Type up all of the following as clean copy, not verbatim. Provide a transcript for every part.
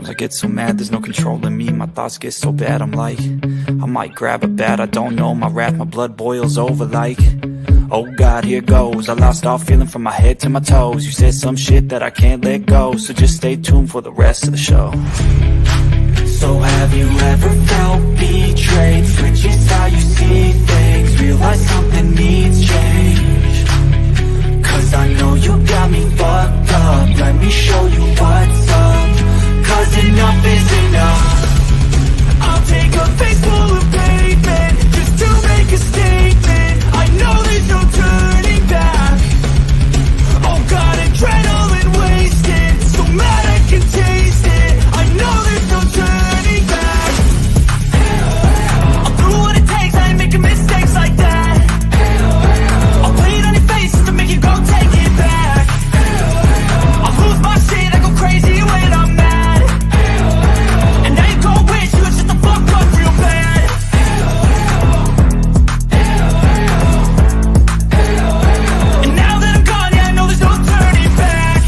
Sometimes I get so mad, there's no controlling me. My thoughts get so bad, I'm like, I might grab a bat, I don't know. My wrath, my blood boils over like, oh God, here goes. I lost all feeling from my head to my toes. You said some shit that I can't let go, so just stay tuned for the rest of the show. So have you ever felt betrayed? Switches how you see things, realize something needs change. Cause I know you got me fucked up, let me show you what's up. Cause enough is enough. I'll take a face full of pavement just to make a statement. I know there's no turning back. Oh God, adrenaline wasted, so mad I can taste it. I know there's no turning back. I'll do what it takes, I ain't making mistakes like that. I'll play it on your face just to make you go take it back. I'll lose my shit, I go crazy when I'm mad. And now you gon' wish you would shut the fuck up real bad. And now that I'm gone, yeah, I know there's no turning back.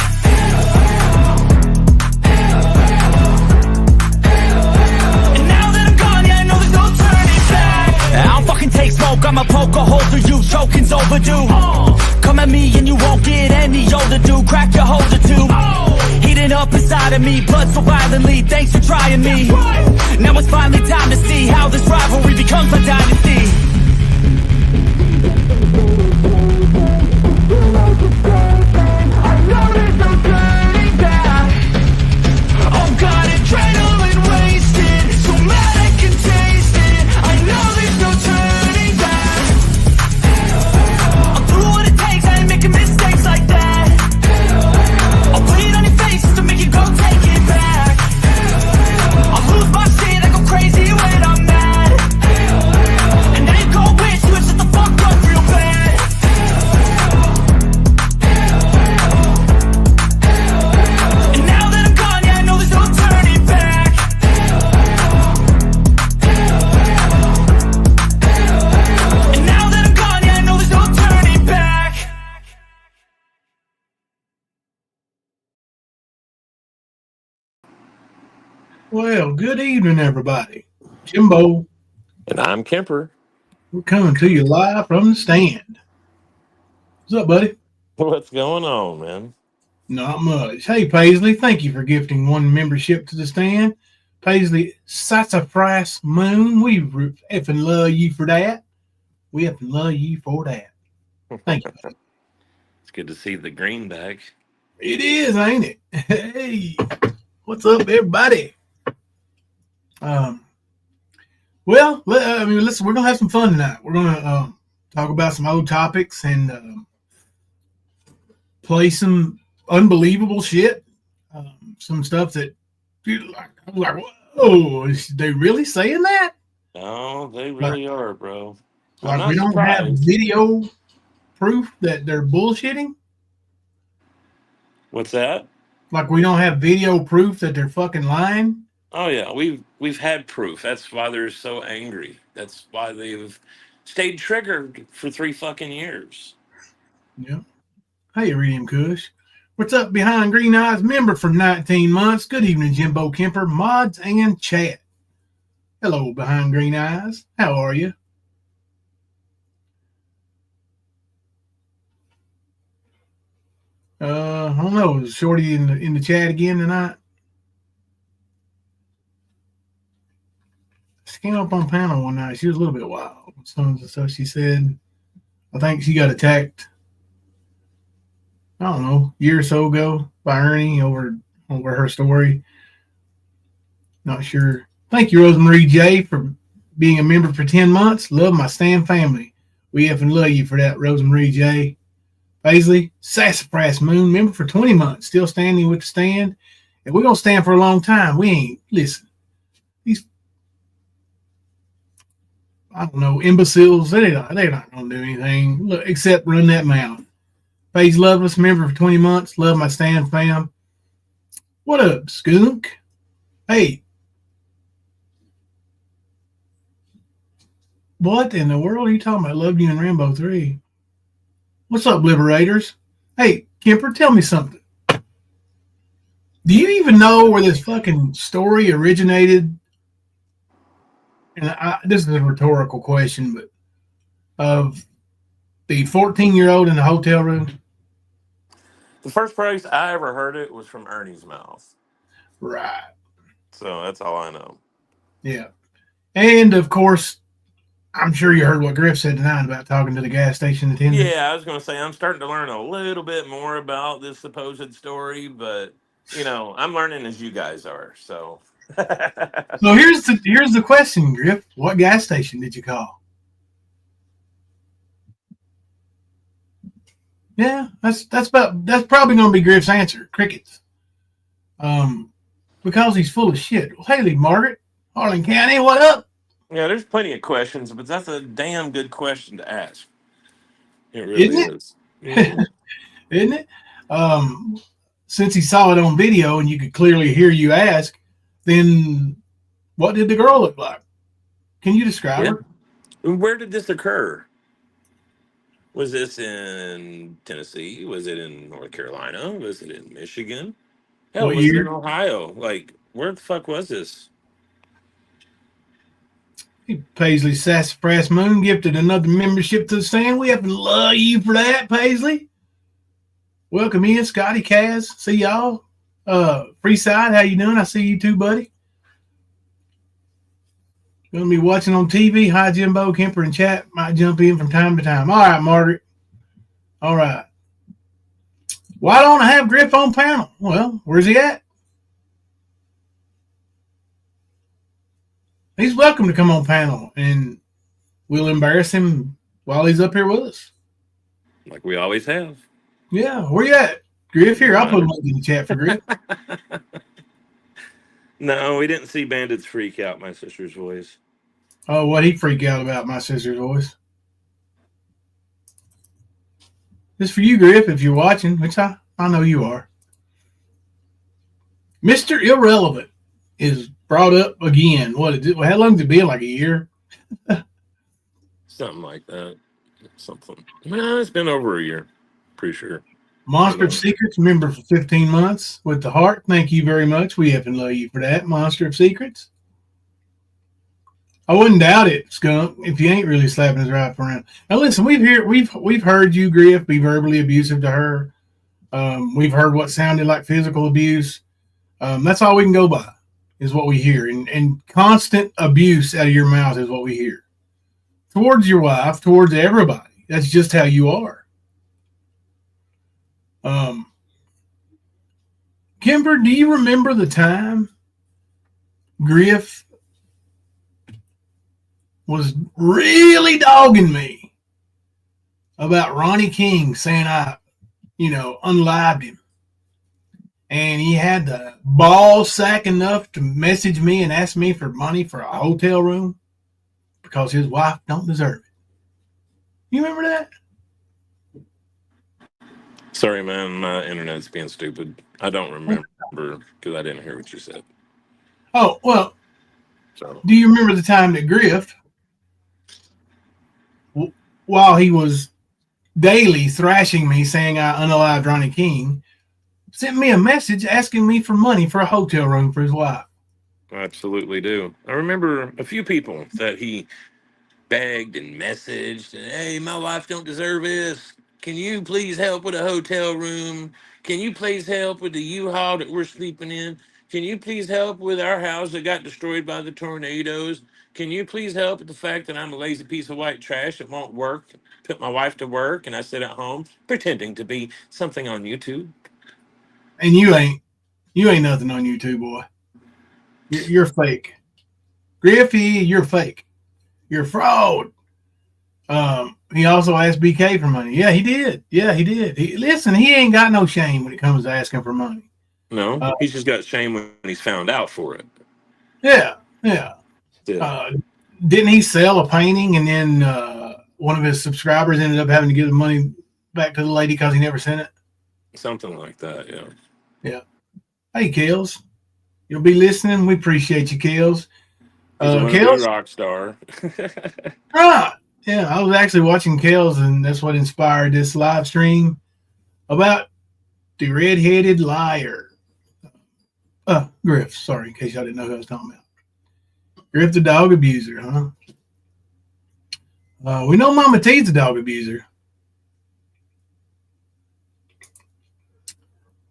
And now that I'm gone, yeah, I know there's no turning back. I don't fucking take smoke, I'ma poke a hole through you, choking's overdue. Come at me and you won't get any older, dude. Crack your holder too. Heating up inside of me, blood so violently. Thanks for trying me. Now it's finally time to see how this rivalry becomes a dynasty. I know there's no turning back. Oh God, adrenaline wasted, so mad I can taste it. I know there's no turning back. I'll do what it takes, I ain't making mistakes like that. I'll play it on your face just to make you go take it back. I'll lose my shit, I go crazy when I'm mad. And now you gon' wish you would shut the fuck up real bad. And now that I'm gone, yeah, I know there's no turning back. And now that I'm gone, yeah, I know there's no turning back. Well, good evening, everybody. Jimbo, And I'm Kemper. we're coming to you live from the stand. What's up, buddy? What's going on, man? Not much. Hey, Paisley, thank you for gifting one membership to the stand. Paisley, Sassafras Moon, we effing love you for that. We effing love you for that. Thank you. buddy. It's good to see the greenback. It is, ain't it? Hey, what's up, everybody? Well, listen, we're gonna have some fun tonight. We're gonna talk about some old topics and play some unbelievable shit. Some stuff that I'm like, whoa, is they really saying that? No, they really are, bro. I'm Like not we don't have surprised. video proof that they're bullshitting. What's that? Like we don't have video proof that they're fucking lying. Oh yeah, we've had proof. That's why they're so angry. That's why they've stayed triggered for 3 fucking years. Yeah. Hey, Iridium Kush. What's up, Behind Green Eyes member for 19 months? Good evening, Jimbo Kemper, mods, and chat. Hello, Behind Green Eyes. How are you? I don't know. Is Shorty in the chat again tonight? She came up on panel one night. She was a little bit wild. Some of the stuff she said. I think she got attacked, I don't know, a year or so ago by Ernie over her story. Not sure. Thank you, Rosemarie J, for being a member for 10 months. Love my Stan family. We effing love you for that, Rosemarie J. Paisley, Sassafras Moon, member for 20 months. Still standing with the stand. And we're going to stand for a long time. We ain't, listen, these, I don't know, imbeciles, they're not going to do anything except run that mouth. Paige Loveless, member for 20 months. Love my stand fam. What up, skunk? Hey. What in the world are you talking about? Loved you in Rambo 3. What's up, Liberators? Hey, Kemper, tell me something. Do you even know where this fucking story originated? And this is a rhetorical question, but of the 14-year-old in the hotel room? The first place I ever heard it was from Ernie's mouth. Right. So that's all I know. Yeah. And, of course, I'm sure you heard what Griff said tonight about talking to the gas station attendant. Yeah, I was going to say, I'm starting to learn a little bit more about this supposed story, but, I'm learning as you guys are, so. So here's the question, Griff. What gas station did you call? Yeah, that's probably going to be Griff's answer. Crickets. Because he's full of shit. Well, Haley, Margaret, Harlan County, what up? Yeah, there's plenty of questions, but that's a damn good question to ask. It really Isn't is. Mm-hmm. it? Isn't it? Since he saw it on video and you could clearly hear you ask, then what did the girl look like? Can you describe her? Where did this occur? Was this in Tennessee? Was it in North Carolina? Was it in Michigan? Hell, What was it in year? Ohio? Like, where the fuck was this? Paisley Sassafras Moon gifted another membership to the stand. We have to love you for that, Paisley. Welcome in, Scotty, Kaz. See y'all. Freeside, how you doing? I see you too, buddy. Gonna be watching on TV. Hi, Jimbo, Kemper, and chat. Might jump in from time to time. All right, Margaret. All right. Why don't I have Griff on panel? Well, where's he at? He's welcome to come on panel, and we'll embarrass him while he's up here with us. Like we always have. Yeah, where you at? Griff, here. I'll put a link in the chat for Griff. No, we didn't see bandits freak out my sister's voice. Oh, what he freak out about my sister's voice. This for you, Griff, if you're watching, which I know you are. Mr. Irrelevant is brought up again. How long has it been? Like a year? Something like that. Something. No, it's been over a year. Pretty sure. Monster of Secrets, member for 15 months with the heart. Thank you very much. We have to love you for that, Monster of Secrets. I wouldn't doubt it, Skunk, if you ain't really slapping his wife around. Now listen, we've heard you, Griff, be verbally abusive to her. We've heard what sounded like physical abuse. That's all we can go by, is what we hear. And constant abuse out of your mouth is what we hear. Towards your wife, towards everybody. That's just how you are. Kimber, do you remember the time Griff was really dogging me about Ronnie King, saying I, unlived him? And he had the ball sack enough to message me and ask me for money for a hotel room because his wife don't deserve it. You remember that? Sorry, man. My internet's being stupid. I don't remember because I didn't hear what you said. Oh, well, So. Do you remember the time that Griff, while he was daily thrashing me saying I unalived Ronnie King, sent me a message asking me for money for a hotel room for his wife? I absolutely do. I remember a few people that he begged and messaged, and hey, my wife don't deserve this. Can you please help with a hotel room? Can you please help with the U-Haul that we're sleeping in? Can you please help with our house that got destroyed by the tornadoes? Can you please help with the fact that I'm a lazy piece of white trash that won't work? Put my wife to work and I sit at home pretending to be something on YouTube. And you ain't nothing on YouTube, boy. You're fake. Griffey, you're fake. You're a fraud. He also asked BK for money. Yeah, he did. Listen, he ain't got no shame when it comes to asking for money. No, he's just got shame when he's found out for it. Yeah. Didn't he sell a painting and then one of his subscribers ended up having to give the money back to the lady because he never sent it? Something like that, yeah. Hey, Kels. You'll be listening. We appreciate you, Kels. Kels, rock star. Right. Yeah, I was actually watching Kels, and that's what inspired this live stream about the redheaded liar. Griff. Sorry, in case y'all didn't know who I was talking about. Griff the dog abuser, huh? We know Mama T's a dog abuser.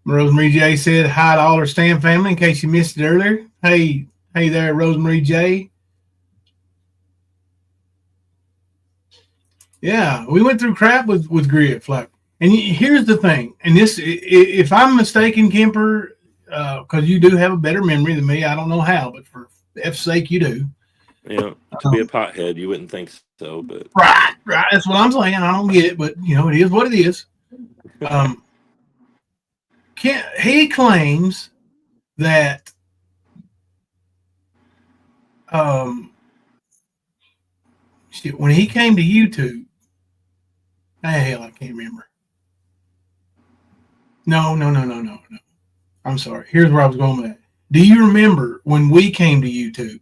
Rosemary J said hi to all her Stan family in case you missed it earlier. Hey there, Rosemary J. Yeah, we went through crap with Griff. Like, and here's the thing, and this, if I'm mistaken, Kemper, because you do have a better memory than me. I don't know how, but for F's sake, you do. Yeah, to be a pothead, you wouldn't think so, but Right. That's what I'm saying. I don't get it, but it is what it is. He claims that when he came to YouTube, hell, I can't remember. No. I'm sorry. Here's where I was going with that. Do you remember when we came to YouTube?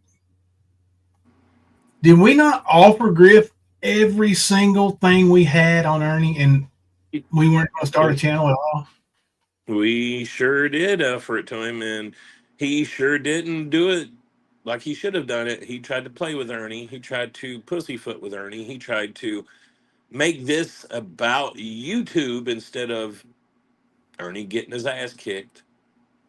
Did we not offer Griff every single thing we had on Ernie, and we weren't going to start a channel at all? we sure did offer it to him, and he sure didn't do it like he should have done it. He tried to play with Ernie. He tried to pussyfoot with Ernie. He tried to make this about YouTube instead of Ernie getting his ass kicked.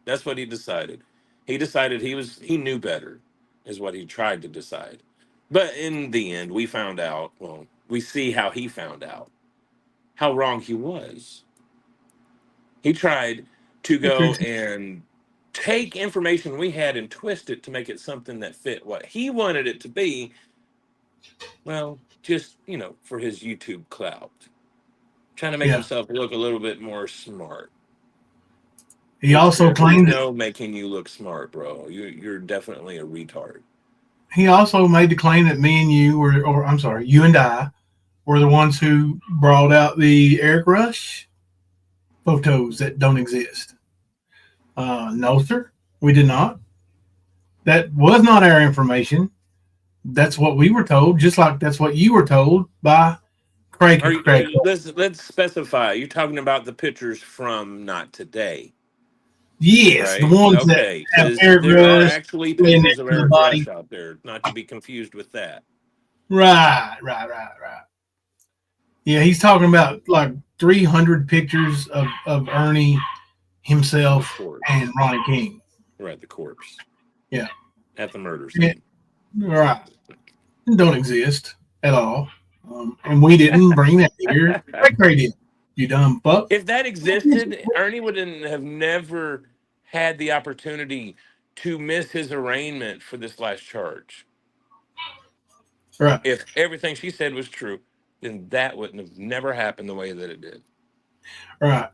That's what he decided. He decided he knew better, is what he tried to decide. But in the end, we found out, well, we see how he found out, how wrong he was. He tried to go and take information we had and twist it to make it something that fit what he wanted it to be. Well, just, for his YouTube clout. Trying to make himself look a little bit more smart. He also claimed making you look smart, bro. You're definitely a retard. He also made the claim that me and you you and I were the ones who brought out the Eric Rush photos that don't exist. No, sir, we did not. That was not our information. That's what we were told, just like that's what you were told by Craig. Let's specify. You're talking about the pictures from not today. Yes, right? The ones that have Eric there Rush. Are actually pictures of Eric Rush out there, not to be confused with that. Right. Yeah, he's talking about like 300 pictures of Ernie himself and Ronnie King. Right, the corpse. Yeah. At the murder scene. Right. Don't exist at all. And we didn't bring that here. Craig did. You dumb fuck. If that existed, Ernie would have never had the opportunity to miss his arraignment for this last charge. Right. If everything she said was true, then that wouldn't have never happened the way that it did. Right.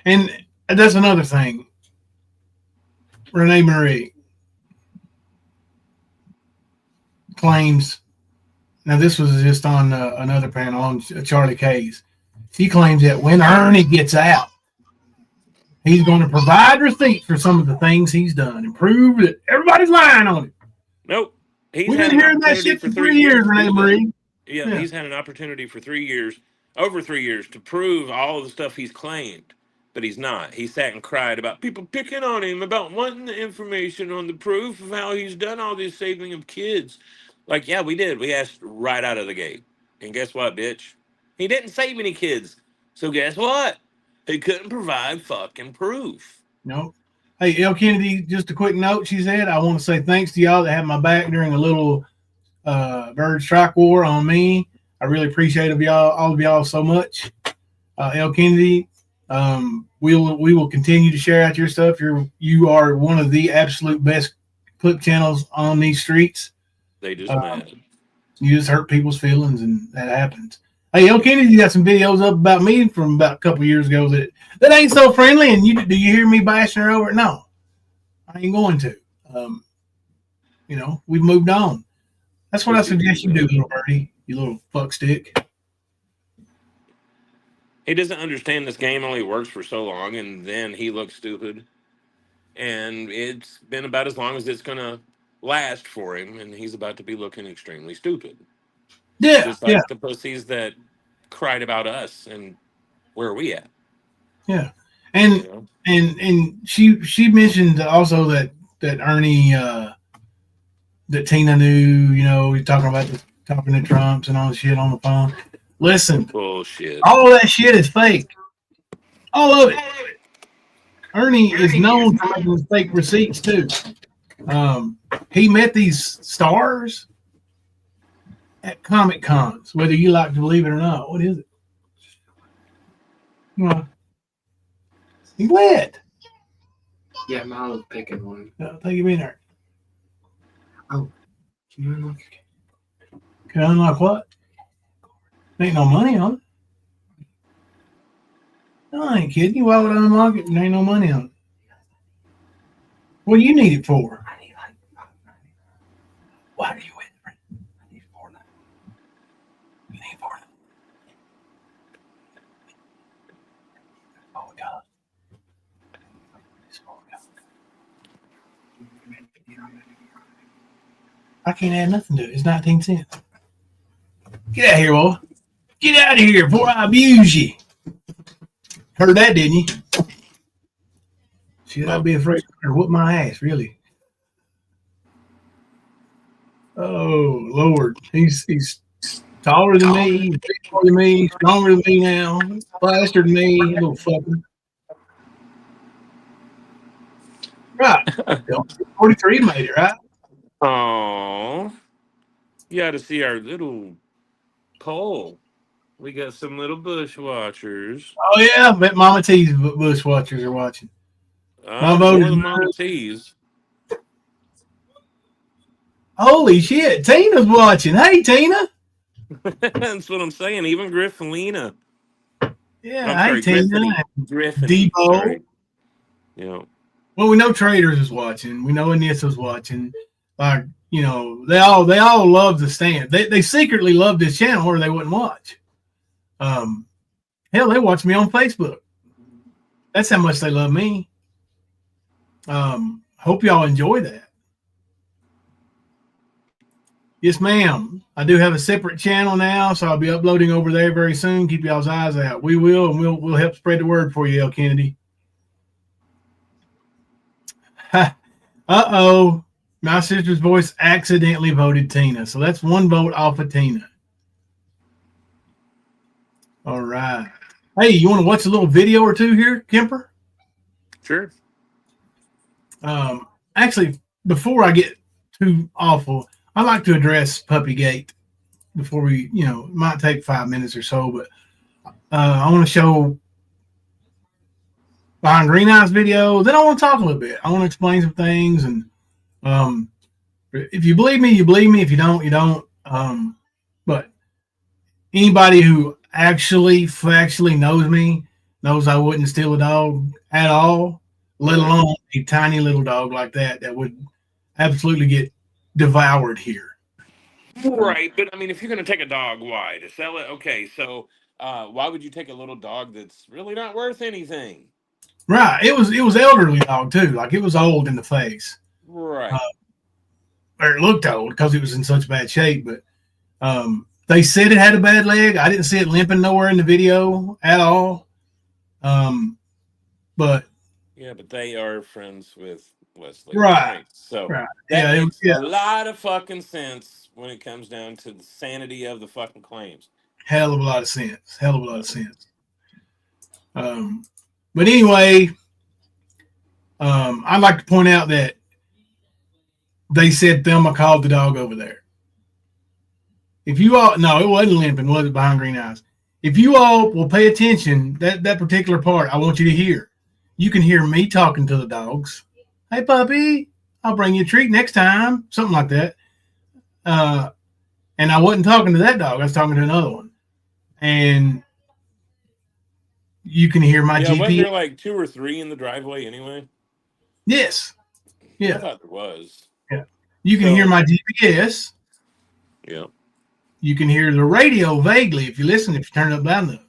And that's another thing. Renee Marie claims, now this was just on another panel on Charlie K's. She claims that when Ernie gets out, he's going to provide receipts for some of the things he's done and prove that everybody's lying on it. Nope. We've been hearing that shit for 3 years, Renee Marie. Yeah, he's had an opportunity for 3 years, over 3 years, to prove all of the stuff he's claimed, but he's not. He sat and cried about people picking on him, about wanting the information on the proof of how he's done all this saving of kids. Like, yeah, we did. We asked right out of the gate. And guess what, bitch? He didn't save any kids. So guess what? He couldn't provide fucking proof. Nope. Hey, L. Kennedy, just a quick note. She said, I want to say thanks to y'all that had my back during a little bird strike war on me. I really appreciate all of y'all so much. L. Kennedy, we will continue to share out your stuff. You are one of the absolute best clip channels on these streets. They just mad. You just hurt people's feelings, and that happens. Hey, L. Kennedy, you got some videos up about me from about a couple years ago that ain't so friendly. And do you hear me bashing her over? No, I ain't going to. We've moved on. That's what I suggest you do, little birdie, you little fuck stick. He doesn't understand this game only works for so long, and then he looks stupid. And it's been about as long as it's going to last for him, and he's about to be looking extremely stupid. Yeah, just like the pussies that cried about us, and where are we at? Yeah, And You know? and she mentioned also that Ernie that Tina knew, he's talking to Trumps and all the shit on the phone. Listen, Bullshit. all of that shit is fake. All of it. Ernie is known for making fake receipts too. He met these stars at Comic Cons, whether you like to believe it or not. What is it? He's wet. Yeah, Mom was picking one. Take him in there. Oh, can you unlock your Can I unlock what? Ain't no money on it. No, I ain't kidding you. Why would I unlock it? There ain't no money on it. What do you need it for? I need like $5.99. Why are you waiting for it? I need $4.99. You need for it. Oh, God. I can't add nothing to it. It's 19 cents. Get out of here, boy. Get out of here before I abuse you. Heard that, didn't you? Should I be afraid to whoop my ass, really? Oh, Lord. He's taller than me, bigger than me, stronger than me now, faster than me, little fucker. Right. 43 made it, right? Oh, you got to see our little poll. We got some little bush watchers. Oh, yeah. I bet Mama T's bush watchers are watching. My vote More is than Mama T's. Holy shit. Tina's watching. Hey, Tina. That's what I'm saying. Even Griff and Lena. Yeah, I'm sorry, hey, Tina. Griffany. Debo. Sorry. You know. Well, we know Traders is watching. We know Anissa's watching. Like, they all love the stand. They secretly love this channel or they wouldn't watch. Hell, they watch me on Facebook. That's how much they love me. Hope y'all enjoy that. Yes, ma'am. I do have a separate channel now, so I'll be uploading over there very soon. Keep y'all's eyes out. We will, and we'll help spread the word for you, El Kennedy. Uh-oh. My sister's voice accidentally voted Tina. So that's one vote off of Tina. All right. Hey, you want to watch a little video or two here, Kemper? Sure. Actually, before I get too awful, I like to address Puppygate before we, it might take 5 minutes or so, but I want to show Behind Green Eyes video. Then I want to talk a little bit. I want to explain some things, and if you believe me, you believe me. If you don't, you don't. But anybody who factually knows me knows I wouldn't steal a dog at all, let alone a tiny little dog like that would absolutely get devoured here. Right, but I mean, if you're going to take a dog, why? To sell it? Okay, so why would you take a little dog that's really not worth anything? Right. It was elderly dog too. Like it was old in the face. Right. Or it looked old because it was in such bad shape. But they said it had a bad leg. I didn't see it limping nowhere in the video at all. But yeah, but they are friends with Wesley. Right. So right. that makes a lot of fucking sense when it comes down to the sanity of the fucking claims. Hell of a lot of sense. But anyway, I'd like to point out that they said Thelma called the dog over there. If you all, no, it wasn't limping, was it, Behind Green Eyes? If you all will pay attention, that particular part, I want you to hear. You can hear me talking to the dogs. Hey, puppy, I'll bring you a treat next time. Something like that. And I wasn't talking to that dog. I was talking to another one. And you can hear my GPS. Wasn't there like 2 or 3 in the driveway anyway? Yes. Yeah. I thought there was. Yeah. You can hear my GPS. Yeah. You can hear the radio vaguely if you turn it up loud enough.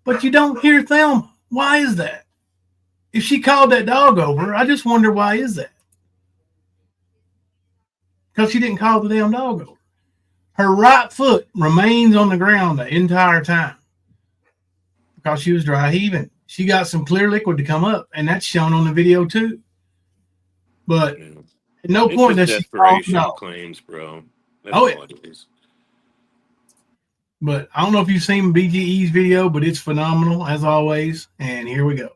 But you don't hear Thelma. Why is that? If she called that dog over, I just wonder why is that? Because she didn't call the damn dog over. Her right foot remains on the ground the entire time because she was dry heaving. she got some clear liquid to come up, and that's shown on the video too. But Yeah. at no It's point just does she call desperation no. claims, bro. That's Oh, all yeah. it is. But I don't know if you've seen BGE's video, but it's phenomenal as always. And here we go.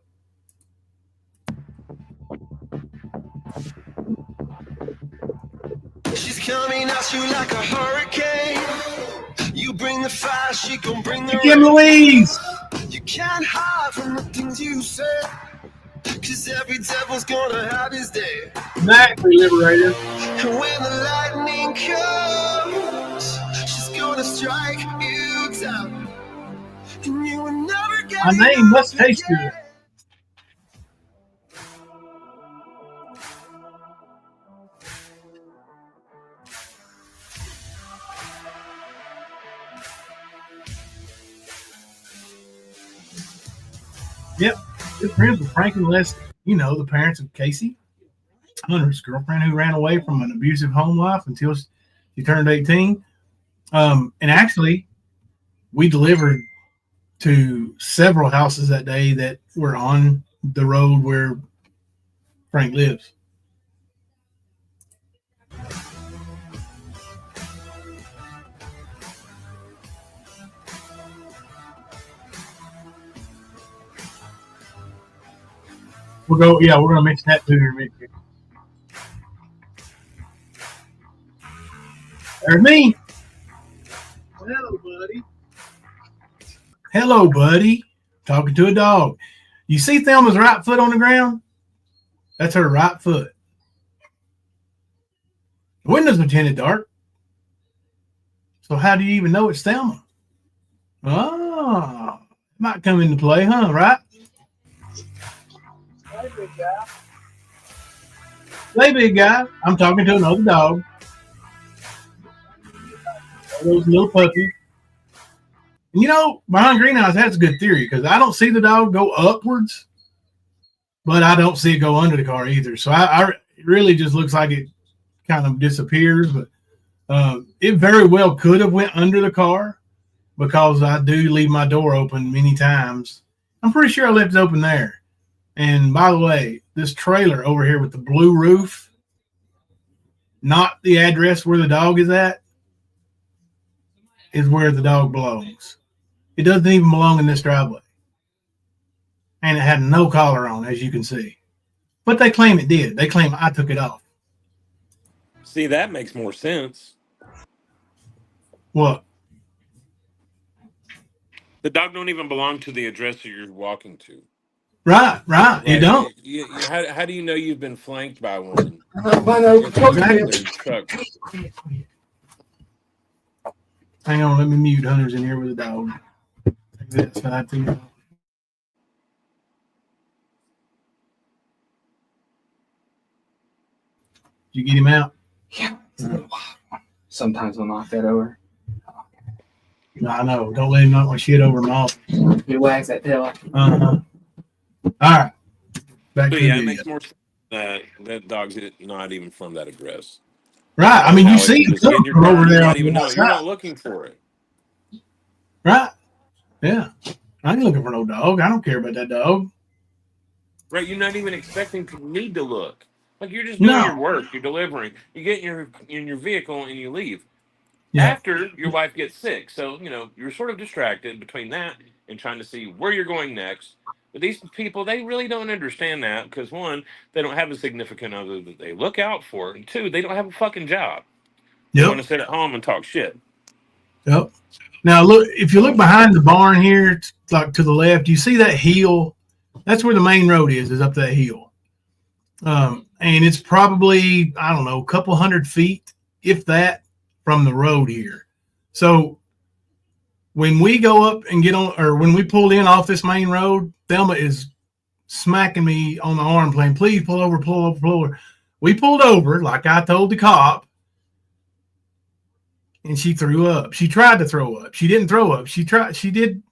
She's coming at you like a hurricane. You bring the fire, she gon' bring the Kim rain. Louise. You can't hide from the things you say, cause every devil's gonna have his day. Exactly, Liberator. And when the lightning comes, she's gonna strike you down. And you will never get My name must taste good. Yep, good friends with Frank and Leslie. You know, the parents of Casey, Hunter's girlfriend who ran away from an abusive home life until she turned 18. And actually, we delivered to several houses that day that were on the road where Frank lives. We're gonna mention that too in a minute. There's me. Hello, buddy. Hello, buddy. Talking to a dog. You see Thelma's right foot on the ground? That's her right foot. The windows are tinted dark. So how do you even know it's Thelma? Oh, might come into play, huh? Right? Hey, big guy. Hey, big guy. I'm talking to another dog. Those little puppies. And you know, behind Greenhouse has a good theory because I don't see the dog go upwards, but I don't see it go under the car either. So it really just looks like it kind of disappears. But it very well could have went under the car because I do leave my door open many times. I'm pretty sure I left it open there. And by the way, this trailer over here with the blue roof, not the address where the dog is at, is where the dog belongs. It doesn't even belong in this driveway. And it had no collar on, as you can see. But they claim it did. They claim I took it off. See, that makes more sense. What? The dog don't even belong to the address that you're walking to. Right. You don't. How do you know you've been flanked by one? Exactly. Truck. Hang on, let me mute Hunter's in here with a dog. That's what I think. Did you get him out? Yeah. Sometimes I'll knock that over. No, I know. Don't let him knock my shit over my office. He wags that tail. Uh-huh. All right. Back But to yeah, the it video. makes more sense that that dog's not even from that address. Right. I mean, you How see it it just in your from car, over you there. not On even the know. outside. You're not looking for it. Right. Yeah. I ain't looking for no dog. I don't care about that dog. Right, you're not even expecting to need to look. Like you're just doing your work, you're delivering, you get in your vehicle and you leave. Yeah. After your wife gets sick. So, you're sort of distracted between that and trying to see where you're going next. But these people, they really don't understand that because one, they don't have a significant other that they look out for, and two, they don't have a fucking job. They want to sit at home and talk shit. Yep. Now look, if you look behind the barn here, like to the left, you see that hill. That's where the main road is up that hill. And it's probably, I don't know, a couple hundred feet, if that, from the road here. So when we go up and get on, or when we pulled in off this main road, Thelma is smacking me on the arm playing, please pull over, pull over, pull over. We pulled over, like I told the cop, and she threw up. She tried to throw up. She didn't throw up. She did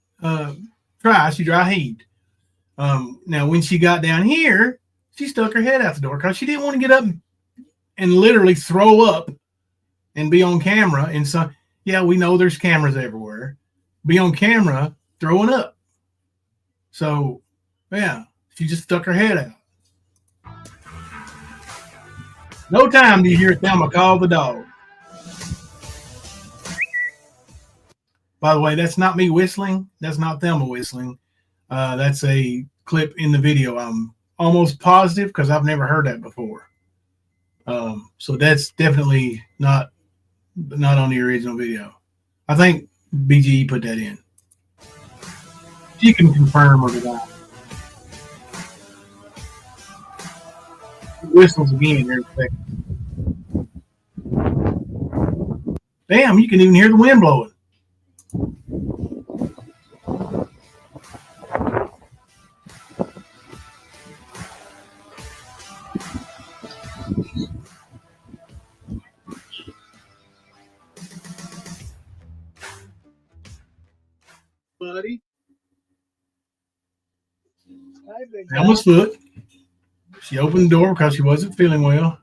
try. She dry heaved. Now, when she got down here, she stuck her head out the door because she didn't want to get up and literally throw up and be on camera. And so, yeah, we know there's cameras everywhere. Be on camera throwing up. So Yeah, she just stuck her head out. No time do you hear Thelma call the dog. By the way, that's not me whistling. That's not Thelma whistling. That's a clip in the video. I'm almost positive because I've never heard that before. So that's definitely not on the original video. I think BGE put that in. She can confirm or deny. Whistles again here in a second. Damn, you can even hear the wind blowing. Buddy. Thelma's foot. She opened the door because she wasn't feeling well.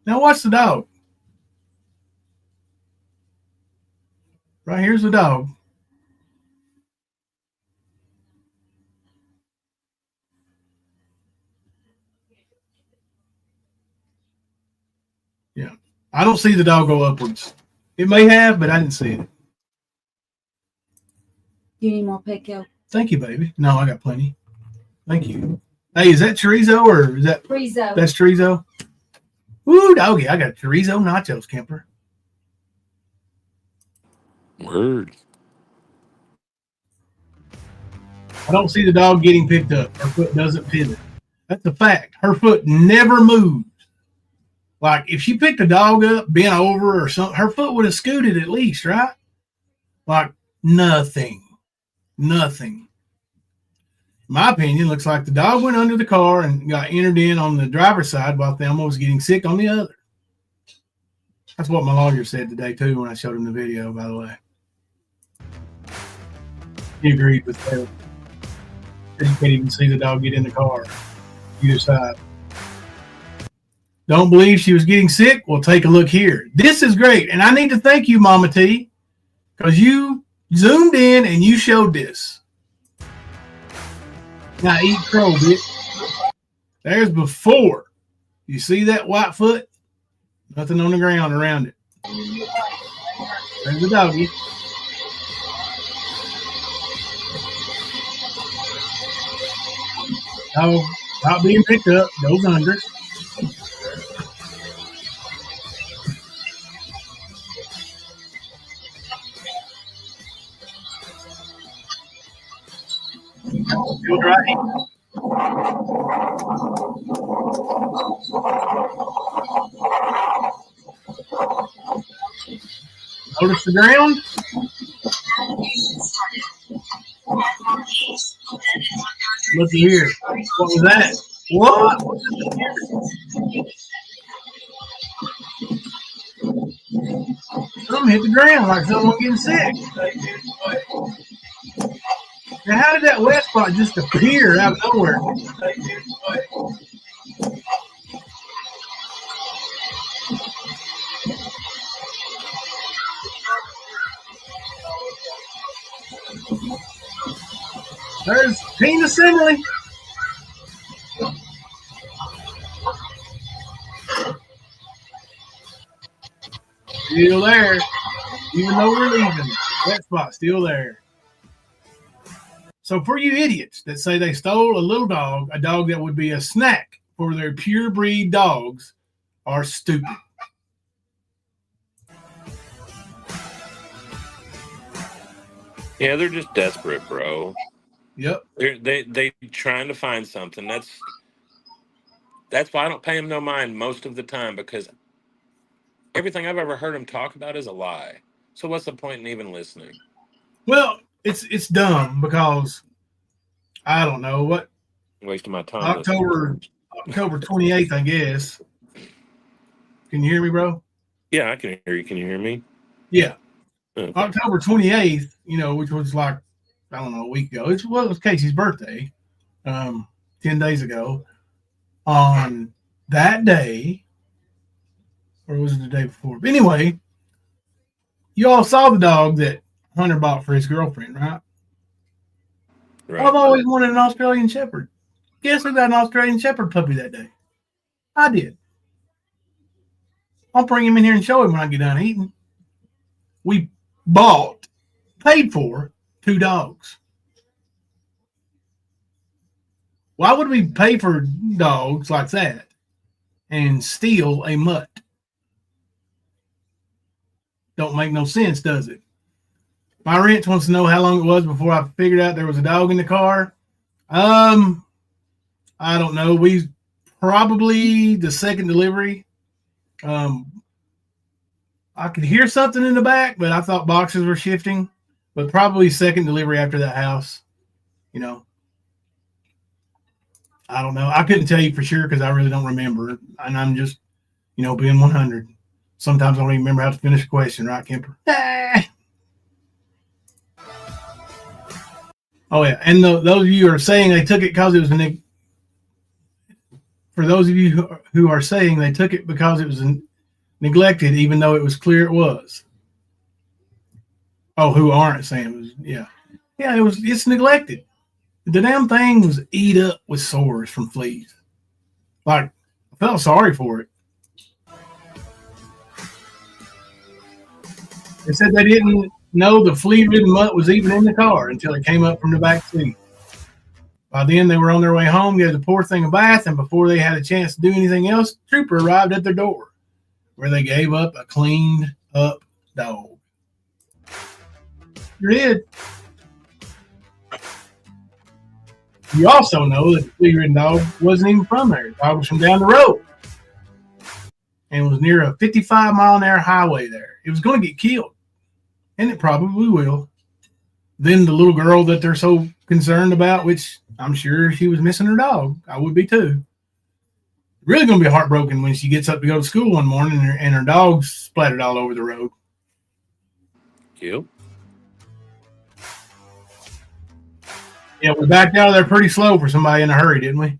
Now watch the dog. Right here's the dog. Yeah. I don't see the dog go upwards. It may have, but I didn't see it. You need more pickle? Thank you, baby. No, I got plenty. Thank you. Hey, is that chorizo or is that Chorizo. That's chorizo? Woo, doggy. I got chorizo nachos, Kemper. Word. I don't see the dog getting picked up. Her foot doesn't pivot. That's a fact. Her foot never moves. Like if she picked a dog up, bent over or something, her foot would have scooted at least, right? Like nothing. Nothing. In my opinion, looks like the dog went under the car and got entered in on the driver's side while Thelma was getting sick on the other. That's what my lawyer said today, too, when I showed him the video, by the way. He agreed with that. You can't even see the dog get in the car. Either side. Don't believe she was getting sick? Well, take a look here. This is great. And I need to thank you, Mama T, because you zoomed in and you showed this. Now eat crow, bitch. There's before. You see that white foot? Nothing on the ground around it. There's the doggy. Oh, not being picked up. Goes under. Still dry. Notice the ground? Look here. What was that? What? Something hit the ground like someone getting sick. Now, how did that wet spot just appear out of nowhere? There's Tina Simile. Still there. Even though we're leaving, wet spot still there. So for you idiots that say they stole a little dog, a dog that would be a snack for their pure breed dogs, are stupid. Yeah, they're just desperate, bro. Yep. They trying to find something. That's why I don't pay them no mind most of the time, because everything I've ever heard them talk about is a lie. So what's the point in even listening? Well, it's dumb because I don't know what Wasting my time. October 28th, I guess. Can you hear me, bro? Yeah, I can hear you. Can you hear me? Yeah. Okay. October 28th, which was like, I don't know, a week ago. It was Casey's birthday, 10 days ago. On that day, or was it the day before? But anyway, you all saw the dog that Hunter bought for his girlfriend, right? Right. I've always wanted an Australian Shepherd. Guess who got an Australian Shepherd puppy that day? I did. I'll bring him in here and show him when I get done eating. We paid for 2 dogs. Why would we pay for dogs like that and steal a mutt? Don't make no sense, does it? My ranch wants to know how long it was before I figured out there was a dog in the car. I don't know. We probably the second delivery. I could hear something in the back, but I thought boxes were shifting. But probably second delivery after that house. You know, I don't know. I couldn't tell you for sure because I really don't remember. And I'm just, being 100. Sometimes I don't even remember how to finish a question, right, Kemper? Oh, yeah. And those of you who are saying they took it because it was for those of you who are saying they took it because it was neglected, even though it was clear it was. Oh, who aren't saying it was, yeah. Yeah, it's neglected. The damn thing was eat up with sores from fleas. Like, I felt sorry for it. They said they didn't know the flea-ridden mutt was even in the car until it came up from the back seat. By then, they were on their way home, gave the poor thing a bath, and before they had a chance to do anything else, Trooper arrived at their door, where they gave up a cleaned-up dog. You did. You also know that the flea-ridden dog wasn't even from there. The dog was from down the road and was near a 55-mile-an-hour highway there. It was going to get killed, and it probably will. Then the little girl that they're so concerned about, which I'm sure she was missing her dog. I would be too. Really going to be heartbroken when she gets up to go to school one morning and her dog's splattered all over the road. Yep. Yeah, we backed out of there pretty slow for somebody in a hurry, didn't we?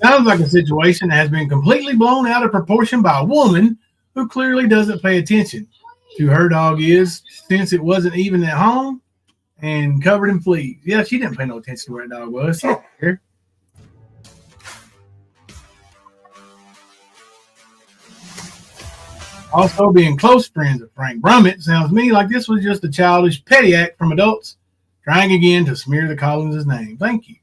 Sounds like a situation that has been completely blown out of proportion by a woman who clearly doesn't pay attention to her dog since it wasn't even at home and covered in fleas. Yeah, she didn't pay no attention to where that dog was. She didn't care. Also, being close friends with Frank Brummett sounds to me like this was just a childish petty act from adults trying again to smear the Collins' name. Thank you.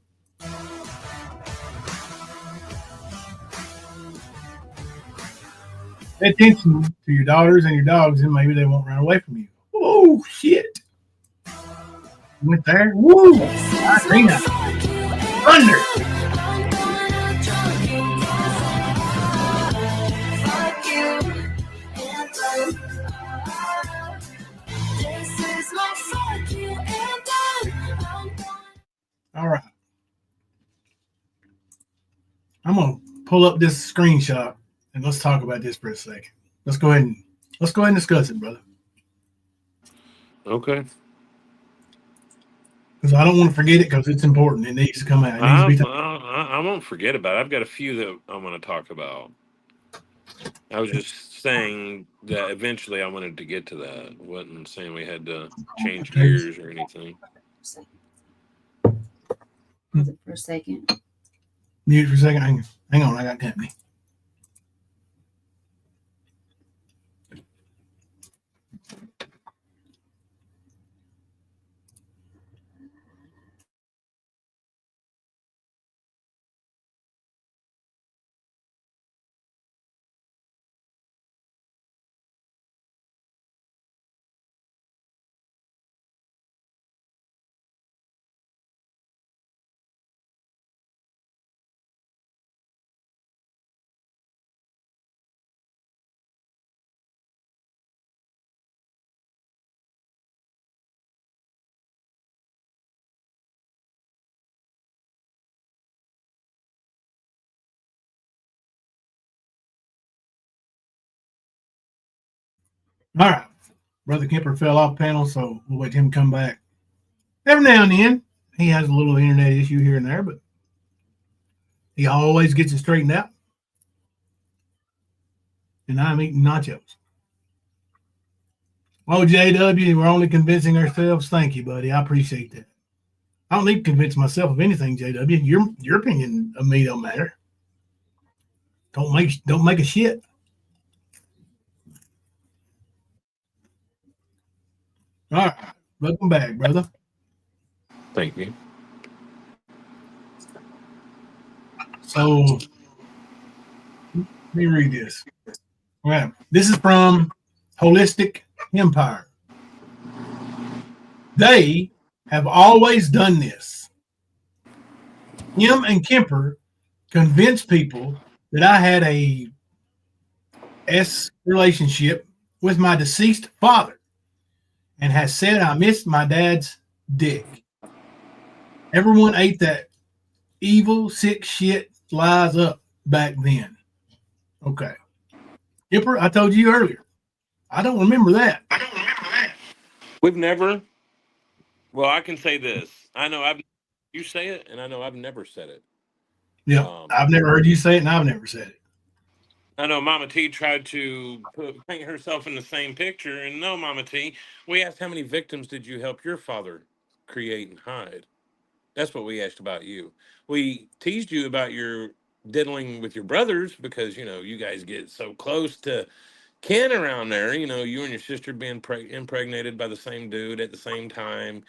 Pay attention to your daughters and your dogs, and maybe they won't run away from you. Oh, shit. Went there. Woo! Irina. Thunder. All right. I'm going to pull up this screenshot and let's talk about this for a second. Let's go ahead and discuss it, brother. Okay. Because I don't want to forget it because it's important. It needs to come out. It needs to be I won't forget about it. I've got a few that I want to talk about. I was just saying that eventually I wanted to get to that. Wasn't saying we had to change gears or anything. For a second. Mute for a second. Hang on. I got company. All right. Brother Kemper fell off panel, so we'll wait till him to come back. Every now and then, he has a little internet issue here and there, but he always gets it straightened out. And I'm eating nachos. Oh, JW, we're only convincing ourselves. Thank you, buddy. I appreciate that. I don't need to convince myself of anything, JW. Your opinion of me don't matter. Don't make a shit. All right, welcome back, brother. Thank you. So let me read this. All right, this is from Holistic Empire. They have always done this. Him and Kemper convinced people that I had a S relationship with my deceased father and has said I missed my dad's dick. Everyone ate that evil, sick shit lies up back then. Okay. Kemper, I told you earlier. I don't remember that. We've never. Well, I can say this. I know you say it, and I know I've never said it. Yeah, I've never heard you say it, and I've never said it. I know Mama T tried to paint herself in the same picture, and no, Mama T. We asked how many victims did you help your father create and hide? That's what we asked about you. We teased you about your diddling with your brothers because you guys get so close to kin around there. You and your sister being impregnated by the same dude at the same time.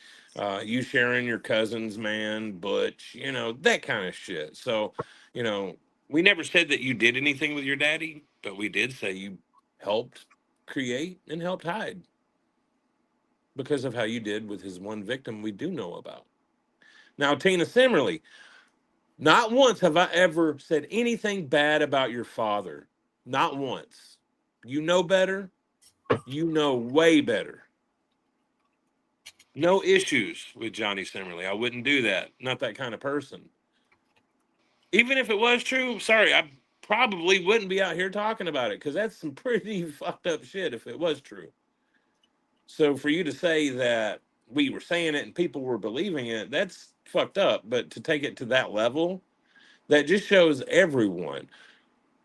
You sharing your cousin's man, Butch. That kind of shit. So, you know, we never said that you did anything with your daddy, but we did say you helped create and helped hide because of how you did with his one victim we do know about. Now, Tina, similarly, not once have I ever said anything bad about your father. Not once. You know better. You know way better. No issues with Johnny Simmerly. I wouldn't do that. Not that kind of person. Even if it was true, sorry, I probably wouldn't be out here talking about it because that's some pretty fucked up shit if it was true. So for you to say that we were saying it and people were believing it, that's fucked up. But to take it to that level, that just shows everyone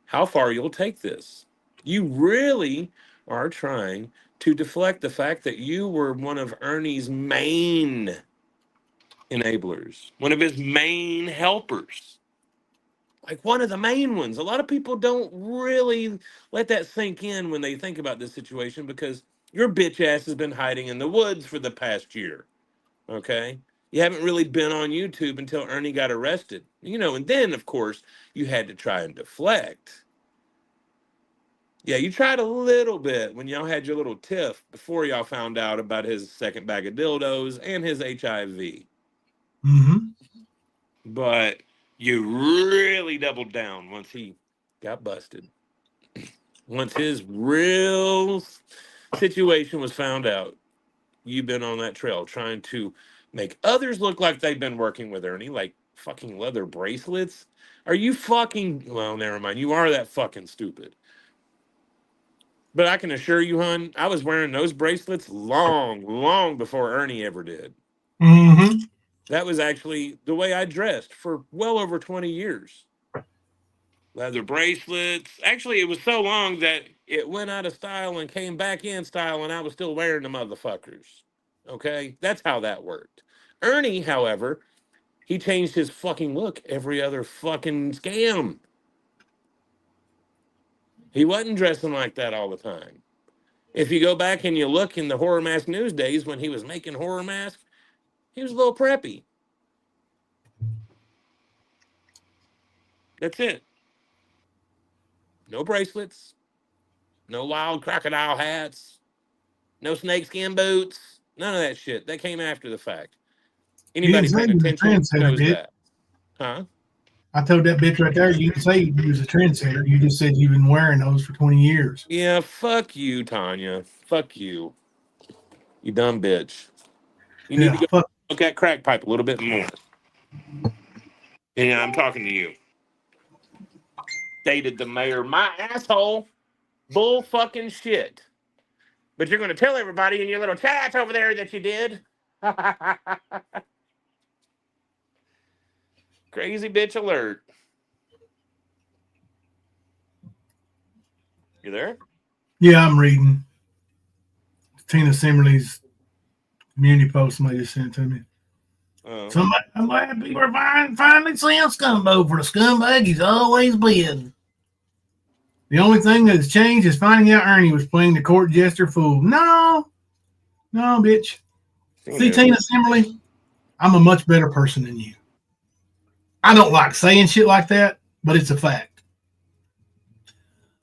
how far you'll take this. You really are trying to deflect the fact that you were one of Ernie's main enablers, one of his main helpers, like one of the main ones. A lot of people don't really let that sink in when they think about this situation because your bitch ass has been hiding in the woods for the past year. Okay. You haven't really been on YouTube until Ernie got arrested, and then, of course, you had to try and deflect. Yeah, you tried a little bit when y'all had your little tiff before y'all found out about his second bag of dildos and his HIV. Mm-hmm. But you really doubled down once he got busted. Once his real situation was found out, you've been on that trail trying to make others look like they've been working with Ernie, like fucking leather bracelets. Are you fucking, well, never mind. You are that fucking stupid. But I can assure you, hon, I was wearing those bracelets long before Ernie ever did. Mm-hmm. That was actually the way I dressed for well over 20 years. Leather bracelets. Actually, it was so long that it went out of style and came back in style, and I was still wearing the motherfuckers. Okay? That's how that worked. Ernie, however, he changed his fucking look every other fucking scam. He wasn't dressing like that all the time. If you go back and you look in the Horror Mask News days when he was making Horror Mask, he was a little preppy. That's it. No bracelets, no wild crocodile hats, no snakeskin boots, none of that shit. That came after the fact. You didn't Anybody say paying you was a attention trendsetter, knows bitch. that. Huh? I told that bitch right there, you didn't say you was a trendsetter. You just said you've been wearing those for 20 years. Yeah, fuck you, Tanya. Fuck you. You dumb bitch. You need to Yeah, go fuck. look at crack pipe a little bit more. Yeah, I'm talking to you. Stated the mayor, my asshole. Bull fucking shit. But you're going to tell everybody in your little chat over there that you did. Crazy bitch alert. You there? Yeah, I'm reading Tina Simmerly's community post somebody just sent to me. I'm glad people are finally seeing Scumbo for the scumbag he's always been. The only thing that has changed is finding out Ernie was playing the court jester fool. No, bitch. See, Tina Simmerly, I'm a much better person than you. I don't like saying shit like that, but it's a fact.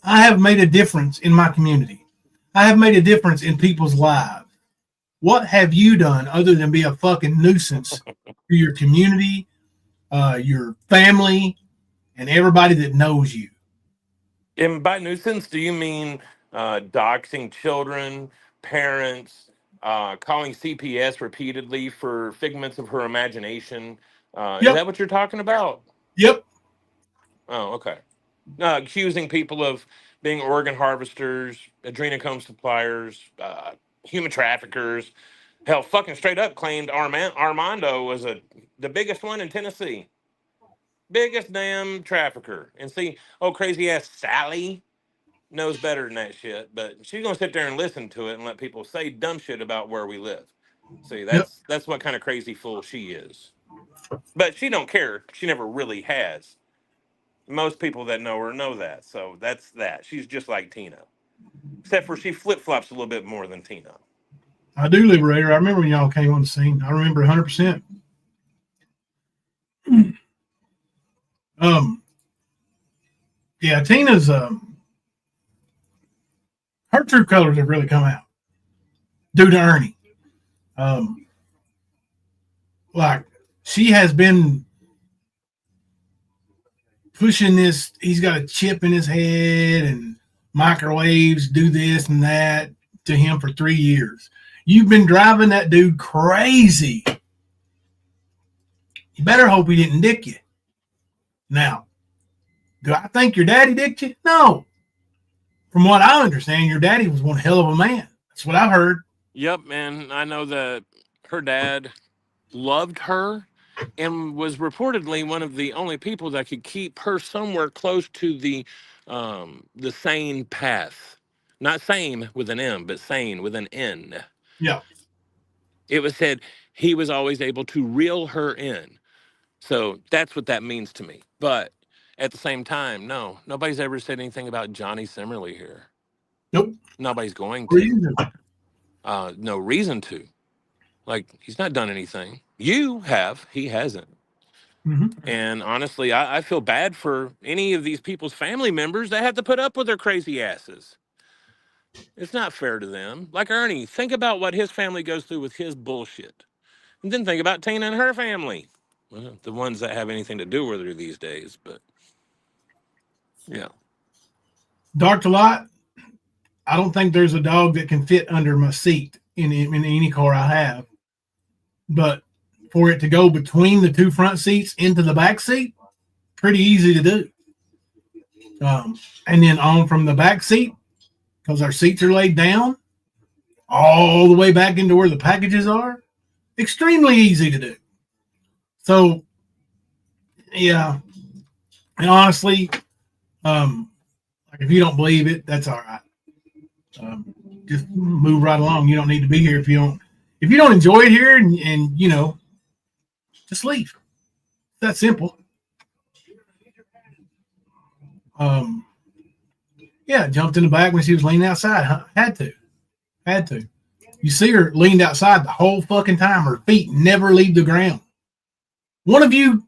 I have made a difference in my community. I have made a difference in people's lives. What have you done other than be a fucking nuisance to your community, your family, and everybody that knows you? And by nuisance, do you mean doxing children, parents, calling CPS repeatedly for figments of her imagination? Is Yep. that what you're talking about? Yep. Oh, okay. Accusing people of being organ harvesters, adrenochrome suppliers, human traffickers. Hell, fucking straight up claimed Armando was the biggest one in Tennessee. Biggest damn trafficker. And see, crazy ass Sally knows better than that shit, but she's gonna sit there and listen to it and let people say dumb shit about where we live. See, Yep. that's what kind of crazy fool she is. But she don't care. She never really has. Most people that know her know that. So that's that. She's just like Tina. Except for she flip flops a little bit more than Tina. I do, Liberator. I remember when y'all came on the scene. I remember 100%. Yeah, Tina's her true colors have really come out due to Ernie. Like she has been pushing this. He's got a chip in his head and microwaves, do this and that to him for 3 years. You've been driving that dude crazy. You better hope he didn't dick you. Now, do I think your daddy dicked you? No. From what I understand, your daddy was one hell of a man. That's what I've heard. Yep, man. I know that her dad loved her and was reportedly one of the only people that could keep her somewhere close to the sane path. Not sane with an M, but sane with an N. Yeah. It was said he was always able to reel her in. So that's what that means to me. But at the same time, no, nobody's ever said anything about Johnny Simmerly here. Nope. Nobody's going to. No reason to. Like, he's not done anything. You have. He hasn't. Mm-hmm. And honestly, I feel bad for any of these people's family members that have to put up with their crazy asses. It's not fair to them. Like Ernie, think about what his family goes through with his bullshit. And then think about Tina and her family. Well, the ones that have anything to do with her these days. But, yeah. Dark to light, I don't think there's a dog that can fit under my seat in any car I have. But for it to go between the two front seats into the back seat, pretty easy to do. And then on from the back seat, because our seats are laid down, all the way back into where the packages are, extremely easy to do. So, yeah. And honestly, like if you don't believe it, that's all right. Just move right along. You don't need to be here if you don't enjoy it here, and you know, just leave. It's that simple. Yeah, jumped in the back when she was leaning outside. Huh? Had to. You see her leaned outside the whole fucking time. Her feet never leave the ground. One of you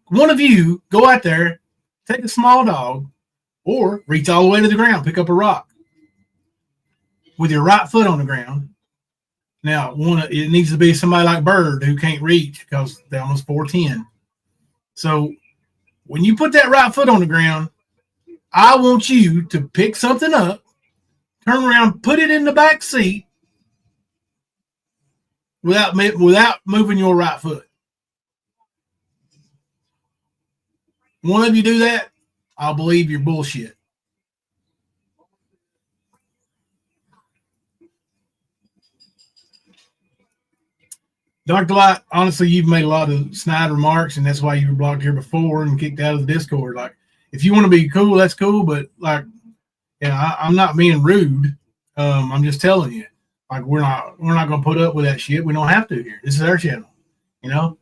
go out there, take a small dog, or reach all the way to the ground, pick up a rock with your right foot on the ground. Now, it needs to be somebody like Bird who can't reach because they're almost 4'10". So when you put that right foot on the ground, I want you to pick something up, turn around, put it in the back seat without moving your right foot. One of you do that, I'll believe your bullshit. Dr. Light, honestly, you've made a lot of snide remarks, and that's why you were blocked here before and kicked out of the Discord. Like, if you want to be cool, that's cool, but like, yeah, I'm not being rude. I'm just telling you, like, we're not going to put up with that shit. We don't have to here. This is our channel, you know.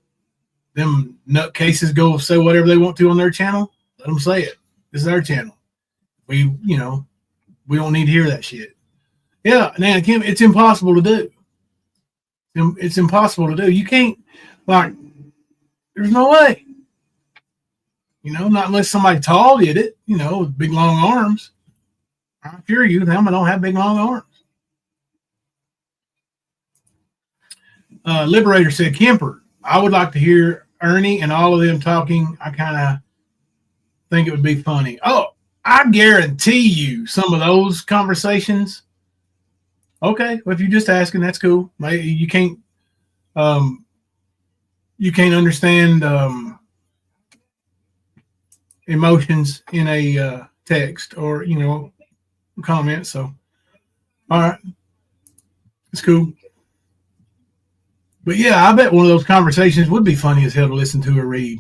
them nutcases go say whatever they want to on their channel, let them say it. This is our channel. We don't need to hear that shit. Yeah, now Kim, it's impossible to do. It's impossible to do. You can't, like, there's no way. Not unless somebody tall did it, with big long arms. I assure you, them don't have big long arms. Liberator said, Kemper, I would like to hear Ernie and all of them talking. I kind of think it would be funny. Oh, I guarantee you some of those conversations. Okay, well, if you're just asking, that's cool. You can't understand emotions in a text or comment. So, all right, it's cool. But yeah, I bet one of those conversations would be funny as hell to listen to or read.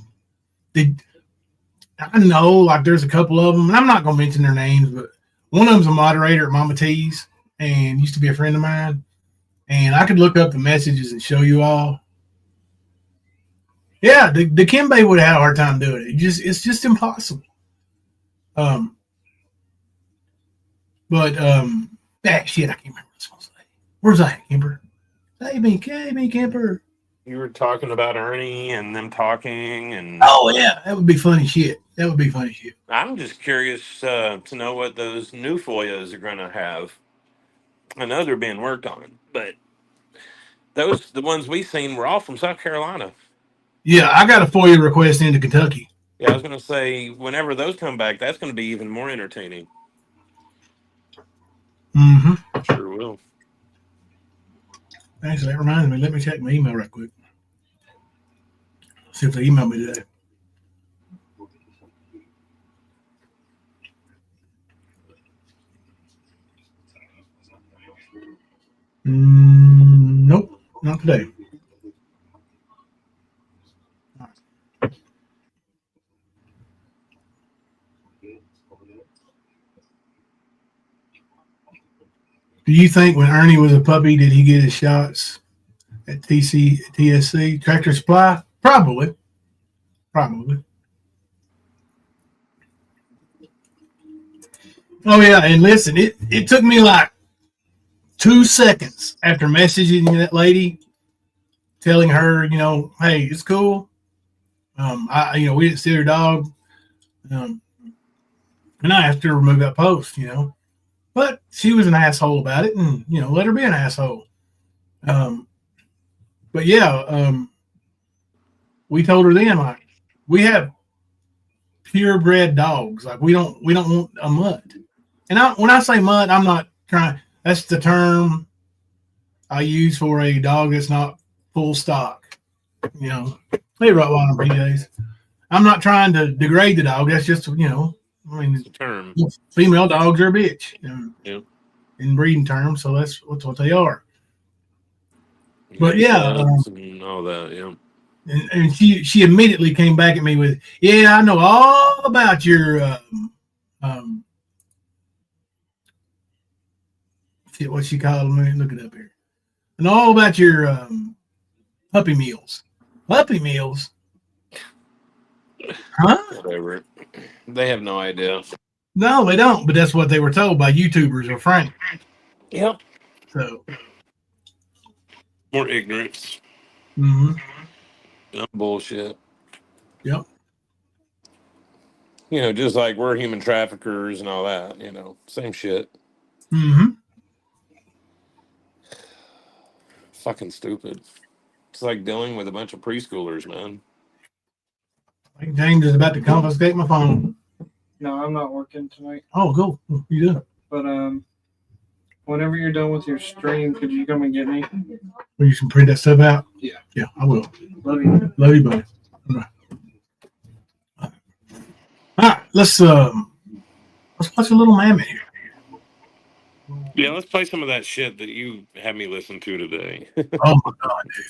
I know, like, there's a couple of them, and I'm not going to mention their names, but one of them's a moderator at Mama T's and used to be a friend of mine. And I could look up the messages and show you all. Yeah, the Kimbe would have had a hard time doing it. It's just impossible. Shit, I can't remember what I was going to say. Where's that, Kimber? Hey, me, Kimber. You were talking about Ernie and them talking, and oh yeah, that would be funny shit. I'm just curious to know what those new FOIAs are going to have. I know they're being worked on, but the ones we seen were all from South Carolina. Yeah, I got a FOIA request into Kentucky. Yeah, I was going to say, whenever those come back, that's going to be even more entertaining. Mm-hmm. Sure will. Actually, that reminds me. Let me check my email right quick. See if they emailed me today. Nope, not today. Do you think when Ernie was a puppy, did he get his shots at TSC Tractor Supply? Probably. Oh yeah, and listen, it took me like 2 seconds after messaging that lady, telling her, hey, it's cool. We didn't steal her dog. And I asked her to remove that post, but she was an asshole about it, and let her be an asshole. But yeah, we told her then, like, we have purebred dogs. Like, we don't want a mutt. And when I say mutt, I'm not trying. That's the term I use for a dog that's not full stock. Hey, Rottweiler PJs. I'm not trying to degrade the dog. That's just It's a term. Female dogs are a bitch in breeding terms, so that's what they are. But yeah, and all that, yeah. And she immediately came back at me with, "Yeah, I know all about your shit. What she called me? Look it up here. And all about your puppy meals. Puppy meals? Huh? Whatever. They have no idea. No, they don't. But that's what they were told by YouTubers or friends. Yep. So more ignorance. Mm-hmm. Bullshit. Yep. Just like we're human traffickers and all that. Same shit. Mm-hmm. Fucking stupid. It's like dealing with a bunch of preschoolers, man. I think James is about to confiscate my phone. No, I'm not working tonight. Oh, cool. You do. But whenever you're done with your stream, could you come and get me? Well, you can print that stuff out? Yeah. Yeah, I will. Love you. Love you, buddy. All right, let's watch a little mammoth here. Yeah, let's play some of that shit that you had me listen to today. Oh my god, dude!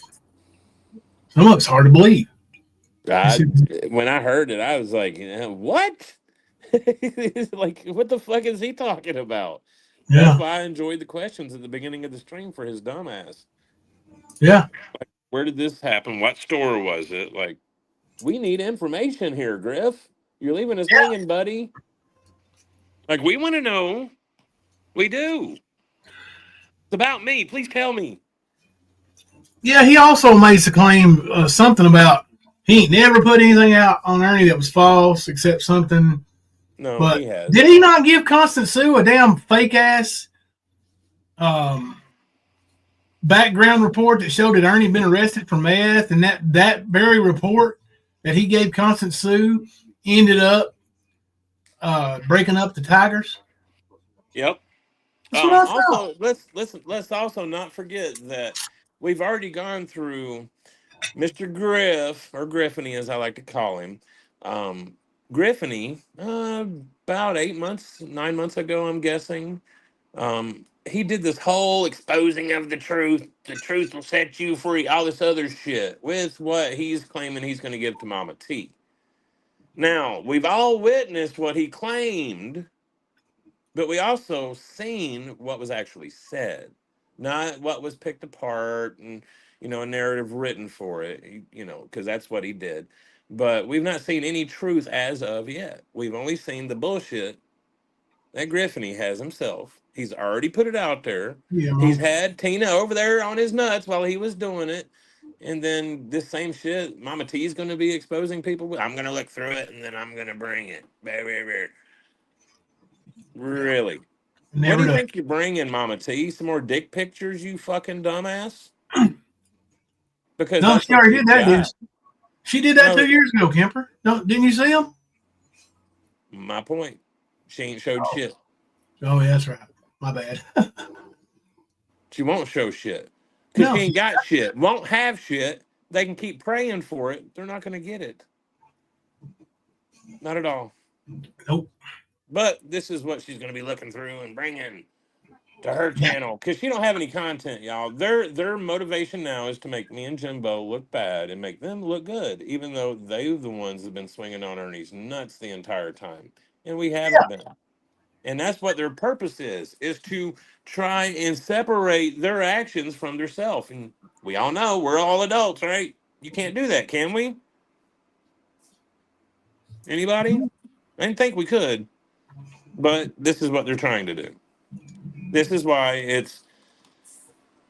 Some of it's hard to believe. When I heard it, I was like, "What? Like, what the fuck is he talking about?" Yeah. That's why I enjoyed the questions at the beginning of the stream for his dumbass. Yeah. Like, where did this happen? What store was it? Like, We need information here, Griff. You're leaving us hanging, buddy. Like, we want to know. We do. It's about me. Please tell me. Yeah, he also makes a claim something about he ain't never put anything out on Ernie that was false except something. No, But he has. did he not give Constant Sue a damn fake ass background report that showed that Ernie had been arrested for meth, and that very report that he gave Constant Sue ended up breaking up the Tigers? Yep. That's what I thought. Also, let's also not forget that we've already gone through Mr. Griff, or Griffiny as I like to call him. Griffiny, about 9 months ago, I'm guessing. He did this whole exposing of the truth. The truth will set you free. All this other shit with what he's claiming he's going to give to Mama T. Now, we've all witnessed what he claimed, but we also seen what was actually said, not what was picked apart and, a narrative written for it, because that's what he did. But we've not seen any truth as of yet. We've only seen the bullshit that Griffiny has himself. He's already put it out there. Yeah, He's had Tina over there on his nuts while he was doing it. And then this same shit, Mama T's going to be exposing people. I'm going to look through it and then I'm going to bring it. Really? What do you think you're bringing, Mama T? Some more dick pictures, you fucking dumbass? Because No, that's she what already she's did that, didn't got. she? She did that No. 2 years ago, Kemper. No, didn't you see him? My point. She ain't showed shit. Oh, yeah, that's right. My bad. She won't show shit. Because No. she ain't got shit. Won't have shit. They can keep praying for it. They're not going to get it. Not at all. Nope. But this is what she's going to be looking through and bringing to her channel. Because she don't have any content, y'all. Their motivation now is to make me and Jimbo look bad and make them look good. Even though they're the ones that have been swinging on Ernie's nuts the entire time. And we haven't been. And that's what their purpose is to try and separate their actions from their self. And we all know we're all adults, right? You can't do that, can we? Anybody? I didn't think we could. But this is what they're trying to do. This is why it's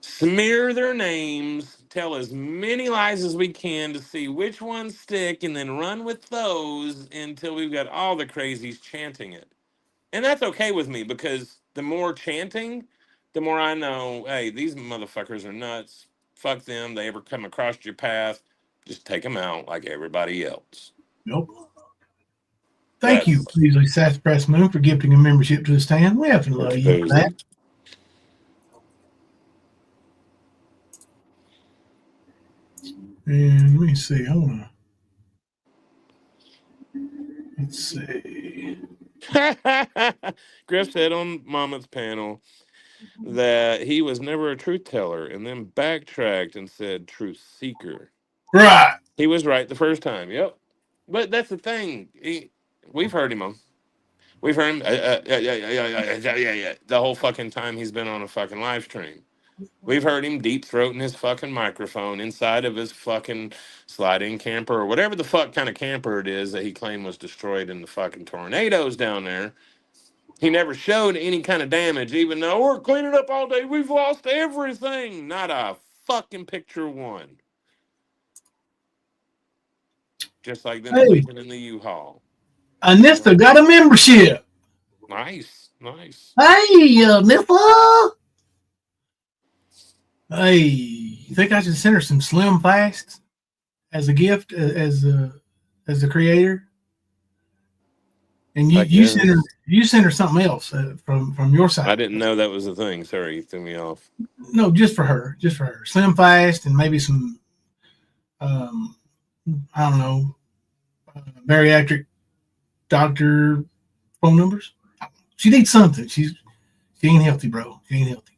smear their names, tell as many lies as we can to see which ones stick, and then run with those until we've got all the crazies chanting it. And that's okay with me because the more chanting, the more I know, hey, these motherfuckers are nuts. Fuck them. They ever come across your path, just take them out like everybody else. Nope. Thank you, Cleveland Sasspress Moon, for gifting a membership to the stand. We have to love you for that. And let me see. Let's see. Griff said on Mama's panel that he was never a truth teller and then backtracked and said truth seeker. Right. He was right the first time. Yep. But that's the thing. We've heard him on. We've heard him the whole fucking time he's been on a fucking live stream. We've heard him deep throating his fucking microphone inside of his fucking sliding camper or whatever the fuck kind of camper it is that he claimed was destroyed in the fucking tornadoes down there. He never showed any kind of damage, even though we're cleaning up all day. We've lost everything. Not a fucking picture one. Just like them sleeping in the U-Haul. Anissa got a membership. Nice. Hey, Anissa. Hey, you think I should send her some Slim Fast as a gift, as the creator? And you send her something else from your side. I didn't know that was a thing. Sorry, you threw me off. No, just for her. Slim Fast and maybe some, I don't know, bariatric doctor phone numbers. She needs something. She ain't healthy, bro. She ain't healthy.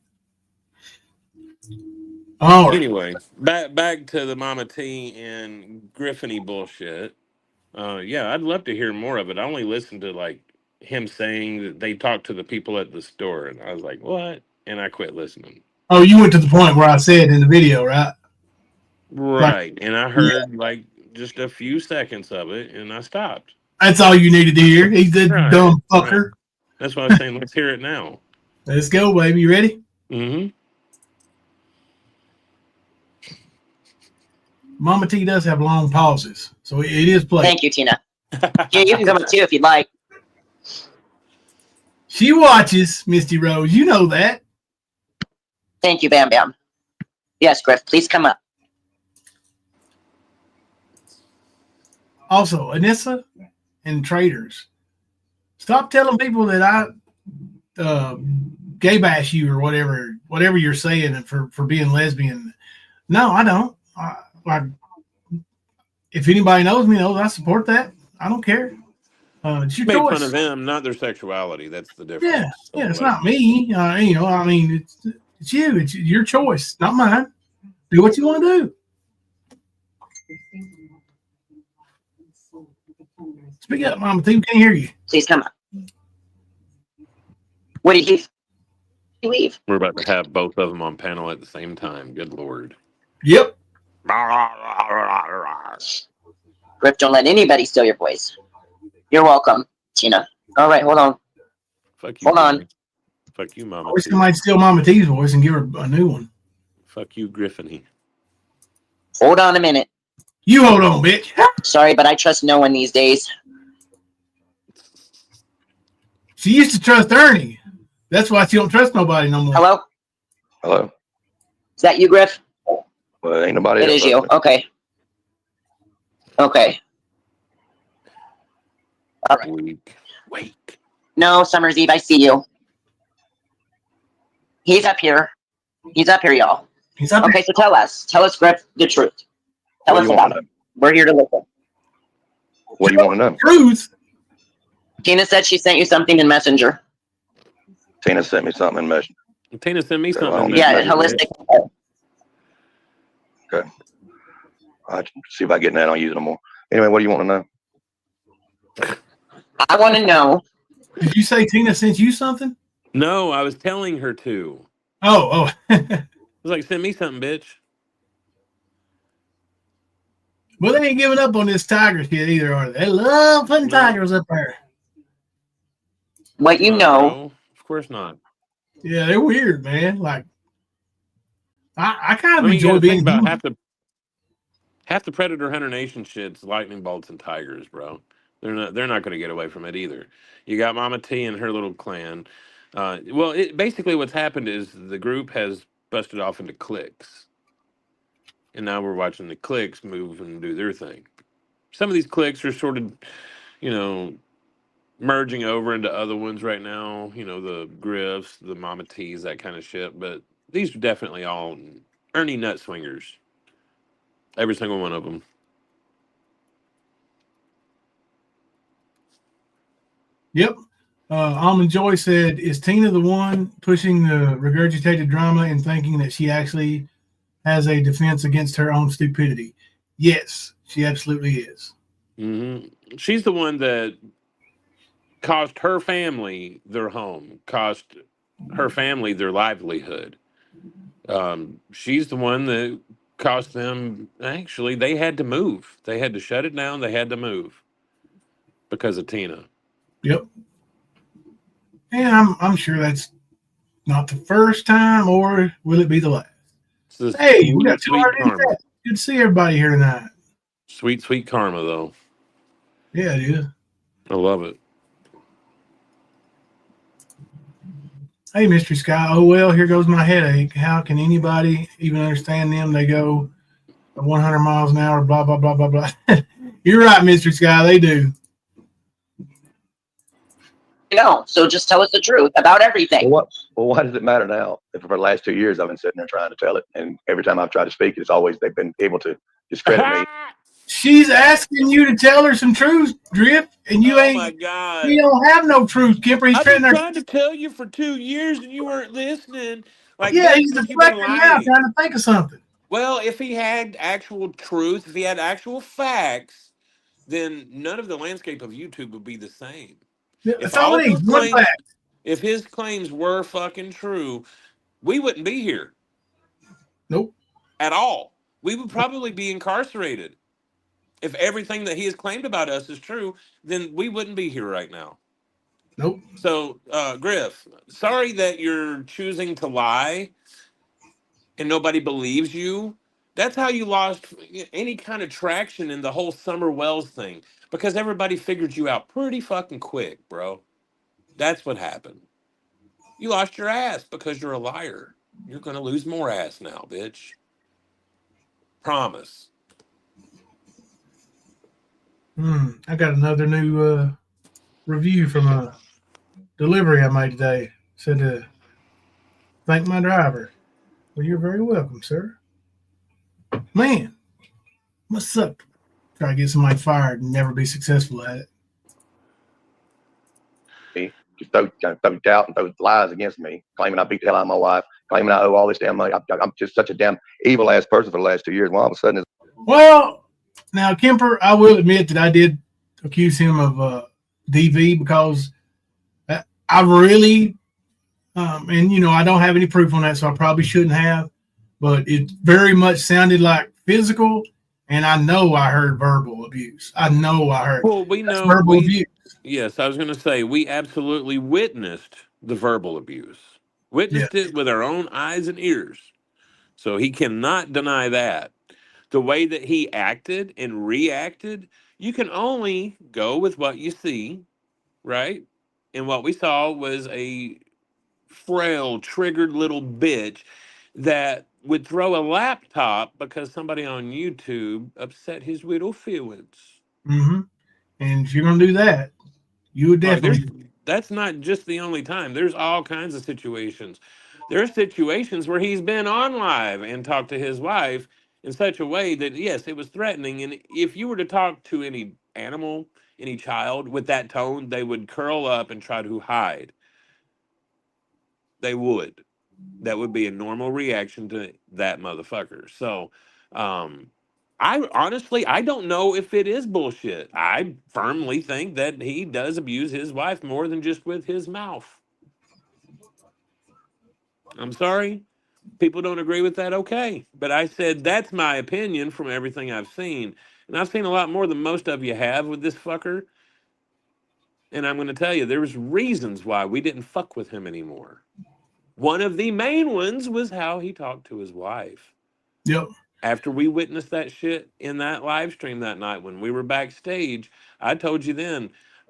All right. Anyway, back to the Mama T and Griffiny bullshit. Yeah, I'd love to hear more of it. I only listened to like him saying that they talked to the people at the store, and I was like, "What?" And I quit listening. Oh, you went to the point where I said in the video, right? Right, and I heard like just a few seconds of it, and I stopped. That's all you needed to hear. He's the dumb fucker. Right. That's why I was saying, let's hear it now. Let's go, baby. You ready? Mm-hmm. Mama T does have long pauses, so it is play. Thank you, Tina. Yeah, you can come in too if you'd like. She watches, Misty Rose. You know that. Thank you, Bam Bam. Yes, Griff, please come up. Also, Anissa and traders, stop telling people that I gay bash you or whatever you're saying for being lesbian. No, I don't. If anybody knows me, knows I support that. I don't care. It's your Make choice. fun of them, not their sexuality. That's the difference. Yeah, it's not me. I mean, it's you. It's your choice, not mine. Do what you want to do. Speak up, Mama T. We can't hear you. Please come up. What did you leave? We're about to have both of them on panel at the same time. Good Lord. Yep. Griff, don't let anybody steal your voice. You're welcome, Tina. All right, hold on. Fuck you. Hold on. Fuck you, Mama I wish T. somebody steal Mama T's voice and give her a new one. Fuck you, Griffiny. Hold on a minute. You hold on, bitch. Sorry, but I trust no one these days. She used to trust Ernie. That's why she don't trust nobody no more. Hello? Hello. Is that you, Griff? Well, ain't nobody It else. is you. Okay. Okay. All right. Wake. No, Summer's Eve, I see you. He's up here. He's up here, y'all. He's up Okay, so tell us, Griff, the truth. Tell What us do you want about to it. know? We're here to listen. What do you want to know? Truth. Tina said she sent you something in Messenger. Tina sent me something in Messenger. Tina sent me something. on in this Yeah, Messenger. Messenger. holistic. Okay. I'll see if I get that. I don't use it no more. Anyway, what do you want to know? I want to know. Did you say Tina sent you something? No, I was telling her to. Oh. I was like, send me something, bitch. Well, they ain't giving up on this Tigers kid either, are they? They love putting Tigers up there. What you No, know. bro. Of course not. Yeah, they're weird, man. Like, I kind of I mean, you enjoy got to being think about human. half the Predator Hunter Nation shit's lightning bolts and tigers, bro. They're not going to get away from it either. You got Mama T and her little clan. Basically what's happened is the group has busted off into cliques, and now we're watching the cliques move and do their thing. Some of these cliques are sort of, merging over into other ones right now. The Griffs, the Mama T's, that kind of shit. But these are definitely all Ernie nut swingers. Every single one of them. Yep. Almond Joy said, is Tina the one pushing the regurgitated drama and thinking that she actually has a defense against her own stupidity? Yes, she absolutely is. Mm-hmm. She's the one that cost her family their home, cost her family their livelihood. She's the one that cost them, actually, they had to move. They had to shut it down. They had to move because of Tina. Yep. And I'm sure that's not the first time, or will it be the last? Hey, we got 200 in chat. Good to see everybody here tonight. Sweet, sweet karma, though. Yeah, it is. I love it. Hey, Mystery Sky. Oh, well, here goes my headache. How can anybody even understand them? They go 100 miles an hour, blah, blah, blah, blah, blah. You're right, Mystery Sky. They do. So just tell us the truth about everything. Well, why does it matter now? For the last 2 years, I've been sitting there trying to tell it, and every time I've tried to speak, it's always they've been able to discredit me. She's asking you to tell her some truth, Griff, and you ain't. My God. You don't have no truth, Kipper. He's I've been trying trying to tell you for 2 years, and you weren't listening. Yeah, he's deflecting now, trying to think of something. Well, if he had actual truth, if he had actual facts, then none of the landscape of YouTube would be the same. That's all it is. One fact. If his claims were fucking true, we wouldn't be here. Nope. At all. We would probably be incarcerated If everything that he has claimed about us is true, then we wouldn't be here right now. Nope. So, Griff, sorry that you're choosing to lie and nobody believes you. That's how you lost any kind of traction in the whole Summer Wells thing, because everybody figured you out pretty fucking quick, bro. That's what happened. You lost your ass because you're a liar. You're going to lose more ass now, bitch. Promise. I got another new review from a delivery I made today. Said to thank my driver. Well, you're very welcome, sir. Man, must suck. Try to get somebody fired and never be successful at it. Just throw doubt and throw lies against me, claiming I beat the hell out of my wife, claiming I owe all this damn money. I'm just such a damn evil ass person for the last 2 years. Well, all of a sudden, Well, now Kemper, I will admit that I did accuse him of DV because I really, and you know, I don't have any proof on that, so I probably shouldn't have. But it very much sounded like physical, and I know I heard verbal abuse. I know I heard. Well, we know verbal abuse. Yes, I was going to say we absolutely witnessed the verbal abuse. Witnessed it with our own eyes and ears. So he cannot deny that. The way that he acted and reacted, you can only go with what you see, right? And what we saw was a frail, triggered little bitch that would throw a laptop because somebody on YouTube upset his little feelings. Mm-hmm. And if you're going to do that, you would definitely. That's not just the only time. There's all kinds of situations. There's situations where he's been on live and talked to his wife in such a way that, yes, it was threatening. And if you were to talk to any animal, any child with that tone, they would curl up and try to hide. They would. That would be a normal reaction to that motherfucker. So, I honestly, I don't know if it is bullshit. I firmly think that he does abuse his wife more than just with his mouth. I'm sorry. People don't agree with that, okay. But I said that's my opinion from everything I've seen. And I've seen a lot more than most of you have with this fucker. And I'm going to tell you, there's reasons why we didn't fuck with him anymore. One of the main ones was how he talked to his wife. Yep. After we witnessed that shit in that live stream that night when we were backstage, I told you then,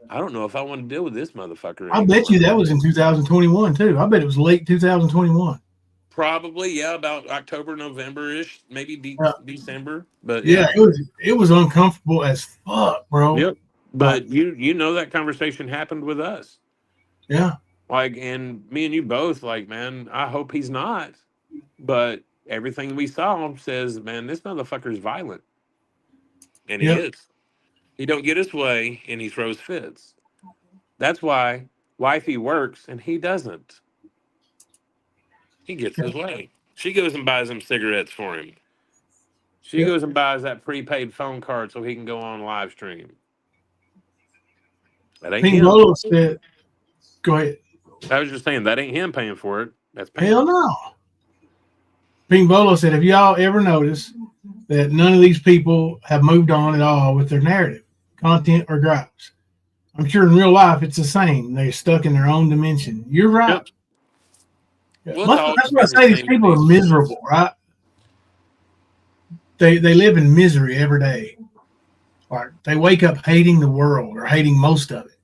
I don't know if I want to deal with this motherfucker anymore. I bet you that was in 2021 too. I bet it was late 2021. Probably, yeah, about October, November-ish, maybe December. But yeah, it was uncomfortable as fuck, bro. Yep. But you know that conversation happened with us. Yeah. Like, and me and you both, like, man, I hope he's not. But everything we saw says, man, this motherfucker's violent. And he is. He don't get his way, and he throws fits. That's why wifey works, and he doesn't. He gets his way. She goes and buys him cigarettes for him. She goes and buys that prepaid phone card so he can go on live stream. That ain't him. Bolo said, go ahead. I was just saying, that ain't him paying for it. That's paying. Hell no. Pink Bolo said, have y'all ever noticed that none of these people have moved on at all with their narrative, content, or gripes? I'm sure in real life it's the same. They're stuck in their own dimension. You're right. Yep. That's what I say. These people are miserable, right? They live in misery every day. Like they wake up hating the world or hating most of it.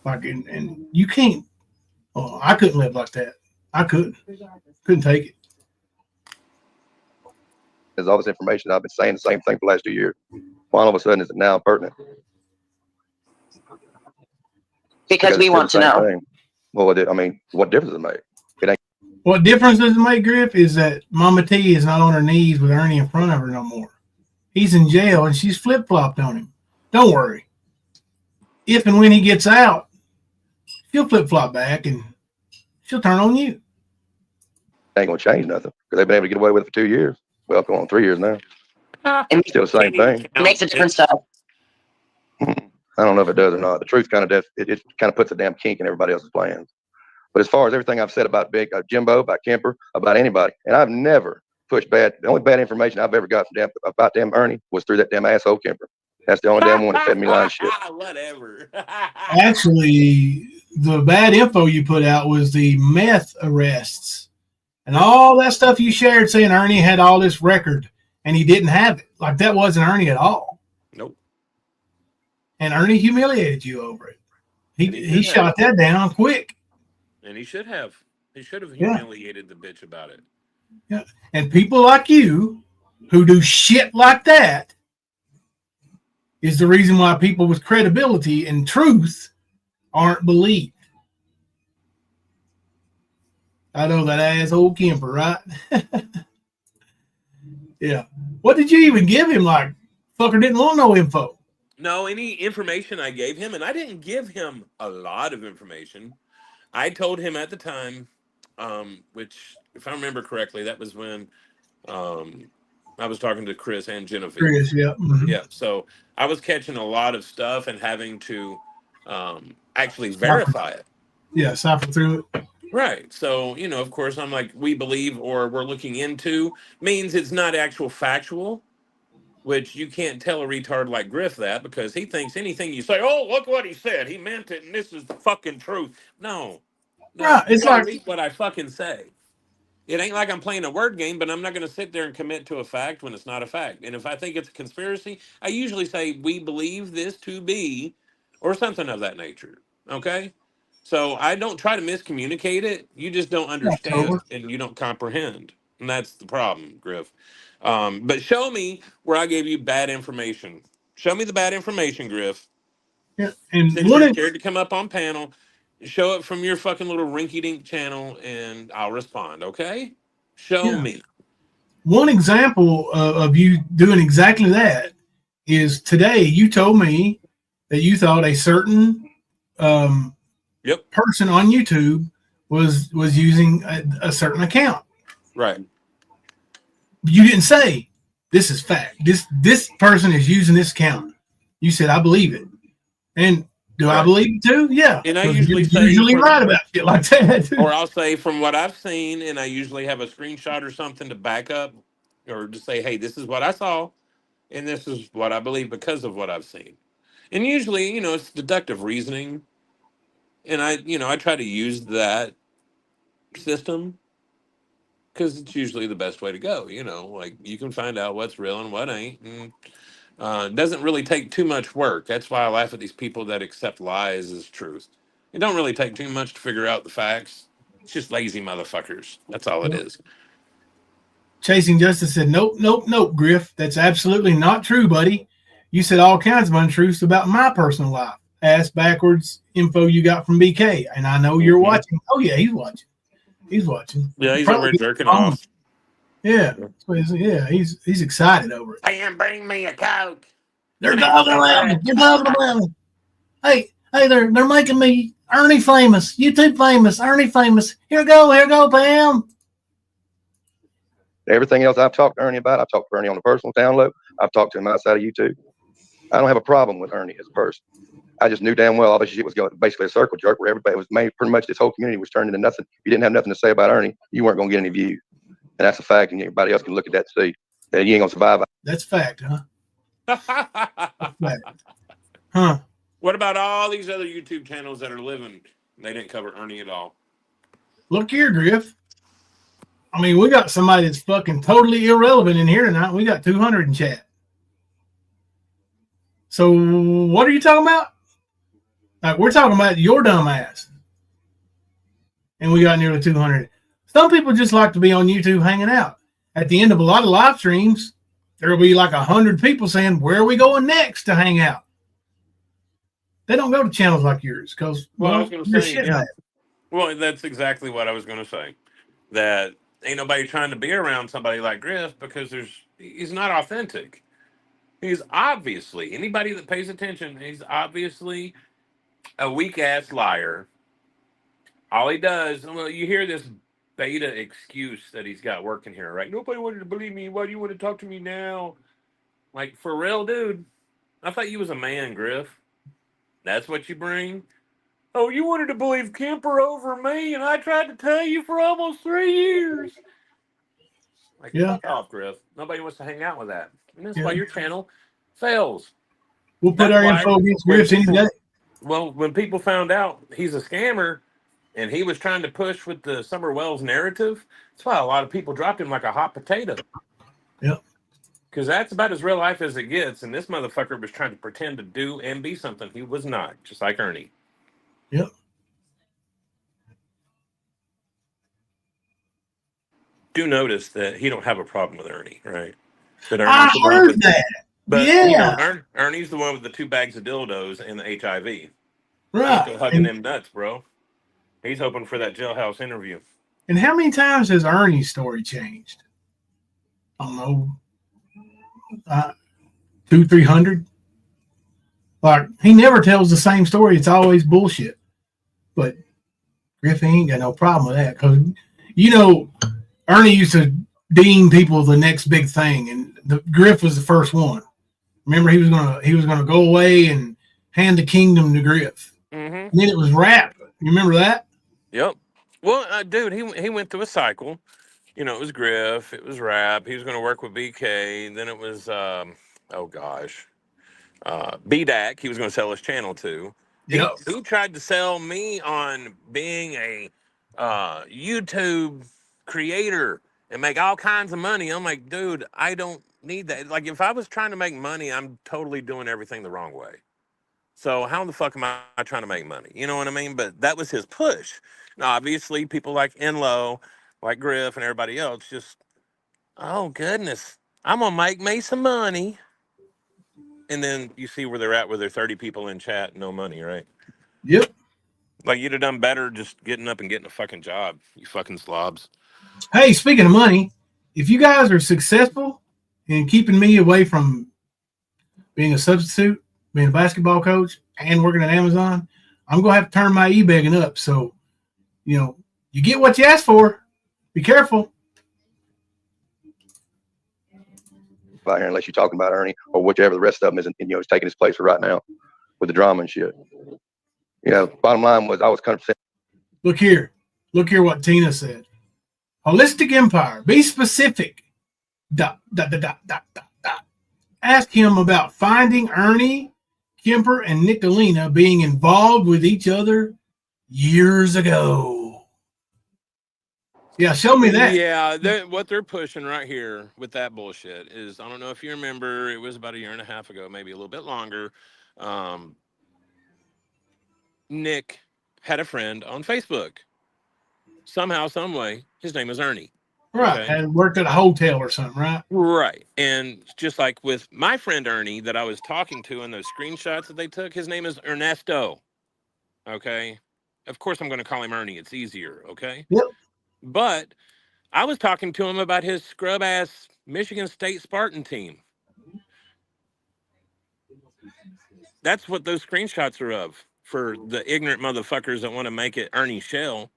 Like and you can't. Oh, I couldn't live like that. I couldn't take it. There's all this information. I've been saying the same thing for the last 2 years. Why all of a sudden is it now pertinent? Because we want to know. Thing. Well, I mean, what difference does it make? It ain't. What difference does it make, Griff, is that Mama T is not on her knees with Ernie in front of her no more. He's in jail and she's flip-flopped on him. Don't worry. If and when he gets out, she'll flip-flop back and she'll turn on you. Ain't going to change nothing because they've been able to get away with it for 2 years. Well, going on 3 years now. It still the same thing. It makes a difference, though. I don't know if it does or not. The truth kind of it kind of puts a damn kink in everybody else's plans. But as far as everything I've said about Big Jimbo, about Kemper, about anybody, and I've never pushed bad. The only bad information I've ever got from about damn Ernie was through that damn asshole Kemper. That's the only damn one that fed me line shit. Whatever. Actually, the bad info you put out was the meth arrests and all that stuff you shared saying Ernie had all this record and he didn't have it. Like that wasn't Ernie at all. Nope. And Ernie humiliated you over it. He shot that down quick. And he should have. He should have Yeah. humiliated the bitch about it. Yeah. And people like you who do shit like that is the reason why people with credibility and truth aren't believed. I know that asshole Kemper, right? Yeah. What did you even give him? Like, fucker didn't want no info. No, any information I gave him, and I didn't give him a lot of information. I told him at the time, which, if I remember correctly, that was when I was talking to Chris and Genevieve. Chris, yeah. Mm-hmm. Yeah, so I was catching a lot of stuff and having to actually verify it. Yeah, cipher through it. Right. So, you know, of course, I'm like, we believe or we're looking into means it's not actual factual, which you can't tell a retard like Griff that because he thinks anything you say, oh, look what he said. He meant it, and this is the fucking truth. No. Right. It's like read what I fucking say. It ain't like I'm playing a word game, but I'm not going to sit there and commit to a fact when it's not a fact. And if I think it's a conspiracy, I usually say, we believe this to be, or something of that nature. Okay? So I don't try to miscommunicate it. You just don't understand and you don't comprehend. And that's the problem, Griff. But show me where I gave you bad information. Show me the bad information, Griff. yeah. And Since you're scared to come up on panel, show it from your fucking little rinky-dink channel and I'll respond, okay? Show me. One example of you doing exactly that is today you told me that you thought a certain person on YouTube was using a certain account. Right. You didn't say this is fact. This person is using this account. You said I believe it. And do I believe it too? Yeah. And I usually say right about shit like that. Or I'll say from what I've seen, and I usually have a screenshot or something to back up, or to say, hey, this is what I saw, and this is what I believe because of what I've seen. And usually, you know, it's deductive reasoning. And I try to use that system because it's usually the best way to go. You know, like you can find out what's real and what ain't. And it doesn't really take too much work. That's why I laugh at these people that accept lies as truth. It don't really take too much to figure out the facts. It's just lazy motherfuckers. That's all it is. Chasing Justice said, nope, Griff. That's absolutely not true, buddy. You said all kinds of untruths about my personal life. Ass backwards info you got from BK. And I know you're watching. Oh, yeah, he's watching. He's watching. Yeah, he's over jerking off. Yeah. Yeah, he's excited over it. Bam, bring me a Coke. They're talking about me. They're talking about me. Hey, they're making me Ernie famous, YouTube famous, Ernie famous. Here go, Pam. Everything else I've talked to Ernie about, I've talked to Ernie on the personal download. I've talked to him outside of YouTube. I don't have a problem with Ernie as a person. I just knew damn well all this shit was going basically a circle jerk where everybody was made, pretty much this whole community was turned into nothing. If you didn't have nothing to say about Ernie, you weren't going to get any views. And that's a fact, and everybody else can look at that and see that you ain't going to survive. That's fact, huh? Fact. Huh? What about all these other YouTube channels that are living? They didn't cover Ernie at all. Look here, Griff. I mean, we got somebody that's fucking totally irrelevant in here tonight. We got 200 in chat. So what are you talking about? Like, we're talking about your dumb ass. And we got nearly 200. Some people just like to be on YouTube hanging out. At the end of a lot of live streams, there will be like 100 people saying, where are we going next to hang out? They don't go to channels like yours because, I was going to say, yeah. Well, that's exactly what I was going to say. That ain't nobody trying to be around somebody like Griff because he's not authentic. He's obviously, anybody that pays attention, he's obviously a weak-ass liar. All he does, well, you hear this beta excuse that he's got working here, right? Nobody wanted to believe me. Why do you want to talk to me now? Like, for real, dude? I thought you was a man, Griff. That's what you bring? Oh, you wanted to believe Kemper over me, and I tried to tell you for almost 3 years. Like, fuck off, Griff. Nobody wants to hang out with that. And that's why your channel fails. We'll put That's our why info against when Griff's any people, day. well, when people found out he's a scammer and he was trying to push with the Summer Wells narrative, that's why a lot of people dropped him like a hot potato. Yep. Because that's about as real life as it gets. And this motherfucker was trying to pretend to do and be something he was not, just like Ernie. Yep. Do notice that he don't have a problem with Ernie, right? But I Ernie's the one heard with, that. but Yeah. Ernie's the one with the 2 bags of dildos and the HIV. He's Right. still hugging them nuts, bro. He's hoping for that jailhouse interview. And how many times has Ernie's story changed? I don't know. 200-300. Like, he never tells the same story. It's always bullshit. But Griff ain't got no problem with that, because Ernie used to deem people the next big thing, and Griff was the first one. Remember, he was gonna go away and hand the kingdom to Griff. Mm-hmm. And then it was rap. You remember that? Yep. Well, dude, he went through a cycle. It was Griff, it was rap. He was going to work with BK. Then it was, BDAC. He was going to sell his channel to. Yep. He tried to sell me on being a YouTube creator and make all kinds of money. I'm like, dude, I don't need that. Like, if I was trying to make money, I'm totally doing everything the wrong way. So how the fuck am I trying to make money? You know what I mean? But that was his push. Now, obviously, people like Enlow, like Griff, and everybody else just, oh, goodness, I'm going to make me some money. And then you see where they're at with their 30 people in chat, no money, right? Yep. Like, you'd have done better just getting up and getting a fucking job, you fucking slobs. Hey, speaking of money, if you guys are successful in keeping me away from being a substitute, being a basketball coach, and working at Amazon, I'm going to have to turn my e-begging up. So, you get what you ask for. Be careful. Out here, unless you're talking about Ernie or whichever the rest of them isn't, is taking his place for right now with the drama and shit. Bottom line was I was 100%. Look here what Tina said. Holistic Empire. Be specific. ... Ask him about finding Ernie, Kemper, and Nicolina being involved with each other years ago. Yeah, show me that. Yeah, what they're pushing right here with that bullshit is, I don't know if you remember, it was about a year and a half ago, maybe a little bit longer. Nick had a friend on Facebook. Somehow, some way, his name is Ernie. Right, Okay? and worked at a hotel or something, right? Right. And just like with my friend Ernie that I was talking to in those screenshots that they took, his name is Ernesto. Okay? Of course, I'm going to call him Ernie. It's easier. Okay? Yep. But I was talking to him about his scrub-ass Michigan State Spartan team. That's what those screenshots are of for the ignorant motherfuckers that want to make it Ernie Shell.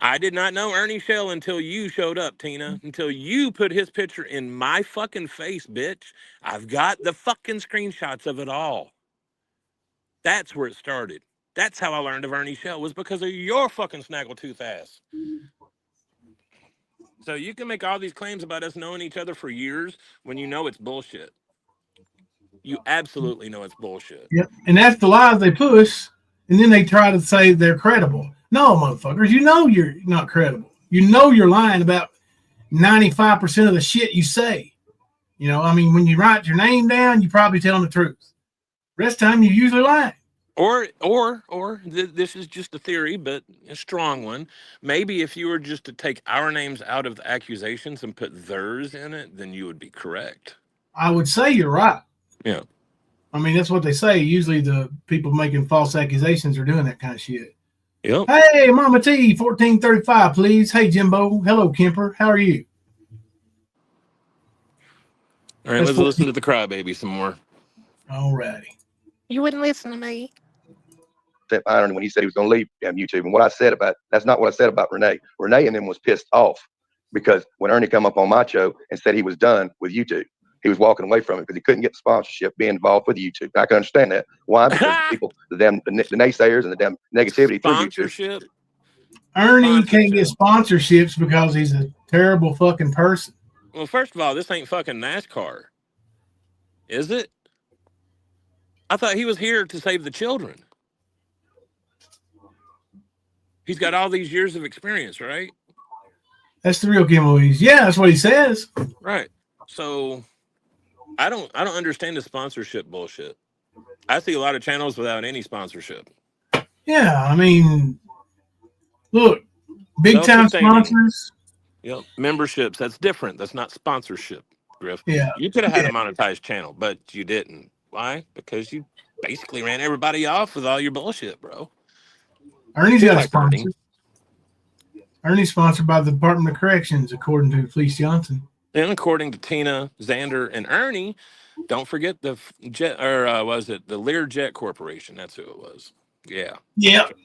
I did not know Ernie Shell until you showed up, Tina. Until you put his picture in my fucking face, bitch. I've got the fucking screenshots of it all. That's where it started. That's how I learned of Ernie Shell, was because of your fucking snaggletooth ass. So you can make all these claims about us knowing each other for years when you know it's bullshit. You absolutely know it's bullshit. Yep. And that's the lies they push, and then they try to say they're credible. No, motherfuckers, you're not credible. You're lying about 95% of the shit you say. When you write your name down, you're probably telling the truth. Rest of the time, you usually lie. Or this is just a theory, but a strong one. Maybe if you were just to take our names out of the accusations and put theirs in it, then you would be correct. I would say you're right. Yeah. That's what they say. Usually the people making false accusations are doing that kind of shit. Yep. Hey, Mama T, 1435, please. Hey, Jimbo. Hello, Kemper. How are you? All right, let's listen to the crybaby some more. All righty. You wouldn't listen to me. Iron when he said he was going to leave YouTube, and what I said about that's not what I said about Renee. Renee and him was pissed off because when Ernie come up on my show and said he was done with YouTube, he was walking away from it because he couldn't get the sponsorship, being involved with YouTube. I can understand that. Why? Because people, the naysayers and the damn negativity. Sponsorship. Ernie can't get sponsorships because he's a terrible fucking person. Well, first of all, this ain't fucking NASCAR, is it? I thought he was here to save the children. He's got all these years of experience, right? That's the real giveaways. Yeah, that's what he says. Right. So I don't understand the sponsorship bullshit. I see a lot of channels without any sponsorship. Yeah, I mean, look, big time Self-sustaining. sponsors. Yep. Memberships, that's different. That's not sponsorship, Griff. Yeah. You could have had Yeah. a monetized channel, but you didn't. Why? Because you basically ran everybody off with all your bullshit, bro. Ernie's Just got a like sponsor. Ernie. Ernie's sponsored by the Department of Corrections, according to Felice Johnson. And according to Tina, Xander, and Ernie, don't forget the jet, or was it the Learjet Corporation? That's who it was. Yeah. Yep.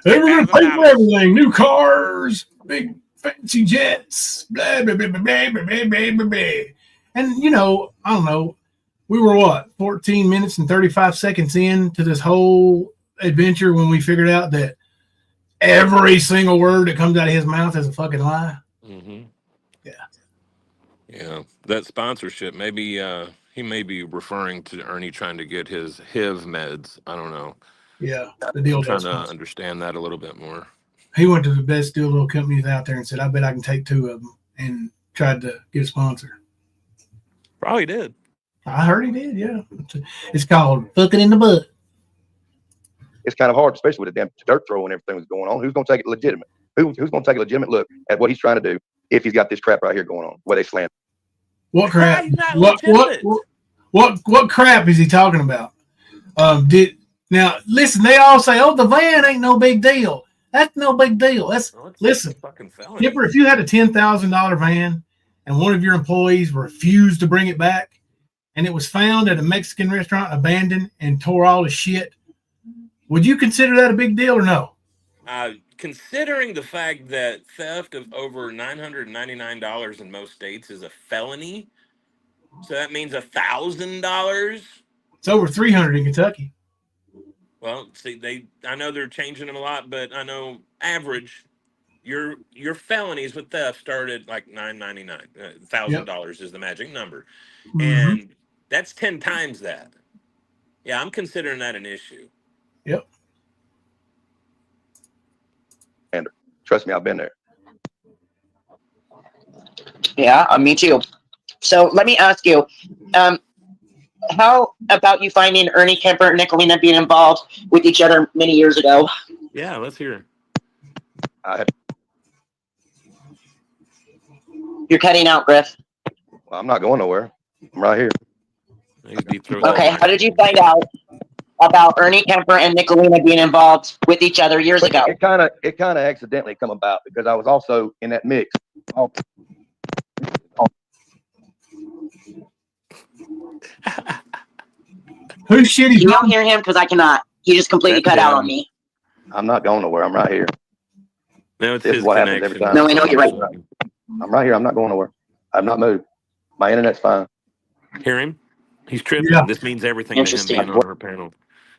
They were going to pay for everything. New cars, big fancy jets, blah, blah, blah, blah, blah, blah, blah, blah, blah. And, you know, I don't know. We were what, 14 minutes and 35 seconds into this whole adventure when we figured out that every single word that comes out of his mouth is a fucking lie. Mm-hmm. Yeah. Yeah. That sponsorship, maybe he may be referring to Ernie trying to get his HIV meds. I don't know. Yeah. The deal. I'm trying to understand that a little bit more. He went to the best dildo companies out there and said, I bet I can take 2 of them, and tried to get a sponsor. Probably did. I heard he did, yeah. It's called fucking in the butt. It's kind of hard, especially with the damn dirt throw and everything that's going on. Who's going to take it legitimate? Who's going to take a legitimate look at what he's trying to do if he's got this crap right here going on, where they slant? What crap? He's not What crap is he talking about? Now listen, they all say, "Oh, the van ain't no big deal." That's no big deal. Listen, fucking felony. Skipper, if you had a $10,000 van and one of your employees refused to bring it back, and it was found at a Mexican restaurant abandoned and tore all the shit, would you consider that a big deal or no? Considering the fact that theft of over $999 in most states is a felony, so that means $1,000. It's over $300 in Kentucky. Well, see, I know they're changing them a lot, but I know average, your felonies with theft start at like $999. $1,000 is the magic number, and that's 10 times that. Yeah, I'm considering that an issue. Yep. And trust me, I've been there. Yeah, me too. So let me ask you, how about you finding Ernie Kemper and Nicolina being involved with each other many years ago? Yeah, let's hear. You're cutting out, Griff. Well, I'm not going nowhere. I'm right here. Okay, how did you find out about Ernie Kemper and Nicolina being involved with each other years ago? It kind of accidentally come about because I was also in that mix. Who's shitty? You don't hear him because I cannot. He just completely cut out on me. I'm not going nowhere. I'm right here. No, it's This his is what happens connection. every time. No, I know you're right. I'm right here. I'm not going nowhere. I've not moved. My internet's fine. Hear him? He's tripping. Yeah. This means everything to him Interesting. being on her panel.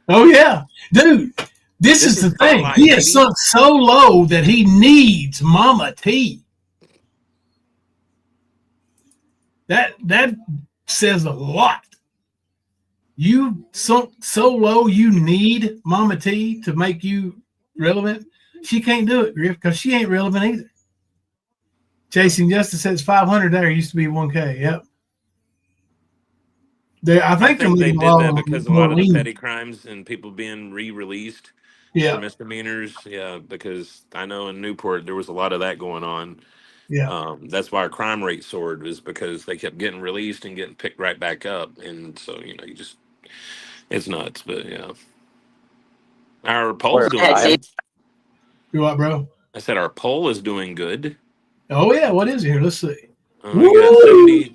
Oh yeah, dude. This is the thing. Spotlight, He has baby. sunk so low that he needs Mama T. That says a lot. You sunk so low, you need Mama T to make you relevant. She can't do it, Griff, because she ain't relevant either. Chasing Justice says 500 there. Used to be 1K. Yep. I think they did that because a lot of the lenient. petty crimes and people being re-released for misdemeanors. Yeah, because I know in Newport there was a lot of that going on. Yeah. That's why our crime rate soared, is because they kept getting released and getting picked right back up. And so, it's nuts. But yeah, our poll's doing good. You what, bro? I said our poll is doing good. Oh yeah, what is it here? Let's see. We got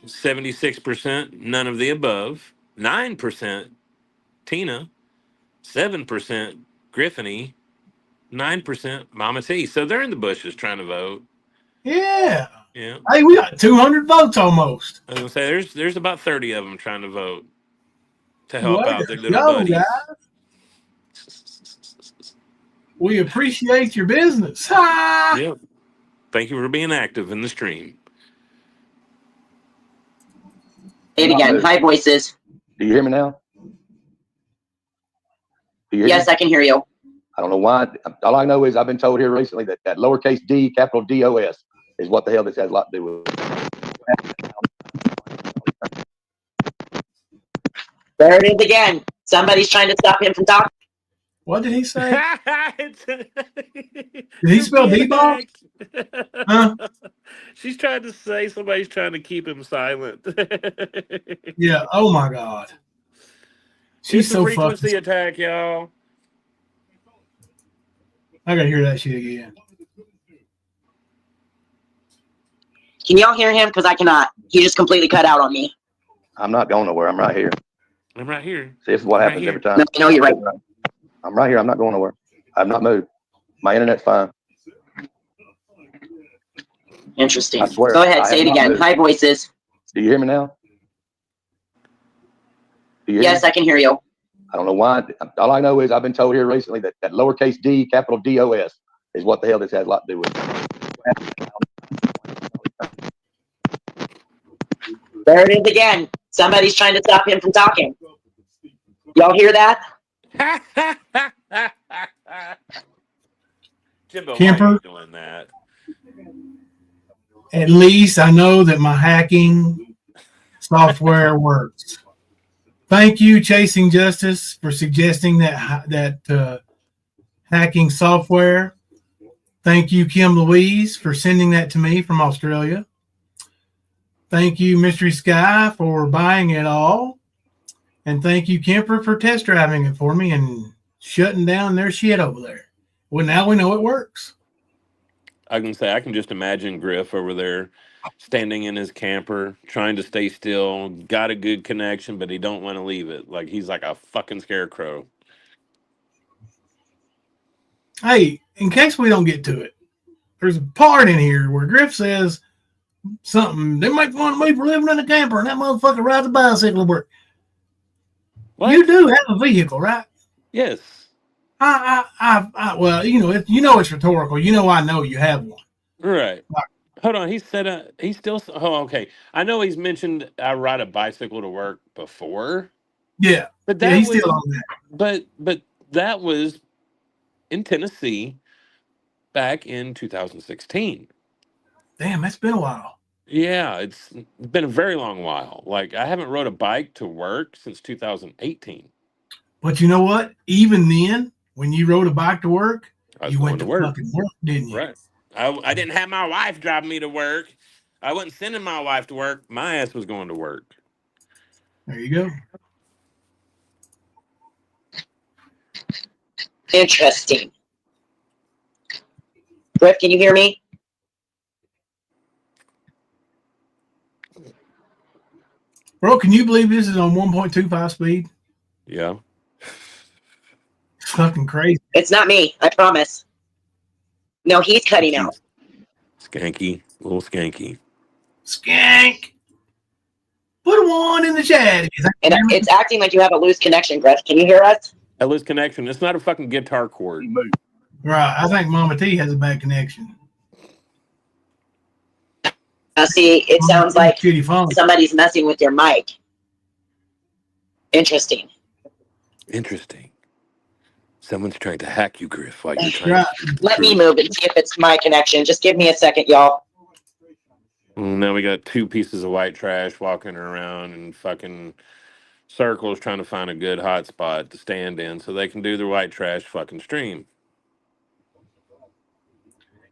76%, none of the above, 9% Tina, 7% Griffiny, 9% Mama T. So they're in the bushes trying to vote. Yeah. Yeah. Hey, we got 200 votes almost. I was gonna say there's about 30 of them trying to vote to help out their little buddies. Guys. We appreciate your business. Ha! Yep. Thank you for being active in the stream. Say it again. Hi, voices. Do you hear me now? Do you hear Yes, me? I can hear you. I don't know why. All I know is I've been told here recently that lowercase d, capital DOS is what the hell this has a lot to do with. There it is again. Somebody's trying to stop him from talking. What did he say? Did he spell debunk? Huh? She's trying to say somebody's trying to keep him silent. Yeah. Oh my God. She's It's a so frequency fucking. attack, y'all. I gotta hear that shit again. Can y'all hear him? Because I cannot. He just completely cut out on me. I'm not going nowhere. I'm right here. I'm right here. See, this is what I'm happens right every here. time. No, I know you're right. I'm right here. I'm not going nowhere. I've not moved. My internet's fine. Interesting. I swear, Go ahead, I say have it not again. moved. High voices. Do you hear me now? Do you hear Yes, me? I can hear you. I don't know why. All I know is I've been told here recently that lowercase d, capital DOS is what the hell this has a lot to do with. There it is again. Somebody's trying to stop him from talking. Y'all hear that? Jimbo, why are Kemper? you doing that? At least I know that my hacking software works. Thank you, Chasing Justice, for suggesting that hacking software. Thank you, Kim Louise, for sending that to me from Australia. Thank you, Mystery Sky, for buying it all. And thank you, Kemper, for test driving it for me and shutting down their shit over there. Well, now we know it works. I can say I can just imagine Griff over there standing in his camper, trying to stay still, got a good connection, but he don't want to leave it. Like he's like a fucking scarecrow. Hey, in case we don't get to it, there's a part in here where Griff says something. They make fun of me for living in a camper, and that motherfucker rides a bicycle to work. What? You do have a vehicle, right? Yes. Well, you know it's rhetorical. You know I know you have one. Right. Hold on. He said he's still. Oh, okay. I know he's mentioned I ride a bicycle to work before, Yeah, but yeah, that he's was still on that. but that was in Tennessee back in 2016. Damn, that's been a while. Yeah, it's been a very long while. Like I haven't rode a bike to work since 2018. But you know what? Even then, when you rode a bike to work, I was you going went to to work. fucking work, didn't you? Right. I didn't have my wife driving me to work. I wasn't sending my wife to work. My ass was going to work. There you go. Interesting. Griff, can you hear me? Bro, can you believe this is on 1.25 speed? Yeah. It's fucking crazy. It's not me, I promise. No, he's cutting out. Skanky. Little skanky. Skank. Put one in the chat. And it's acting like you have a loose connection, Griff. Can you hear us? I lose connection. It's not a fucking guitar chord. Right. I think Mama T has a bad connection. See, it sounds like Shitty phone. somebody's messing with your mic. Interesting. Interesting. Someone's trying to hack you, Griff, while you're trying Right. to... Let me move and see if it's my connection. Just give me a second, y'all. Now we got two pieces of white trash walking around in fucking circles trying to find a good hot spot to stand in so they can do their white trash fucking stream.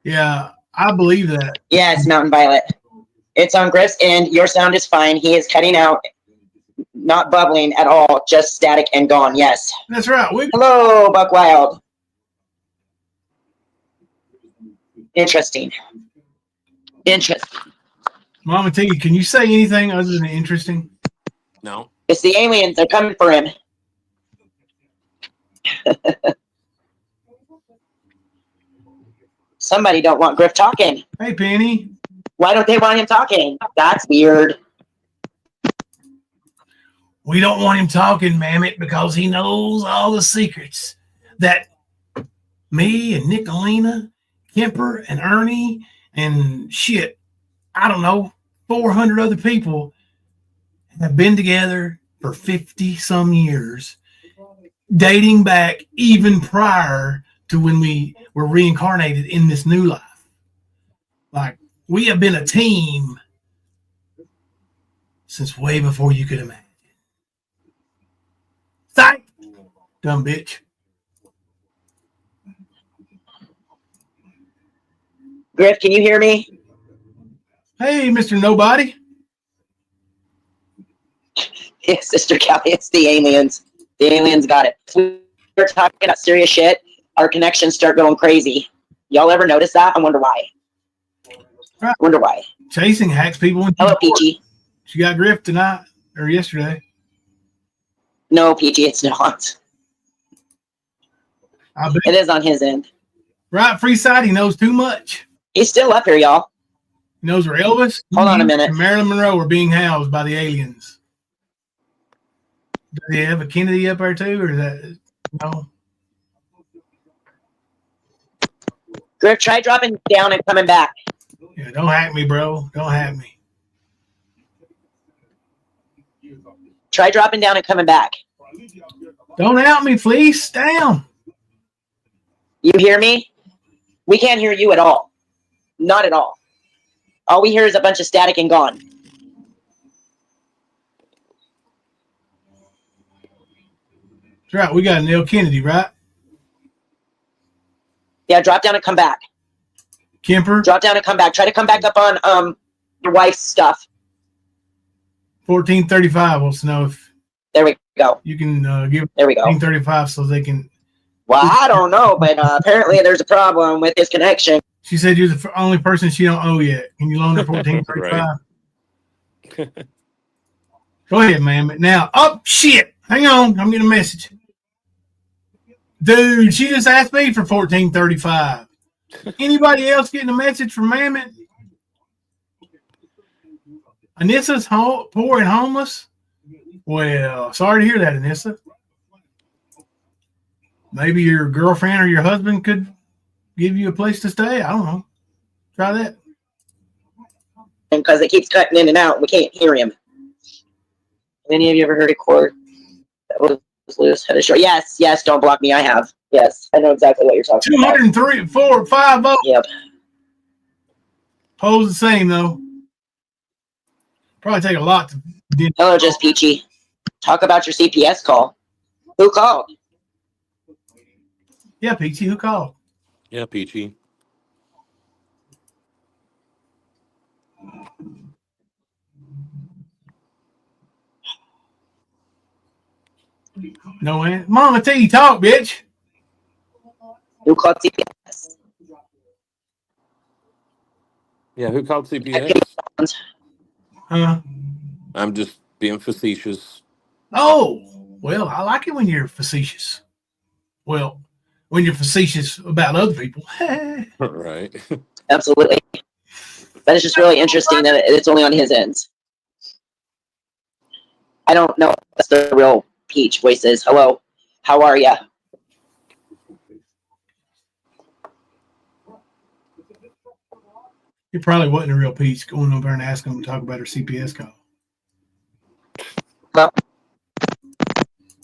Yeah, I believe that. Yes, Mountain Violet. It's on Griff's end. Your sound is fine. He is cutting out, not bubbling at all, just static and gone. Yes. That's right. Hello, Buck Wild. Interesting. Interesting. Mama T, can you say anything other than interesting? No. It's the aliens. They're coming for him. Somebody don't want Griff talking. Hey, Penny. Why don't they want him talking? That's weird. We don't want him talking, Mammoth, because he knows all the secrets that me and Nicolina, Kemper and Ernie and shit, I don't know, 400 other people have been together for 50 some years. dating back even prior to when we were reincarnated in this new life. Like, we have been a team since way before you could imagine. Psych! Dumb bitch. Griff, can you hear me? Hey, Mr. Nobody. Yes, Sister Callie, it's the aliens. The aliens got it. We're talking about serious shit. Our connections start going crazy. Y'all ever notice that? I wonder why. Right. Wonder why. Chasing hacks people. Hello, Peachy. She got Griff tonight or yesterday. No, Peachy, it's not. I bet. It is on his end. Right, Freeside, he knows too much. He's still up here, y'all. He knows where Elvis Hold on a minute. and Marilyn Monroe are being housed by the aliens. Do they have a Kennedy up there too, or is that no? Griff, try dropping down and coming back. Yeah, don't hack me, bro. Don't hack me. Try dropping down and coming back. Don't out me, please. Down. You hear me? We can't hear you at all. Not at all. All we hear is a bunch of static and gone. That's right. We got Neil Kennedy, right? Yeah, drop down and come back. Kemper. Drop down and come back. Try to come back up on your wife's stuff. 1435 wants to know if There we go. you can give There we go. 1435 so they can. Well, I don't know, but apparently there's a problem with this connection. She said you're the only person she don't owe yet. Can you loan her 1435? Go ahead, man. Now, oh shit! Hang on, I'm getting a message. Dude, she just asked me for 1435. Anybody else getting a message from Mammoth? Anissa's poor and homeless? Well, sorry to hear that, Anissa. Maybe your girlfriend or your husband could give you a place to stay. I don't know. Try that. And because it keeps cutting in and out, we can't hear him. Have any of you ever heard a chord that was loose, had a short? Yes, yes, don't block me. I have. Yes, I know exactly what you're talking about. 203, 4, 5, 0. Yep. Pose the same, though. Probably take a lot to. Hello, Just Peachy. Talk about your CPS call. Who called? Yeah, Peachy, who called? Yeah, Peachy. No man. Mama T, talk, bitch. Who called CPS? Yeah, who called CPS? I'm just being facetious. Oh, well, I like it when you're facetious. Well, when you're facetious about other people. Right. Absolutely. But it's just really interesting that it's only on his ends. I don't know if that's the real Peach voices. Hello, how are ya? It probably wasn't a real Peach going over and asking him to talk about her CPS call. Well,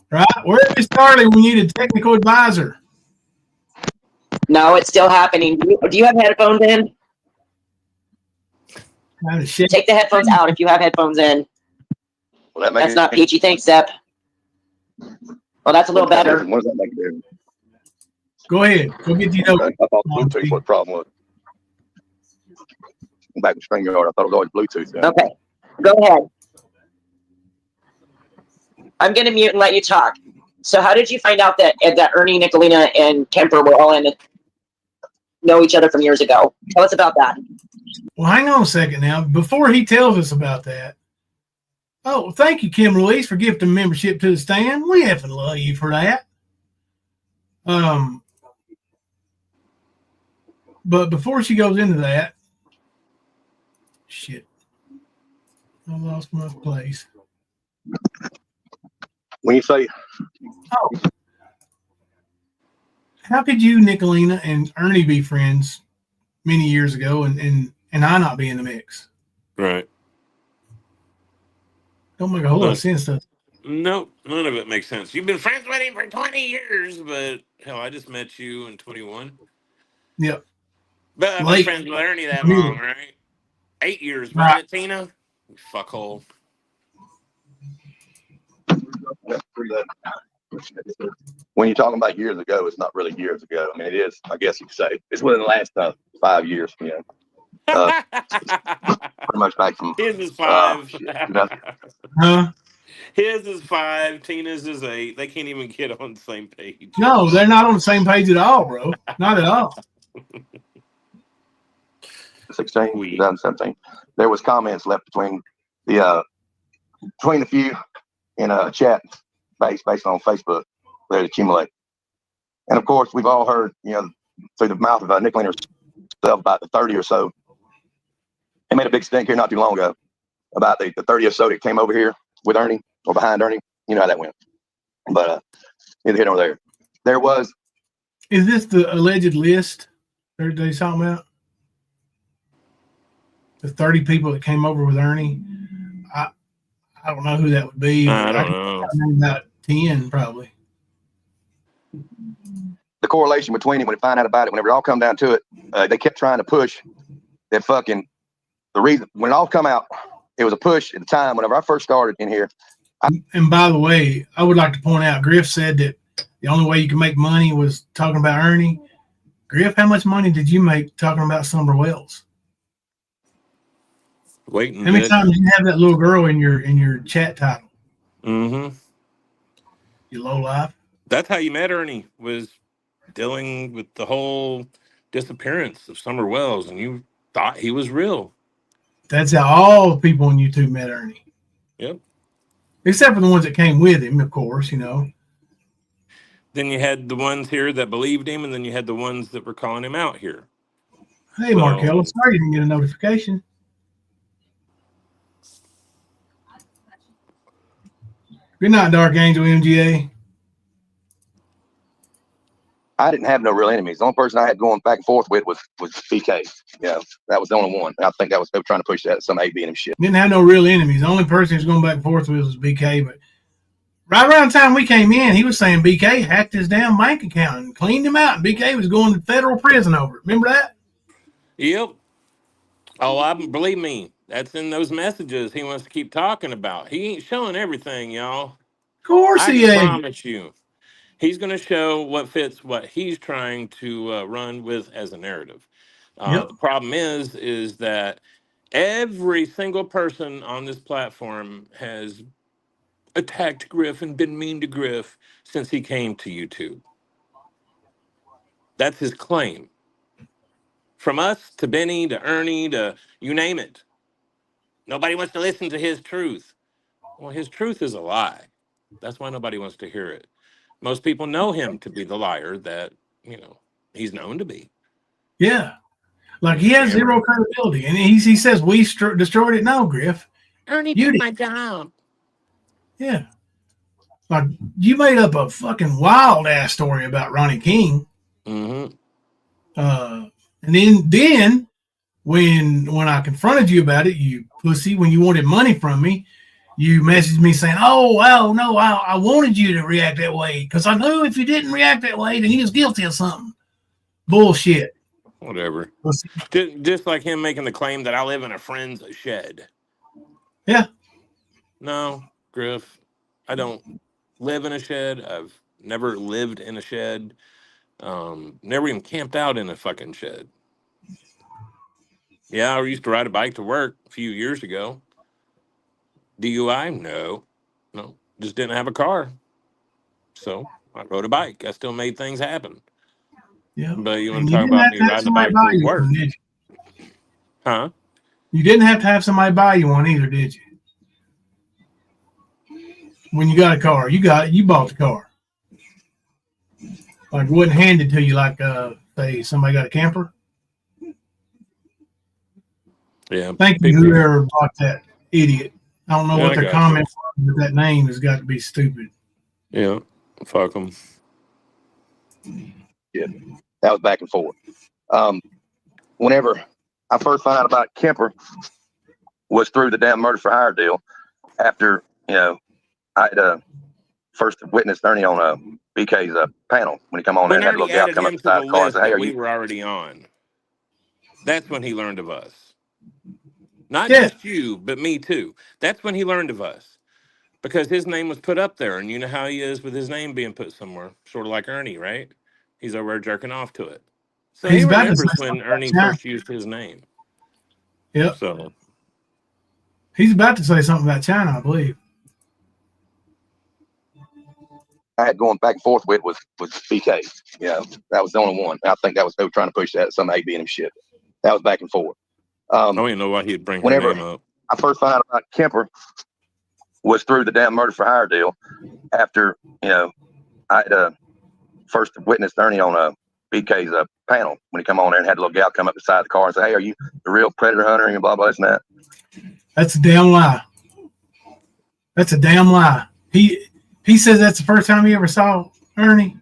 right? Where is Charlie? We need a technical advisor. no, it's still happening. Do you have headphones in? Kind of shit. Take the headphones out if you have headphones in. Well, That's not Peachy. Thanks, Sepp. Well, that's a little better. What does that make a difference? Go ahead. Go get the note. I thought Bluetooth what the problem was. Back in StreamYard, I thought it was always Bluetooth. Then. Okay, go ahead. I'm going to mute and let you talk. So how did you find out that Ernie, Nicolina, and Kemper were all know each other from years ago? Tell us about that. Well, hang on a second now. Before he tells us about that, oh, thank you, Kim Louise, for gifting membership to the stand. We effing love you for that. But before she goes into that, shit, I lost my place. When you say, Oh, how could you, Nicolina, and Ernie be friends many years ago, and I not be in the mix? Right. Don't make a whole lot of sense. Does it? Nope, none of it makes sense. You've been friends with him for 20 years, but hell, I just met you in 21. Yep. But I've been Late. friends with Ernie that Really. long, right? 8 years, wasn't Right. it, Tina? You fuckhole. When you're talking about years ago, it's not really years ago. I mean, it is, I guess you could say. It's within the last 5 years, pretty much back from, His is 5. shit, you know, Huh? His is 5. Tina's is 8. They can't even get on the same page. No, they're not on the same page at all, bro. Not at all. 16, Sweet. 2017. There was comments left between the few in a chat based on Facebook that accumulate. And of course, we've all heard, through the mouth of Nick Leaner himself about the 30 or so. He made a big stink here not too long ago about the 30 or so that came over here with Ernie or behind Ernie. You know how that went. But neither here nor there. There was. Is this the alleged list they're talking about? The 30 people that came over with Ernie? I don't know who that would be. I don't know. About 10 probably. The correlation between it, when they find out about it, whenever it all come down to it, they kept trying to push that the reason, when it all come out, it was a push at the time whenever I first started in here. And by the way, I would like to point out, Griff said that the only way you can make money was talking about Ernie. Griff, how much money did you make talking about Summer Wells? Waiting. How many times did you have that little girl in your chat title? Mm-hmm. You low life. That's how you met Ernie, was dealing with the whole disappearance of Summer Wells, and you thought he was real. That's how all the people on YouTube met Ernie. Yep. Except for the ones that came with him, of course, Then you had the ones here that believed him, and then you had the ones that were calling him out here. Hey, Markel, sorry you didn't get a notification. Good night, Dark Angel MGA. I didn't have no real enemies. The only person I had going back and forth with was BK. That was the only one. And I think they were trying to push that some AB and shit. Didn't have no real enemies. The only person he was going back and forth with was BK. But right around the time we came in, he was saying BK hacked his damn bank account and cleaned him out. And BK was going to federal prison over it. Remember that? Yep. Oh, believe me, that's in those messages he wants to keep talking about. He ain't showing everything, y'all. Of course he I ain't. promise you. He's going to show what fits what he's trying to run with as a narrative. Yep. The problem is that every single person on this platform has attacked Griff and been mean to Griff since he came to YouTube. That's his claim. From us to Benny to Ernie to you name it. Nobody wants to listen to his truth. Well, his truth is a lie. That's why nobody wants to hear it. Most people know him to be the liar that, he's known to be. Yeah. Like he has zero credibility. And he says we destroyed it. No, Griff. Ernie did my job. Yeah. Like you made up a fucking wild ass story about Ronnie King. Mm-hmm. And then when I confronted you about it, you pussy, when you wanted money from me, you messaged me saying, "Oh, well, no, I wanted you to react that way because I knew if you didn't react that way, then he was guilty of something." Bullshit. Whatever. Just like him making the claim that I live in a friend's shed. Yeah. No, Griff, I don't live in a shed. I've never lived in a shed. Never even camped out in a fucking shed. Yeah, I used to ride a bike to work a few years ago. DUI? No, just didn't have a car. So I rode a bike. I still made things happen. Yeah. But you want to talk about me riding a bike to work? Huh? You didn't have to have somebody buy you one either, did you? When you got a car, you bought the car. Like it wasn't handed to you like say somebody got a camper. Yeah. Thank you, whoever bought that idiot. I don't know what their comment was, but that name has got to be stupid. Yeah. Fuck them. Yeah. That was back and forth. Whenever I first found out about Kemper was through the damn murder for hire deal after, I had first witnessed Ernie on BK's panel when he come on there When and had a Ernie little gal added come up him the to side the of the car and list say, "Hey, that are we you?" were already on, that's when he learned of us. Not Yeah. just you, but me too. That's when he learned of us because his name was put up there, and you know how he is with his name being put somewhere, sort of like Ernie, right? He's over there jerking off to it. So he He's about to say remembers when something about Ernie China. first used his name. Yep. So He's about to say something about China, I believe. I had going back and forth with was BK. Yeah, that was the only one. I think that was they were trying to push that some AB and shit. That was back and forth. I don't even know why he'd bring her Whenever name up. I first found out about Kemper was through the damn murder for hire deal. After I had first witnessed Ernie on BK's panel when he come on there and had a little gal come up beside the car and say, "Hey, are you the real predator hunter?" and blah blah this and that. That's a damn lie. That's a damn lie. He says that's the first time he ever saw Ernie.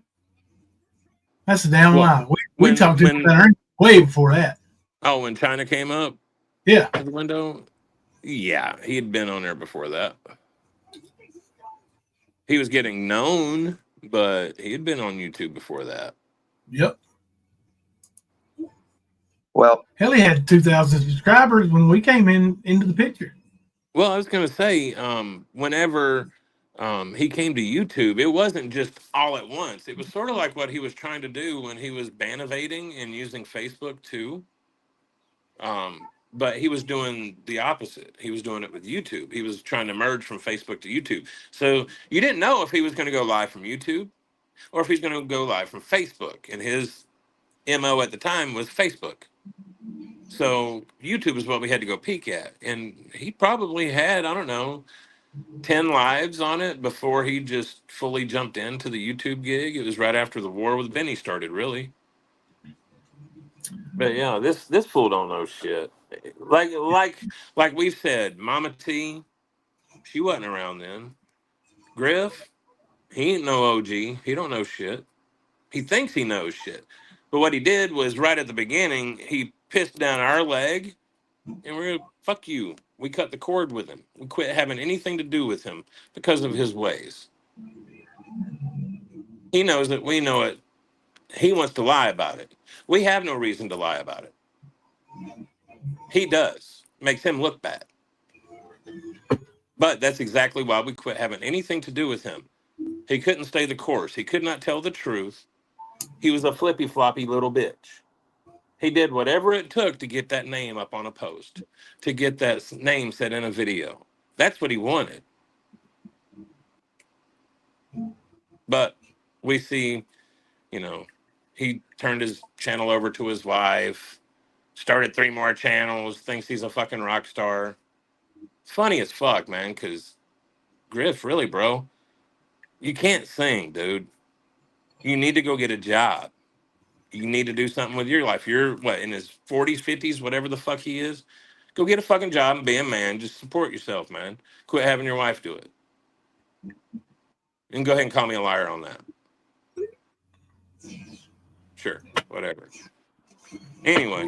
That's a damn Well, lie. We talked to him when about Ernie way before that. when China came up Yeah. to the window, yeah, he had been on there before that. He was getting known, but he had been on YouTube before that. Yep. Well, Hell, he had 2,000 subscribers when we came into the picture. Well, I was going to say, whenever he came to YouTube, it wasn't just all at once. It was sort of like what he was trying to do when he was bannovating and using Facebook too. But he was doing the opposite. He was doing it with YouTube. He was trying to merge from Facebook to YouTube. So you didn't know if he was going to go live from YouTube or if he's going to go live from Facebook. And his MO at the time was Facebook. So YouTube is what we had to go peek at. And he probably had, I don't know, 10 lives on it before he just fully jumped into the YouTube gig. It was right after the war with Benny started, really. But yeah, this fool don't know shit. Like we've said, Mama T, she wasn't around then. Griff, he ain't no OG. He don't know shit. He thinks he knows shit. But what he did was right at the beginning, he pissed down our leg, and we're gonna fuck you. We cut the cord with him. We quit having anything to do with him because of his ways. He knows it. We know it. He wants to lie about it. We have no reason to lie about it. He does. Makes him look bad. But that's exactly why we quit having anything to do with him. He couldn't stay the course. He could not tell the truth. He was a flippy floppy little bitch. He did whatever it took to get that name up on a post, to get that name set in a video. That's what he wanted. But we see, he turned his channel over to his wife, started 3 more channels, thinks he's a fucking rock star. It's funny as fuck, man, because Griff, really, bro, you can't sing, dude. You need to go get a job. You need to do something with your life. You're, what, in his 40s, 50s, whatever the fuck he is? Go get a fucking job and be a man. Just support yourself, man. Quit having your wife do it. And go ahead and call me a liar on that. Sure, whatever. Anyway.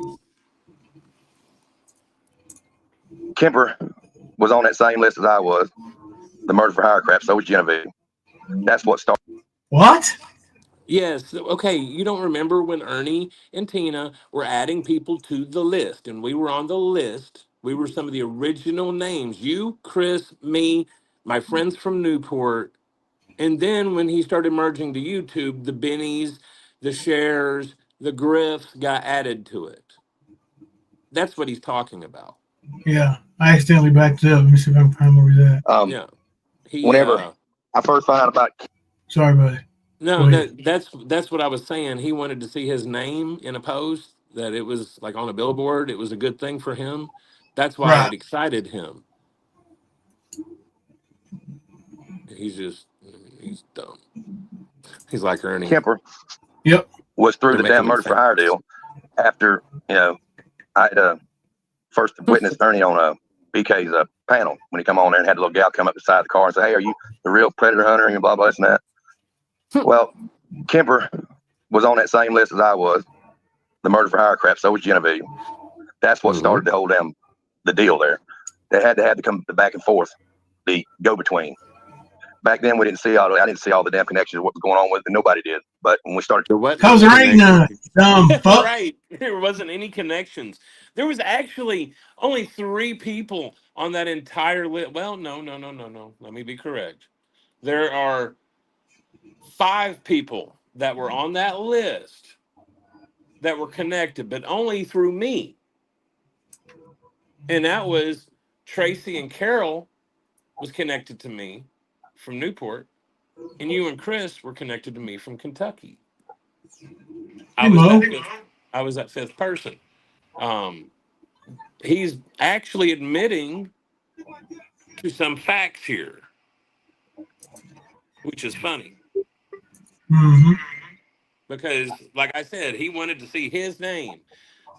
Kemper was on that same list as I was. The murder for hire crap. So was Genevieve. That's what started. What? Yes. Okay. You don't remember when Ernie and Tina were adding people to the list, and we were on the list. We were some of the original names. You, Chris, me, my friends from Newport. And then when he started merging to YouTube, the Bennies, the Shares, the Griffs got added to it. That's what he's talking about. Yeah. I accidentally backed it up. Let me see if I can find where he's at. Yeah. He Whenever I first found out about. Sorry, buddy. No, that's what I was saying. He wanted to see his name in a post, that it was like on a billboard. It was a good thing for him. That's why Right. it excited him. He's dumb. He's like Ernie. Kemper. Yep. Was through They're the making damn him murder for hire famous. deal. After I had first witnessed Ernie on BK's panel when he come on there and had a little gal come up beside the car and say, "Hey, are you the real predator hunter?" and blah blah this and that. Well, Kemper was on that same list as I was. The murder for hire crap. So was Genevieve. That's what started the whole damn the deal there. They had to come back and forth, the go between. back then we didn't see I didn't see all the damn connections of what was going on with it. Nobody did. But when we started, There wasn't Cause any there ain't none, connections. dumb fuck. Right. There wasn't any connections. There was actually only 3 people on that entire list. Well, no. Let me be correct. There are 5 people that were on that list that were connected, but only through me. And that was Tracy and Carol was connected to me from Newport, and you and Chris were connected to me from Kentucky. I Hey, was Mo. that 5th person. He's actually admitting to some facts here, which is funny Mm-hmm. because, like I said, he wanted to see his name.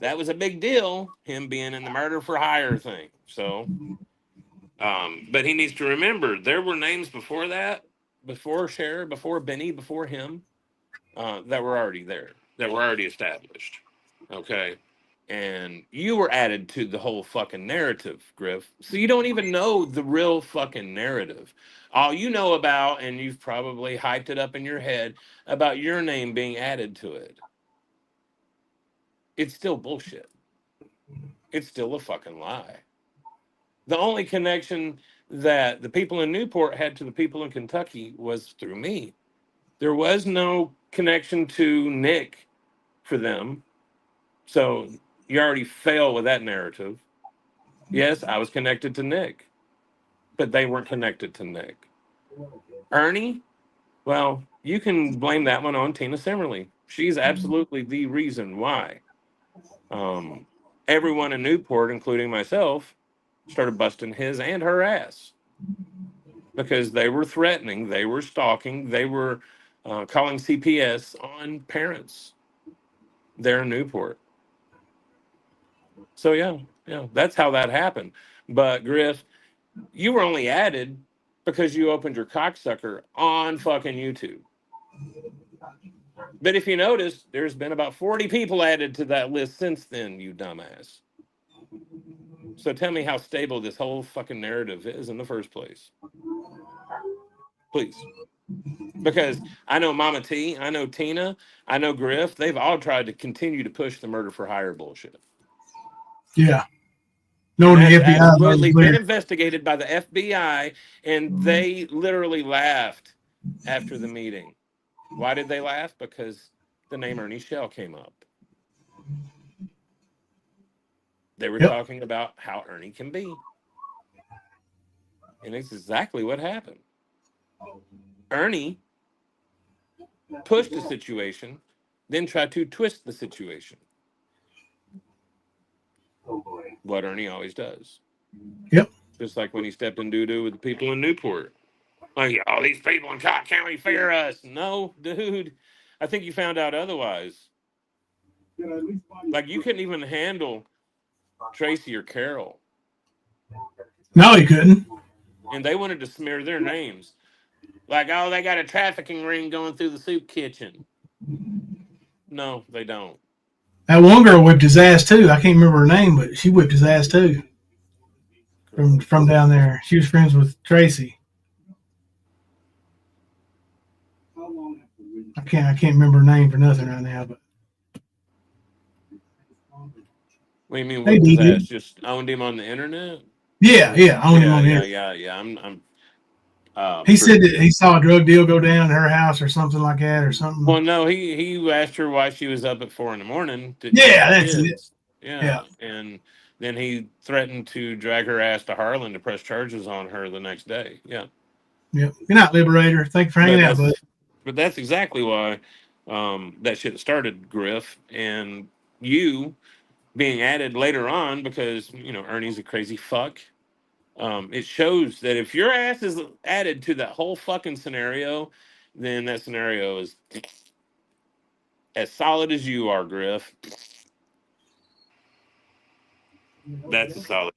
That was a big deal, him being in the murder for hire thing. So, but he needs to remember there were names before that, before Cher, before Benny, before him, that were already there, that were already established. Okay. And you were added to the whole fucking narrative, Griff. So you don't even know the real fucking narrative. All you know about, and you've probably hyped it up in your head, about your name being added to it. It's still bullshit. It's still a fucking lie. The only connection that the people in Newport had to the people in Kentucky was through me. There was no connection to Nick for them. So you already fail with that narrative. Yes, I was connected to Nick, but they weren't connected to Nick. Ernie, well, you can blame that one on Tina Simmerly. She's absolutely the reason why. Everyone in Newport, including myself, started busting his and her ass because they were threatening, they were stalking, they were calling CPS on parents there in Newport. So yeah, that's how that happened. But Griff, you were only added because you opened your cocksucker on fucking YouTube. But if you notice, there's been about 40 people added to that list since then, you dumbass. So tell me how stable this whole fucking narrative is in the first place. Please. Because I know Mama T, I know Tina, I know Griff, they've all tried to continue to push the murder for hire bullshit. Yeah. And Knowing the that's FBI absolutely was been there. investigated by the FBI, and they literally laughed after the meeting. Why did they laugh? Because the name Ernie Shell came up. They were Yep. talking about how Ernie can be. And it's exactly what happened. Ernie pushed the situation, then tried to twist the situation. What Ernie always does. Yep. Just like when he stepped in doo-doo with the people in Newport. Like, all these people in Cobb County fear us. No, dude. I think you found out otherwise. Like, you couldn't even handle Tracy or Carol. No, he couldn't. And they wanted to smear their names. Like, oh, they got a trafficking ring going through the soup kitchen. No, they don't. That one girl whipped his ass too. I can't remember her name, but she whipped his ass too. From down there. She was friends with Tracy. I can't remember her name for nothing right now, but What do you mean hey, whipped his DJ. ass? Just owned him on the internet? Yeah, I own him on here. I'm He said that he saw a drug deal go down at her house or something like that or something. well, no, he asked her why she was up at 4 a.m. to Yeah, that's it. Yeah, and then he threatened to drag her ass to Harlan to press charges on her the next day. Yeah. Yep. Good night, Liberator. Thank you for hanging out, bud. But that's exactly why that shit started, Griff, and you being added later on because Ernie's a crazy fuck. It shows that if your ass is added to that whole fucking scenario, then that scenario is as solid as you are, Griff. That's a solid.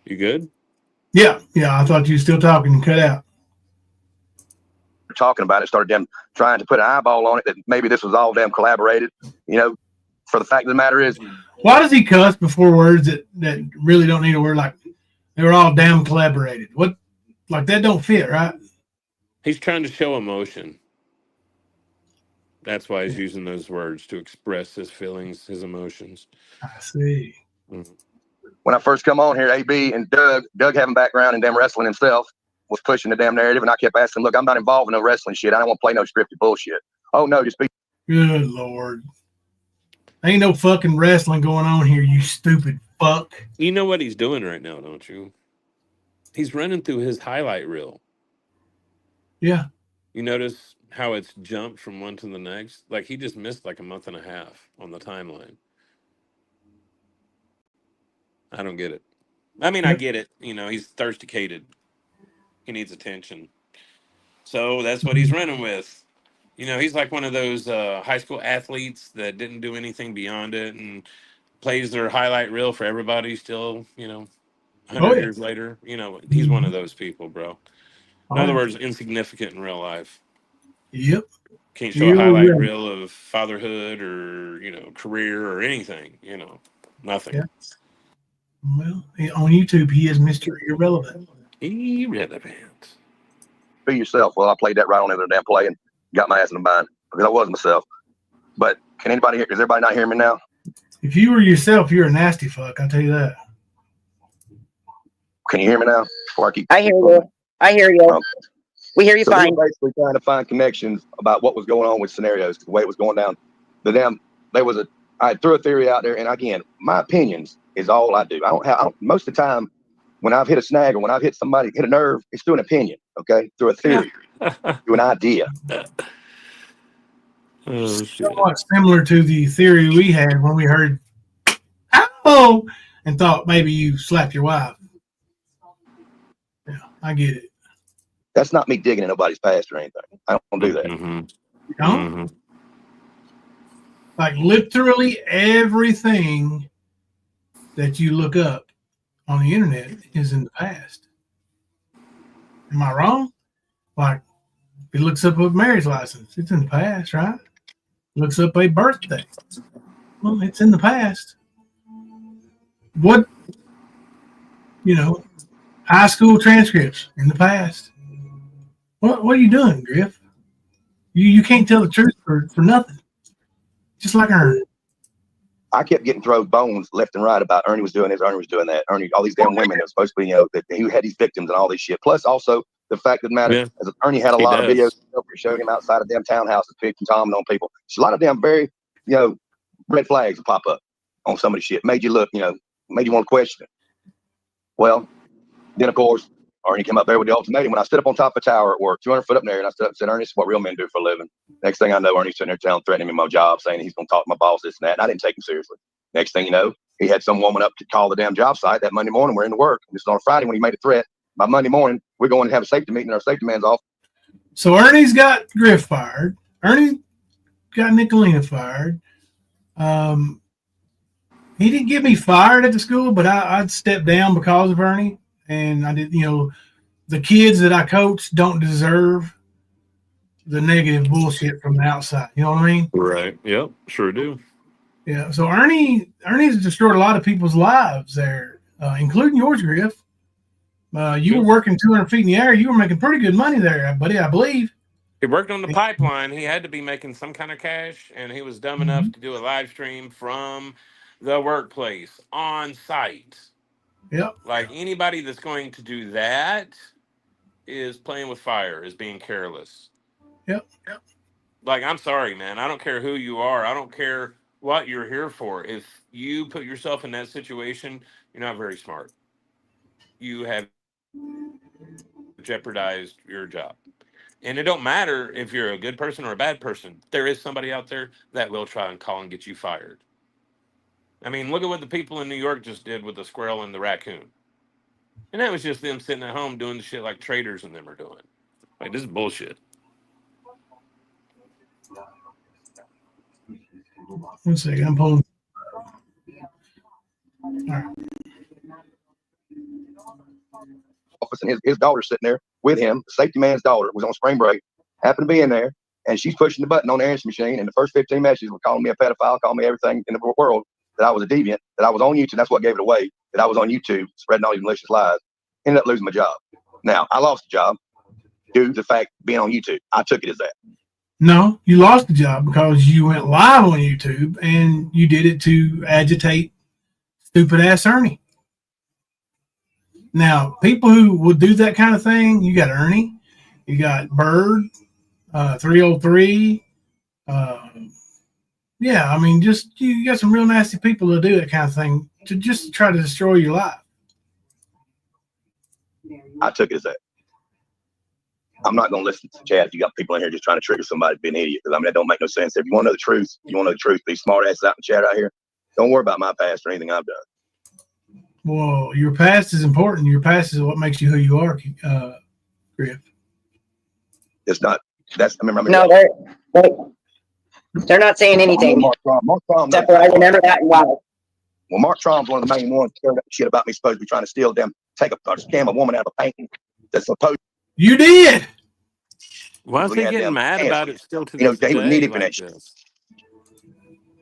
You good? Yeah. I thought you were still talking and cut out. talking about it, started them trying to put an eyeball on it that maybe this was all damn collaborated. For the fact of the matter is, Why does he cuss before words that really don't need a word? Like they were all damn collaborated. What? Like that don't fit, right? He's trying to show emotion. That's why he's using those words to express his feelings, his emotions. I see. Mhm. When I first come on here, AB and Doug having background in damn wrestling himself, was pushing the damn narrative, and I kept asking, look, I'm not involved in no wrestling shit. I don't want to play no scripted bullshit. Oh no, just be. Good Lord. Ain't no fucking wrestling going on here, you stupid fuck. You know what he's doing right now, don't you? He's running through his highlight reel. Yeah. You notice how it's jumped from one to the next? Like he just missed like a month and a half on the timeline. I don't get it. I mean, I get it. You know, he's thirsty-cated. He needs attention. So that's what he's running with. You know, he's like one of those high school athletes that didn't do anything beyond it and plays their highlight reel for everybody still, 100 Oh yeah. years later. You know, he's one of those people, bro. In Oh, other yeah. words, insignificant in real life. Yep. Can't show a You're highlight right. reel of fatherhood or, career or anything, nothing. Yeah. Well, on YouTube, he is Mr. Irrelevant. Irrelevant. Be yourself. Well, I played that right on the other damn play and got my ass in the bind because I was myself. But can anybody hear? Is everybody not hearing me now? If you were yourself, you're a nasty fuck. I'll tell you that. Can you hear me now? Before I keep. I hear you. I hear you. Okay. We hear you So we fine. were basically trying to find connections about what was going on with scenarios, the way it was going down. I threw a theory out there, and again, my opinions is all I do. Most of the time when I've hit a snag or when I've hit a nerve, it's through an opinion, okay? Through a theory, through an idea. Oh, shit. Somewhat similar to the theory we had when we heard "oh" and thought maybe you slapped your wife. Yeah, I get it. That's not me digging in nobody's past or anything. I don't do that. Mm-hmm. You know? Mm-hmm. Like literally everything that you look up on the internet is in the past. Am I wrong? Like, it looks up a marriage license. It's in the past, right? Looks up a birthday. Well, it's in the past. What, high school transcripts in the past. What are you doing, Griff? You can't tell the truth for nothing. Just like Ern. I kept getting thrown bones left and right about Ernie was doing this, Ernie was doing that, Ernie, all these damn women that were supposed to be, that he had these victims and all this shit. Plus, also the fact of the matter is that Ernie had a lot of videos that showed him outside of damn townhouses, picking Tom on people. It's a lot of damn very, red flags pop up on some of the shit. Made you look, made you want to question it. Well, then of course, Ernie came up there with the ultimatum. When I stood up on top of a tower at work, 200 foot up there, and I stood up and said, Ernie, this is what real men do for a living. Next thing I know, Ernie's sitting there threatening me my job, saying he's going to talk to my boss, this and that. And I didn't take him seriously. Next thing you know, he had some woman up to call the damn job site that Monday morning. We're into work. This is on Friday when he made a threat. By Monday morning, we're going to have a safety meeting. Our safety man's off. So Ernie's got Griff fired. Ernie got Nicolina fired. He didn't get me fired at the school, but I'd stepped down because of Ernie. And I did, the kids that I coach don't deserve the negative bullshit from the outside. You know what I mean? Right. Yep. Sure do. Yeah. So Ernie's destroyed a lot of people's lives there, including yours, Griff. You were working 200 feet in the air. You were making pretty good money there, buddy, I believe. He worked on the pipeline. He had to be making some kind of cash, and he was dumb enough to do a live stream from the workplace on site. Yep. Like anybody that's going to do that is playing with fire, is being careless. Yep. Like, I'm sorry, man. I don't care who you are. I don't care what you're here for. If you put yourself in that situation, you're not very smart. You have jeopardized your job. And it don't matter if you're a good person or a bad person. There is somebody out there that will try and call and get you fired. I mean, look at what the people in New York just did with the squirrel and the raccoon. And that was just them sitting at home doing the shit like traders and them are doing. Like, this is bullshit. One second, I'm pulling. All right. Office, and his daughter's sitting there with him. The safety man's daughter was on spring break, happened to be in there, and she's pushing the button on the answering machine. And the first 15 messages were calling me a pedophile, calling me everything in the world. that I was a deviant, that I was on YouTube. That's what gave it away, that I was on YouTube spreading all these malicious lies. Ended up losing my job. Now, I lost the job due to the fact being on YouTube. I took it as that. No, you lost the job because you went live on YouTube and you did it to agitate stupid ass Ernie. Now, people who would do that kind of thing, you got Ernie, you got Bird, 303. Yeah, I mean, just you got some real nasty people to do that kind of thing to just try to destroy your life. I took it as that. I'm not going to listen to chat. You got people in here just trying to trigger somebody to be an idiot. Because I mean, that don't make no sense. If you want to know the truth, these smart asses out in the chat out here, don't worry about my past or anything I've done. Well, your past is important. Your past is what makes you who you are, Griff. It's not. That's. I remember. No, they're not saying anything. Mark Trom, Except for I remember that and wow. Well, Mark Trom's one of the main ones that stirred up shit about me supposed to be trying to steal them, scam a woman out of a painting that's supposed. You did. Why is he getting mad about it still to this they would day? need it Like connection. this?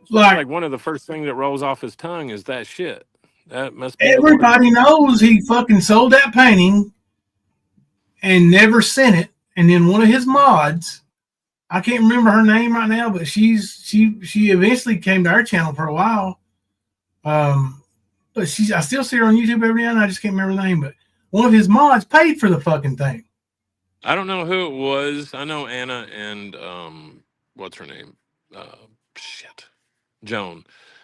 Like one of the first things that rolls off his tongue is that shit. That must be everybody knows he fucking sold that painting and never sent it. And then one of his mods, I can't remember her name right now, but she eventually came to our channel for a while. But I still see her on YouTube every now and then. I just can't remember the name. But one of his mods paid for the fucking thing. I don't know who it was. I know Anna and what's her name? Joan.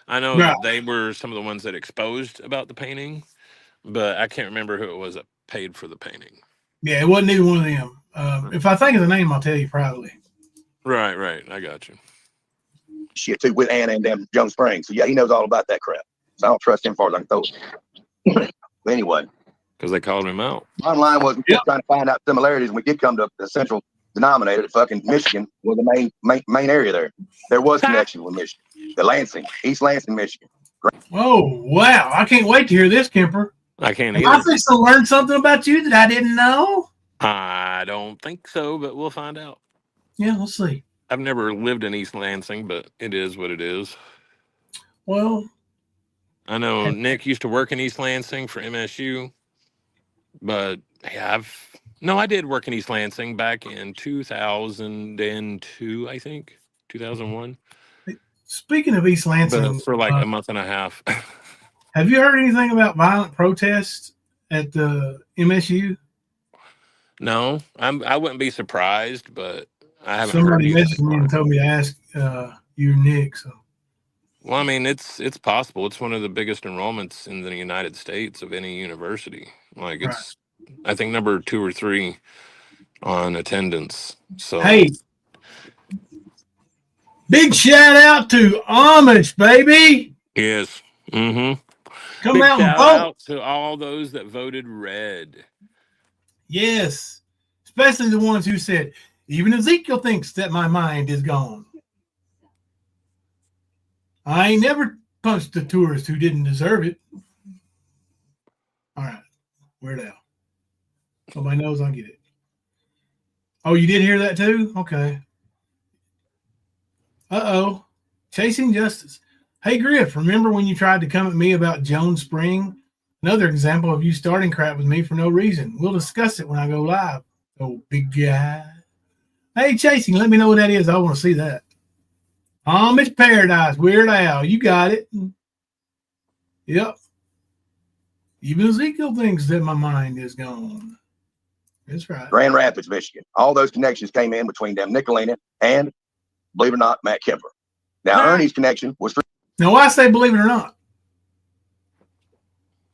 I know that they were some of the ones that exposed about the painting, but I can't remember who it was that paid for the painting. Yeah, it wasn't either one of them. If I think of the name, I'll tell you probably. Right. I got you. Shit too with Anna and them Young Springs. So yeah, he knows all about that crap. So I don't trust him far as I can throw it. But anyway. Because they called him out. Bottom line was we were trying to find out similarities, and we did come to the central denominator that fucking Michigan was the main area there. There was connection with Michigan. The Lansing, East Lansing, Michigan. Oh, wow. I can't wait to hear this, Kemper. I can't either. either. I think to learn something about you that I didn't know. I don't think so, but we'll find out. Yeah, we'll see. I've never lived in East Lansing, but it is what it is. Well, I know Nick used to work in East Lansing for MSU, but yeah, I did work in East Lansing back in 2002, I think, 2001. Speaking of East Lansing, but for like a month and a half. Have you heard anything about violent protests at the MSU? No, I wouldn't be surprised, but I haven't Somebody heard messaged me and told me to ask you, Nick. So. Well, I mean, it's possible. It's one of the biggest enrollments in the United States of any university. Like it's, I think, number 2 or 3 on attendance. So hey, big shout out to Amish, baby. Yes. Mm-hmm. Come big out and shout vote. out to all those that voted red. Yes, especially the ones who said, even Ezekiel thinks that my mind is gone. I ain't never punched a tourist who didn't deserve it. All right. Weird Al. Nobody knows I get it. Oh, you did hear that too? Okay. Uh-oh. Chasing justice. Hey, Griff, remember when you tried to come at me about Jones Spring? Another example of you starting crap with me for no reason. We'll discuss it when I go live. Oh, big guy. Hey, Chasing, let me know what that is. I want to see that. Amish Paradise, Weird Al. You got it. Yep. Even Ezekiel thinks that my mind is gone. That's right. Grand Rapids, Michigan. All those connections came in between them, Nicolina, and, believe it or not, Matt Kemper. Now, Ernie's connection was through. Now, why say believe it or not?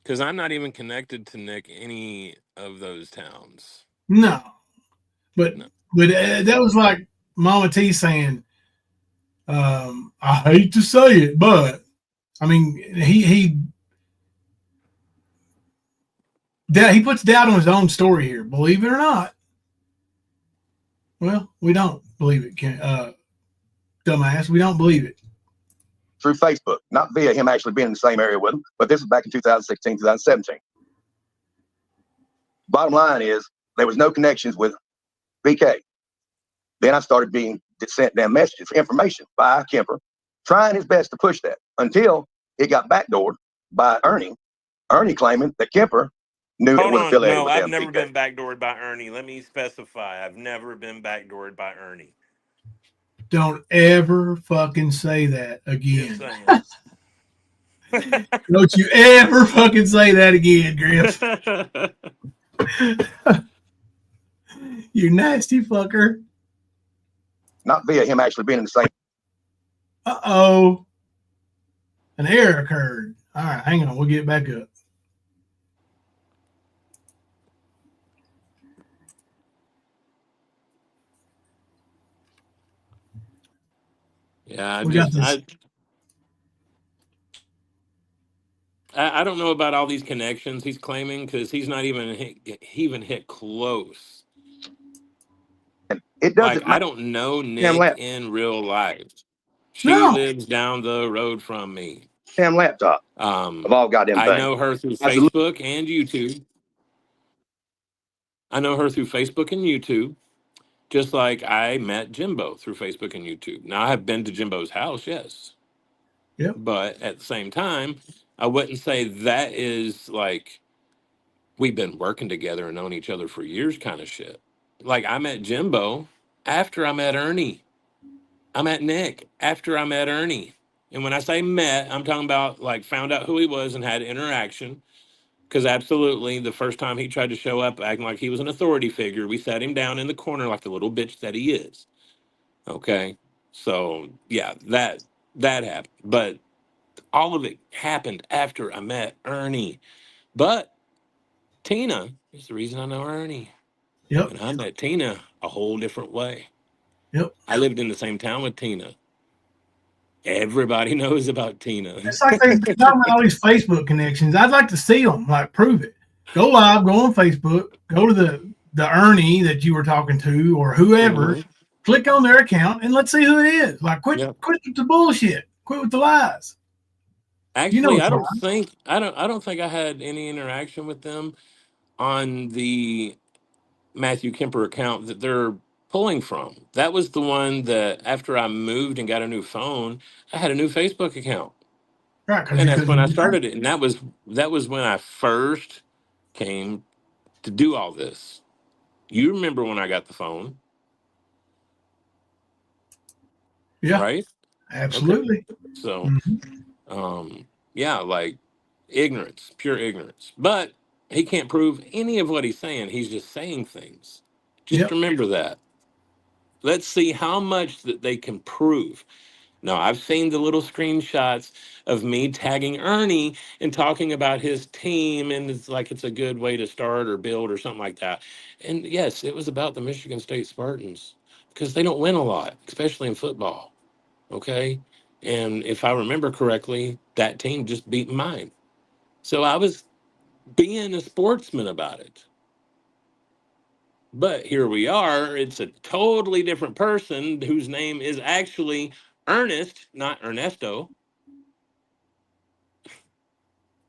Because I'm not even connected to Nick any of those towns. No. But that was like Mama T saying, I hate to say it, but I mean, he puts doubt on his own story here. Believe it or not. Well, we don't believe it, dumbass. We don't believe it. Through Facebook, not via him actually being in the same area with him, but this was back in 2016, 2017. Bottom line is, there was no connections with BK. Then I started being sent them messages for information by Kemper, trying his best to push that until it got backdoored by Ernie. Ernie claiming that Kemper knew it Hold was on. affiliated No, with I've them. never PK. been backdoored by Ernie. Let me specify. I've never been backdoored by Ernie. Don't ever fucking say that Just again. saying. Don't you ever fucking say that again, Griff. You nasty fucker. Not via him actually being in the same. Uh-oh. An error occurred. All right, hang on. We'll get back up. Yeah, We got this. I don't know about all these connections he's claiming because he's not even hit close. It Like doesn't I matter. don't know Damn Nick in real life. She No. lives down the road from me. Damn laptop of all goddamn I things. know her through Absolutely. Facebook and YouTube. I know her through Facebook and YouTube, just like I met Jimbo through Facebook and YouTube. Now I have been to Jimbo's house, yes. Yep. But at the same time, I wouldn't say that is like we've been working together and known each other for years kind of shit. Like I met Jimbo after I met Ernie. I met Nick after I met Ernie. And when I say met, I'm talking about like found out who he was and had interaction. Because absolutely, the first time he tried to show up acting like he was an authority figure, we sat him down in the corner like the little bitch that he is. Okay. So yeah, that happened. But all of it happened after I met Ernie. But Tina is the reason I know Ernie. Yep. And I met Tina a whole different way. Yep. I lived in the same town with Tina. Everybody knows about Tina. It's like they're talking about all these Facebook connections. I'd like to see them, like prove it. Go live, go on Facebook, go to the Ernie that you were talking to or whoever, click on their account and let's see who it is. Like quit with the bullshit. Quit with the lies. Actually, I don't think I had any interaction with them on the Matthew Kemper account that they're pulling from. That was the one that after I moved and got a new phone, I had a new Facebook account. Right, and that's when I started it. And that was when I first came to do all this. You remember when I got the phone? Yeah. Right? Absolutely. Okay. So yeah, like ignorance, pure ignorance. But he can't prove any of what he's saying. He's just saying things. Just remember that. Let's see how much that they can prove. Now, I've seen the little screenshots of me tagging Ernie and talking about his team, and it's like it's a good way to start or build or something like that. And yes, it was about the Michigan State Spartans because they don't win a lot, especially in football. Okay. And if I remember correctly, that team just beat mine. So I was being a sportsman about it. But here we are. It's a totally different person whose name is actually Ernest, not Ernesto.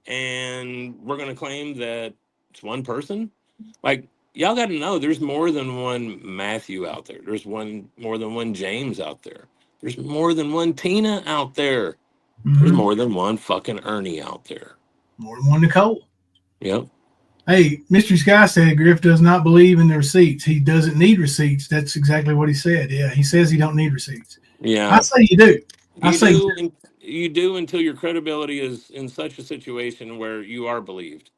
And we're going to claim that it's one person. Like, y'all got to know there's more than one Matthew out there. There's more than one James out there. There's more than one Tina out there. There's more than one fucking Ernie out there. More than one Nicole. Yep. Hey, Mystery Sky said Griff does not believe in the receipts. He doesn't need receipts. That's exactly what he said. Yeah, he says he don't need receipts. Yeah. I say you do. You do until your credibility is in such a situation where you are believed.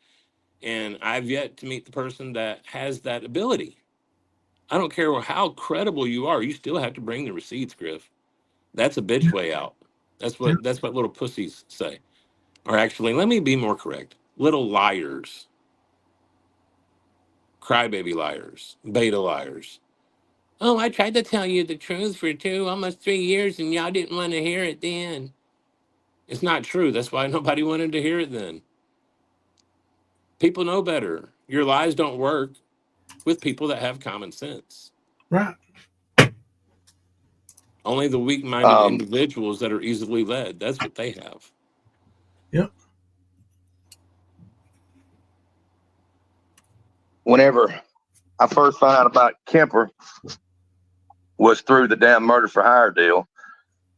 And I've yet to meet the person that has that ability. I don't care how credible you are. You still have to bring the receipts, Griff. That's a bitch way out. That's what little pussies say. Or actually, let me be more correct. Little liars. Crybaby liars. Beta liars. Oh, I tried to tell you the truth for almost 3 years and y'all didn't want to hear it then. It's not true. That's why nobody wanted to hear it then. People know better. Your lies don't work with people that have common sense. Right. Only the weak-minded individuals that are easily led. That's what they have. Yep. Whenever I first found out about Kemper was through the damn murder for hire deal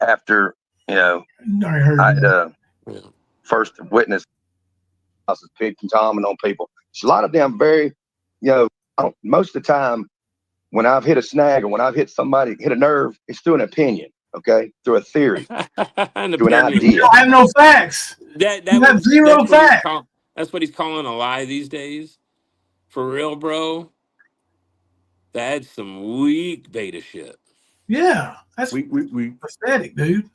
after, I heard first witness houses, pig contaminant on people. It's a lot of them very, most of the time when I've hit a snag or when I've hit somebody, hit a nerve, it's through an opinion, okay? Through a theory, An through an opinion. You idea. don't have no facts. That You have was zero facts. that's what he's calling a lie these days. For real, bro. That's some weak beta shit. Yeah, that's Weak. pathetic, dude.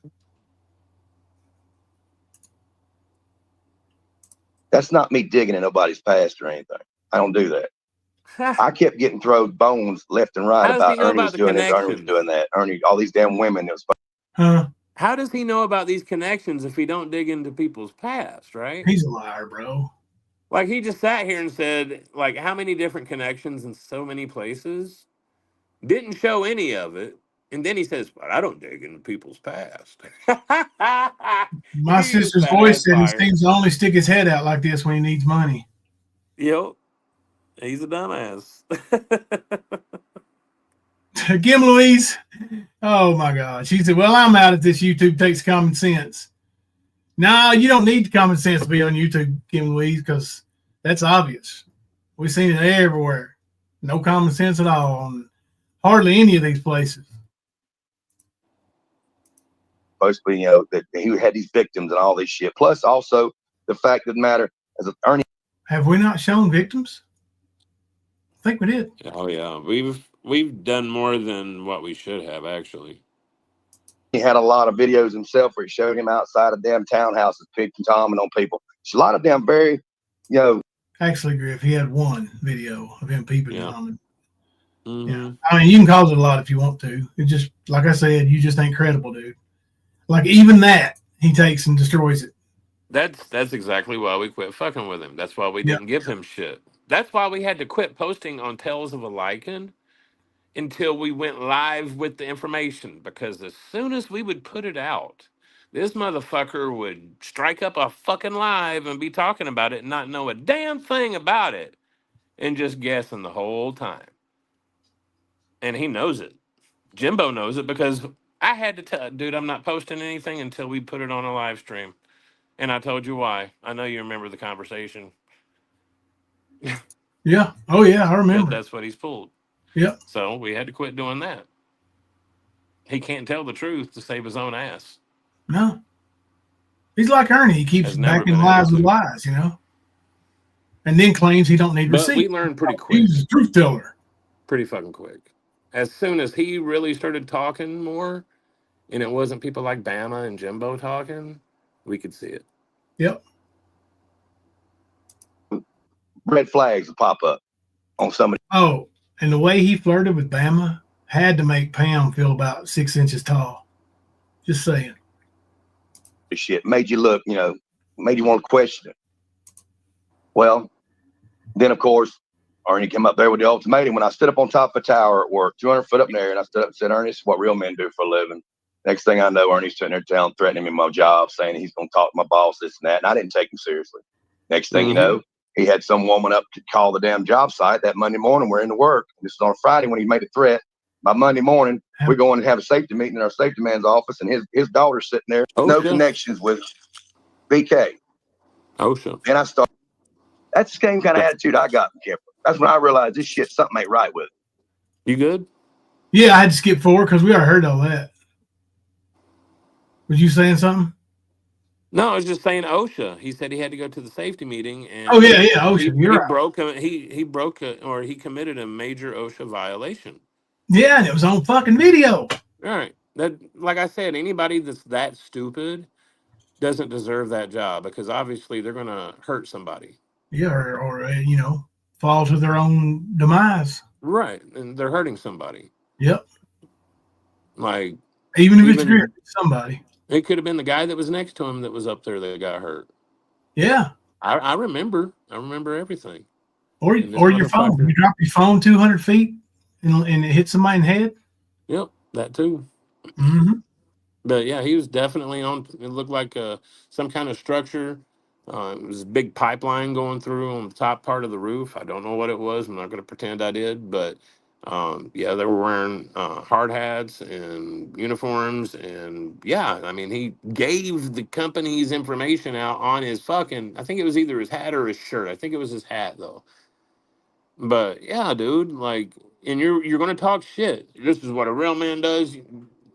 That's not me digging in nobody's past or anything. I don't do that. I kept getting thrown bones left and right How does he about know Ernie about was the doing this, Ernie was connections? doing that, Ernie, all these damn women. It was Huh? How does he know about these connections if he don't dig into people's past, right? He's a liar, bro. Like he just sat here and said, like, how many different connections in so many places? Didn't show any of it. And then he says, but I don't dig into people's past. My He's a sister's fat voice ass said he liar. seems to only stick his head out like this when he needs money. Yep. He's a dumbass. Kim Louise. Oh my God. She said, well, I'm out at this. YouTube takes common sense. No, you don't need common sense to be on YouTube, Kim Louise, because that's obvious. We've seen it everywhere. No common sense at all on hardly any of these places. supposed to be, that he had these victims and all this shit. Plus, also the fact of the matter, as Ernie Have we not shown victims? I think we did. Oh yeah. We've done more than what we should have, actually. he had a lot of videos himself where he showed him outside of damn townhouses, pig contaminant on people. It's a lot of them very, Actually, Griff, he had one video of him peeping Yeah. on him. Mhm. Yeah. I mean, you can cause it a lot if you want to. It just, like I said, you just ain't credible, dude. Like even that, he takes and destroys it. That's exactly why we quit fucking with him. That's why we Yeah. didn't give him shit. That's why we had to quit posting on Tales of a Lycan until we went live with the information. Because as soon as we would put it out, this motherfucker would strike up a fucking live and be talking about it and not know a damn thing about it and just guessing the whole time. And he knows it. Jimbo knows it because I had to tell, dude, I'm not posting anything until we put it on a live stream. And I told you why. I know you remember the conversation. Yeah. Oh yeah, I But remember. that's what he's pulled. Yep. So we had to quit doing that. He can't tell the truth to save his own ass. No. He's like Ernie. He keeps Has never backing been lies able with to. lies, and then claims he don't need But we receipts. learned pretty quick. He's a truth teller. Pretty fucking quick. As soon as he really started talking more, and it wasn't people like Bama and Jimbo talking, we could see it. Yep. red flags will pop up on somebody. Oh, and the way he flirted with Bama had to make Pam feel about 6 inches tall. Just saying. Shit made you look, made you want to question it. Well, then of course, Ernie came up there with the ultimatum. When I stood up on top of a tower at work, 200 foot up in there, and I stood up and said, Ernie, this is what real men do for a living. Next thing I know, Ernie's sitting there telling, threatening me my job, saying he's going to talk to my boss, this and that. And I didn't take him seriously. Next thing you know, he had some woman up to call the damn job site that Monday morning. We're into work. This is on a Friday when he made a threat. By Monday morning, we're going to have a safety meeting in our safety man's office, and his daughter's sitting there. No connections with BK. OSHA. And I started. That's the same kind of attitude I got from Kemper. That's when I realized this shit, something ain't right with it. You good? Yeah, I had to skip forward because we already heard all that. Was you saying something? No, I was just saying OSHA. He said he had to go to the safety meeting, and OSHA. You're right. He committed a major OSHA violation. Yeah, and it was on fucking video. All right. That, like I said, anybody that's that stupid doesn't deserve that job because obviously they're going to hurt somebody. Yeah, or fall to their own demise. Right, and they're hurting somebody. Yep. Like even if it's Griff, somebody. It could have been the guy that was next to him that was up there that got hurt. Yeah. I remember. I remember everything. Or your phone. You drop your phone 200 feet and it hits somebody in the head. Yep, that too. Mm-hmm. But yeah, he was definitely on. It looked like some kind of structure. It was a big pipeline going through on the top part of the roof. I don't know what it was. I'm not going to pretend I did, but Yeah, they were wearing hard hats and uniforms, and yeah, I mean, he gave the company's information out on his fucking. I think it was either his hat or his shirt. I think it was his hat though. But yeah, dude, like, and you're gonna talk shit. This is what a real man does.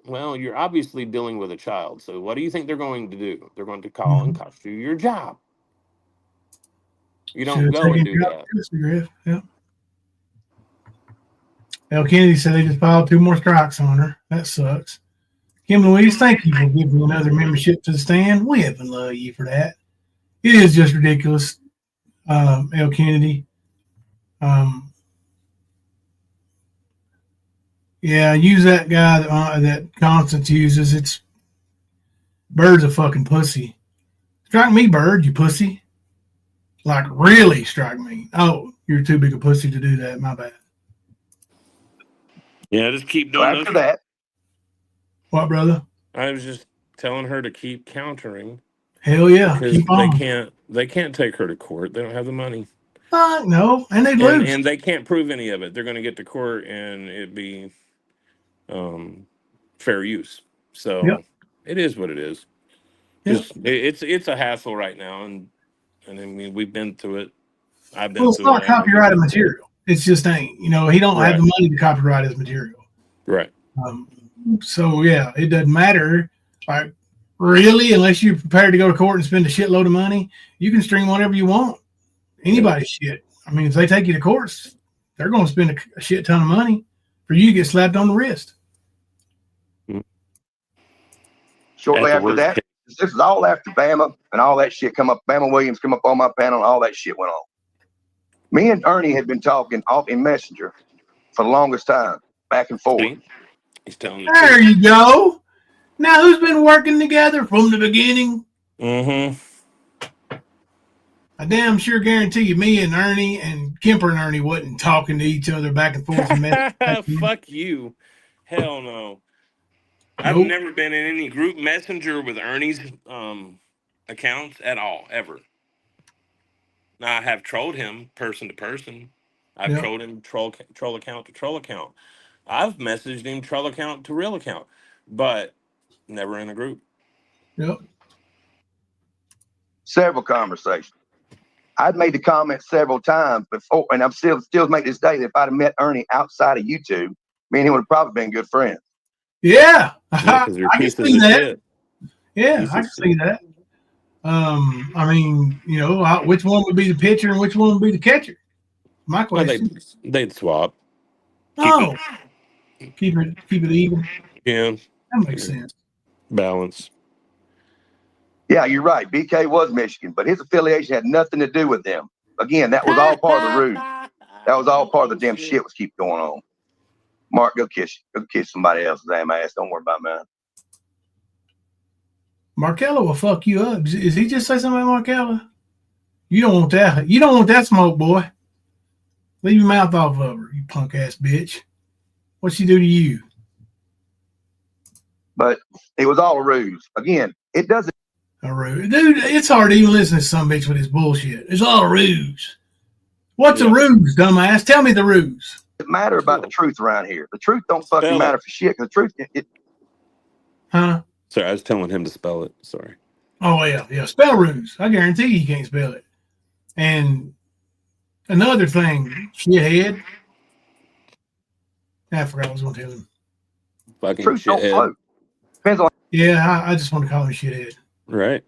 Well, you're obviously dealing with a child. So what do you think they're going to do? They're going to call and cost you your job. You Should don't have go and taken do you out that. seriously, Griff. Yep. L. Kennedy said they just filed 2 more strikes on her. That sucks. Kim Louise, thank you for giving another membership to the stand. We have love you for that. It is just ridiculous, L. Kennedy. Yeah, use that guy that Constance uses. It's Bird's a fucking pussy. Strike me, Bird, you pussy. Like, really strike me. Oh, you're too big a pussy to do that. My bad. Yeah, just keep So doing after those. that, What, brother? I was just telling her to keep countering Hell yeah. because Keep on. they can't take her to court. They don't have the money. No, and they lose. And they can't prove any of it. They're going to get to court and it'd be fair use. So Yep. it is what it is. Yep. Just it's a hassle right now, and I mean we've been through it. I've been Well, it's through not it. copyrighted material. It's just ain't. You know, he don't have the money to copyright his material. Right. So yeah, it doesn't matter. Like, really, unless you're prepared to go to court and spend a shitload of money, you can stream whatever you want. Anybody's shit. I mean, if they take you to courts, they're going to spend a shit ton of money for you to get slapped on the wrist. shortly after that, this is all after Bama and all that shit come up. Bama Williams come up on my panel and all that shit went on. Me and Ernie had been talking off in Messenger for the longest time, back and forth. See? He's telling the There you go. Now, who's been working together from the beginning? Mm-hmm. I damn sure guarantee you, me and Ernie and Kemper and Ernie wasn't talking to each other back and forth. Fuck you. Hell no. I've Nope. never been in any group messenger with Ernie's accounts at all, ever. Now, I have trolled him person to person. I've trolled him troll account to troll account. I've messaged him troll account to real account, but never in a group. Yep. Several conversations. I'd made the comment several times before, and I'm still make this day that if I'd have met Ernie outside of YouTube, me and him would have probably been good friends. Yeah, because you're I can pieces see of that. shit. Yeah, I can see that. I mean, you know, which one would be the pitcher and which one would be the catcher? My Well, question. they'd swap. Keep it even. Yeah, That makes sense. Balance. Yeah, you're right. BK was Michigan, but his affiliation had nothing to do with them. Again, that was all part of the ruse. That was all part of the damn shit was keep going on. Mark, go kiss somebody else's damn ass. Don't worry about mine. Markella will fuck you up. Is he just say something about Markella? You don't want that. You don't want that smoke, boy. Leave your mouth off of her, you punk ass bitch. What'd she do to you? But it was all a ruse. Again, it doesn't. A ruse. Dude, it's hard to even listen to some bitch with his bullshit. It's all a ruse. What's a ruse, dumbass? Tell me the ruse. It matter about the truth around here. The truth don't fucking matter for shit. Because the truth, Huh? Sorry, I was telling him to spell it. Sorry. Oh, yeah. Spell ruse. I guarantee you can't spell it. And another thing, shithead. I forgot what I was going to tell him. Fucking truth don't shithead. float. Depends on I just want to call him shithead. Right.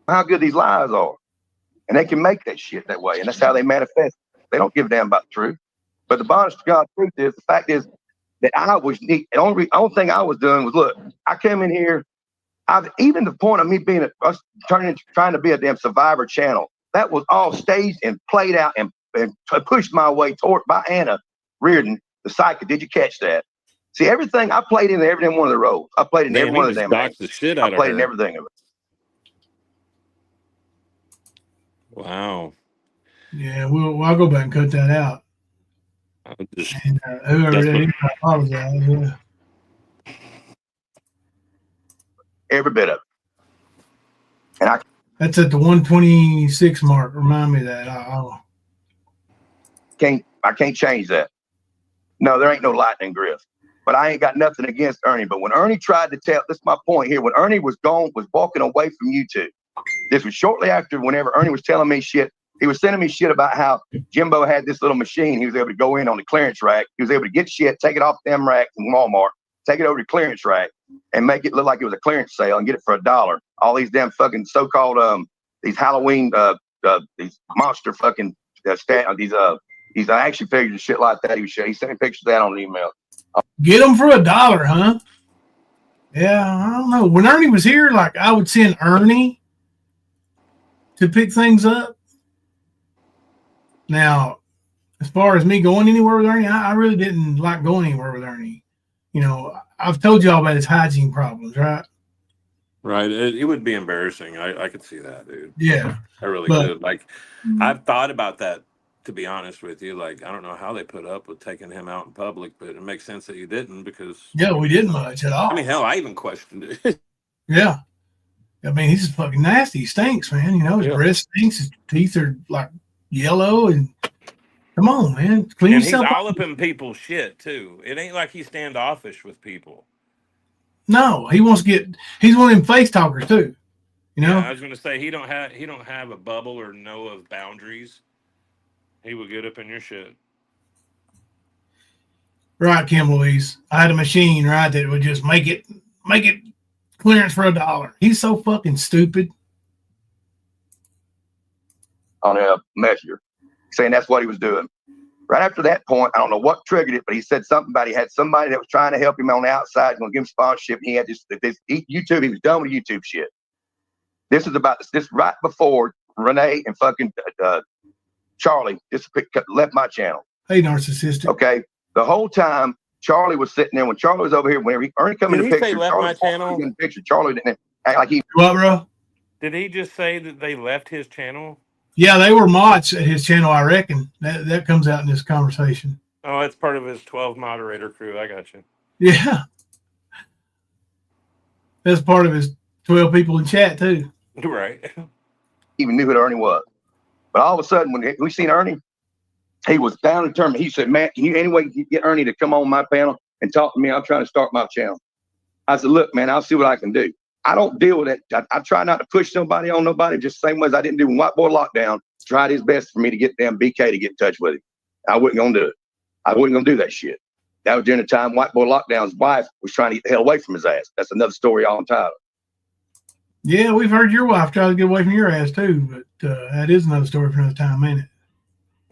how good these lies are. And they can make that shit that way. And that's how they manifest. They don't give a damn about the truth. But the honest to God truth is, the fact is that the only thing I was doing was, look, I came in here, even the point of me being us trying to be a damn Survivor channel, that was all staged and played out and pushed my way toward by Anna Reardon, the psychic. Did you catch that? See, everything I played in every one of the roles. I played in every one of the damn games. The shit out I played of in her. everything of it. Wow. Yeah, I'll go back and cut that out. And whoever that is, I apologize. Yeah. Every bit of it. And That's at the 126 mark. Remind me of that. I can't change that. No, there ain't no lightning Griff. But I ain't got nothing against Ernie. But when Ernie tried to tell, this is my point here. When Ernie was walking away from YouTube, this was shortly after whenever Ernie was telling me shit. He was sending me shit about how Jimbo had this little machine. He was able to go in on the clearance rack. He was able to get shit, take it off them racks in Walmart, take it over to the clearance rack, and make it look like it was a clearance sale and get it for $1. All these damn fucking so-called these Halloween these monster fucking these action figures and shit like that. He sent me pictures of that on an email. Get them for $1, huh? Yeah, I don't know. When Ernie was here, like I would send Ernie to pick things up. Now, as far as me going anywhere with Ernie, I really didn't like going anywhere with Ernie. You know, I've told y'all about his hygiene problems, right? Right. It would be embarrassing. I could see that, dude. Yeah. I really could. Like, I've thought about that, to be honest with you. Like, I don't know how they put up with taking him out in public, but it makes sense that you didn't because... Yeah, we didn't much at all. I mean, hell, I even questioned it. Yeah. I mean, he's just fucking nasty. He stinks, man. You know, his breath stinks. His teeth are like yellow. And come on, man. Clean and yourself he's up. all up in people's shit, too. It ain't like he's standoffish with people. No, he wants to get... He's one of them face talkers, too. You know? Yeah, I was going to say, he don't have a bubble or know of boundaries. He will get up in your shit. Right, Kim Louise. I had a machine, right, that would just make it clearance for $1. He's so fucking stupid. On a messenger, saying that's what he was doing. Right after that point, I don't know what triggered it, but he said something about he had somebody that was trying to help him on the outside, going to give him sponsorship. And he had this YouTube. He was done with YouTube shit. This is about this right before Renee and fucking Charlie just left my channel. Hey, narcissistic. Okay, the whole time Charlie was sitting there. When Charlie was over here, whenever Ernie come in the picture, left Charlie my channel? in the picture. Charlie didn't act like he. What, bro? Did he just say that they left his channel? Yeah, they were mods at his channel, I reckon. That comes out in this conversation. Oh, it's part of his 12 moderator crew. I got you. Yeah. That's part of his 12 people in chat, too. Right. Even knew who Ernie was. But all of a sudden, when we seen Ernie, he was down and determined. He said, "Man, can you anyway get Ernie to come on my panel and talk to me? I'm trying to start my channel." I said, "Look, man, I'll see what I can do." I don't deal with it. I try not to push somebody on nobody, just the same way as I didn't do when White Boy Lockdown. Tried his best for me to get damn BK to get in touch with him. I wasn't going to do it. I wasn't going to do that shit. That was during the time White Boy Lockdown's wife was trying to get the hell away from his ass. That's another story all entitled. Yeah, we've heard your wife try to get away from your ass, too. But that is another story for another time, ain't it?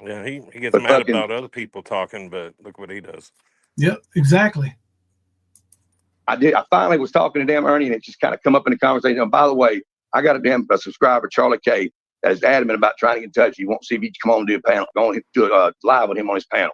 Yeah, he gets mad about other people talking, but look what he does. Yep, exactly. I finally was talking to damn Ernie, and it just kind of come up in the conversation. Oh, by the way, I got a subscriber, Charlie K, that is adamant about trying to get in touch. He won't see if he can come on and do a panel, go on and do a live with him on his panel.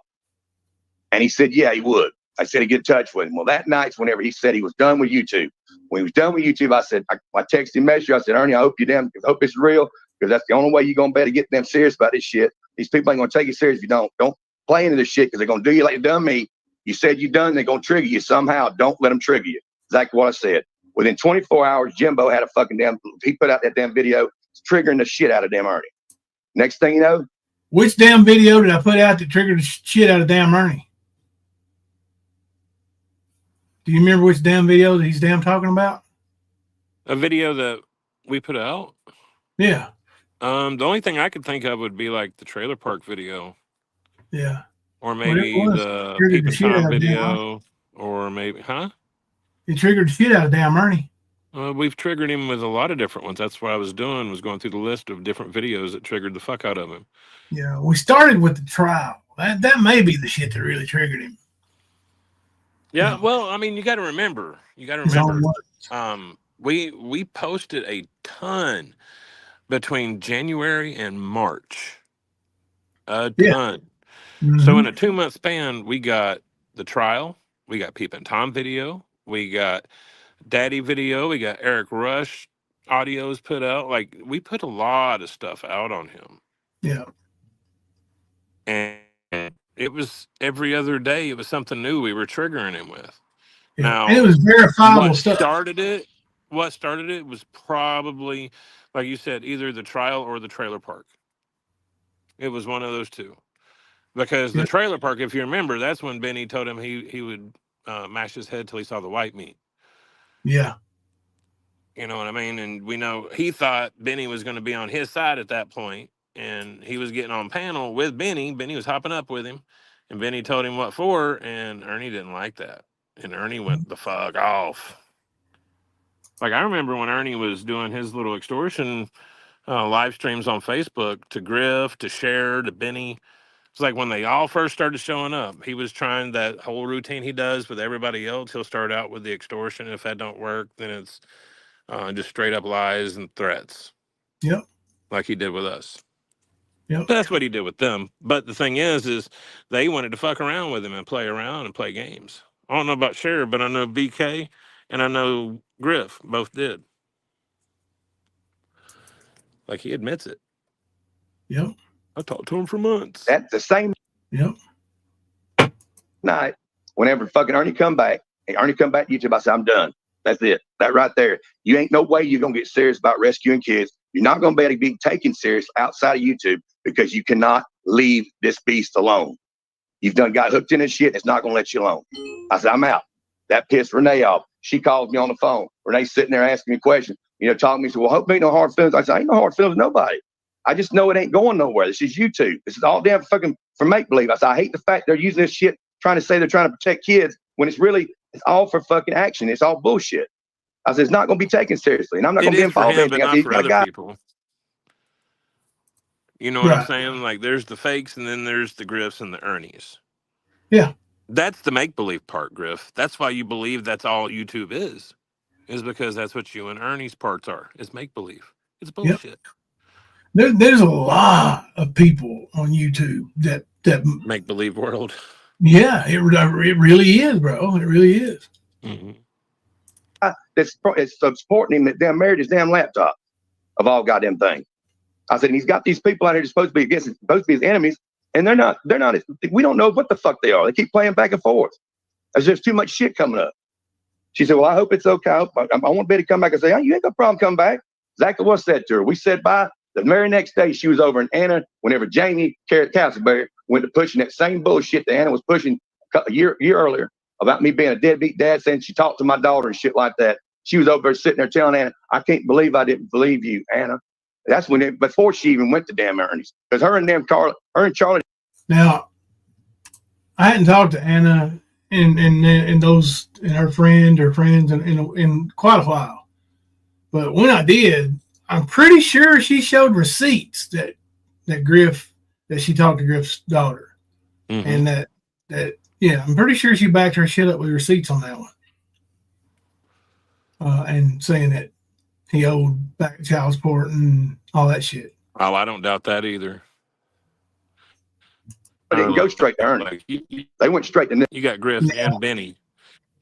And he said, yeah, he would. I said he'd get in touch with him. Well, that night's whenever he said he was done with YouTube. When he was done with YouTube, I said, I texted him, message. I said, Ernie, I hope it's real, because that's the only way you're gonna better get them serious about this shit. These people ain't gonna take you serious if you don't. Don't play into this shit, because they're gonna do you like you done me. You said you done, they're gonna trigger you somehow. Don't let them trigger you. Exactly what I said. Within 24 hours, Jimbo had a fucking he put out that damn video triggering the shit out of damn Ernie. Next thing you know. Which damn video did I put out that triggered the shit out of damn Ernie? Do you remember which damn video that he's damn talking about? A video that we put out? Yeah. The only thing I could think of would be like the trailer park video. Yeah. Or maybe the Peep and Tom video. Or maybe, huh? It triggered the shit out of damn Ernie. We've triggered him with a lot of different ones. That's what I was doing, was going through the list of different videos that triggered the fuck out of him. Yeah, we started with the trial. That may be the shit that really triggered him. Yeah, well, I mean, you got to remember. We posted a ton between January and March. A ton. Mm-hmm. So in a 2-month span, we got the trial, we got Peep and Tom video, we got Daddy video, we got Eric Rush audios put out. Like, we put a lot of stuff out on him. Yeah. And it was every other day, it was something new we were triggering him with. Yeah. Now, and it was verifiable stuff. What started it was probably, like you said, either the trial or the trailer park. It was one of those two. Because the Yep. trailer park, if you remember, that's when Benny told him he would mash his head till he saw the white meat. Yeah. You know what I mean? And we know he thought Benny was going to be on his side at that point, and he was getting on panel with Benny. Benny was hopping up with him, and Benny told him what for, and Ernie didn't like that. And Ernie went the fuck off. Like, I remember when Ernie was doing his little extortion live streams on Facebook to Griff, to Cher, to Benny. It's like when they all first started showing up, he was trying that whole routine he does with everybody else. He'll start out with the extortion. If that don't work, then it's just straight up lies and threats. Yep. Like he did with us. Yep. That's what he did with them. But the thing is they wanted to fuck around with him and play around and play games. I don't know about Cher, but I know BK and I know Griff both did. Like, he admits it. Yep. I talked to him for months. At the same Yep. night, whenever fucking Ernie come back to YouTube, I said, I'm done. That's it. That right there. You ain't no way you're going to get serious about rescuing kids. You're not going to be able to be taken serious outside of YouTube because you cannot leave this beast alone. You've got hooked in this shit. It's not going to let you alone. I said, I'm out. That pissed Renee off. She calls me on the phone. Renee's sitting there asking me questions, talking to me. She said, well, hope ain't no hard feelings. I said, ain't no hard feelings with nobody. I just know it ain't going nowhere. This is YouTube. This is all damn fucking for make-believe. I said, I hate the fact they're using this shit trying to say they're trying to protect kids when it's all for fucking action. It's all bullshit. I said, it's not going to be taken seriously. And I'm not going to be involved in anything. But not for other people. You know what Right. I'm saying? Like, there's the fakes and then there's the Griffs and the Ernies. Yeah. That's the make-believe part, Griff. That's why you believe that's all YouTube is because that's what you and Ernie's parts are, is make-believe. It's bullshit. There's a lot of people on YouTube that make-believe world. Yeah, it really is, bro. It really is. Mm-hmm. It's supporting him that damn married his damn laptop of all goddamn things. I said, and he's got these people out here supposed to be his enemies, and they're not. We don't know what the fuck they are. They keep playing back and forth. There's too much shit coming up. She said, well, I hope it's okay. I want Betty to come back and say, oh, you ain't got a problem coming back. Exactly what said to her. We said bye. The very next day, she was over in Anna whenever Jamie Castleberry went to pushing that same bullshit that Anna was pushing a year earlier about me being a deadbeat dad, saying she talked to my daughter and shit like that. She was over there sitting there telling Anna, I can't believe I didn't believe you, Anna. That's before she even went to damn Ernie's. Because her and Charlie. Now, I hadn't talked to Anna and her friends in quite a while. But when I did, I'm pretty sure she showed receipts that she talked to Griff's daughter. Mm-hmm. And that I'm pretty sure she backed her shit up with receipts on that one. And saying that he owed back child support and all that shit. Oh, I don't doubt that either. They didn't go straight to Ernie. Like, they went straight to Nick. You got Griff and Benny.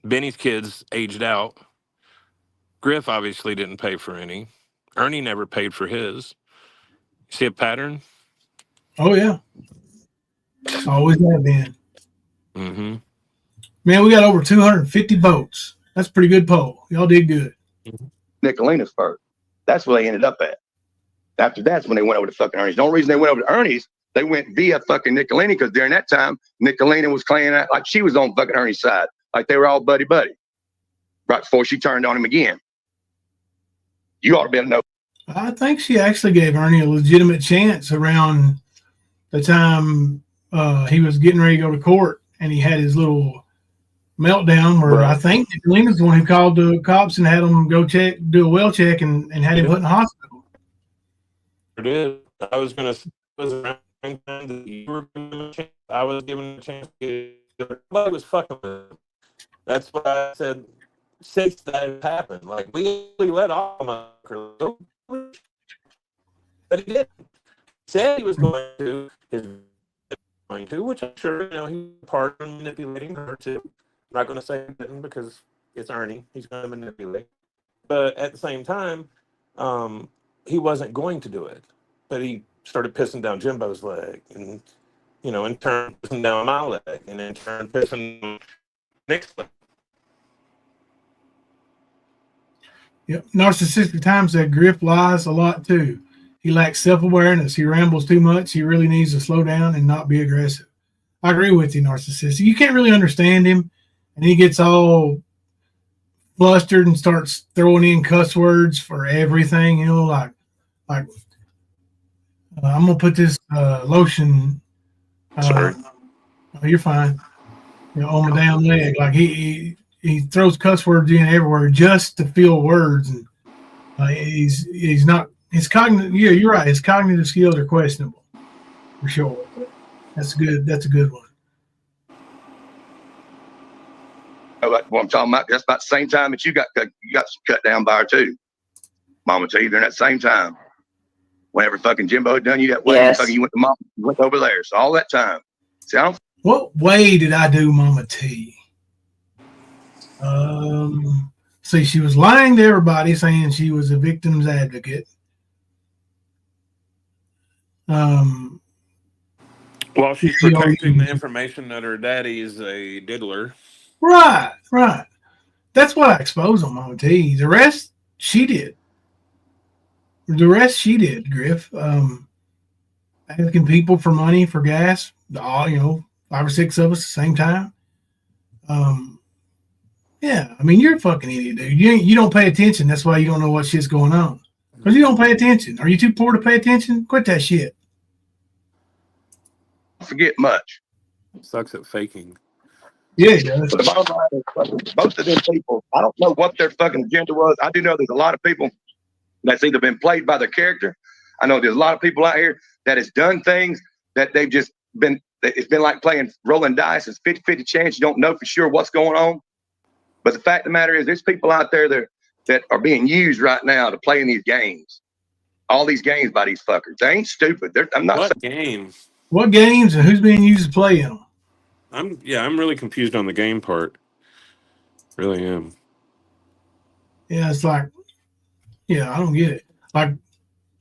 Benny's kids aged out. Griff obviously didn't pay for any. Ernie never paid for his. See a pattern? Oh, yeah. Always have been. Mm-hmm. Man, we got over 250 votes. That's a pretty good poll. Y'all did good. Nicolina's first. That's where they ended up at. After that's when they went over to fucking Ernie's. The only reason they went over to Ernie's, they went via fucking Nicolina because during that time, Nicolina was claiming that like she was on fucking Ernie's side. Like they were all buddy-buddy. Right before she turned on him again. You ought to be able to know. I think she actually gave Ernie a legitimate chance around the time he was getting ready to go to court and he had his little meltdown where I think Nicolina's the one who called the cops and had them go do a well check and had him put in the hospital. I did. I was going to around the time that you were giving him a chance. I was giving him a chance to get nobody was fucking with him. That's what I said since that happened. Like, we let all of them go. But he didn't. He said he was going to, which I'm sure, he was part of manipulating her too. I'm not going to say he didn't because it's Ernie. He's going to manipulate. But at the same time, he wasn't going to do it. But he started pissing down Jimbo's leg and, in turn pissing down my leg and in turn pissing down Nick's leg. Yep. Narcissistic Times said Griff lies a lot too. He lacks self-awareness. He rambles too much. He really needs to slow down and not be aggressive. I agree with you, narcissist. You can't really understand him, and he gets all flustered and starts throwing in cuss words for everything. You know, like I'm gonna put this lotion. Sorry. Oh, you're fine. You know, on my damn leg. Like he throws cuss words in everywhere just to fill words, and he's not his cognitive. Yeah, you're right. His cognitive skills are questionable for sure. But that's good. That's a good one. Like what I'm talking about, that's about the same time that you got cut down by her too, Mama T. During that same time, whenever fucking Jimbo had done you that way, Yes. fucking you went to mom, you went over there. So all that time, see, I don't. What way did I do Mama T? See, she was lying to everybody, saying she was a victim's advocate. Well, she's protecting the information that her daddy is a diddler. Right. That's what I exposed on Mama T. The rest, she did. Griff. Asking people for money for gas. All 5 or 6 of us at the same time. Yeah, I mean, you're a fucking idiot, dude. You don't pay attention. That's why you don't know what shit's going on. Because you don't pay attention. Are you too poor to pay attention? Quit that shit. Forget much. Sucks at faking. Yeah, he does. But the bottom line is, most of them people, I don't know what their fucking agenda was. I do know there's a lot of people that's either been played by their character. I know there's a lot of people out here that has done things that they've just been, it's been like playing rolling dice. It's 50-50 chance. You don't know for sure what's going on. But the fact of the matter is, there's people out there that are being used right now to play in these games. All these games by these fuckers. They ain't stupid. I'm not What saying games? What games and who's being used to play in them? I'm really confused on the game part. Really am. Yeah, it's like, I don't get it. Like,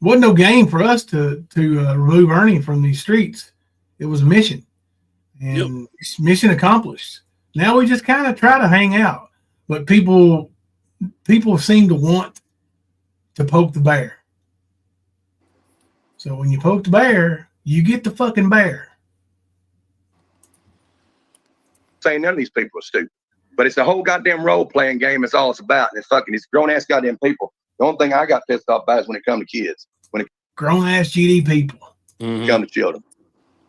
wasn't no game for us to remove Ernie from these streets. It was a mission, and mission accomplished. Now we just kind of try to hang out, but people seem to want to poke the bear. So when you poke the bear, you get the fucking bear. saying none of these people are stupid. But it's the whole goddamn role-playing game that's all it's about. And it's fucking these grown-ass goddamn people. The only thing I got pissed off about is when it comes to kids. When it Grown-ass GD people. comes to children.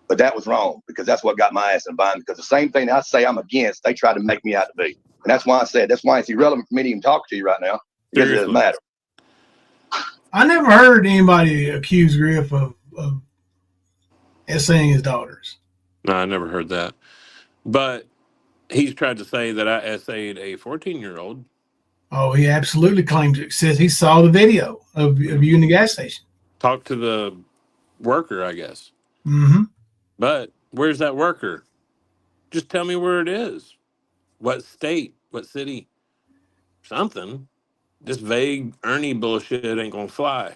But that was wrong, because that's what got my ass in a bind. Because the same thing I say I'm against, they try to make me out to be. And that's why I said, that's why it's irrelevant for me to even talk to you right now. Because it doesn't matter. I never heard anybody accuse Griff of essaying his daughters. No, I never heard that. But he's tried to say that I essayed a 14-year-old. Oh, he absolutely claims it. Says he saw the video of you in the gas station. Talk to the worker, I guess. Mm-hmm. But where's that worker? Just tell me where it is. What state? What city? Something. This vague Ernie bullshit ain't gonna fly.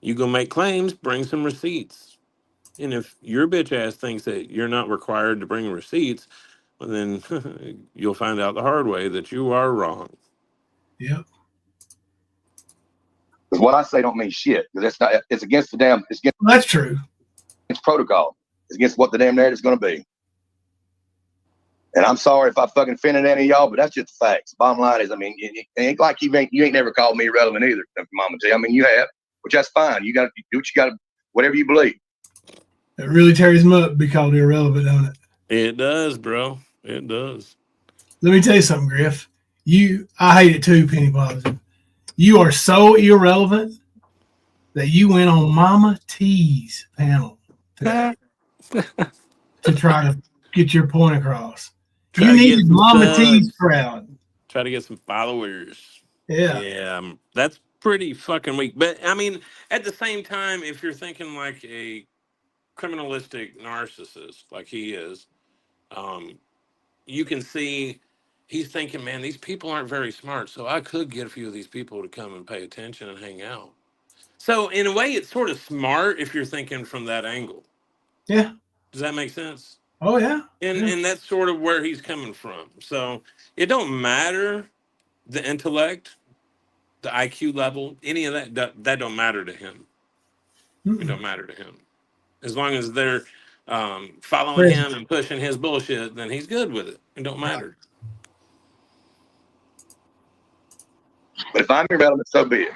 You go make claims, bring some receipts. And if your bitch ass thinks that you're not required to bring receipts, well, then you'll find out the hard way that you are wrong. Yep. Because what I say don't mean shit. Because it's not. It's against the damn. It's against. That's true. It's protocol. It's against what the damn narrative's going to be. And I'm sorry if I fucking offended any of y'all, but that's just the facts. Bottom line is, I mean, it ain't like you ain't never called me irrelevant either, Mama T. I mean, you have, which that's fine. You got to do what you got to, whatever you believe. It really tears him up to be called irrelevant, don't it? It does, bro. It does. Let me tell you something, Griff. I hate it too, Penny Positive. You are so irrelevant that you went on Mama T's panel today to try to get your point across. You needed Mama T's crowd. Try to get some followers. Yeah. Yeah, that's pretty fucking weak. But, I mean, at the same time, if you're thinking like a criminalistic narcissist like he is, you can see he's thinking, man, these people aren't very smart, so I could get a few of these people to come and pay attention and hang out. So in a way, it's sort of smart if you're thinking from that angle. Yeah. Does that make sense? Oh, yeah. And that's sort of where he's coming from. So it don't matter the intellect, the IQ level, any of that don't matter to him. It don't matter to him. As long as they're following him and pushing his bullshit, then he's good with it. It don't matter. But if I'm your element, so be it.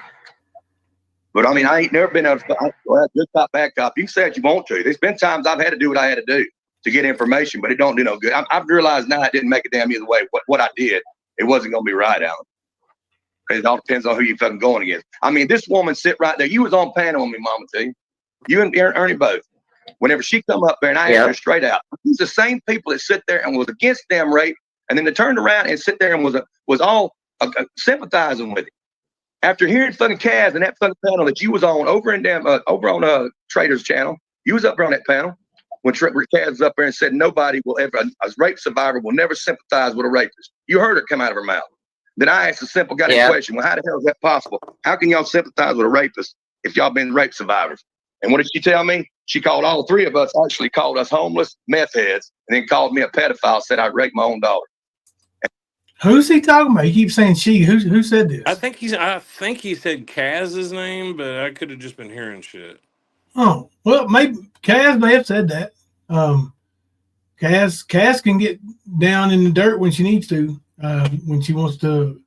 But I mean, I ain't never been able to, good cop, bad cop. You can say what you want to. There's been times I've had to do what I had to do to get information, but it don't do no good. I've realized now it didn't make a damn either way. What I did, it wasn't going to be right, Alan. It all depends on who you fucking going against. I mean, this woman sit right there. You was on panel with me, Mama T. You and Ernie both. Whenever she come up there and I asked her straight out, these the same people that sit there and was against damn rape, and then they turned around and sit there and was all sympathizing with it. After hearing fucking Kaz and that fucking panel that you was on over on Trader's channel, you was up there on that panel when Kaz was up there and said nobody will ever, a rape survivor will never sympathize with a rapist. You heard it come out of her mouth. Then I asked a simple goddamn question. Well, how the hell is that possible? How can y'all sympathize with a rapist if y'all been rape survivors? And what did she tell me? She called all three of us, actually called us homeless meth heads, and then called me a pedophile, said I raped my own daughter. Who's he talking about? He keeps saying she. Who said this? I think he said Kaz's name, but I could have just been hearing shit. Oh, well, maybe Kaz may have said that. Kaz can get down in the dirt when she needs to, when she wants to,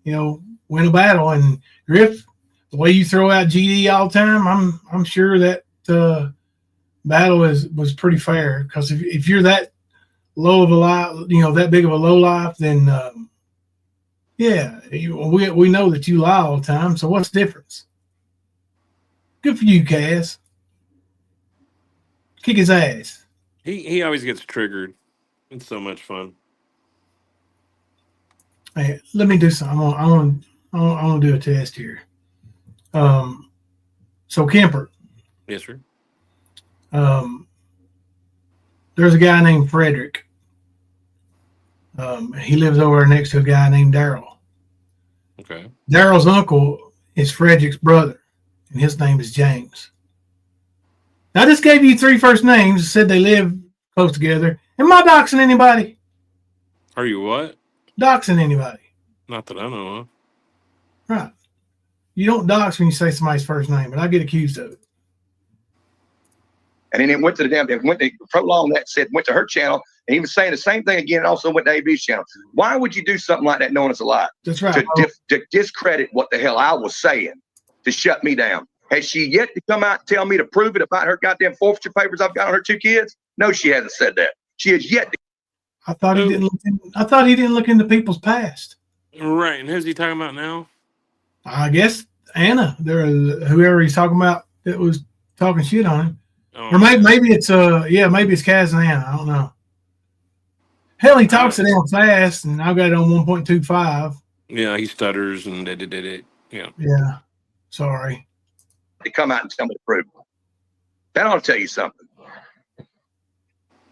win a battle. And Griff, the way you throw out GD all the time, I'm sure that battle was pretty fair. Because if you're that low of a life, that big of a low life, then we know that you lie all the time. So what's the difference? Good for you, Kaz. Kick his ass. He always gets triggered. It's so much fun. Hey, let me do something. I want to do a test here. So Kemper. Yes, sir. There's a guy named Frederick. He lives over next to a guy named Daryl. Okay. Daryl's uncle is Frederick's brother, and his name is James. Now, I just gave you 3 first names, said they live close together. Am I doxing anybody? Are you what? Doxing anybody? Not that I know of. Right. You don't dox when you say somebody's first name, but I get accused of it. And then it went to the prolonged that said, went to her channel, and he was saying the same thing again, and also went to AB's channel. Why would you do something like that knowing it's a lie? That's right. To discredit what the hell I was saying, to shut me down. Has she yet to come out and tell me to prove it about her goddamn forfeiture papers I've got on her 2 kids? No, she hasn't said that. She has yet to. I thought he didn't look into people's past. Right, and who's he talking about now? I guess Anna, whoever he's talking about that was talking shit on him. Oh, or maybe it's Kaz and Anna. I don't know. Hell, he talks it down fast, and I've got it on 1.25. Yeah, he stutters and did it. Yeah. Yeah. Sorry. To come out and tell me to prove it. That ought to tell you something.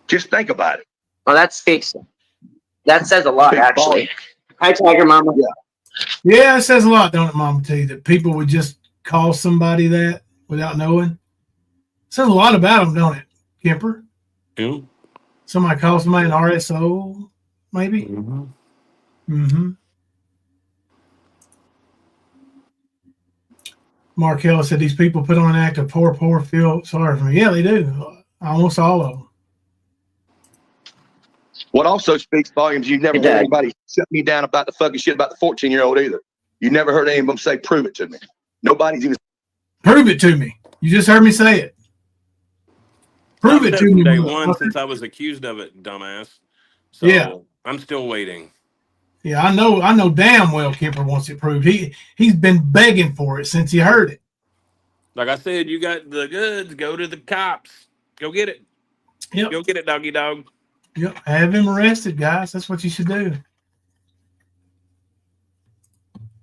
Just think about it. Well, that says a lot, actually. Hi, Tiger Mama. Yeah, it says a lot, don't it, Mama T, that people would just call somebody that without knowing. It says a lot about them, don't it, Kemper? Yeah. Somebody calls somebody an RSO, maybe? Mm-hmm. Mm-hmm. Markel said these people put on an act of poor feel sorry for me. Yeah, they do. Almost all of them. What also speaks volumes, you've never heard anybody shut me down about the fucking shit about the 14-year-old either. You never heard any of them say, prove it to me. Nobody's even. Prove it to me. You just heard me say it. Prove it to me. Day one since I was accused of it, dumbass. So yeah. I'm still waiting. Yeah, I know damn well Kemper wants it proved. He's been begging for it since he heard it. Like I said, you got the goods, go to the cops. Go get it. Yep. Go get it, doggy dog. Yep. Have him arrested, guys. That's what you should do.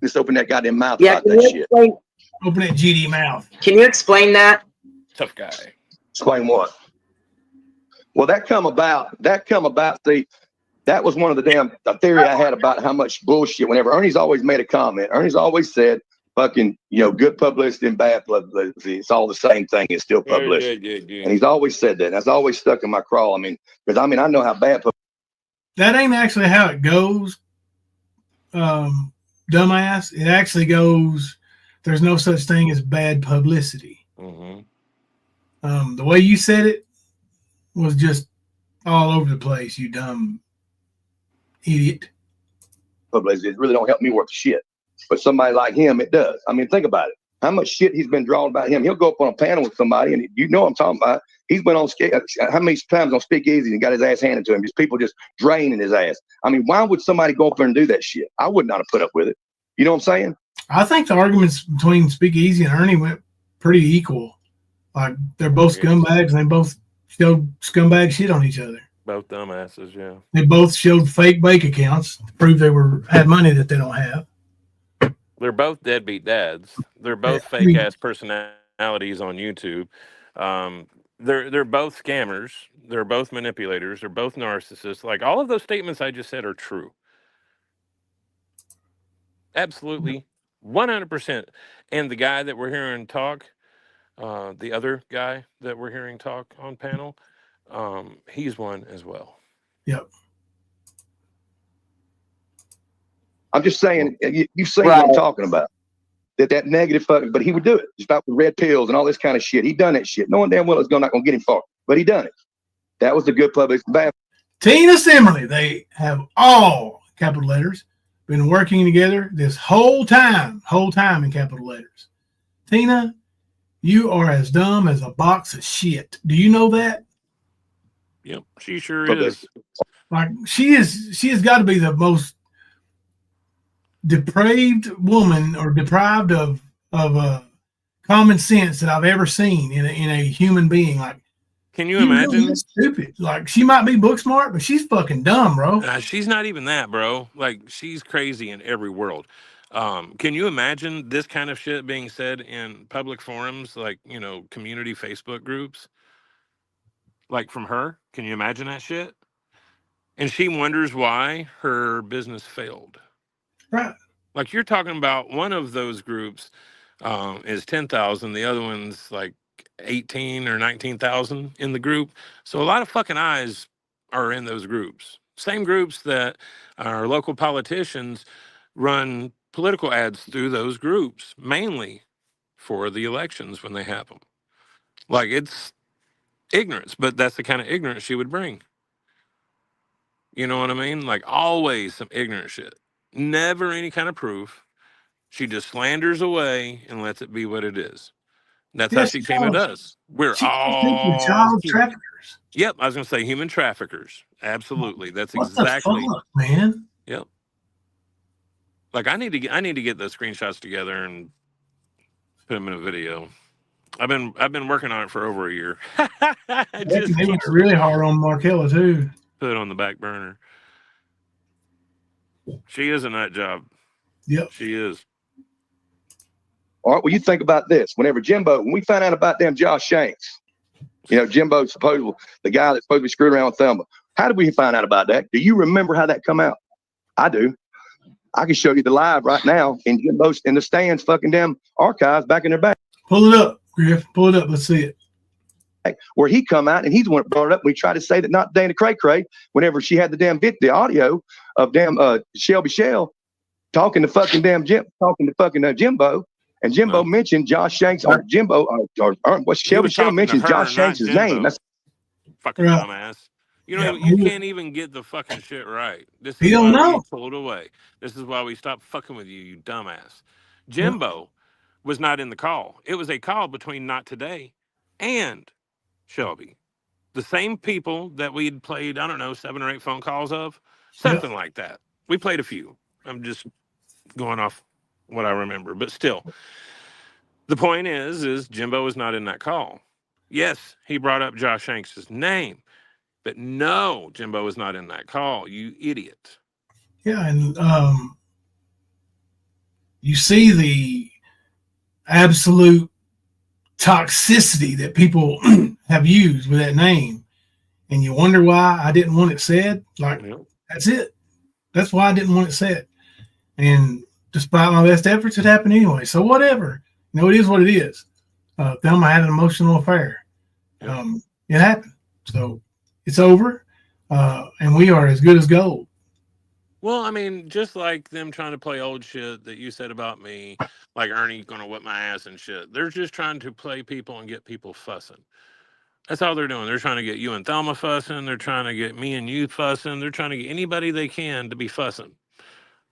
Just open that goddamn mouth about that shit. Open that GD mouth. Can you explain that? Tough guy. Explain what? Well, that come about, see, that was one of the damn theory I had about how much bullshit. Whenever Ernie's always made a comment, Ernie's always said, "Fucking, good publicity and bad publicity. It's all the same thing. It's still publicity." Yeah. And he's always said that. And that's always stuck in my craw. Because I know how bad. That ain't actually how it goes, dumbass. It actually goes. There's no such thing as bad publicity. Mm-hmm. The way you said it, was just all over the place, you dumb idiot. It really don't help me worth shit. But somebody like him, it does. I mean, think about it. How much shit he's been drawn about him. He'll go up on a panel with somebody, and you know what I'm talking about. He's been on how many times on Speakeasy and got his ass handed to him. Just people just draining his ass. I mean, why would somebody go up there and do that shit? I would not have put up with it. You know what I'm saying? I think the arguments between Speakeasy and Ernie went pretty equal. Like they're both scumbags, and they both showed scumbag shit on each other. Both dumbasses, yeah. They both showed fake bank accounts to prove they had money that they don't have. They're both deadbeat dads. They're both fake ass personalities on YouTube. They're both scammers. They're both manipulators. They're both narcissists. Like all of those statements I just said are true. Absolutely, 100%. And the guy that we're hearing talk, the other guy that we're hearing talk on panel, he's one as well. Yep. I'm just saying, you see what I'm talking about. That negative fucking, but he would do it. Just about the red pills and all this kind of shit. He done that shit. Knowing damn well it's not going to get him far, but he done it. That was the good public. Bad. Tina Simmerly, they have all capital letters been working together this whole time in capital letters. Tina, you are as dumb as a box of shit. Do you know that? Yep, she sure is. Like she has got to be the most depraved woman or deprived of common sense that I've ever seen in a human being. Like, can you imagine? Really stupid. Like she might be book smart, but she's fucking dumb, bro. She's not even that, bro. Like she's crazy in every world. Can you imagine this kind of shit being said in public forums, like, you know, community Facebook groups? Like from her? Can you imagine that shit? And she wonders why her business failed. Right. Like you're talking about one of those groups is 10,000. The other one's like 18 or 19,000 in the group. So a lot of fucking eyes are in those groups. Same groups that our local politicians run political ads through those groups, mainly for the elections when they have them. Like it's ignorance, but that's the kind of ignorance she would bring. You know what I mean? Like always some ignorant shit. Never any kind of proof. She just slanders away and lets it be what it is. That's how she came at us. We're all child traffickers. Yep, I was going to say human traffickers. Absolutely, that's what exactly. The fuck, man. Yep. Like I need to get those screenshots together and put them in a video. I've been working on it for over a year. They worked really hard on Markella too. Put it on the back burner. She is a nut job. Yep, she is. All right, well, you think about this. When we found out about them Josh Shanks, you know, Jimbo, the guy that's supposed to be screwed around with Thelma. How did we find out about that? Do you remember how that come out? I do. I can show you the live right now in Jimbo's in the stands, fucking damn archives back in their back. Pull it up, Griff. Pull it up. Let's see it. Where he come out and he's the one that brought it up. We tried to say that not Dana Cray whenever she had the audio of damn Shelby Shell talking to fucking Jimbo. And Jimbo mentioned Josh Shanks or Jimbo or Shelby Shell mentions Josh Shanks' name. That's fucking dumbass. You know, you can't even get the fucking shit right. This is why we pulled away. This is why we stopped fucking with you, you dumbass. Jimbo was not in the call. It was a call between Not Today and Shelby. The same people that we'd played, I don't know, 7 or 8 phone calls of. Something like that. We played a few. I'm just going off what I remember. But still, the point is Jimbo was not in that call. Yes, he brought up Josh Shanks' name. But no, Jimbo was not in that call, you idiot. Yeah, and you see the absolute toxicity that people have used with that name, and you wonder why I didn't want it said. Like, that's it. That's why I didn't want it said. And despite my best efforts, it happened anyway. So whatever. You know, it is what it is. Thelma had an emotional affair. It happened. So it's over, and we are as good as gold. Well, I mean, just like them trying to play old shit that you said about me, like Ernie gonna whip my ass and shit. They're just trying to play people and get people fussing. That's all they're doing. They're trying to get you and Thelma fussing. They're trying to get me and you fussing. They're trying to get anybody they can to be fussing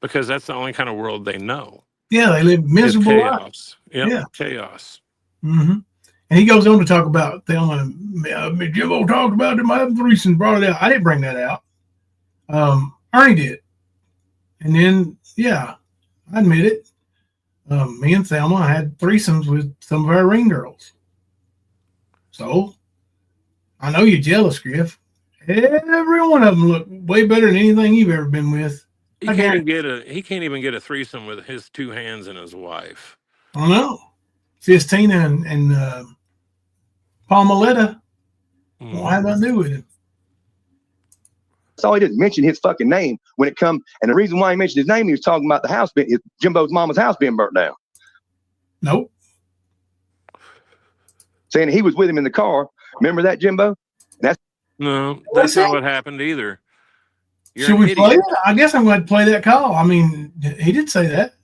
because that's the only kind of world they know. Yeah, they live It's miserable lives. chaos. Yep, Yeah. chaos. Mm-hmm. And he goes on to talk about Thelma. Jimbo talked about them having threesomes, brought it out. I didn't bring that out. Ernie did. And then, yeah, I admit it. Me and Thelma had threesomes with some of our ring girls. So, I know you're jealous, Griff. Every one of them look way better than anything you've ever been with. He can't even get a threesome with his two hands and his wife. I know. Fistina and Palmaletta won't have nothing to do with him. That's all he did, mention his fucking name when it come. And the reason why he mentioned his name, he was talking about the house being, Jimbo's mama's house being burnt down. Nope. Saying he was with him in the car. Remember that, Jimbo? No, that's not what happened either. Should we play it? I guess I'm going to play that call. I mean, he did say that.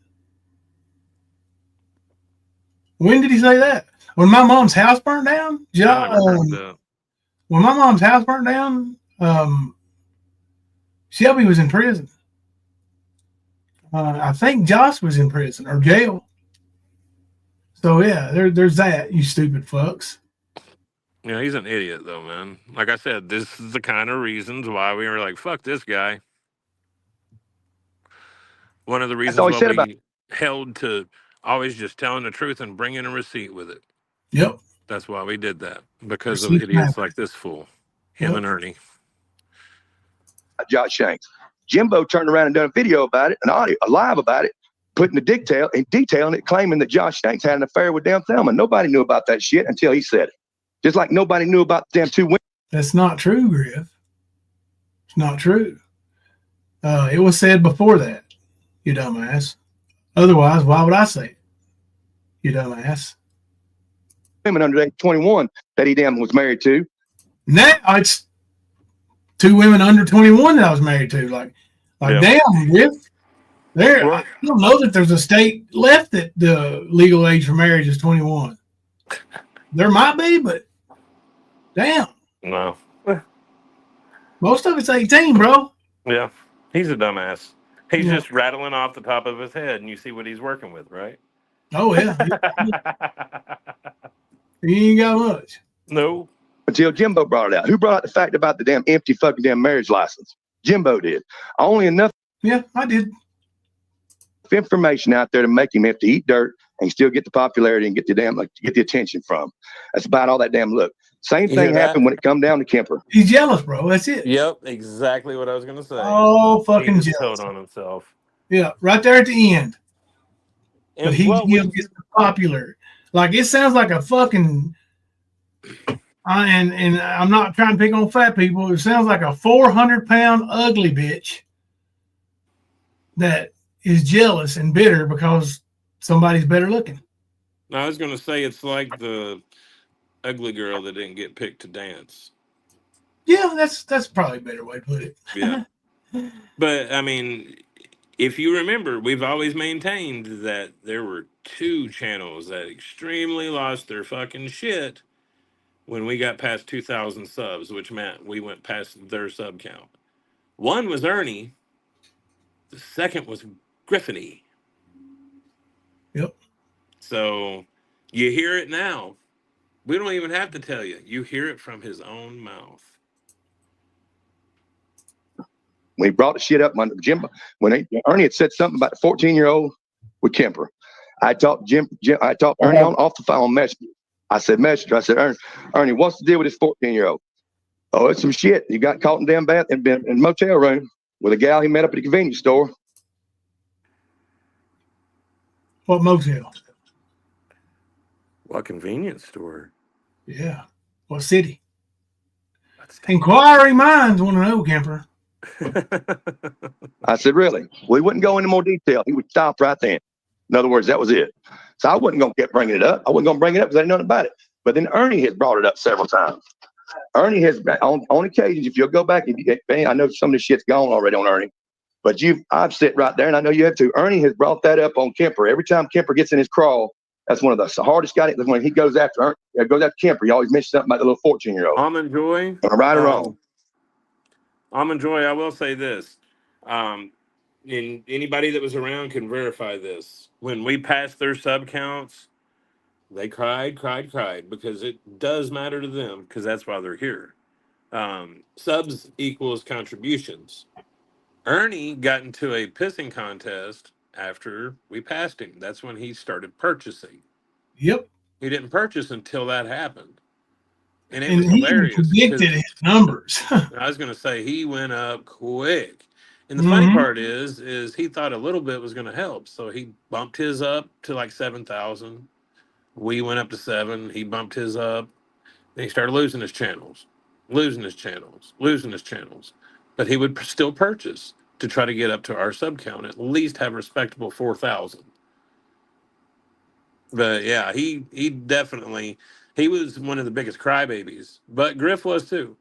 When did he say that? When my mom's house burned down? When my mom's house burned down, Shelby was in prison. I think Josh was in prison or jail. So, yeah, there's that, you stupid fucks. Yeah, he's an idiot, though, man. Like I said, this is the kind of reasons why we were like, fuck this guy. One of the reasons why we held to always just telling the truth and bringing a receipt with it. Yep. That's why we did that. Because of idiots like this fool. Him and Ernie. Josh Shanks. Jimbo turned around and done a video about it, a live about it, putting the detail in it, claiming that Josh Shanks had an affair with damn Thelma. Nobody knew about that shit until he said it. Just like nobody knew about the damn two women. That's not true, Griff. It's not true. It was said before that, you dumbass. Otherwise, why would I say it? You dumbass. Women under age 21 that he damn was married to. Now it's two women under 21 that I was married to. Like damn, Griff. I don't know that there's a state left that the legal age for marriage is 21. There might be, but damn. No. Most of it's 18, bro. Yeah. He's a dumbass. He's just rattling off the top of his head, and you see what he's working with, right? Oh, yeah. He ain't got much. No. Until Jimbo brought it out. Who brought out the fact about the damn empty fucking damn marriage license? Jimbo did. Only enough. Yeah, I did. Information out there to make him have to eat dirt and still get the popularity and get the attention from. That's about all that damn look. Same thing happened when it come down to Kemper. He's jealous, bro. That's it. Yep, exactly what I was gonna say. Oh, fucking he jealous. on himself. Yeah, right there at the end. And but he'll get popular. Like it sounds like a fucking. And I'm not trying to pick on fat people. It sounds like a 400-pound ugly bitch that is jealous and bitter because somebody's better looking. I was going to say it's like the ugly girl that didn't get picked to dance. Yeah, that's probably a better way to put it. Yeah. But, I mean, if you remember, we've always maintained that there were two channels that extremely lost their fucking shit when we got past 2,000 subs, which meant we went past their sub count. One was Ernie. The second was Griffiny. Yep. So you hear it now. We don't even have to tell you. You hear it from his own mouth. When he brought the shit up on Jimbo, Ernie had said something about the 14-year-old with Kemper. I talked Ernie off the phone message. I said, Ernie, what's the deal with this 14-year-old? Oh, it's some shit. He got caught in damn bath in a motel room with a gal he met up at a convenience store. What motel? What convenience store? Yeah. What city? Inquiry minds want to know, Kemper. I said, really? We wouldn't go into more detail. He would stop right then. In other words, that was it. So I wasn't going to keep bringing it up. I wasn't going to bring it up because I didn't know about it. But then Ernie has brought it up several times. Ernie has, on occasions, if you'll go back, I know some of this shit's gone already on Ernie, but I've sit right there, and I know you have too. Ernie has brought that up on Kemper. Every time Kemper gets in his crawl That's one of the hardest guys. When he goes after Kemper, he always mentions something about the little 14-year-old. Almond Joy. Am I right or wrong? Almond Joy, I will say this. And anybody that was around can verify this. When we passed their sub counts, they cried because it does matter to them because that's why they're here. Subs equals contributions. Ernie got into a pissing contest after we passed him. That's when he started purchasing. Yep. He didn't purchase until that happened. And it And was he even hilarious. predicted his numbers. I was going to say he went up quick. And the funny Mhm. part is he thought a little bit was going to help. So he bumped his up to like 7,000. We went up to 7. He bumped his up. Then he started losing his channels. But he would still purchase to try to get up to our sub count, at least have a respectable 4,000. But yeah, he definitely, he was one of the biggest crybabies. But Griff was too.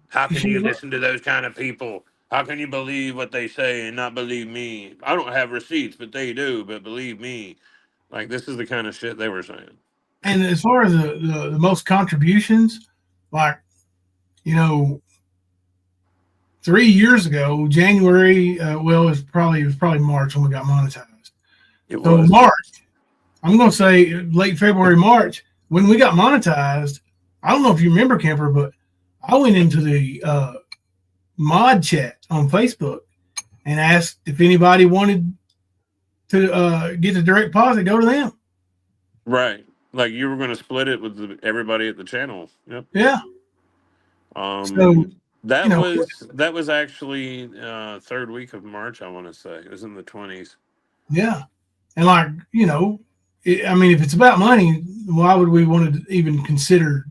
How can you listen to those kind of people? How can you believe what they say and not believe me? I don't have receipts, but they do. But believe me, like this is the kind of shit they were saying. And as far as the most contributions, like, 3 years ago, January, it was probably March when we got monetized. It So was March, I'm going to say late February, March, when we got monetized, I don't know if you remember, Kemper, but I went into the mod chat on Facebook and asked if anybody wanted to get the direct deposit, go to them. right. Like you were going to split it with everybody at the channel. Yep. Yeah. So that you know, was actually third week of March. I want to say it was in the 20s. Yeah. And like, if it's about money, why would we want to even consider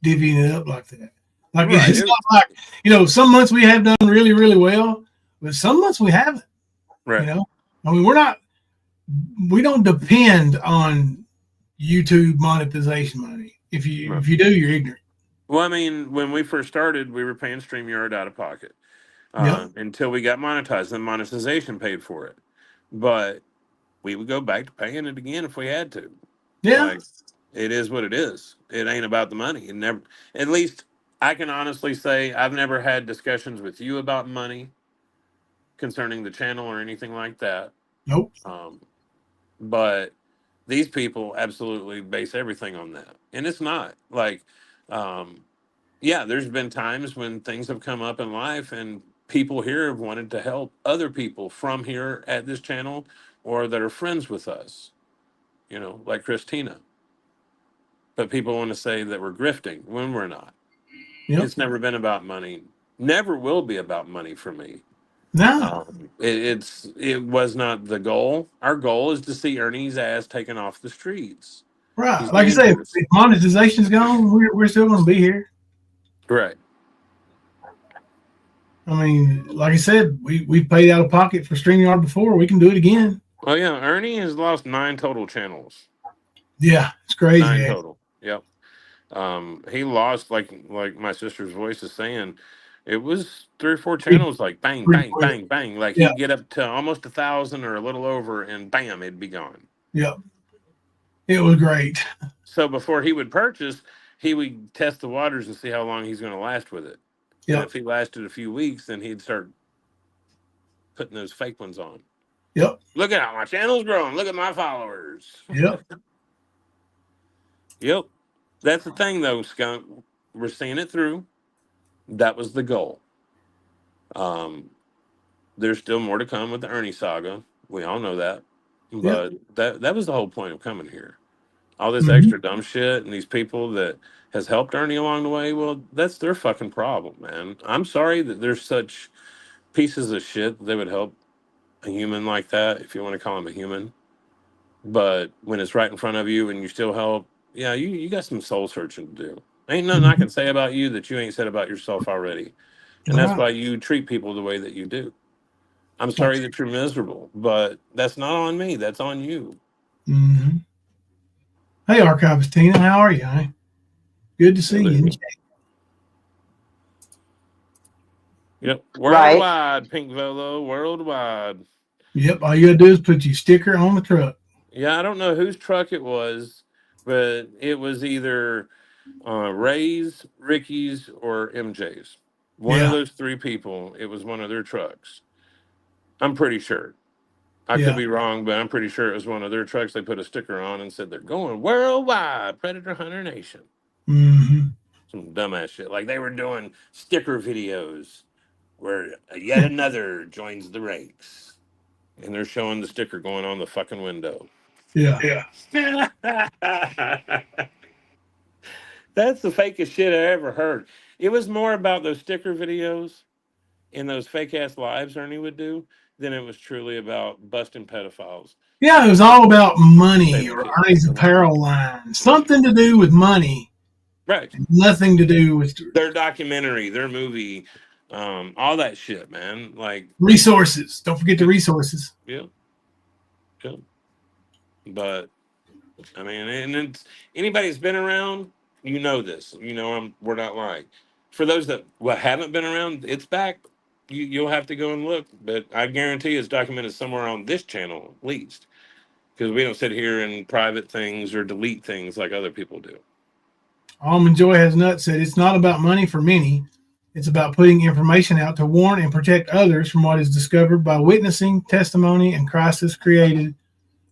divvying it up like that? Like, Right. it's not like, some months we have done really, really well, but some months we haven't. Right. We don't depend on YouTube monetization money. If you do, you're ignorant. Well, I mean, when we first started, we were paying StreamYard out of pocket until we got monetized. Then monetization paid for it, but we would go back to paying it again if we had to. Yeah. Like, it is what it is. It ain't about the money. It never. At least I can honestly say I've never had discussions with you about money concerning the channel or anything like that. Nope. But these people absolutely base everything on that, and it's not like. Yeah, there's been times when things have come up in life and people here have wanted to help other people from here at this channel or that are friends with us, like Christina. But people want to say that we're grifting when we're not. Yep. It's never been about money. Never will be about money for me. No. It was not the goal. Our goal is to see Ernie's ass taken off the streets. Right. Like I say, if monetization's gone, we're still going to be here. Right. I mean, like I said, we paid out of pocket for StreamYard before. We can do it again. Oh yeah, Ernie has lost 9 total channels. Yeah, it's crazy. 9 total. Yep. He lost like my sister's voice is saying, it was 3 or 4 channels like bang, bang, bang, bang. Like he'd get up to almost 1,000 or a little over, and bam, it'd be gone. Yep. It was great. So before he would purchase, he would test the waters and see how long he's going to last with it. Yep. And if he lasted a few weeks, then he'd start putting those fake ones on. Yep. Look at how my channel's growing. Look at my followers. Yep. Yep. That's the thing, though, Skunk. We're seeing it through. That was the goal. There's still more to come with the Ernie saga. We all know that. But that was the whole point of coming here. All this extra dumb shit and these people that has helped Ernie along the way, well, that's their fucking problem, man. I'm sorry that there's such pieces of shit that they would help a human like that, if you want to call him a human. But when it's right in front of you and you still help, yeah, you got some soul searching to do. Ain't nothing I can say about you that you ain't said about yourself already. And that's why you treat people the way that you do. I'm sorry that you're miserable, but that's not on me. That's on you. Mm-hmm. Hey, Archivist Tina, how are you? Honey? Good to see you. Yep. Worldwide, Pink Velo, worldwide. Yep. All you gotta do is put your sticker on the truck. Yeah, I don't know whose truck it was, but it was either Ray's, Ricky's, or MJ's. One of Yeah, those three people. It was one of their trucks. I'm pretty sure. I could yeah. be wrong, but I'm pretty sure it was one of their trucks. They put a sticker on and said they're going worldwide, Predator Hunter Nation. Hmm. Some dumbass shit. Like they were doing sticker videos where yet another joins the ranks, and they're showing the sticker going on the fucking window. Yeah. Yeah. That's the fakest shit I ever heard. It was more about those sticker videos and those fake ass lives Ernie would do than it was truly about busting pedophiles. Yeah, it was all about money Saving or kids. Ernie's apparel line. Something to do with money. Right. Nothing to do with Their documentary, their movie, all that shit, man. Like, resources. Don't forget the resources. yeah, yeah. But I mean, and it's anybody that's been around, you know this. You know, we're not lying. For those that haven't been around, it's back. You'll have to go and look, but I guarantee it's documented somewhere on this channel at least, because we don't sit here and private things or delete things like other people do. Almond Joy Has Nuts said it's not about money for many. It's about putting information out to warn and protect others from what is discovered by witnessing, testimony, and crisis created,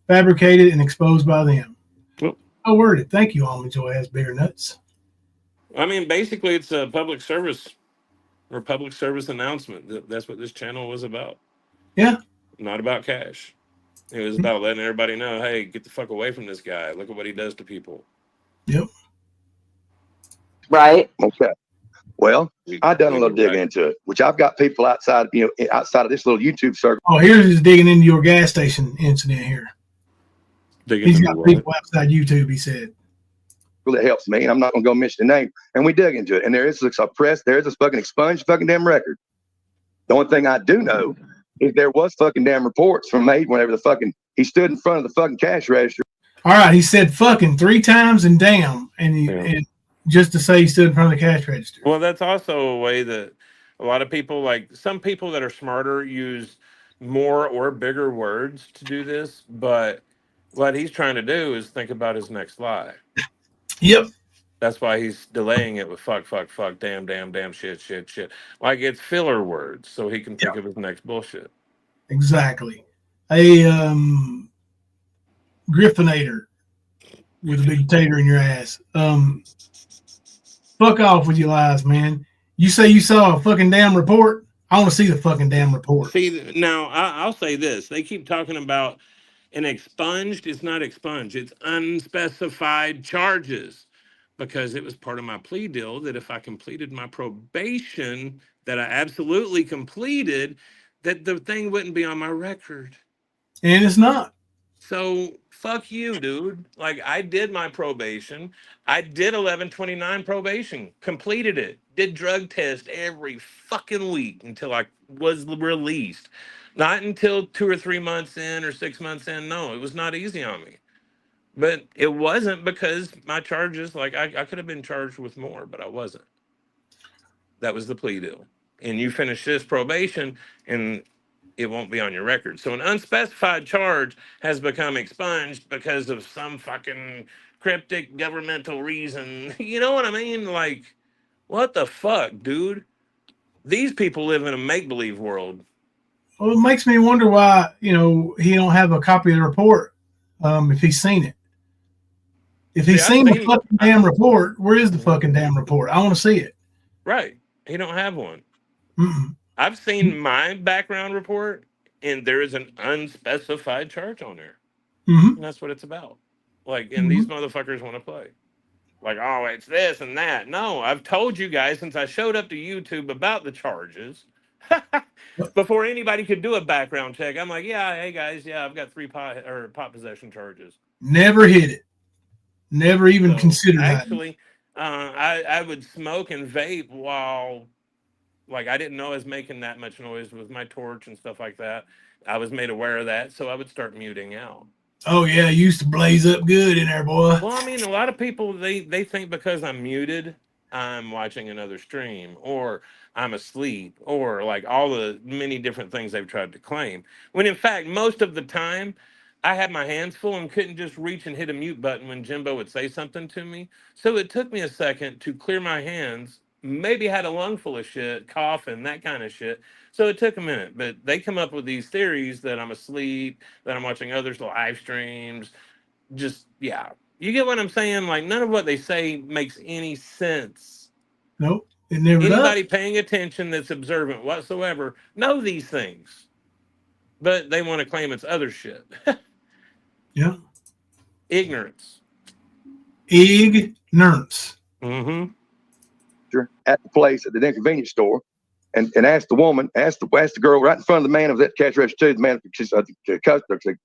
fabricated, and exposed by them. Well, Oh, worded. Thank you, Almond Joy Has Beer Nuts. I mean, basically, it's a public service or public service announcement. That's what this channel was about. Yeah. Not about cash. It was about letting everybody know, hey, get the fuck away from this guy. Look at what he does to people. Yep. Right. Okay. Well, I done a little digging into it, which I've got people outside, outside of this little YouTube circle. Oh, here's his digging into your gas station incident here. He's got people outside YouTube, he said. That helps me, and I'm not gonna go mention the name. And we dug into it, and there is a fucking expunged fucking damn record. The only thing I do know is there was fucking damn reports from made whenever the fucking he stood in front of the fucking cash register. All right, he said fucking 3 times and damn, and just to say he stood in front of the cash register. Well, that's also a way that a lot of people, like some people that are smarter, use more or bigger words to do this. But what he's trying to do is think about his next lie. Yep. That's why he's delaying it with fuck, fuck, fuck, damn, damn, damn, shit, shit, shit. Like it's filler words, so he can think of his next bullshit. Exactly. A Griffinator with a big tater in your ass. Fuck off with your lies, man. You say you saw a fucking damn report. I want to see the fucking damn report. See, now I'll say this: they keep talking about an expunged. It's not expunged. It's unspecified charges, because it was part of my plea deal that if I completed my probation, that I absolutely completed, that the thing wouldn't be on my record. And it's not. So fuck you, dude. Like I did my probation. I did 1129 probation, completed it, did drug test every fucking week until I was released. Not until 2 or 3 months in or 6 months in. No, it was not easy on me. But it wasn't because my charges, like I could have been charged with more, but I wasn't. That was the plea deal. And you finish this probation and it won't be on your record. So an unspecified charge has become expunged because of some fucking cryptic governmental reason. You know what I mean? Like, what the fuck, dude? These people live in a make-believe world. Well, it makes me wonder why, he don't have a copy of the report if he's seen it. If he's seen the fucking damn report, where is the fucking damn report? I want to see it. Right. He don't have one. Mm-mm. I've seen my background report, and there is an unspecified charge on there. Mm-hmm. And that's what it's about. Like, and these motherfuckers want to play. Like, oh, it's this and that. No, I've told you guys since I showed up to YouTube about the charges. Before anybody could do a background check, I'm like, yeah, hey guys, yeah, I've got 3 pot possession charges. Never hit it. Never even considered that. Actually, I would smoke and vape while, like, I didn't know I was making that much noise with my torch and stuff like that. I was made aware of that, so I would start muting out. Oh yeah, you used to blaze up good in there, boy. Well, I mean, a lot of people they think because I'm muted, I'm watching another stream, or I'm asleep, or like all the many different things they've tried to claim. When in fact, most of the time, I had my hands full and couldn't just reach and hit a mute button when Jimbo would say something to me. So it took me a second to clear my hands. Maybe had a lung full of shit, coughing, that kind of shit. So it took a minute. But they come up with these theories that I'm asleep, that I'm watching others' live streams. Just, yeah. You get what I'm saying? Like, none of what they say makes any sense. Nope, it never does. Anybody paying attention that's observant whatsoever know these things. But they want to claim it's other shit. Yeah. Ignorance. Ignorance. Mm-hmm. At the place at the convenience store, and asked the woman, asked the girl right in front of the man who was at the cash register too. The man,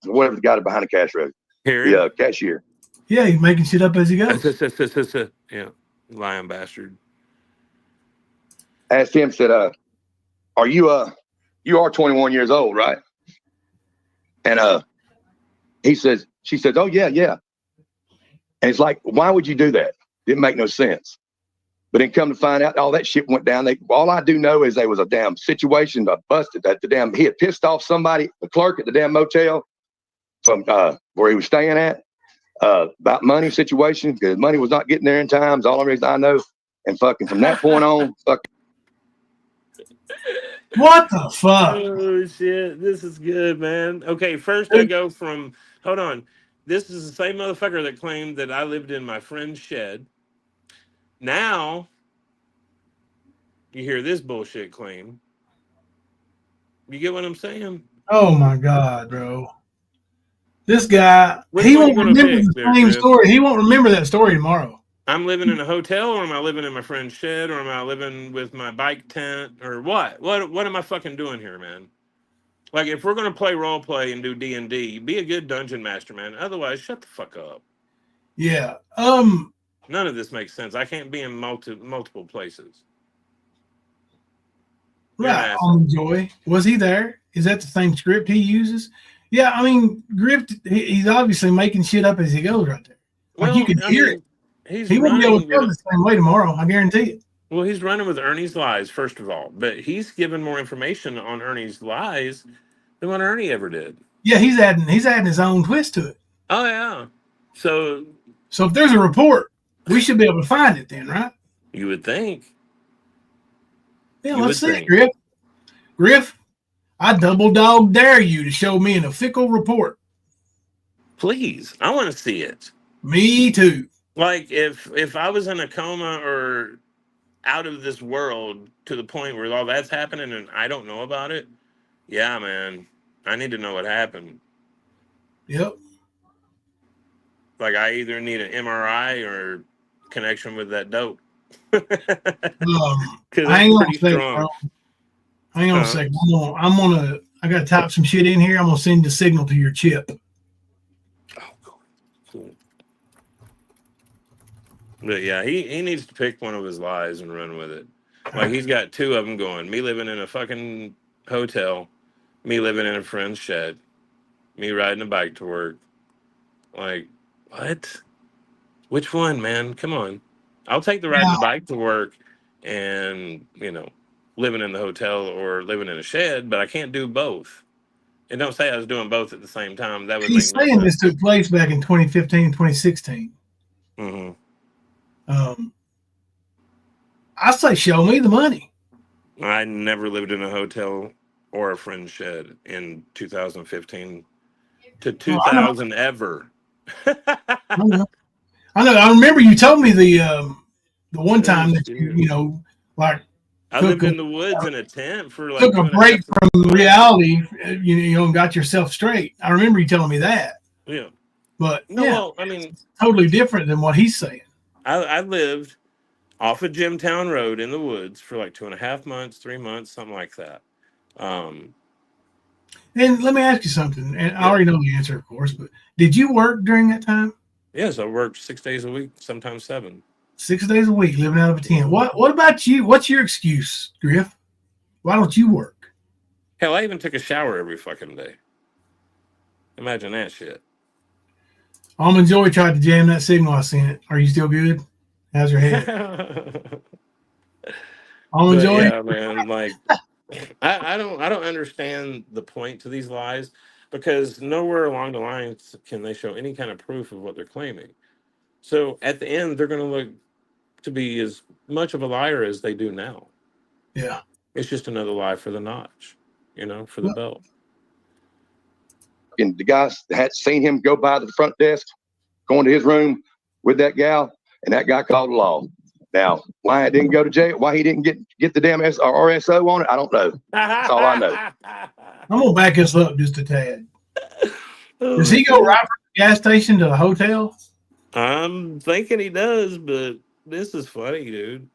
whatever the guy behind the cash register, the cashier. Yeah, he's making shit up as he goes. Yeah, lying bastard. Asked him, said, "Are you are 21 years old, right?" And she says, "Oh yeah, yeah." And it's like, why would you do that? Didn't make no sense. But then come to find out, all that shit went down. All I do know is there was a damn situation, busted that he had pissed off somebody, the clerk at the damn motel from where he was staying at, about money situation, because money was not getting there in time. Is all the reason I know. And fucking from that point on, fucking. What the fuck? Oh shit, this is good, man. Okay, first I go from, hold on. This is the same motherfucker that claimed that I lived in my friend's shed. Now, you hear this bullshit claim. You get what I'm saying? Oh my God, bro. This guy, Which he one you won't gonna remember pick the there, same Griff? story. He won't remember that story tomorrow. I'm living in a hotel, or am I living in my friend's shed, or am I living with my bike tent, or what? What am I fucking doing here, man? Like, if we're gonna play role play and do D&D, be a good dungeon master, man. Otherwise, shut the fuck up. Yeah. None of this makes sense. I can't be in multiple places. Right. Joy. Was he there? Is that the same script he uses? Yeah, I mean, Griff, he's obviously making shit up as he goes right there. Like, Well, you can hear it. He won't be able to tell the same way tomorrow. I guarantee it. Well, he's running with Ernie's lies, first of all. But he's given more information on Ernie's lies than what Ernie ever did. Yeah, he's adding his own twist to it. Oh, yeah. So if there's a report, we should be able to find it then, right? You would think. Yeah, let's see it, Griff. Griff, I double dog dare you to show me an official report. Please. I want to see it. Me too. Like, if I was in a coma or out of this world to the point where all that's happening and I don't know about it, yeah, man, I need to know what happened. Yep. Like, I either need an MRI or connection with that dope. Hang on a second, bro. Hang on a second. I gotta type some shit in here. I'm gonna send the signal to your chip. Oh, cool. But yeah, he needs to pick one of his lies and run with it. Like, he's got two of them going. Me living in a fucking hotel, me living in a friend's shed, me riding a bike to work. Like, what? Which one, man? Come on. I'll take the riding the bike to work and, living in the hotel or living in a shed, but I can't do both. And don't say I was doing both at the same time. That would He's make no saying sense. this took place back in 2015, 2016. Mm-hmm. I say show me the money. I never lived in a hotel or a friend's shed in 2015 to 2000 ever. I know. I remember you told me the one time that you like I lived in the woods in a tent for like took a break from reality, and got yourself straight. I remember you telling me that. Yeah. But well, I mean, it's totally different than what he's saying. I lived off of Jimtown Road in the woods for like 2.5 months, 3 months, something like that. And let me ask you something. And I already know the answer, of course, but did you work during that time? Yes, I worked 6 days a week, sometimes 7. 6 days a week, living out of a tent. What about you? What's your excuse, Griff? Why don't you work? Hell, I even took a shower every fucking day. Imagine that shit. Almond Joy tried to jam that signal I sent. Are you still good? How's your head? Almond Joy? Yeah, man. Like, I don't understand the point to these lies. because nowhere along the lines can they show any kind of proof of what they're claiming. So at the end, they're going to look to be as much of a liar as they do now. Yeah. It's just another lie for the notch, for the belt. And the guys had seen him go by the front desk, going to his room with that gal, and that guy called the law. Now, why it didn't go to jail, why he didn't get the damn RSO on it, I don't know. That's all I know. I'm gonna back this up just a tad. Does he go right from the gas station to the hotel? I'm thinking he does, but this is funny, dude.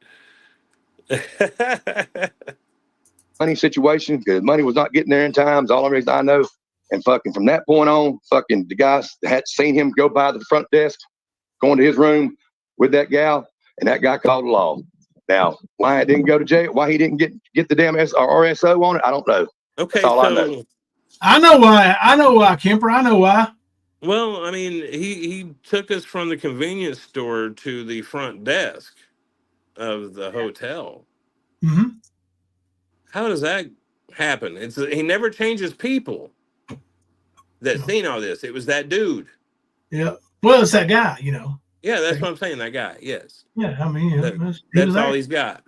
Money situation, because money was not getting there in time, is all the reason I know. And fucking from that point on, fucking the guys had seen him go by the front desk, going to his room with that gal, and that guy called the law. Now, why it didn't go to jail, why he didn't get the damn RSO on it, I don't know. Okay, That's all I know. I know why, Kemper. I know why. Well, I mean, he took us from the convenience store to the front desk of the hotel. Mm-hmm. How does that happen? He never changes people that seen all this. It was that dude. Yeah. Well, it's that guy, Yeah, that's what I'm saying. That guy. Yes. Yeah, I mean, that's all he's got,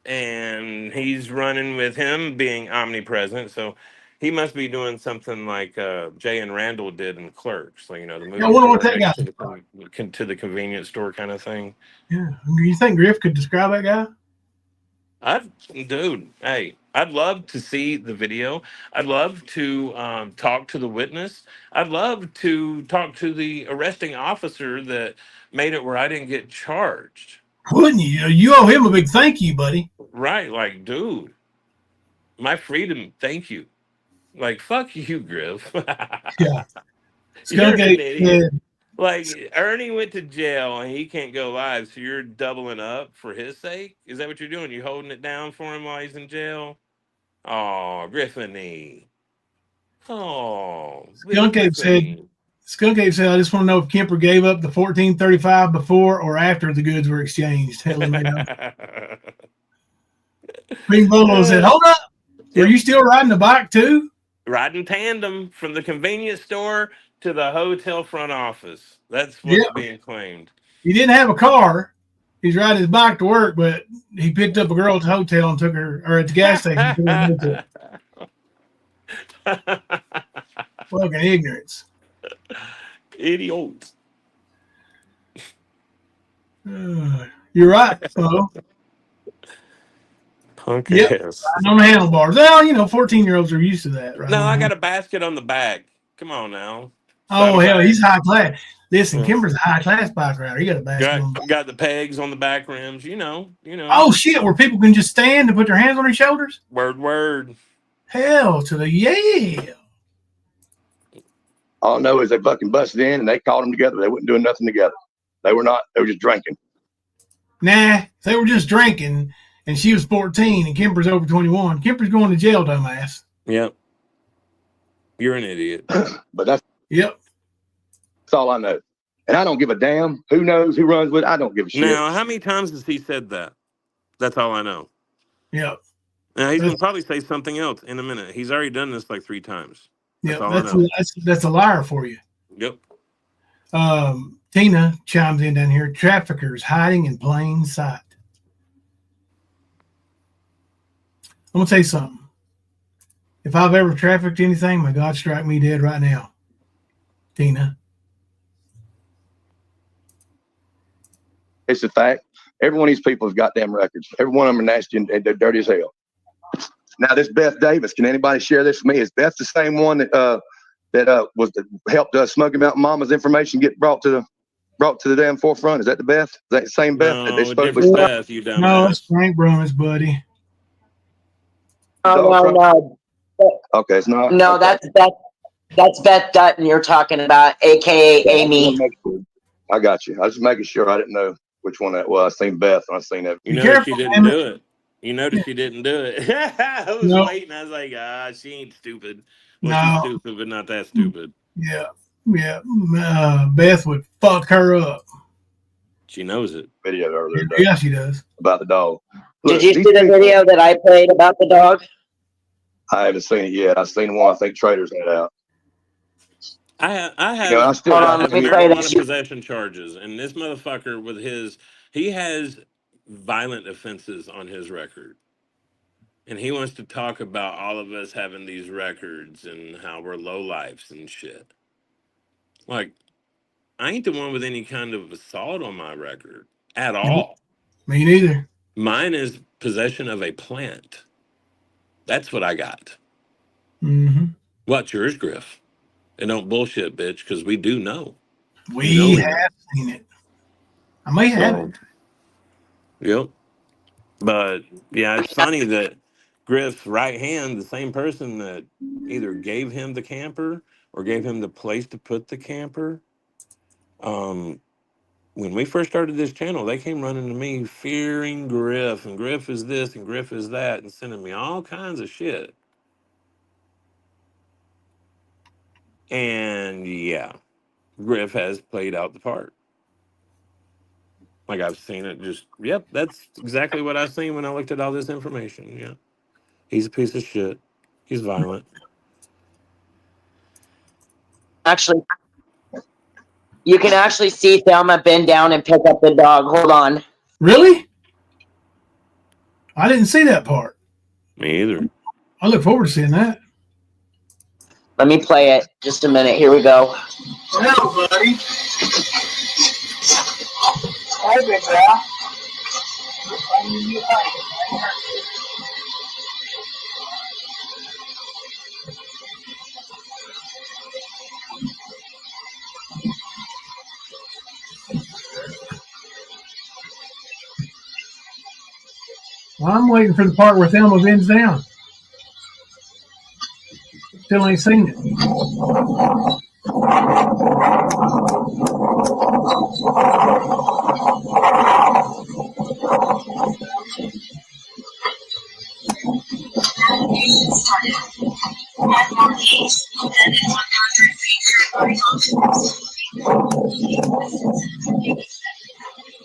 and he's running with him being omnipresent. So he must be doing something like Jay and Randall did in Clerks, like the movie. I wonder what that guy to the convenience store kind of thing. Yeah, you think Griff could describe that guy? I'd love to see the video. I'd love to talk to the witness. I'd love to talk to the arresting officer that made it where I didn't get charged. Wouldn't you? You owe him a big thank you, buddy. Right, like, dude, my freedom, thank you. Like, fuck you, Griff. Yeah. You're an idiot. Like, Ernie went to jail and he can't go live, so you're doubling up for his sake? Is that what you're doing? You holding it down for him while he's in jail? Oh, Griffany. Oh, Skunk Ape said, I just want to know if Kemper gave up the $14.35 before or after the goods were exchanged. Hell, Big Bolo said, hold up. Were you still riding the bike too? Riding tandem from the convenience store to the hotel front office. That's what's being claimed. He didn't have a car. He's riding his bike to work, but he picked up a girl at the hotel and took her, or at the gas station. Fucking ignorance. Idiot. You're right, so. Punk ass. On the handlebars. Well, 14-year-olds are used to that, right? No, I got a basket on the back. Come on now. Oh, hell, he's high class. Listen, Kimber's a high class bike rider. He got a basket on the back. Got the pegs on the back rims, you know. Oh, shit, where people can just stand and put their hands on their shoulders? Word. Hell to the yeah. All I know is they fucking busted in and they called them together. They weren't doing nothing together. They were just drinking. Nah, they were just drinking, and she was 14 and Kimber's over 21. Kimber's going to jail, dumbass. Yep. You're an idiot. But that's all I know. And I don't give a damn. Who knows who runs with it? I don't give a shit. Now, how many times has he said that? That's all I know. Yep. Now, he's going to probably say something else in a minute. He's already done this like 3 times. That's a liar for you. Yep. Tina chimes in down here. Traffickers hiding in plain sight. I'm going to tell you something. If I've ever trafficked anything, may God strike me dead right now. Tina. It's a fact. Every one of these people has goddamn records. Every one of them are nasty and they're dirty as hell. Now, this Beth Davis, can anybody share this with me? Is Beth the same one that helped Smoky Mountain Mama's information get brought to the damn forefront? Is that the Beth? Is that the same Beth? No, different Beth, you dumbass. No, it's Frank Brumm's buddy. No. Okay, it's not. No, okay. That's Beth Dutton you're talking about, aka Amy. I got you. I was just making sure. I didn't know which one that was. I seen Beth and I seen that. You noticed she didn't do it. You noticed she didn't do it. I was waiting. I was like, she ain't stupid. Well, she's stupid, but not that stupid. Yeah. Beth would fuck her up. She knows it. Video earlier. Yeah, she does. About the dog. Did you see the video that I played about the dog? I haven't seen it yet. I've seen one. I think Traders had out. I You know, I have still Hold I on, got let have me two. play marijuana this. possession charges, and this motherfucker with he has violent offenses on his record, and he wants to talk about all of us having these records and how we're low lifes and shit. Like, I ain't the one with any kind of assault on my record at all. Me neither. Mine is possession of a plant. That's what I got. Mm-hmm. What's yours, Griff? And don't bullshit, bitch, because we do know. You know We we know. have seen it. I may have So, it. yep. But yeah, it's funny that Griff's right hand, the same person that either gave him the camper or gave him the place to put the camper. When we first started this channel, they came running to me fearing Griff, and Griff is this and Griff is that, and sending me all kinds of shit. And yeah, Griff has played out the part. Like I've seen it just, yep, that's exactly what I seen when I looked at all this information. Yeah. He's a piece of shit. He's violent. Actually, you can actually see Thelma bend down and pick up the dog. Hold on. Really? I didn't see that part. Me either. I look forward to seeing that. Let me play it. Just a minute. Here we go. Hello, buddy. Hey, big girl. Well, I'm waiting for the part where Thelma bends down. Still ain't seen it.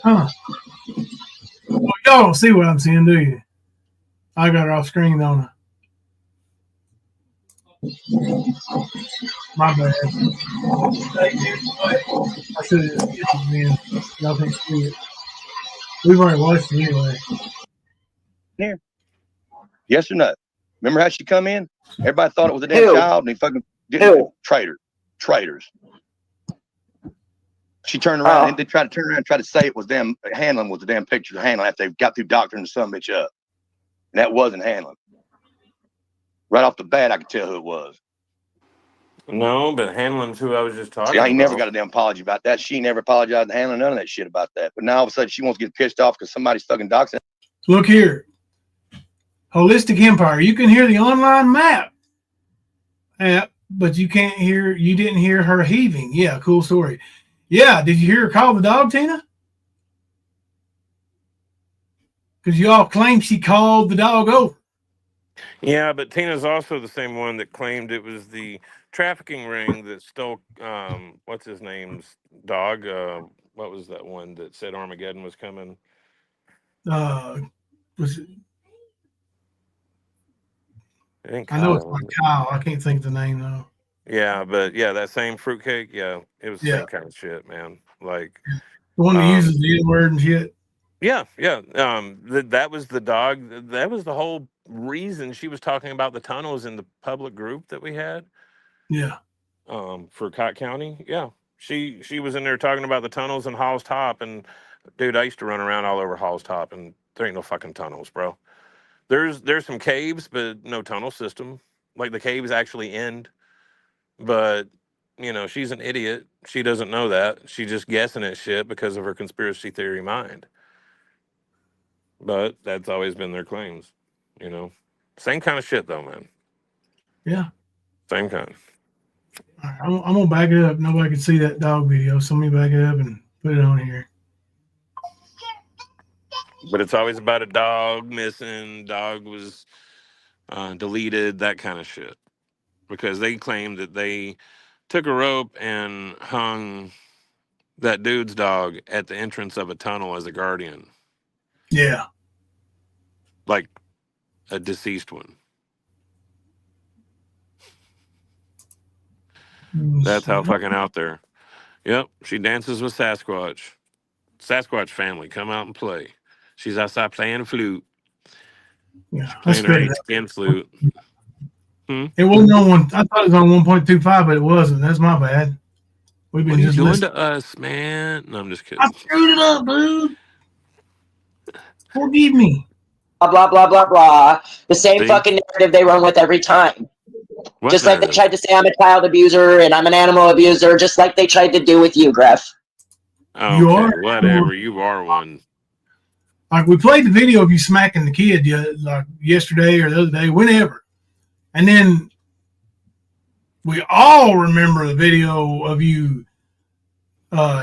Huh. Well, y'all don't see what I'm seeing, do you? I got her off screen, don't I? My bad. I should have skipped it, man. Y'all can't see it. We've already watched it anyway. Here. Yes or no? Remember how she come in? Everybody thought it was a damn Who? child, and he fucking didn't. Who? Traitors. She turned around and they tried to turn around and try to say it was them. Hanlon was the damn picture of Hanlon after they got through doctoring the son bitch up. And that wasn't Hanlon. Right off the bat, I could tell who it was. No, but Hanlon's who I was just talking See, I ain't never about. got a damn apology about that. She never apologized to Hanlon, none of that shit about that. But now all of a sudden she wants to get pissed off because somebody's fucking doxing. Look here. Holistic Empire. You can hear the online map app, but you didn't hear her heaving. Yeah, cool story. Yeah, did you hear her call the dog, Tina? Because y'all claim she called the dog over. Yeah, but Tina's also the same one that claimed it was the trafficking ring that stole what's his name's dog. What was that one that said Armageddon was coming? Was it, I think I know it's Kyle. by Kyle. I can't think of the name though. Yeah, but yeah, that same fruitcake. Yeah, it was the Yeah, same kind of shit, man. Like, the one that um, uses the N word and shit. yeah, yeah. That was the dog. That was the whole reason she was talking about the tunnels in the public group that we had. Yeah, For Cott County. Yeah, she was in there talking about the tunnels in Hall's Top, and dude, I used to run around all over Hall's Top, and there ain't no fucking tunnels, bro. There's some caves, but no tunnel system. Like the caves actually end, but she's an idiot. She doesn't know that. She's just guessing at shit because of her conspiracy theory mind. But that's always been their claims. You know, same kind of shit though, man. yeah. Same kind. All right, I'm gonna back it up. Nobody can see that dog video, so let me back it up and put it on here. But it's always about a dog missing. Dog was deleted. That kind of shit. Because they claim that they took a rope and hung that dude's dog at the entrance of a tunnel as a guardian, Yeah, like a deceased one. That's how fucking out there. Yep, she dances with Sasquatch. Sasquatch family, come out and play. She's outside playing flute. Yeah, She's I playing her sped it 8 up. skin flute. It wasn't on one. I thought it was on 1.25, but it wasn't. That's my bad. We've been What are you just doing listening. to us, man? No, I'm just kidding. I screwed it up, dude. Forgive me. Blah, blah, blah, blah, blah. The same See? fucking narrative they run with every time. What Just like they narrative? tried to say I'm a child abuser and I'm an animal abuser, just like they tried to do with you, Griff. You Okay, are? whatever. You are one. Like we played the video of you smacking the kid like yesterday or the other day, whenever. And then we all remember the video of you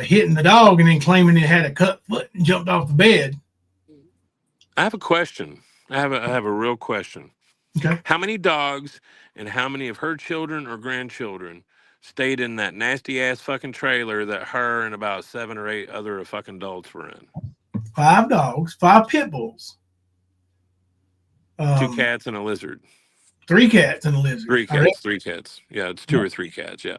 hitting the dog and then claiming it had a cut foot and jumped off the bed. I have a question. I have a real question. Okay. How many dogs and how many of her children or grandchildren stayed in that nasty ass fucking trailer that her and about 7 or 8 other fucking adults were in? 5 dogs, 5 pit bulls. 2 cats and a lizard. 3 cats and a lizard. 3 cats. 3 cats. Yeah, it's 2 or 3 cats. Yeah.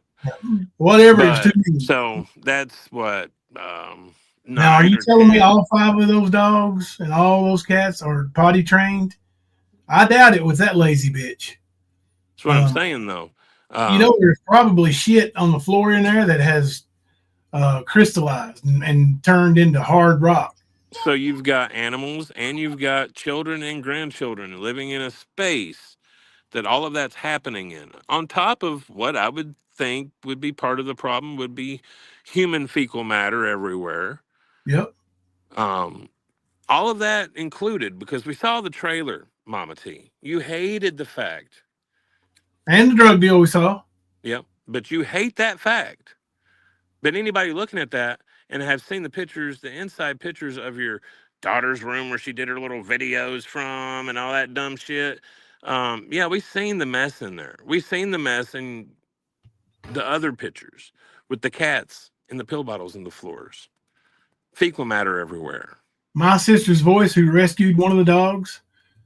Whatever But, it's 2. so that's what. Now, are 9 you or telling 10. me all 5 of those dogs and all those cats are potty trained? I doubt it with that lazy bitch. That's what I'm saying, though. You know, there's probably shit on the floor in there that has crystallized and turned into hard rock. So you've got animals and you've got children and grandchildren living in a space that all of that's happening in. On top of what I would think would be part of the problem would be human fecal matter everywhere. Yep. All of that included, because we saw the trailer, Mama T. You hated the fact. And the drug deal we saw. Yep. But you hate that fact. But anybody looking at that and have seen the pictures, the inside pictures of your daughter's room where she did her little videos from and all that dumb shit. Yeah, we've seen the mess in there. We've seen the mess in the other pictures with the cats and the pill bottles in the floors. Fecal matter everywhere. My sister's voice, who rescued one of the dogs.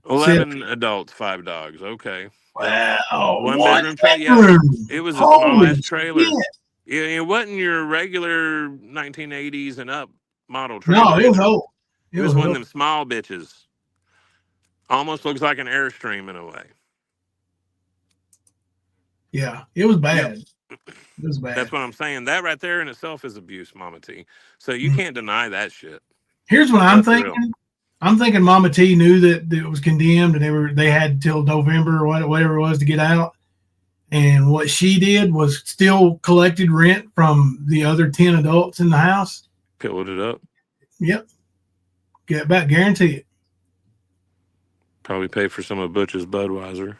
11 adults, 5 dogs. Okay. Wow. 1 One bedroom trailer. Yeah, bedroom. it was a Holy small ass trailer. shit. It wasn't your regular 1980s and up model trailer. No, it was old. It was one of them small bitches. Almost looks like an Airstream in a way. Yeah, it was bad. Yep. It was bad. That's what I'm saying. That right there in itself is abuse, Mama T. So you can't deny that shit. Here's what I'm That's thinking. real. I'm thinking Mama T knew that it was condemned and they had till November or whatever it was to get out. And what she did was still collected rent from the other 10 adults in the house. Pilled it up. Yep. Get back, guarantee it. Probably pay for some of Butch's Budweiser.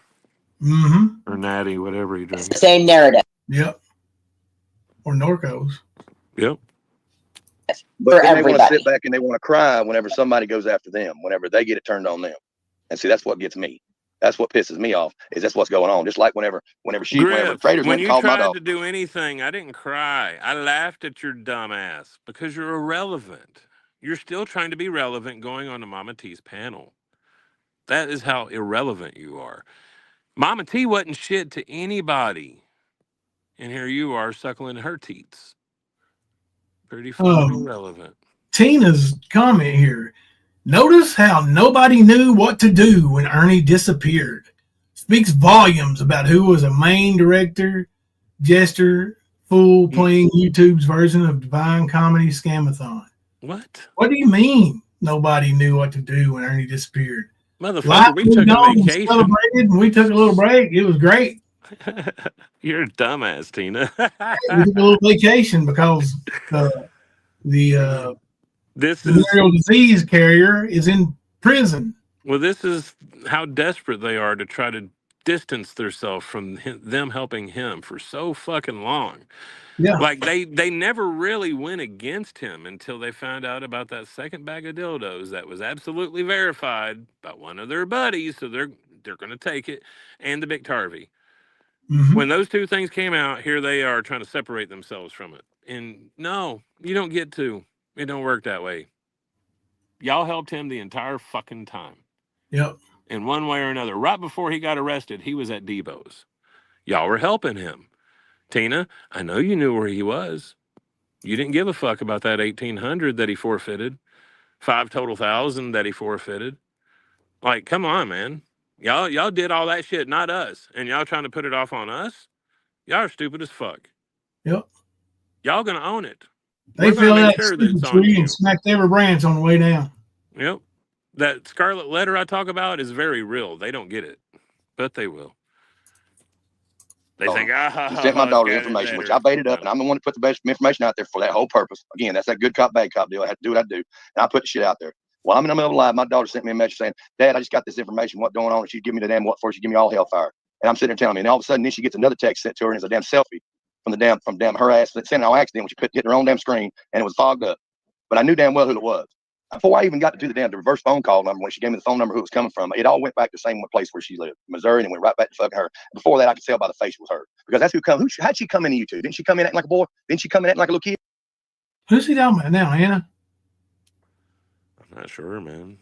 Mm-hmm. Or Natty, whatever he It's drinks. the same narrative. Yep. Or Norcos. Yep. But then they want to everybody. sit back and they want to cry whenever somebody goes after them, whenever they get it turned on them. And see, that's what gets me. That's what pisses me off. Is that's what's going on. Just like whenever Griff, traders when went and you called my tried dog. to do anything, I didn't cry. I laughed at your dumb ass because you're irrelevant. You're still trying to be relevant going on to Mama T's panel. That is how irrelevant you are. Mama T wasn't shit to anybody. And here you are suckling her teats. Pretty fucking irrelevant. Tina's comment here. Notice how nobody knew what to do when Ernie disappeared. Speaks volumes about who was a main director, jester, fool playing YouTube's version of Divine Comedy Scamathon. What? What do you mean nobody knew what to do when Ernie disappeared? Motherfucker, we took a vacation. Celebrated and we took a little break. It was great. You're a dumbass, Tina. We took a little vacation because the venereal disease carrier is in prison. Well, this is how desperate they are to try to distance themselves from them helping him for so fucking long. Yeah. Like they never really went against him until they found out about that second bag of dildos that was absolutely verified by one of their buddies. So they're going to take it, and the Big Tarvey. Mm-hmm. When those two things came out, here they are trying to separate themselves from it. And no, you don't get to. It don't work that way. Y'all helped him the entire fucking time. Yep. In one way or another. Right before he got arrested, he was at Debo's. Y'all were helping him. Tina, I know you knew where he was. You didn't give a fuck about that 1,800 that he forfeited, 5 total thousand that he forfeited. Like, come on, man. Y'all did all that shit, not us. And y'all trying to put it off on us? Y'all are stupid as fuck. Yep. Y'all gonna own it. They We're gonna fell make that sure that stupid it's on tree you. and smacked every branch on the way down. Yep. That scarlet letter I talk about is very real. They don't get it, but they will. They think, He sent my daughter information, which I baited up, and I'm the one that put the best information out there for that whole purpose. Again, that's that good cop, bad cop deal. I had to do what I do, and I put the shit out there. While I'm in the middle of the live, my daughter sent me a message saying, "Dad, I just got this information. What's going on?" And she'd give me the damn what for. She'd give me all hellfire, and I'm sitting there telling me, and all of a sudden, then she gets another text sent to her, and it's a damn selfie from her ass that sent it on accident when she couldn't get her own damn screen, and it was fogged up. But I knew damn well who it was. Before I even got to do the reverse phone call number, when she gave me the phone number who it was coming from, it all went back to the same place where she lived, Missouri, and it went right back to fucking her. Before that, I could tell by the face it was her. Because that's who come. How'd she come into YouTube? Didn't she come in acting like a boy? Didn't she come in acting like a little kid? Who's he talking about now, Hannah? I'm not sure, man.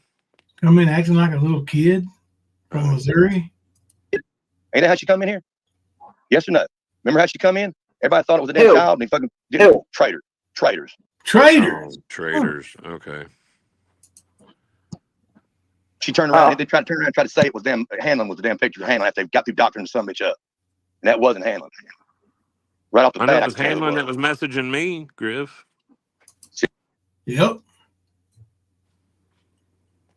Come in acting like a little kid from Missouri? Ain't that how she come in here? Yes or no? Remember how she come in? Everybody thought it was a damn child, and they fucking traitors. Traitors. Oh, traitors. Okay. She turned around. They tried to turn around and try to say it was them. Hanlon was the damn picture of Hanlon after they got through doctoring some bitch up. And that wasn't Hanlon. Right off the I know bat, it was Hanlon that was messaging me, Griff. Yep.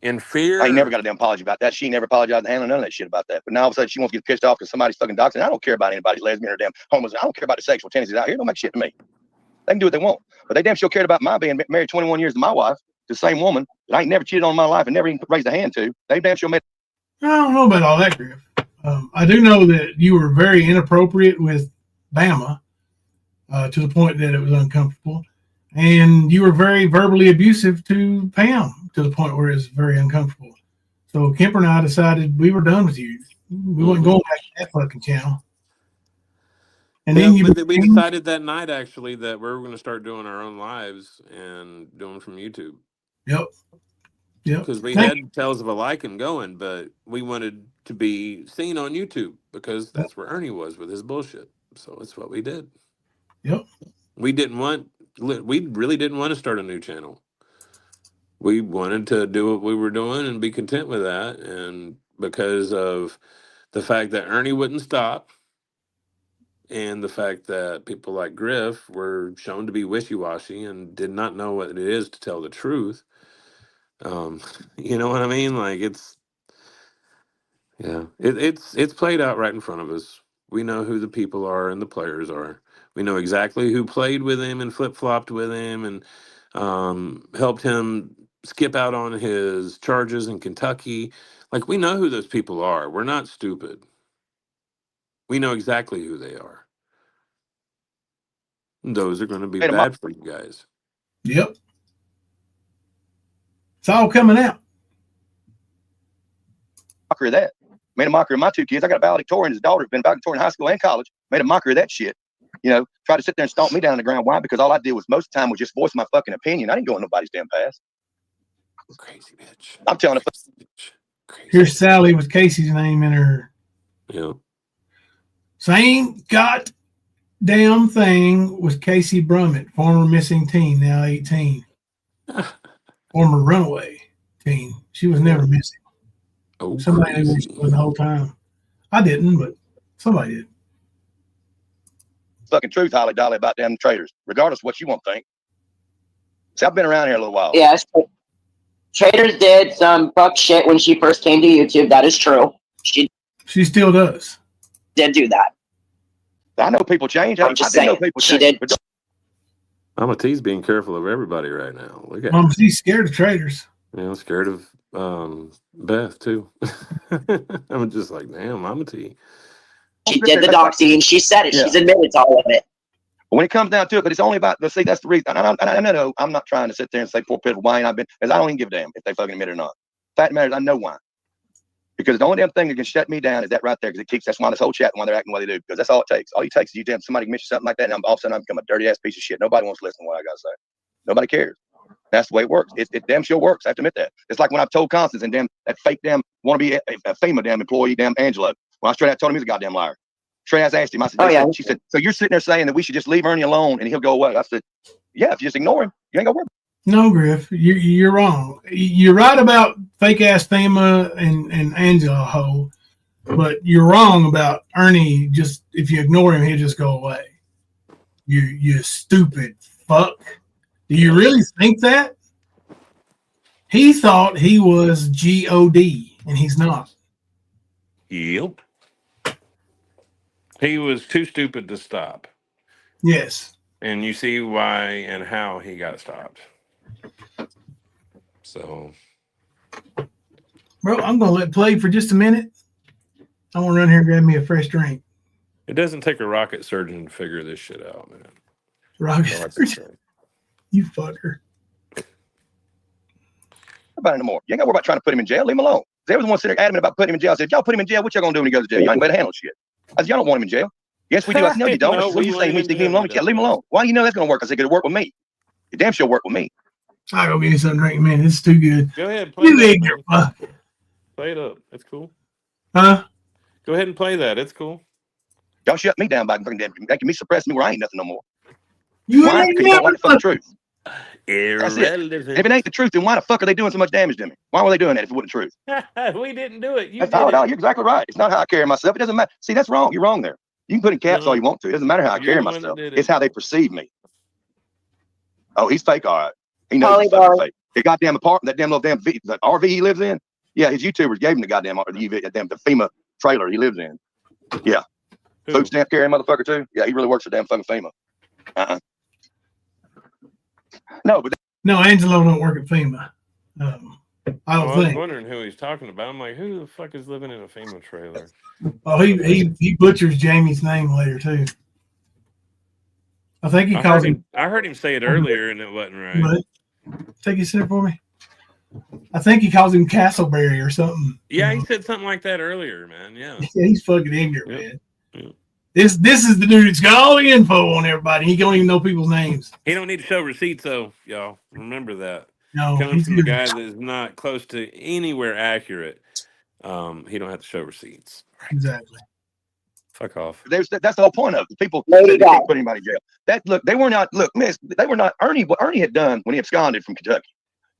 In fear. I ain't never got a damn apology about that. She never apologized to Hanlon, none of that shit about that. But now all of a sudden she wants to get pissed off because somebody's fucking doxing. I don't care about anybody's lesbian or damn homos. I don't care about the sexual tendencies out here. Don't make shit to me. They can do what they want. But they damn sure cared about my being married 21 years to my wife, the same woman that I ain't never cheated on in my life and never even raised a hand to. They damn sure made. I don't know about all that, Griff. I do know that you were very inappropriate with Bama to the point that it was uncomfortable. And you were very verbally abusive to Pam to the point where it was very uncomfortable. So Kemper and I decided we were done with you. We weren't going back to that fucking channel. And then we decided that night, actually, that we were going to start doing our own lives and doing from YouTube. Yep. Because we had Tales of a Lycan going, but we wanted to be seen on YouTube because that's where Ernie was with his bullshit. So it's what we did. Yep. We really didn't want to start a new channel. We wanted to do what we were doing and be content with that. And because of the fact that Ernie wouldn't stop, and the fact that people like Griff were shown to be wishy-washy and did not know what it is to tell the truth. You know what I mean? Like it's played out right in front of us. We know who the people are and the players are. We know exactly who played with him and flip-flopped with him and helped him skip out on his charges in Kentucky. Like, we know who those people are. We're not stupid. We know exactly who they are. Those are going to be bad for you guys. Yep. It's all coming out. Mockery of that. Made a mockery of my two kids. I got a valedictorian. His daughter's been valedictorian in high school and college. Made a mockery of that shit. You know, tried to sit there and stomp me down on the ground. Why? Because all I did was most of the time was just voice my fucking opinion. I didn't go in nobody's damn past. Crazy bitch. I'm telling you. Here's Sally with Casey's name in her. Yeah. Same goddamn thing with Casey Brummett, former missing teen, now 18. Former runaway teen. She was never missing. Oh, somebody knew where she was the whole time. I didn't, but somebody did. Fucking truth, Holly Dolly, about them traitors, regardless of what you want to think. See, I've been around here a little while. Yes. Traders did some fuck shit when she first came to YouTube. That is true. She still does. Did do that. I know people change. I'm just saying. She did. Mama T's being careful of everybody right now. Look at Mama T's scared of traders. You know, scared of Beth too. I'm just like, damn, Mama T. She did the doxing, and she said it. Yeah. She's admitted to all of it. When it comes down to it, but it's only about, see, that's the reason. I know I'm not trying to sit there and say poor pitiful why ain't I been, because I don't even give a damn if they fucking admit it or not. Fact matters, I know why. Because the only damn thing that can shut me down is that right there, because it keeps, that's why this whole chat and why they're acting the way they do, because that's all it takes. All it takes is you damn somebody mention something like that, and all of a sudden I become a dirty ass piece of shit. Nobody wants to listen to what I gotta say. Nobody cares. That's the way it works. It damn sure works. I have to admit that. It's like when I've told Constance and damn that fake damn wannabe FEMA damn employee, damn Angelo. When I straight out told him he's a goddamn liar. Trez asked him. I said, Oh, yeah. She said, so you're sitting there saying that we should just leave Ernie alone and he'll go away. I said, yeah, if you just ignore him, you ain't gonna work. No, Griff, you're wrong. You're right about fake ass FEMA and Angela Ho, but you're wrong about Ernie. Just if you ignore him, he'll just go away. You stupid fuck. Do you really think that? He thought he was G-O-D, and he's not. Yep. He was too stupid to stop. Yes. And you see why and how he got stopped. So, Bro, I'm going to let play for just a minute. I want to run here and grab me a fresh drink. it doesn't take a rocket surgeon to figure this shit out, man. Rocket surgeon. You fucker. How about it no more? You ain't got to worry about trying to put him in jail. Leave him alone. They was the one sitting there adamant about putting him in jail. I said, y'all put him in jail. What y'all going to do when he goes to jail? Y'all ain't better handle shit. I said, y'all don't want him in jail. Yes, we do. I said, no, you don't. No, What are you saying? You leave him alone? Yeah, leave him alone. Why do you know that's going to work? I said, it'll work with me. It damn sure work with me. I'll go get you something to drink, man. This is too good. Go ahead, play You that, ignorant fuck. play it up. It's cool. Huh? Go ahead and play that. It's cool. Y'all shut me down by making me suppress me where I ain't nothing no more. You Why? ain't Because you don't like the fucking truth. That's it. Irrelevant. If it ain't the truth, then why the fuck are they doing so much damage to me? Why were they doing that if it wasn't the truth? We didn't do it. You That's did how it. you're exactly right. It's not how I carry myself. It doesn't matter. See, that's wrong. You're wrong there. You can put in caps all you want to. It doesn't matter how I You're carry the one that myself. did it. It's how they perceive me. Oh, he's fake, all right. He knows he's Polly fucking dog. fake. The goddamn apartment, that damn little damn that RV he lives in. Yeah, his YouTubers gave him the goddamn the FEMA trailer he lives in. Yeah, Who? food stamp carrying motherfucker too. Yeah, he really works for damn fucking FEMA. No, but No, Angelo don't work at FEMA. I don't I was think. wondering who he's talking about. I'm like, who the fuck is living in a FEMA trailer? Oh, he butchers Jamie's name later too. I think he calls him. I heard him say it earlier, and it wasn't right. But take a sip for me. I think he calls him Castleberry or something. Yeah, he said something like that earlier, man. Yeah. Yeah, he's fucking ignorant, Yep. man. Yep. This is the dude that's got all the info on everybody. He don't even know people's names. He don't need to show receipts, though, y'all. Remember that. No, Coming he's from a good. guy that is not close to anywhere accurate, he don't have to show receipts. Exactly. Fuck off. that's the whole point of it. People Lady said they Gaga. can't put anybody in jail. They were not. Look, miss, they were not. What Ernie had done when he absconded from Kentucky.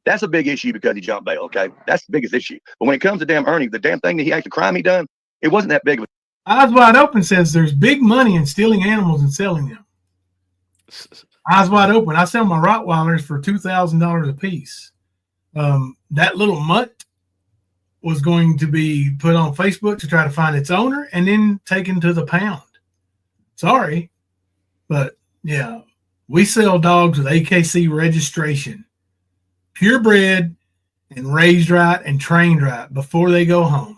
That's a big issue because he jumped bail. Okay, that's the biggest issue. But when it comes to damn Ernie, the damn thing that he actually crime he done, it wasn't that big of a. Eyes Wide Open says there's big money in stealing animals and selling them. Eyes Wide Open. I sell my Rottweilers for $2,000 a piece. That little mutt was going to be put on Facebook to try to find its owner and then taken to the pound. Sorry, but yeah, we sell dogs with AKC registration, purebred and raised right and trained right before they go home.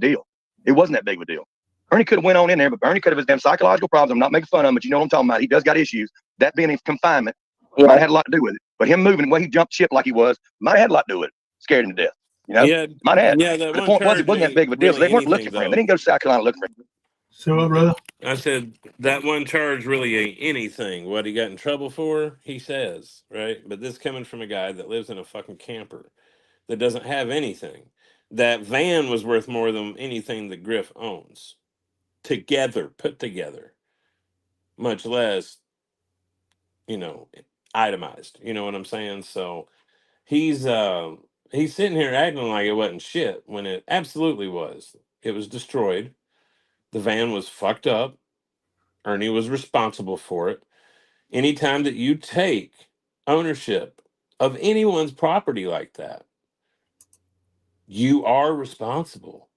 Deal. It wasn't that big of a deal. Ernie could have went on in there, but Ernie could have his damn psychological problems. I'm not making fun of him, but you know what I'm talking about. He does got issues. That being in confinement might have had a lot to do with it. But him moving the way he jumped ship like he was might have had a lot to do with it. Scared him to death. You know? Yeah, might have. yeah. The point was it wasn't that big of a deal. So they weren't looking for him. They didn't go to South Carolina looking for him. So, brother? I said that one charge really ain't anything. What he got in trouble for, he says, right? But this coming from a guy that lives in a fucking camper that doesn't have anything. That van was worth more than anything that Griff owns. Together, put together. Much less, itemized. You know what I'm saying? So he's sitting here acting like it wasn't shit when it absolutely was. It was destroyed. The van was fucked up. Ernie was responsible for it. Anytime that you take ownership of anyone's property like that, you are responsible.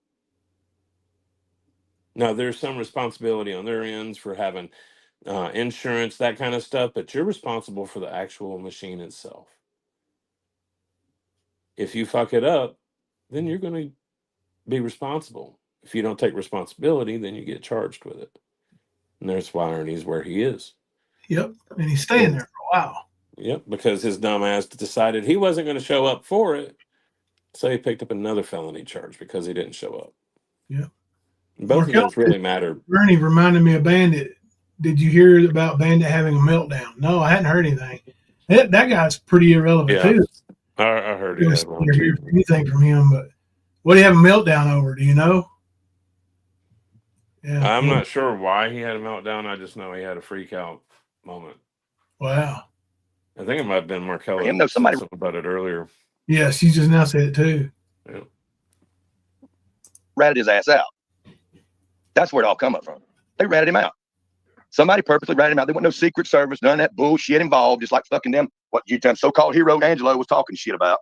Now, there's some responsibility on their ends for having insurance, that kind of stuff, but you're responsible for the actual machine itself. If you fuck it up, then you're going to be responsible. If you don't take responsibility, then you get charged with it. And that's why Ernie's where he is. Yep. And he's staying there for a while. Yep, because his dumb ass decided he wasn't going to show up for it. So he picked up another felony charge because he didn't show up. Yep. Both of those really matter. Bernie reminded me of Bandit. Did you hear about Bandit having a meltdown? No, I hadn't heard anything. That guy's pretty irrelevant too. I heard I it. don't hear anything from him, but what do you have a meltdown over? Do you know? Yeah. I'm not sure why he had a meltdown. I just know he had a freak out moment. Wow. I think it might have been Markella him, though, said somebody something about it earlier. Yeah, she just now said it too. Yeah. ratted his ass out. That's where it all come up from. They ratted him out. Somebody purposely ratted him out. There wasn't no Secret Service, none of that bullshit involved, just like fucking them, what you so-called hero Angelo was talking shit about.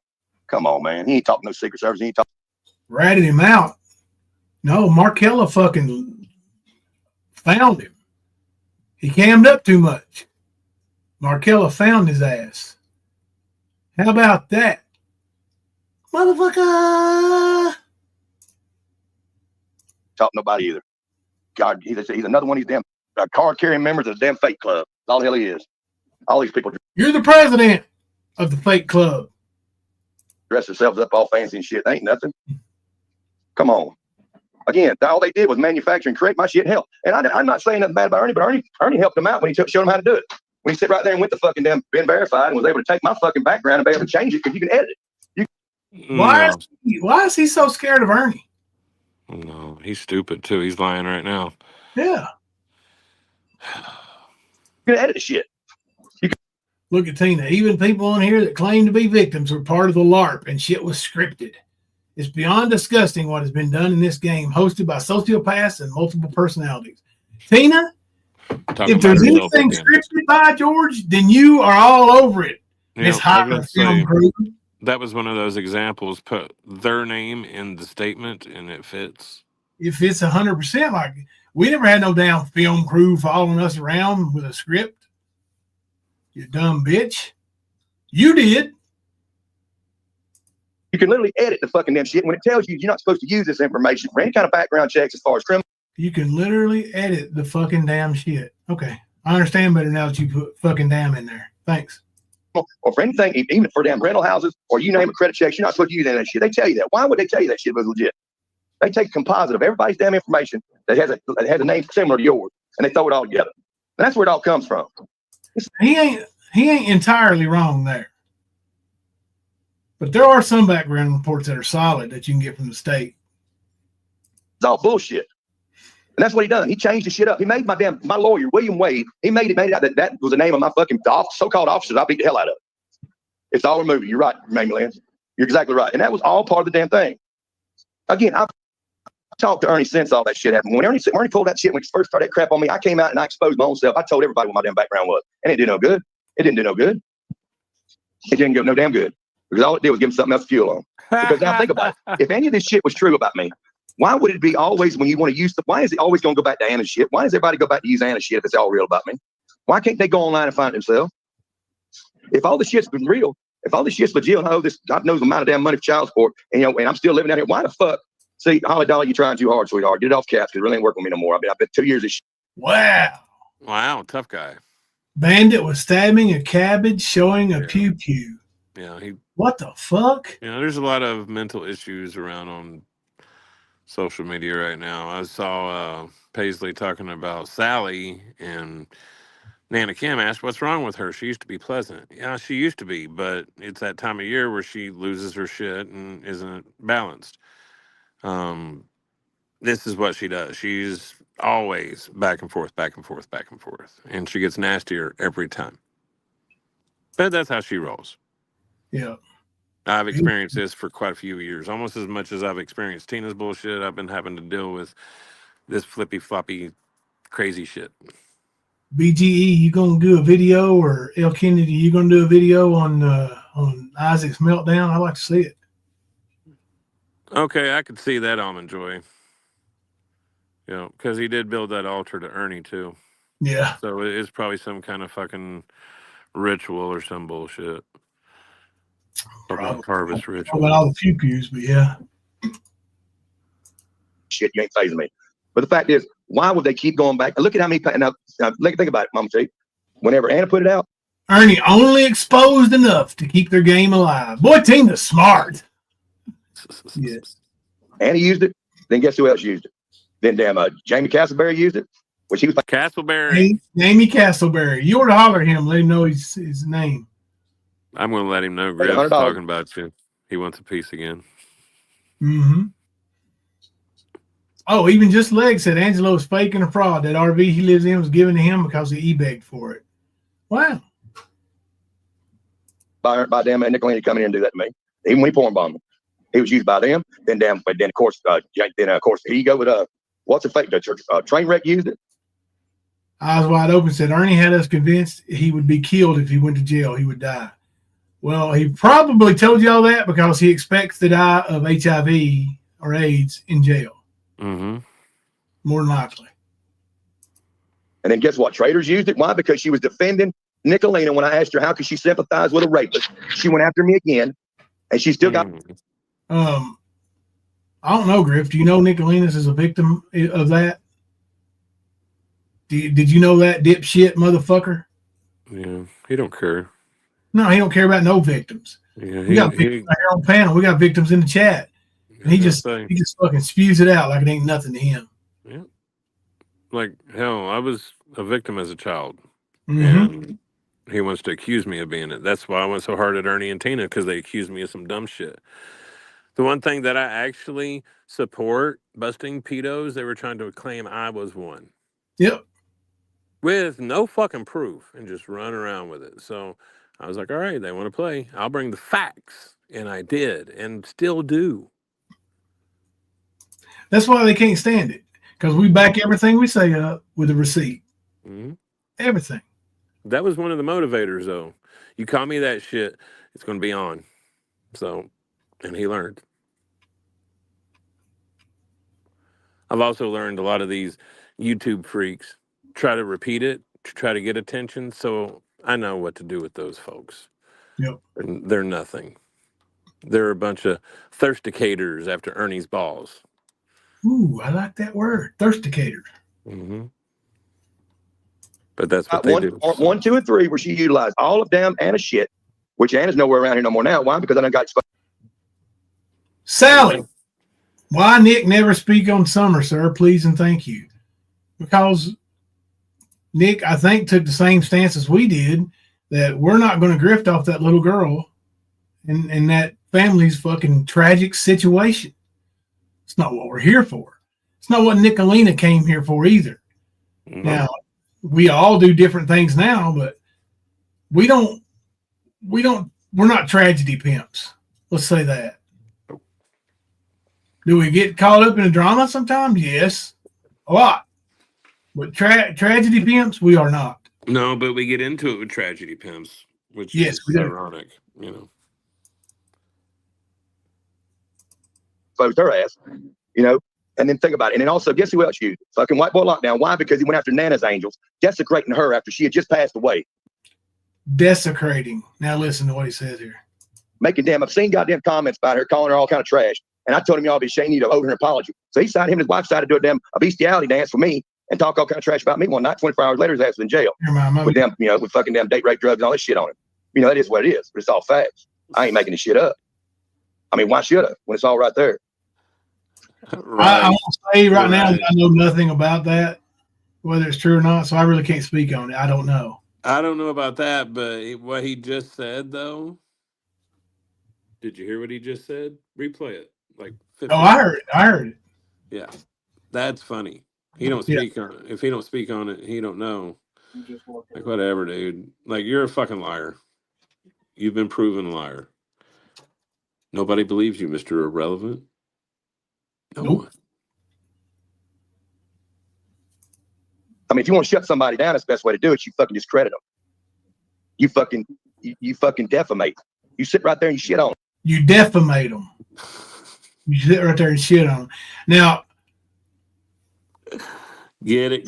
Come on, man. He ain't talking no Secret Service. He ain't talking. Ratted him out. No, Markella fucking found him. He cammed up too much. Markella found his ass. How about that? Motherfucker! Talk nobody either. God, he's another one of these damn card-carrying members of the damn fake club. That's all the hell he is. All these people You're the president of the fake club. dress themselves up all fancy and shit. Ain't nothing. Come on. Again, all they did was manufacture and create my shit. Hell, and I'm not saying nothing bad about Ernie, but Ernie helped him out when he showed him how to do it. When he sat right there and went to fucking damn been verified and was able to take my fucking background and be able to change it because you can edit it. Why is he so scared of Ernie? No, he's stupid too. He's lying right now. Yeah. You can edit the shit. Look at Tina. Even people on here that claim to be victims were part of the LARP and shit was scripted. It's beyond disgusting what has been done in this game, hosted by sociopaths and multiple personalities. Tina, if there's anything scripted by George, then you are all over it. It's higher film crew. That was one of those examples. Put their name in the statement and it fits. It fits 100%. Like, we never had no damn film crew following us around with a script. You dumb bitch. You did. You can literally edit the fucking damn shit when it tells you you're not supposed to use this information for any kind of background checks as far as criminal. You can literally edit the fucking damn shit. Okay. I understand better now that you put fucking damn in there. Thanks. Or for anything, even for damn rental houses, or you name it, credit checks, you're not supposed to use any of that shit. They tell you that. Why would they tell you that shit was legit? They take a composite of everybody's damn information that has a name similar to yours, and they throw it all together. And that's where it all comes from. He ain't entirely wrong there. But there are some background reports that are solid that you can get from the state. It's all bullshit. And that's what he done. He changed the shit up. He made my lawyer, William Wade, he made it out that was the name of my fucking so-called officers I beat the hell out of. It's all removed. You're right, Mamie Lance. You're exactly right. And that was all part of the damn thing. Again, I've talked to Ernie since all that shit happened. When Ernie pulled that shit, when he first started that crap on me, I came out and I exposed my own self. I told everybody what my damn background was. And it did no good. It didn't do no good. It didn't go no damn good. Because all it did was give him something else to fuel on. Because now think about it. If any of this shit was true about me, why would it be always when you want to use why is it always going to go back to Anna's shit? Why does everybody go back to use Anna's shit if it's all real about me? Why can't they go online and find it themselves? If all this shit's been real, if all this shit's legit, and I owe this God knows the amount of damn money for child support, and and I'm still living out here, why the fuck? See, Holly Dolly, you're trying too hard, sweetheart. Get it off caps because it really ain't working with me no more. I've been 2 years of shit. Wow, tough guy. Bandit was stabbing a cabbage, showing a pew pew. Yeah, what the fuck? There's a lot of mental issues around on social media right now. I saw Paisley talking about Sally, and Nana Kim asked what's wrong with her. She used to be pleasant. Yeah, she used to be, but it's that time of year where she loses her shit and isn't balanced. This is what she does. She's always back and forth, back and forth, back and forth, and she gets nastier every time. But that's how she rolls. Yeah. I've experienced this for quite a few years, almost as much as I've experienced Tina's bullshit. I've been having to deal with this flippy floppy crazy shit. BGE, you gonna do a video, or L Kennedy, you gonna do a video on Isaac's meltdown? I'd like to see it. Okay, I could see that, Almond Joy. Because he did build that altar to Ernie too. Yeah. So it's probably some kind of fucking ritual or some bullshit. Probably harvest ritual. About all the pew pews, but yeah. Shit, you ain't phasing me. But the fact is, why would they keep going back? Look at how many. Now think about it, Mama T. Whenever Anna put it out, Ernie only exposed enough to keep their game alive. Boy, Tina's smart. Yeah. Anna used it. Then guess who else used it? Then damn Jamie Castleberry used it. Which he was like Castleberry. Jamie Castleberry. You ought to holler at him, let him know his name. I'm going to let him know Griff's talking about you. He wants a piece again. Mm-hmm. Oh, even just Leg said Angelo is faking a fraud. That RV he lives in was given to him because he begged for it. Wow. By damn Nicolini coming in and do that to me. Even when he porn bombed him, he was used by them. Then damn, but then of course, here you go with what's the fake? Train wreck used it. Eyes wide open said Ernie had us convinced he would be killed if he went to jail. He would die. Well, he probably told you all that because he expects to die of HIV or AIDS in jail. Mm-hmm. More than likely. And then guess what? Traders used it. Why? Because she was defending Nicolina. When I asked her how could she sympathize with a rapist, she went after me again, and she still got. I don't know, Griff. Do you know Nicolinas is a victim of that? Did you know that dipshit motherfucker? Yeah, he don't care. No, he don't care about no victims. Yeah, we got victims here on panel. We got victims in the chat, and he just fucking spews it out like it ain't nothing to him. Yeah, like hell, I was a victim as a child, and he wants to accuse me of being it. That's why I went so hard at Ernie and Tina, because they accused me of some dumb shit. The one thing that I actually support busting pedos, they were trying to claim I was one. Yep. With no fucking proof and just run around with it. So I was like, all right, they want to play. I'll bring the facts. And I did and still do. That's why they can't stand it. Because we back everything we say up with a receipt. Mm-hmm. Everything. That was one of the motivators, though. You call me that shit, it's going to be on. So, and he learned. I've also learned a lot of these YouTube freaks try to repeat it to try to get attention. So I know what to do with those folks. Yep. And they're nothing. They're a bunch of thirsticators after Ernie's balls. Ooh, I like that word. Thirsticators. Mm-hmm. But that's what they do. 1, 2, and 3, where she utilized all of damn Anna's shit, which Anna's nowhere around here no more now. Why? Because I done got Sally. Why Nick never speak on Summer, sir? Please and thank you. Because Nick, I think, took the same stance as we did, that we're not going to grift off that little girl and that family's fucking tragic situation. It's not what we're here for. It's not what Nicolina came here for either. Mm-hmm. Now, we all do different things now, but we're not tragedy pimps. Let's say that. Do we get caught up in a drama sometimes? Yes, a lot. But tragedy pimps, we are not. No, but we get into it with tragedy pimps, which is ironic, you know. Closed her ass, you know. And then think about it. And then also, guess who else used it? Fucking White Boy Lockdown. Why? Because he went after Nana's angels, desecrating her after she had just passed away. Desecrating. Now listen to what he says here. Making damn obscene goddamn comments about her, calling her all kind of trash. And I told him y'all be ashamed you to owe her an apology. So he decided, him and his wife decided to do a bestiality dance for me and talk all kind of trash about me one night. 24 hours later, his ass was in jail with them, you know, with fucking damn date rape, drugs, and all this shit on him. You know, that is what it is, but it's all facts. I ain't making this shit up. I mean, why should I when it's all right there? Right. I won't say right now that I know nothing about that, whether it's true or not, so I really can't speak on it. I don't know. I don't know about that, but what he just said, though, did you hear what he just said? Replay it. Like 15 I heard it. Yeah. That's funny. He don't speak on it. If he don't speak on it, he don't know. Like, whatever, dude. Like, you're a fucking liar. You've been proven a liar. Nobody believes you, Mr. Irrelevant. Nope. I mean, if you want to shut somebody down, that's the best way to do it. You fucking discredit them. You fucking defamate. You sit right there and you shit on them. You defamate them. You sit right there and shit on them. Now, get it,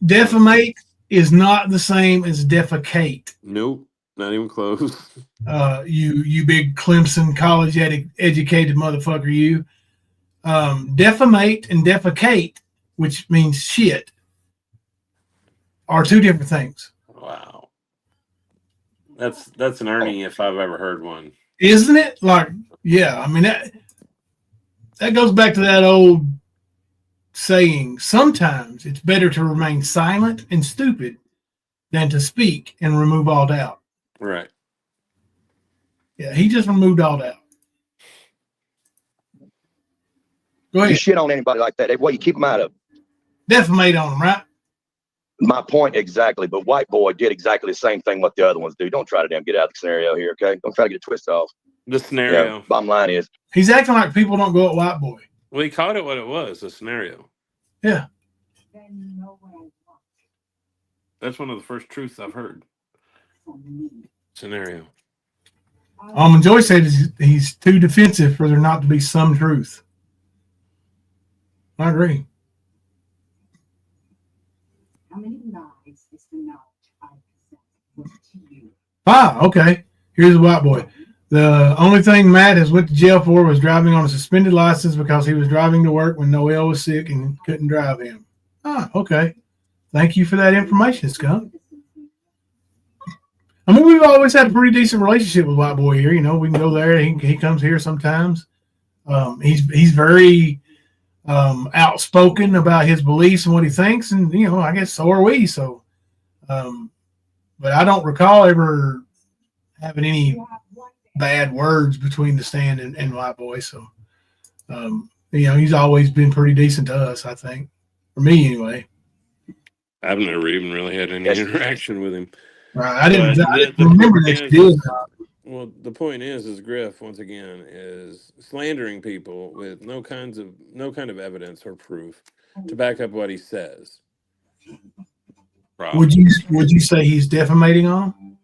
defamate is not the same as defecate. Nope, not even close. You big Clemson college educated motherfucker, you. Defamate and defecate, which means shit, are two different things. Wow. That's an Ernie if I've ever heard one. Isn't it? Like, yeah, I mean that goes back to that old saying, sometimes it's better to remain silent and stupid than to speak and remove all doubt. Right. Yeah, he just removed all doubt. Go You ahead. shit on anybody like that. Well, you keep them out of it. Defamate on them, right? My point exactly. But white boy did exactly the same thing what the other ones do. Don't try to damn get out of the scenario here, okay? Don't try to get a twist off. The scenario. Bottom line is he's acting like people don't go at white boy. Well, he called it what it was, a scenario. Yeah. That's one of the first truths I've heard. Scenario. And Joy said he's too defensive for there not to be some truth. I agree. How many lies is the knowledge I possess to you? Okay. Here's a white boy. The only thing Matt has went to jail for was driving on a suspended license because he was driving to work when Noelle was sick and couldn't drive him. Okay. Thank you for that information, Skunk. I mean, we've always had a pretty decent relationship with white boy here. You know, we can go there. He comes here sometimes. He's very outspoken about his beliefs and what he thinks, and you know, I guess so are we. So, but I don't recall ever having any bad words between the stand and white boy. So, you know, he's always been pretty decent to us. I think, for me anyway. I've never even really had any interaction with him. Right, I didn't The remember that you did. Well, the point is Griff once again is slandering people with no kind of evidence or proof to back up what he says. Would you say he's defamating on him?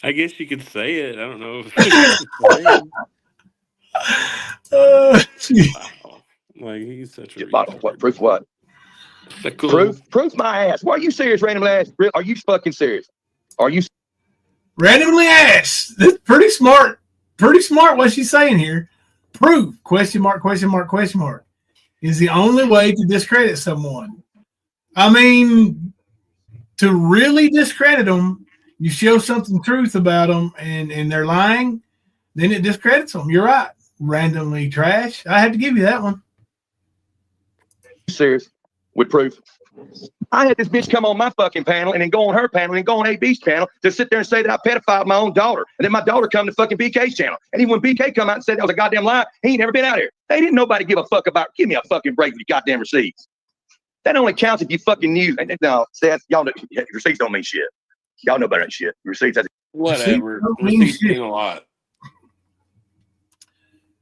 I guess you could say it. I don't know. Wow. Like he's such a what proof? What proof? My ass. Why are you serious, randomly ass? Are you fucking serious? Are you randomly ass? That's pretty smart. Pretty smart. What she's saying here. Proof? Question mark? Question mark? Question mark? Is the only way to discredit someone. I mean, to really discredit them, you show something truth about them, and they're lying, then it discredits them. You're right. Randomly trash. I had to give you that one. Serious with proof? I had this bitch come on my fucking panel and then go on her panel and go on AB's channel to sit there and say that I pedophiled my own daughter. And then my daughter come to fucking BK's channel. And even when BK come out and said that was a goddamn lie, he ain't never been out here. They didn't nobody give a fuck about. Give me a fucking break with your goddamn receipts. That only counts if you fucking knew. No, y'all know, receipts don't mean shit. Y'all know better than shit. Receipts. Whatever. Receipts mean a lot.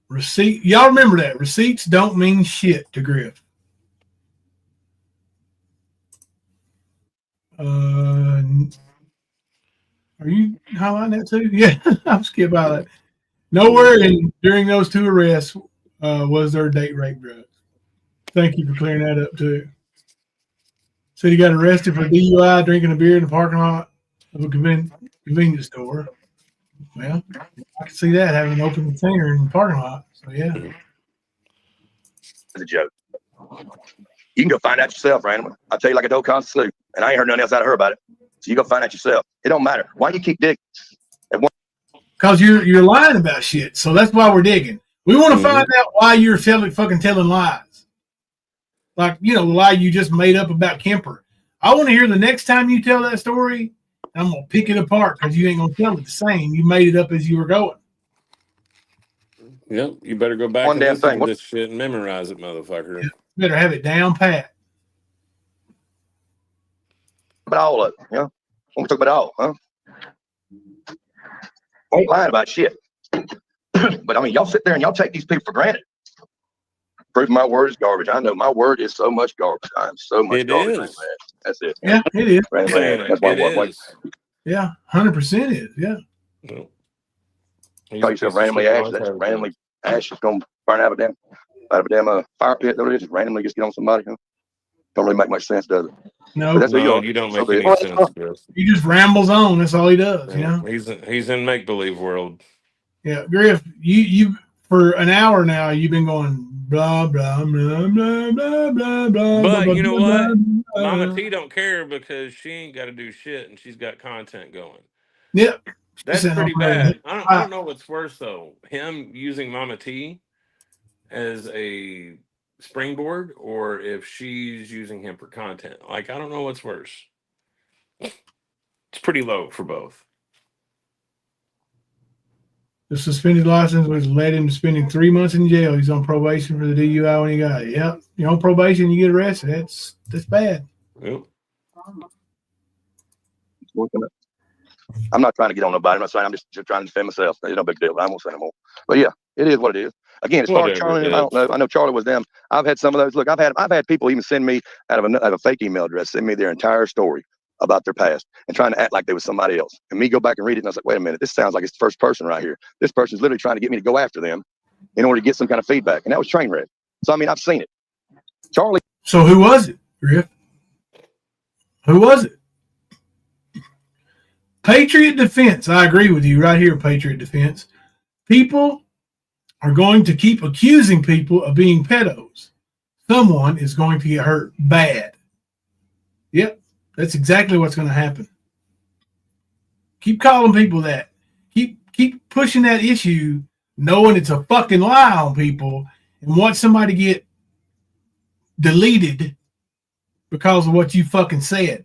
Y'all remember that. Receipts don't mean shit to Griff. Are you highlighting that too? Yeah, I'll skip by that. Nowhere during those two arrests was there date rape drugs. Thank you for clearing that up too. Said he got arrested for DUI drinking a beer in the parking lot of a convenience store. Well, I can see that having an open container in the parking lot. So yeah, it's a joke. You can go find out yourself, randomly. I'll tell you like I told Constance Lou, and I ain't heard nothing else out of her about it. So you go find out yourself. It don't matter. Why you keep digging? Because you're lying about shit. So that's why we're digging. We want to find out why you're fucking telling lies. Like, you know, the lie you just made up about Kemper. I want to hear the next time you tell that story, I'm going to pick it apart because you ain't going to tell it the same. You made it up as you were going. Yep, you better go back and listen to this shit and memorize it, motherfucker. Yeah, better have it down pat. About all of it, you know? When we talk about all, huh? I ain't lying about shit. But I mean, y'all sit there and y'all take these people for granted. Proof my word is garbage. I know my word is so much garbage. I'm so much garbage. Man. That's it. Yeah, it is. That's why it is. Yeah, 100% is. Yeah. No. Call yourself randomly ash. That's randomly ash is gonna burn out of a damn fire pit. Just randomly just get on somebody. Huh? Don't really make much sense, does it? No, that's you don't make any sense. He just rambles on. That's all he does. Yeah. You know, he's in make believe world. Yeah, Griff, you for an hour now you've been going blah blah blah blah blah blah blah. But you know what? Blah, Mama T don't care because she ain't got to do shit and she's got content going. Yep, that's pretty bad. I don't know what's worse though, him using Mama T as a springboard, or if she's using him for content. Like, I don't know what's worse. It's pretty low for both. The suspended license was led him to spending 3 months in jail. He's on probation for the DUI when he got it. Yep. You're on probation, you get arrested. That's bad. Yep. I'm not trying to get on nobody. I'm not saying, I'm just trying to defend myself. It's no big deal. I won't say no more. But yeah, it is what it is. Again, as far as Whatever, Charlie, I don't know. I know Charlie was them. I've had some of those. Look, I've had people even send me out of a fake email address, send me their entire story about their past and trying to act like they was somebody else. And me go back and read it, and I was like, wait a minute, this sounds like it's the first person right here. This person's literally trying to get me to go after them in order to get some kind of feedback. And that was train wreck. So I mean, I've seen it. Charlie. So who was it, Griff? Who was it? Patriot Defense. I agree with you right here, Patriot Defense. People are going to keep accusing people of being pedos. Someone is going to get hurt bad. Yep, that's exactly what's going to happen. Keep calling people that. Keep pushing that issue, knowing it's a fucking lie on people, and want somebody to get deleted because of what you fucking said.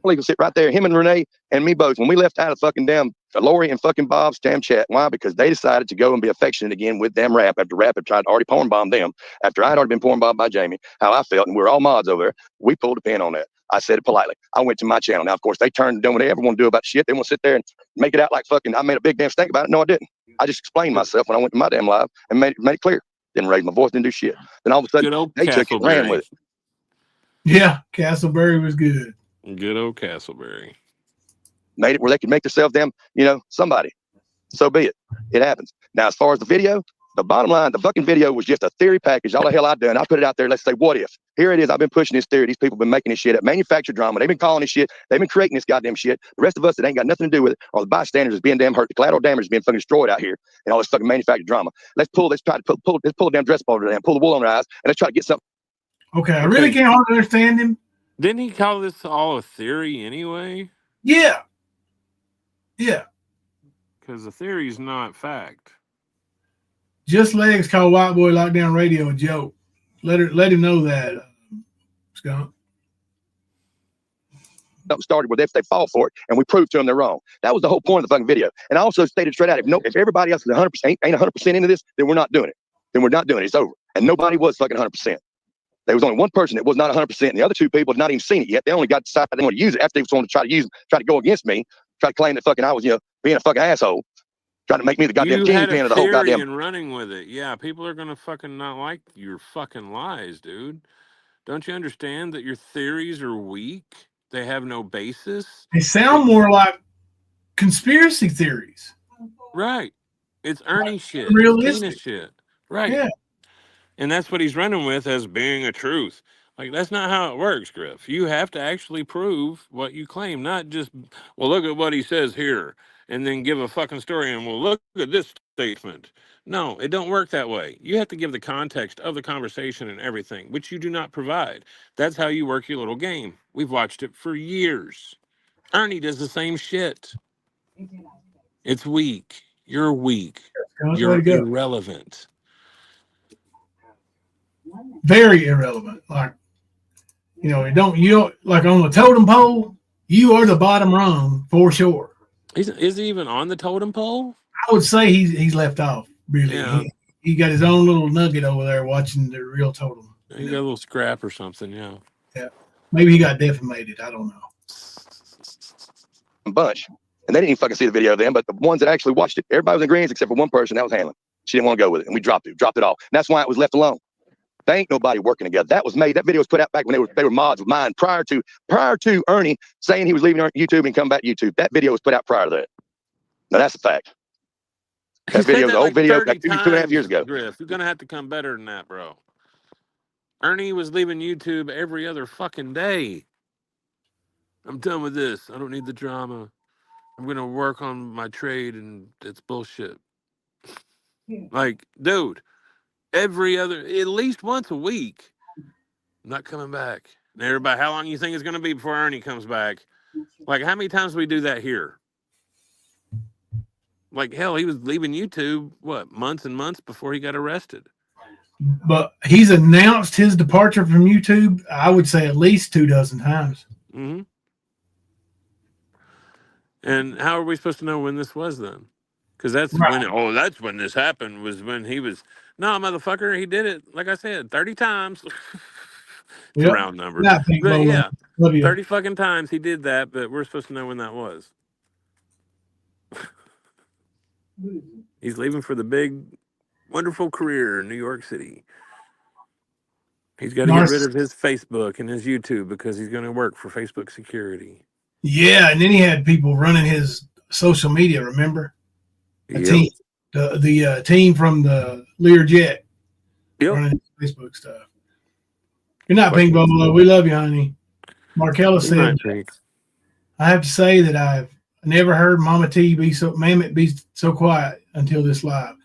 Can sit right there, him and Renee and me both. When we left out of fucking damn Lori and fucking Bob's damn chat, why? Because they decided to go and be affectionate again with damn Rap after Rap had tried to already porn bomb them. After I had already been porn bombed by Jamie, how I felt, and we were all mods over there. We pulled a pin on that. I said it politely. I went to my channel. Now, of course, they turned and done what they ever want to do about shit. They want to sit there and make it out like fucking I made a big damn stink about it. No, I didn't. I just explained myself when I went to my damn live and made it clear. Didn't raise my voice, didn't do shit. Then all of a sudden, they took it and ran with it. Yeah, Castleberry was good. Good old Castleberry. Made it where they could make themselves damn, somebody. So be it. It happens. Now, as far as the video, the bottom line, the fucking video was just a theory package. All the hell I done. I put it out there. Let's say, what if? Here it is. I've been pushing this theory. These people have been making this shit up. Manufactured drama. They've been calling this shit. They've been creating this goddamn shit. The rest of us that ain't got nothing to do with it, or the bystanders is being damn hurt. The collateral damage is being fucking destroyed out here, and all this fucking manufactured drama. Let's try to pull a damn dress over them, pull the wool on their eyes, and let's try to get something. Okay, I really can't hardly understand him. Didn't he call this all a theory anyway? Yeah. Yeah. Because the theory is not fact. Just Legs called White Boy Lockdown Radio a joke. Let him know that, Scott. Started with if they fall for it, and we proved to them they're wrong. That was the whole point of the fucking video. And I also stated straight out, if everybody else is 100% ain't 100% into this, then we're not doing it. It's over. And nobody was fucking 100%. There was only one person that was not 100%, and the other two people had not even seen it yet. They only got decided they want to use it after they wanted to try to go against me, try to claim that fucking I was, being a fucking asshole, trying to make me the goddamn kingpin of the whole goddamn. And running with it, yeah. People are gonna fucking not like your fucking lies, dude. Don't you understand that your theories are weak? They have no basis. They sound more like conspiracy theories. Right. It's Ernie shit. Realistic Tina shit. Right. Yeah. And that's what he's running with as being a truth. Like, that's not how it works, Griff. You have to actually prove what you claim, not just, well, look at what he says here, and then give a fucking story, and well, look at this statement. No, it don't work that way. You have to give the context of the conversation and everything, which you do not provide. That's how you work your little game. We've watched it for years. Ernie does the same shit. It's weak. You're weak. You're irrelevant. Very irrelevant. Like, you don't like on the totem pole, you are the bottom rung for sure. Is he even on the totem pole? I would say he's left off, really. Yeah. He got his own little nugget over there watching the real totem. He got a little scrap or something, yeah. Yeah. Maybe he got defamated. I don't know. Bunch. And they didn't even fucking see the video of them, but the ones that actually watched it, everybody was in agreement except for one person that was handling. She didn't want to go with it, and we dropped it all. And that's why it was left alone. They ain't nobody working together. That video was put out back when they were mods of mine prior to Ernie saying he was leaving YouTube and come back to YouTube. That video was put out prior to that. Now that's a fact. That video was an old video like 2.5 years ago. Griff, you're gonna have to come better than that, bro. Ernie was leaving YouTube every other fucking day. I'm done with this. I don't need the drama. I'm gonna work on my trade, and it's bullshit. Like, dude. At least once a week, I'm not coming back. And everybody, how long you think it's going to be before Ernie comes back? Like, how many times do we do that here? Like, hell, he was leaving YouTube, months and months before he got arrested. But he's announced his departure from YouTube, I would say at least 24 times. Mm-hmm. And how are we supposed to know when this was then? Because that's Right. that's when this happened, was when he was, no, motherfucker, he did it, like I said, 30 times. It's a Yep. round number. Not Pink But Bolo. yeah, Love you. 30 fucking times he did that, but we're supposed to know when that was. He's leaving for the big, wonderful career in New York City. He's got to get rid of his Facebook and his YouTube because he's going to work for Facebook security. Yeah, and then he had people running his social media. Remember, team, the team from the Learjet running his Facebook stuff. Good night, Pink Bolo. We love you, honey. Markella said, I have to say that I've never heard Mama T be so quiet until this live.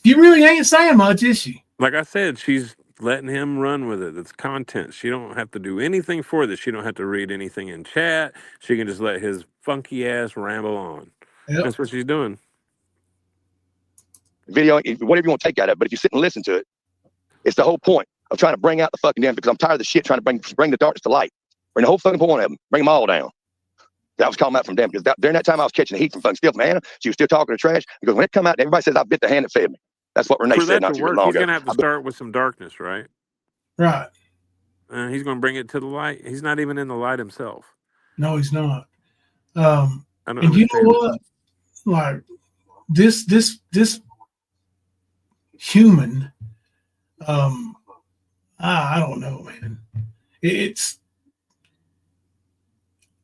She really ain't saying much, is she? Like I said, she's letting him run with it. It's content. She don't have to do anything for this. She don't have to read anything in chat. She can just let his funky ass ramble on. Yep. That's what she's doing. Video, whatever you want to take out of it, but if you sit and listen to it, it's the whole point of trying to bring out the fucking damn, because I'm tired of the shit trying to bring the darkness to light. Bring the whole fucking point of them. Bring them all down. I was calling out from them because during that time I was catching the heat from fucking Still from Hannah. She was still talking to trash because when it come out, everybody says I bit the hand that fed me. That's what Renee said not too long ago. He's gonna have to start with some darkness, right? Right. And he's gonna bring it to the light. He's not even in the light himself. No, he's not. And you know what? Like this human, I don't know, man. It's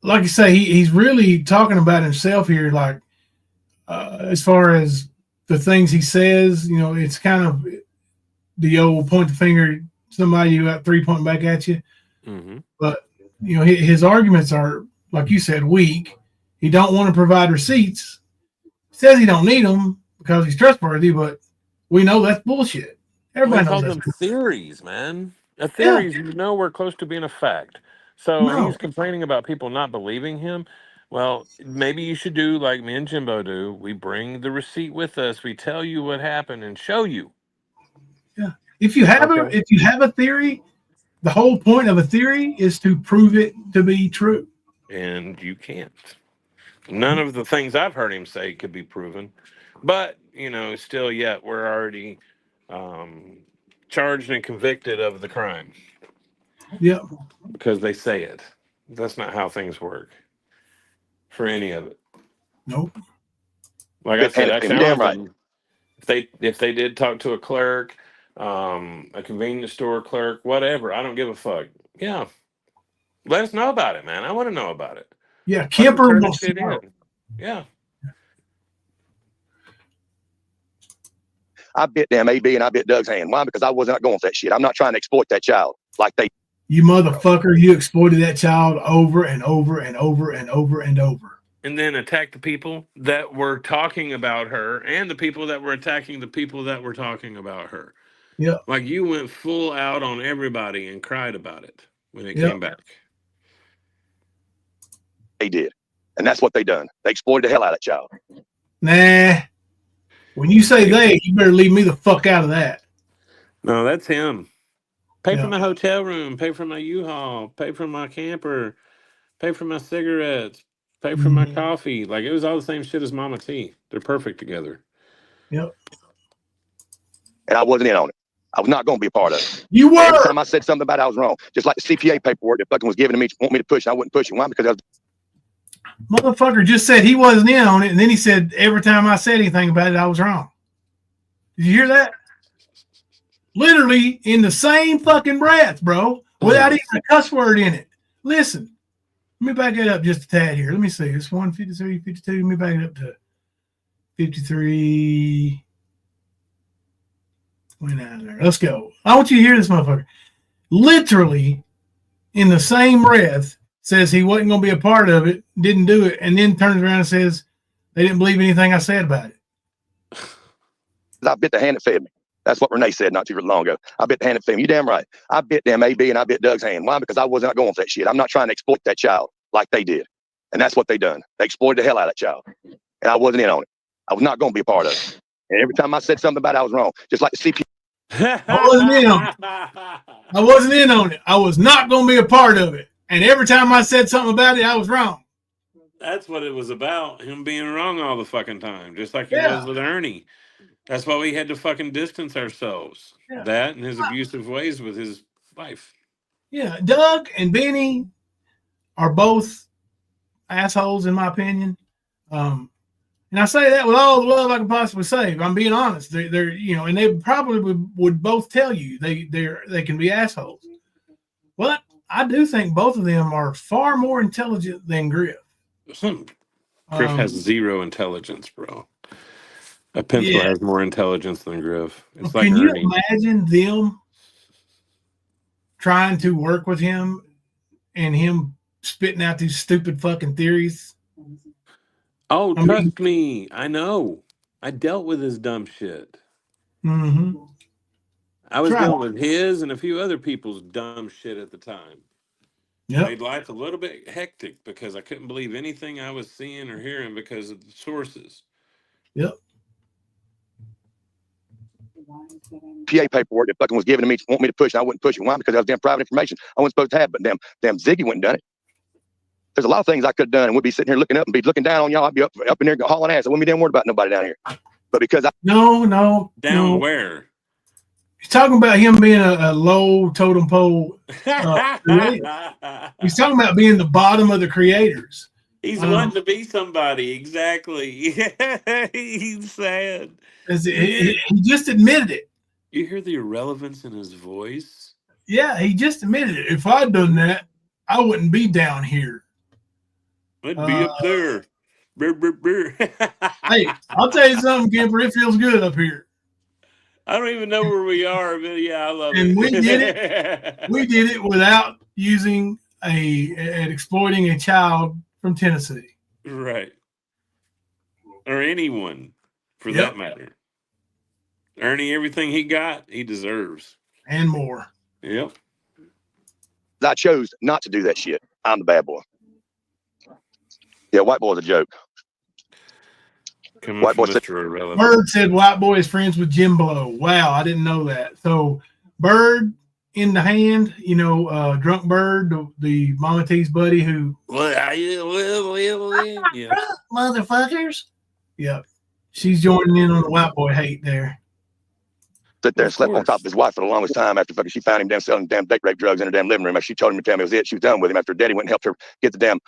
like you say, he's really talking about himself here. Like as far as the things he says, you know, it's kind of the old point the finger somebody you got 3 pointing back at you. Mm-hmm. But you know, his arguments are, like you said, weak. He don't want to provide receipts. He says he don't need them because he's trustworthy, but we know that's bullshit. Everybody knows them theories, man. A theory is, you know, we're close to being a fact. So he's complaining about people not believing him. Well, maybe you should do like me and Jimbo do. We bring the receipt with us. We tell you what happened and show you. Yeah. If you have a theory, the whole point of a theory is to prove it to be true. And you can't. None of the things I've heard him say could be proven. But, you know, still yet we're already charged and convicted of the crime. Yep. Because they say it. That's not how things work for any of it. Nope. Like I said, I challenge them. If they did talk to a clerk, a convenience store clerk, whatever, I don't give a fuck. Yeah. Let us know about it, man. I want to know about it. Yeah, Kemper wants to know. Yeah. I bit damn AB and I bit Doug's hand. Why? Because I was not going for that shit. I'm not trying to exploit that child like they. You motherfucker, you exploited that child over and over and over and over and over. And then attack the people that were talking about her and the people that were attacking the people that were talking about her. Yeah. Like you went full out on everybody and cried about it when it came back. They did. And that's what they done. They exploited the hell out of that child. Nah. When you say they, you better leave me the fuck out of that. No, that's him. Pay for my hotel room, pay for my U-Haul, pay for my camper, pay for my cigarettes, pay for my coffee. Like it was all the same shit as Mama T. They're perfect together. Yep. And I wasn't in on it. I was not going to be a part of it. You were. Every time I said something about it, I was wrong. Just like the CPA paperwork that fucking was given to me to want me to push, and I wouldn't push it. Why? Because I was. Motherfucker just said he wasn't in on it, and then he said every time I said anything about it, I was wrong. Did you hear that? Literally in the same fucking breath, bro, without even a cuss word in it. Listen, let me back it up just a tad here. Let me see. It's 153, 52. Let me back it up to 53. 29 there. Let's go. I want you to hear this motherfucker. Literally in the same breath says he wasn't going to be a part of it, didn't do it, and then turns around and says they didn't believe anything I said about it. I bit the hand that fed me. That's what Renee said not too long ago. I bit the hand that fed me. You damn right. I bit damn AB and I bit Doug's hand. Why? Because I was not going for that shit. I'm not trying to exploit that child like they did. And that's what they done. They exploited the hell out of that child. And I wasn't in on it. I was not going to be a part of it. And every time I said something about it, I was wrong. Just like the CP. I wasn't in on it. I wasn't in on it. I was not going to be a part of it. And every time I said something about it, I was wrong. That's what it was about. Him being wrong all the fucking time, just like he Yeah, was with Ernie. That's why we had to fucking distance ourselves. yeah, That and his abusive ways with his wife. yeah. Doug and Benny are both assholes, in my opinion. And I say that with all the love I can possibly say. If I'm being honest, they're and they probably would both tell you they can be assholes. But I do think both of them are far more intelligent than Griff. Griff has zero intelligence, bro. A pencil Yeah. has more intelligence than Griff. It's like Can you Ernie. imagine them trying to work with him and him spitting out these stupid fucking theories? Oh, I mean, trust me. I know. I dealt with his dumb shit. mm-hmm. I was Try. dealing with his and a few other people's dumb shit at the time. Yep. Made life a little bit hectic because I couldn't believe anything I was seeing or hearing because of the sources. Yep. PA paperwork that fucking was given to me to want me to push, and I wouldn't push it. Why? Because that was damn private information I wasn't supposed to have. But damn Ziggy went and done it. There's a lot of things I could have done, and we'd be sitting here looking up and be looking down on y'all. I'd be up in there hauling ass. I wouldn't be damn worried about nobody down here. But because No. Down where? He's talking about him being a low totem pole creator. He's talking about being the bottom of the creators. He's wanting to be somebody. Exactly. He's sad. He just admitted it. You hear the irrelevance in his voice? Yeah, he just admitted it. If I'd done that, I wouldn't be down here. I'd be up there. Brr, brr, brr. Hey, I'll tell you something, Kemper. It feels good up here. I don't even know where we are, but yeah, I love And it. we did it. We did it without using and exploiting a child from Tennessee. Right. Or anyone, for that matter. Ernie, everything he got, he deserves. And more. Yep. I chose not to do that shit. I'm the bad boy. Yeah, white boy's a joke. White boy Mr. Irrelevant. Bird said white boy is friends with Jim Blow. Wow, I didn't know that. So Bird in the hand, Drunk Bird, the Mama T's buddy who Yeah. motherfuckers. Yep. She's joining in on the white boy hate there. Sit there and slept on top of his wife for the longest time after fucking she found him damn selling damn date rape drugs in her damn living room. She told him to tell me it was it. She was done with him after her daddy went and helped her get the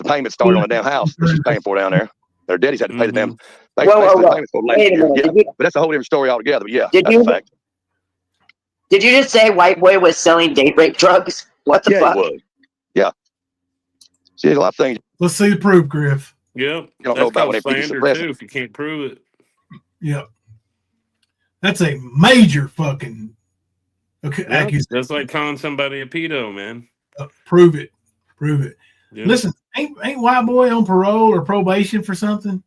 payment started on the damn house that she's paying for down there. Their daddy's had to pay the damn Wait a minute. Yeah, but that's a whole different story altogether. But yeah, that's a fact. Did you just say white boy was selling date rape drugs? What the fuck? He was. Yeah. See, there's a lot of things. Let's see the proof, Griff. Yep. You don't know about when they slander too if you can't prove it. Yep. That's a major fucking accusation. That's like calling somebody a pedo, man. Prove it. Yeah. Listen, ain't white boy on parole or probation for something?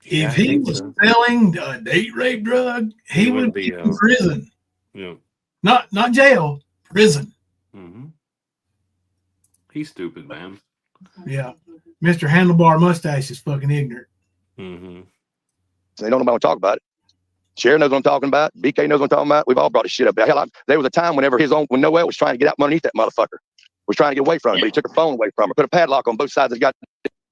Yeah, if he was selling a date rape drug, he would be in prison. Yeah. Not jail, prison. Mm-hmm. He's stupid, man. Yeah. Mr. Handlebar Mustache is fucking ignorant. Mm-hmm. They don't know what to talk about it. Sharon knows what I'm talking about. BK knows what I'm talking about. We've all brought this shit up. Hell, there was a time whenever when Noel was trying to get out from underneath that motherfucker, was trying to get away from him, but he took her phone away from her, put a padlock on both sides of the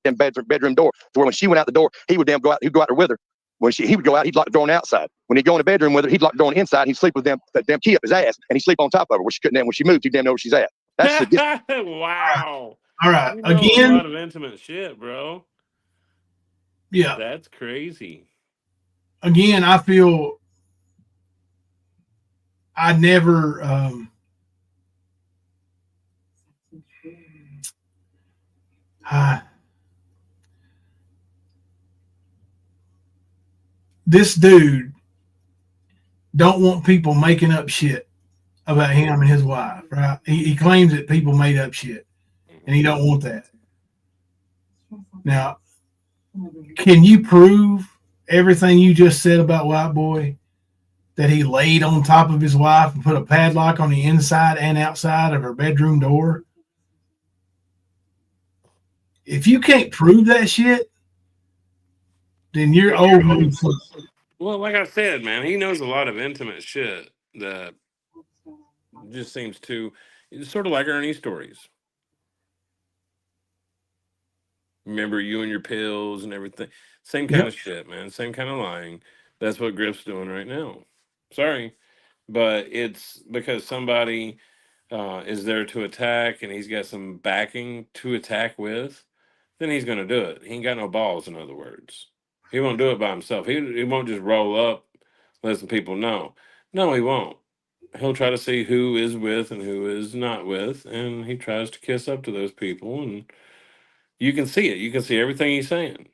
goddamn bedroom door. To where when she went out the door, he would go out there with her. When he would go out, he'd lock the door on the outside. When he'd go in the bedroom with her, he'd lock the door on the inside. He'd sleep with that damn key up his ass, and he'd sleep on top of her, where she couldn't. When she moved, he damn know where she's at. That's wow. All right, again, a lot of intimate shit, bro. Yeah, that's crazy. Again, I feel I never. This dude don't want people making up shit about him and his wife, right? He claims that people made up shit, and he don't want that. Now, can you prove everything you just said about White Boy? That he laid on top of his wife and put a padlock on the inside and outside of her bedroom door? If you can't prove that shit, then you're old. Well, like I said, man, he knows a lot of intimate shit that just seems to, it's sort of like Ernie's stories. Remember you and your pills and everything. Same kind of shit, man. Same kind of lying. That's what Griff's doing right now. Sorry, but it's because somebody is there to attack and he's got some backing to attack with, then he's going to do it. He ain't got no balls, in other words. He won't do it by himself. He won't just roll up, let some people know. No, he won't. He'll try to see who is with and who is not with, and he tries to kiss up to those people, and you can see it. You can see everything he's saying.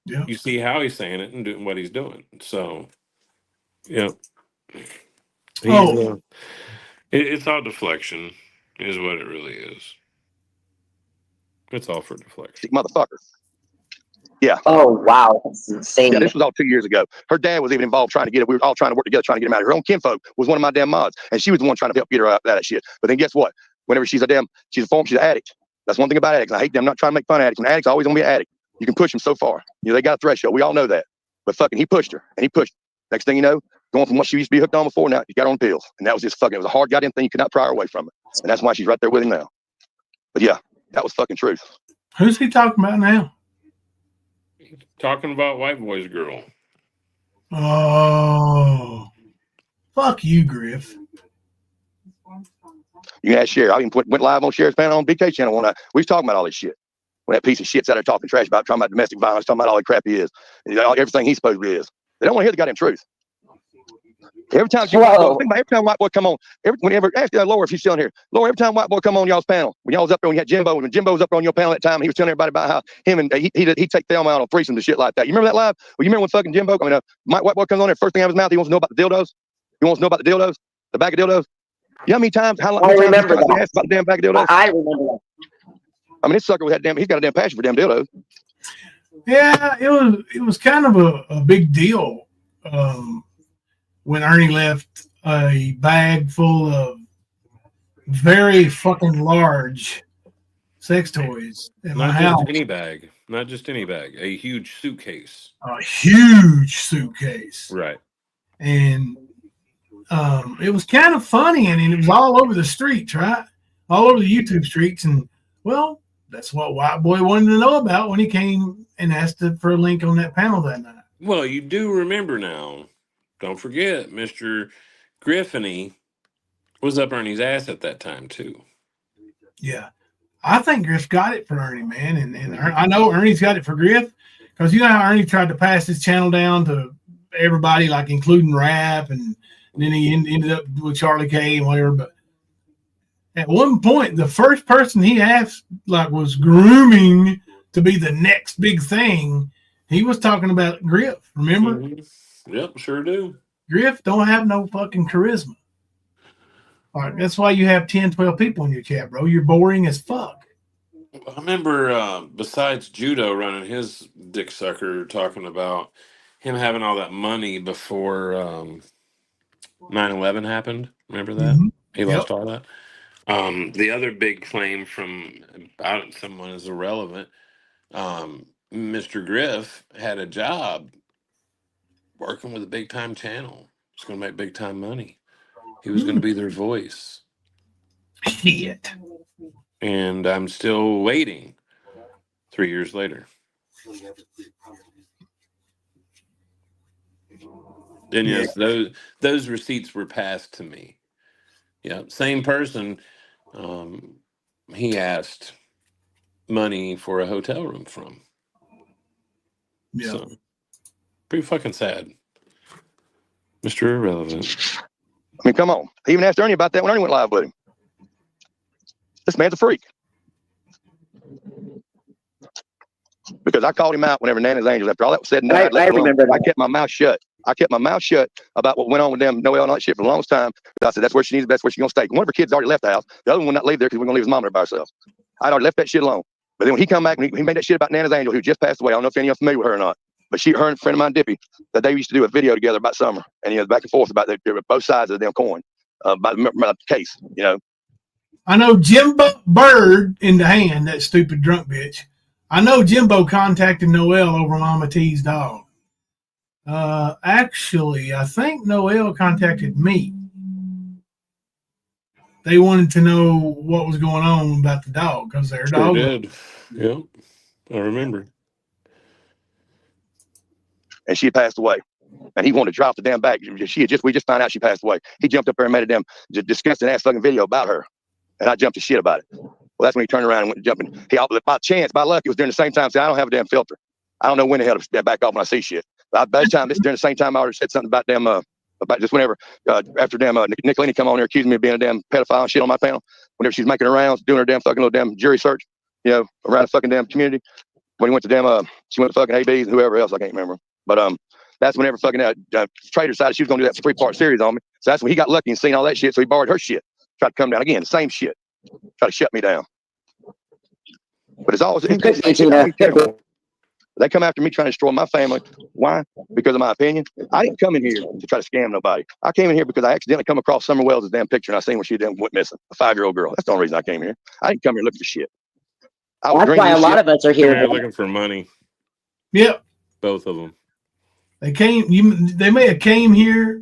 Yeah. You see how he's saying it and doing what he's doing. So, yeah. It's all deflection, is what it really is. It's all for deflection. Motherfucker. Yeah. Oh, wow. That's insane. Yeah, this was all 2 years ago. Her dad was even involved trying to get it. We were all trying to work together, trying to get him out of here. Her own kinfolk was one of my damn mods, and she was the one trying to help get her out of that shit. But then guess what? Whenever she's an addict. That's one thing about addicts. I hate them. I'm not trying to make fun of addicts. An addict's always gonna be an addict. You can push them so far. You know, they got a threshold. We all know that. But fucking, he pushed her, and he pushed her. Next thing you know, going from what she used to be hooked on before, now she got on pills. And that was just fucking, it was a hard goddamn thing. You could not pry her away from it. And that's why she's right there with him now. But yeah, that was fucking truth. Who's he talking about now? Talking about white boy's girl. Oh, fuck you, Griff. You can ask Sherry. I even went live on Sherry's panel on BK channel one night. We was talking about all this shit. When that piece of shit's out there talking trash talking about domestic violence, talking about all the crap he is, and everything he supposedly is. They don't want to hear the goddamn truth. Every time white boy come on, whenever ask Laura if she's still in here. Laura, every time white boy come on y'all's panel, when y'all was up there, when you had Jimbo, when Jimbo was up on your panel that time, he was telling everybody about how him and he'd take Thelma out on threesomes and shit like that. You remember that live? Well, you remember when fucking Jimbo, white boy comes on there, first thing out of his mouth, he wants to know about the dildos. He wants to know about the dildos, the bag of dildos. You know how many times? I remember that. He asked about the damn bag of dildos. I remember that. I mean, this sucker he's got a damn passion for damn dildos. Yeah, it was kind of a big deal when Ernie left a bag full of very fucking large sex toys in my house. Not just any bag, a huge suitcase. A huge suitcase. Right. And it was kind of funny, and it was all over the streets, right? All over the YouTube streets. And, well, that's what White Boy wanted to know about when he came and asked for a link on that panel that night. Well, you do remember now. Don't forget, Mr. Griffiny was up Ernie's ass at that time, too. Yeah. I think Griff got it for Ernie, man. And I know Ernie's got it for Griff, because you know how Ernie tried to pass his channel down to everybody, like including rap, and then he ended up with Charlie K and whatever. But at one point, the first person he asked, like, was grooming to be the next big thing. He was talking about Griff, remember? Mm-hmm. Yep, sure do. Griff don't have no fucking charisma. All right, that's why you have 10, 12 people in your chat, bro. You're boring as fuck. I remember, besides Judo running his dick sucker, talking about him having all that money before 9/11 happened. Remember that? Mm-hmm. He lost all that. The other big claim from someone is irrelevant. Mr. Griff had a job working with a big time channel. He's going to make big time money. He was going to be their voice. Shit. And I'm still waiting 3 years later. And yes, those receipts were passed to me. Yeah, same person. He asked money for a hotel room from. Yeah. So, pretty fucking sad. Mr. Irrelevant. I mean, come on. He even asked Ernie about that when Ernie went live with him. This man's a freak. Because I called him out whenever Nana's Angels, after all that was said and done, I remember that. I kept my mouth shut. I kept my mouth shut about what went on with them, Noelle and all that shit for the longest time. I said, that's where she needs, that's where she's going to stay. One of her kids already left the house. The other one would not leave there because we're going to leave his mom there by herself. I'd already left that shit alone. But then when he come back and he made that shit about Nana's Angel, who just passed away, I don't know if any of you are familiar with her or not, but her and a friend of mine, Dippy, that they used to do a video together about summer. And he was back and forth about both sides of the damn coin, about the case, you know. I know Jimbo Bird in the hand, that stupid drunk bitch. I know Jimbo contacted Noelle over Mama T's dog. Actually, I think Noelle contacted me. They wanted to know what was going on about the dog because their dog. Did. Yep. I remember. And she had passed away. And he wanted to drop the damn bag. We just found out she passed away. He jumped up there and made a damn disgusting ass fucking video about her. And I jumped to shit about it. Well, that's when he turned around and went jumping. By chance, by luck, it was during the same time. See, I don't have a damn filter. I don't know when the hell to back off when I see shit. But by the time, this during the same time, I already said something about damn, about just whenever, after damn, Nicolini come on here accusing me of being a damn pedophile and shit on my panel. Whenever she's making her rounds, doing her damn fucking little damn jury search, around the fucking damn community. When he went to damn, she went to fucking ABs and whoever else, I can't remember. But, that's whenever fucking Trader decided she was going to do that 3-part series on me. So that's when he got lucky and seen all that shit. So he borrowed her shit. Tried to come down again, the same shit. Try to shut me down. But it's always they come after me trying to destroy my family. Why? Because of my opinion. I didn't come in here to try to scam nobody. I came in here because I accidentally come across Summer Wells' damn picture and I seen when she went missing. A 5-year-old girl. That's the only reason I came here. I didn't come here looking for shit. That's why a lot of us are here. They're looking for money. Yep. Both of them. They may have came here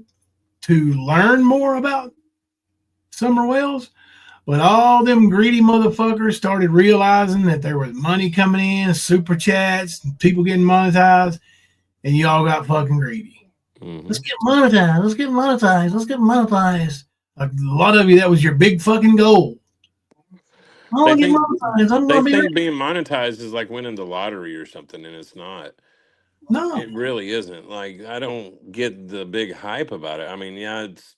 to learn more about Summer Wells, but all them greedy motherfuckers started realizing that there was money coming in, super chats, and people getting monetized, and y'all got fucking greedy. Mm-hmm. Let's get monetized. Let's get monetized. Let's get monetized. Like a lot of you, that was your big fucking goal. They think being monetized is like winning the lottery or something, and it's not. No, it really isn't. Like, I don't get the big hype about it. I mean, yeah, it's,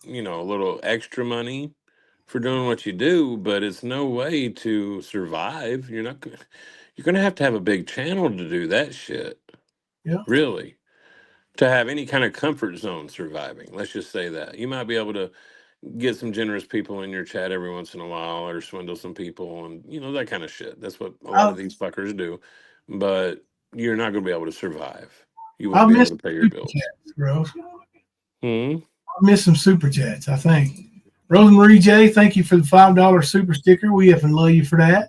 a little extra money for doing what you do, but it's no way to survive. You're going to have a big channel to do that shit. Yeah. Really. To have any kind of comfort zone surviving. Let's just say that. You might be able to get some generous people in your chat every once in a while or swindle some people and, that kind of shit. That's what a lot of these fuckers do. But you're not going to be able to survive. You won't be able to pay your bills. Chats, bro. I missed some super chats, I think. Rosemarie J, thank you for the $5 super sticker. We effing love you for that.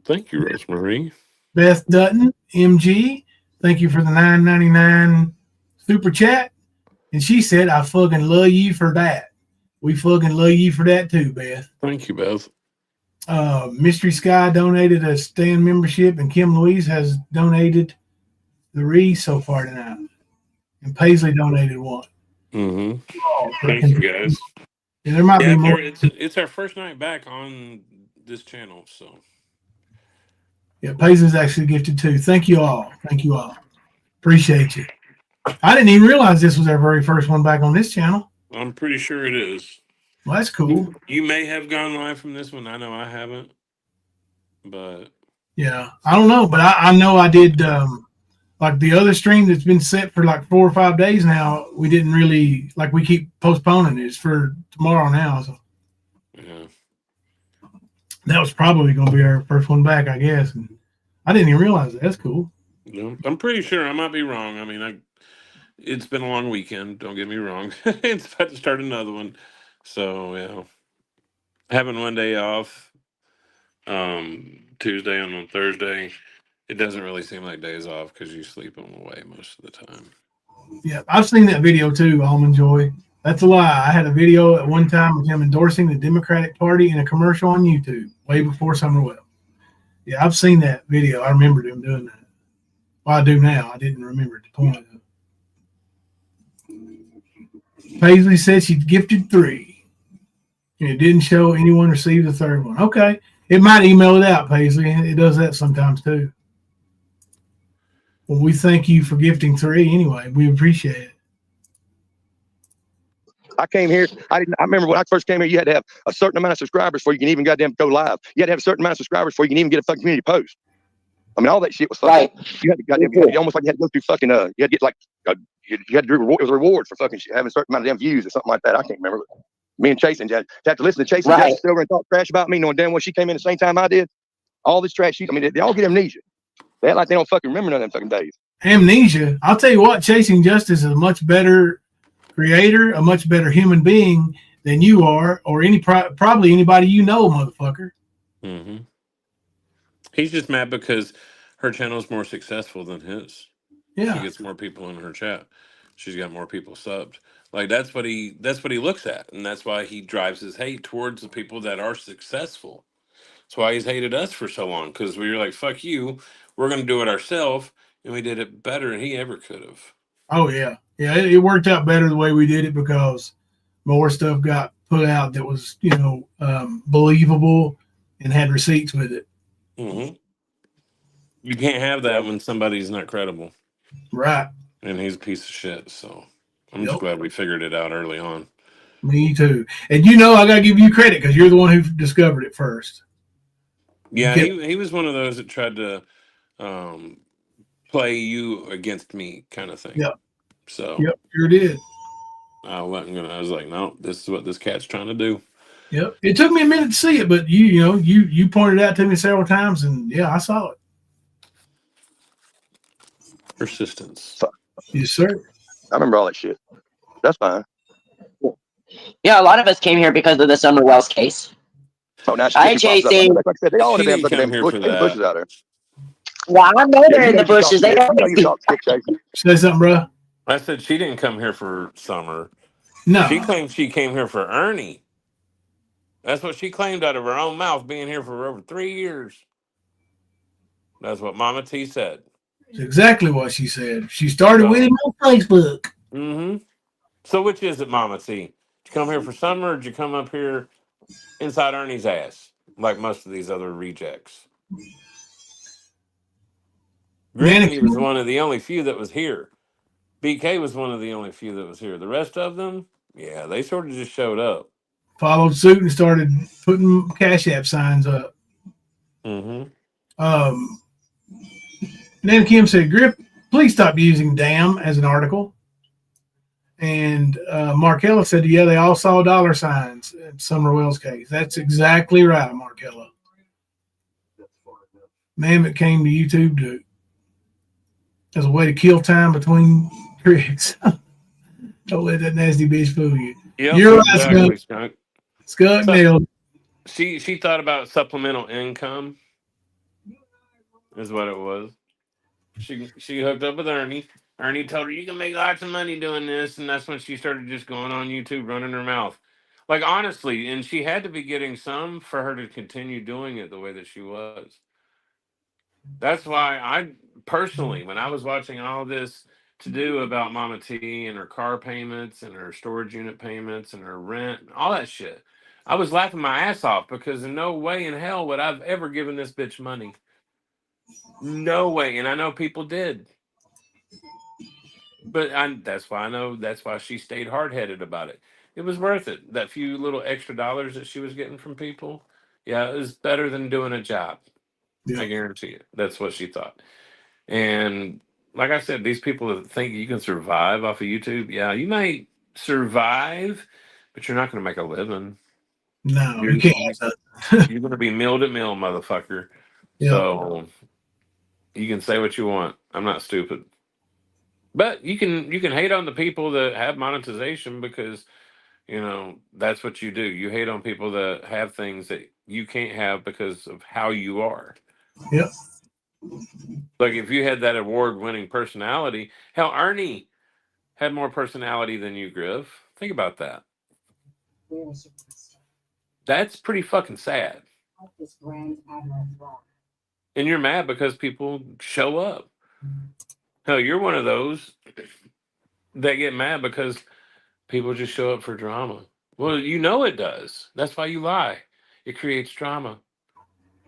Thank you, Rosemarie. Beth Dutton, MG, thank you for the $9.99 super chat. And she said, I fucking love you for that. We fucking love you for that too, Beth. Thank you, Beth. Mystery Sky donated a stand membership, and Kim Louise has donated 3 so far tonight. And Paisley donated 1. Mm-hmm. Thank you, guys. Yeah, there might be more. It's our first night back on this channel, so. Yeah, Paisley's actually gifted 2. Thank you all. Thank you all. Appreciate you. I didn't even realize this was our very first one back on this channel. I'm pretty sure it is. Well, that's cool. You may have gone live from this one. I know I haven't. But yeah, I don't know, but I know I did. Like the other stream that's been set for like 4 or 5 days now, we didn't really we keep postponing it. It's for tomorrow now. So yeah, that was probably going to be our first one back, I guess. And I didn't even realize that. That's cool. Yeah, I'm pretty sure. I might be wrong. I mean, it's been a long weekend. Don't get me wrong. It's about to start another one. So yeah, having one day off, Tuesday and on Thursday, it doesn't really seem like days off because you sleep on the way most of the time. Yeah, I've seen that video too, Almond Joy. That's a lie. I had a video at one time of him endorsing the Democratic Party in a commercial on YouTube way before Summer Wells. Yeah, I've seen that video. I remembered him doing that. Well, I do now. I didn't remember at the point. Paisley said she gifted 3. And it didn't show anyone received the 3rd one. Okay. It might email it out, Paisley. It does that sometimes too. Well, we thank you for gifting 3 anyway. We appreciate it. I came here. I remember when I first came here, you had to have a certain amount of subscribers before you can even goddamn go live. You had to have a certain amount of subscribers before you can even get a fucking community post. I mean, all that shit was fucking. Right. You had to goddamn. You almost like you had to go through fucking. You had to get like. You had to do it was a reward for fucking having a certain amount of damn views or something like that. I can't remember. Me and Chasing had to listen to Chasing right. Over and talk trash about me, knowing damn well she came in the same time I did. All this trash shit. I mean, they all get amnesia. They act like they don't fucking remember none of them fucking days. Amnesia. I'll tell you what, Chasing Justice is a much better creator, a much better human being than you are, or probably anybody you know, motherfucker. Mm-hmm. He's just mad because her channel's more successful than his. Yeah. She gets more people in her chat. She's got more people subbed. Like that's what he looks at, and that's why he drives his hate towards the people that are successful. That's why he's hated us for so long, because we were like, fuck you, we're going to do it ourselves. And we did it better than he ever could have. Oh yeah, yeah. It worked out better the way we did it because more stuff got put out that was believable and had receipts with it. Mm-hmm. You can't have that when somebody's not credible. Right. And he's a piece of shit. So I'm just Yep. glad we figured it out early on. Me too. And I got to give you credit because you're the one who discovered it first. Yeah, he was one of those that tried to play you against me kind of thing. Yep. So Yep, sure did. I was like, no, this is what this cat's trying to do. Yep. It took me a minute to see it, but you pointed it out to me several times, and yeah, I saw it. Persistence. Yes, sir. I remember all that shit. That's fine. Yeah, a lot of us came here because of the Summer Wells case. Oh, now I chasing. Like I said, they all She have didn't come here for in the bushes that. out there. Well, I know they're in the bushes. They don't. You talk stick chasing. Say something, bro. I said she didn't come here for Summer. No. She claimed she came here for Ernie. That's what she claimed out of her own mouth, being here for over 3 years. That's what Mama T said. It's exactly what she said. She started with him on Facebook. Mm-hmm. So which is it, Mama T? Did you come here for Summer, or did you come up here inside Ernie's ass, like most of these other rejects? Granny was one of the only few that was here. BK was one of the only few that was here. The rest of them, yeah, they sort of just showed up. Followed suit and started putting Cash App signs up. Mm-hmm. Then Kim said, Griff, please stop using damn as an article. And Markella said, yeah, they all saw dollar signs at Summer Wells case. That's exactly right, Markella. Man, it came to YouTube as a way to kill time between tricks. Don't let that nasty bitch fool you. Yep, You're exactly, right, Skunk. Skunk nailed. She thought about supplemental income, is what it was. She hooked up with Ernie. Ernie told her, you can make lots of money doing this, and that's when she started just going on YouTube, running her mouth. Like, honestly, and she had to be getting some for her to continue doing it the way that she was. That's why I personally, when I was watching all this to do about Mama T and her car payments and her storage unit payments and her rent, and all that shit, I was laughing my ass off because in no way in hell would I've ever given this bitch money. No way. And I know people did. But that's why she stayed hard-headed about it. It was worth it. That few little extra dollars that she was getting from people, yeah, it was better than doing a job. Yeah. I guarantee you. That's what she thought. And like I said, these people that think you can survive off of YouTube, yeah, you might survive, but you're not going to make a living. No, you can't. You're going to be mill to mill, motherfucker. Yep. So you can say what you want. I'm not stupid. But you can hate on the people that have monetization because, that's what you do. You hate on people that have things that you can't have because of how you are. Yep. Like if you had that award-winning personality, hell, Ernie had more personality than you, Griff. Think about that. That's pretty fucking sad. And you're mad because people show up. Hell, you're one of those that get mad because people just show up for drama. Well, it does. That's why you lie. It creates drama.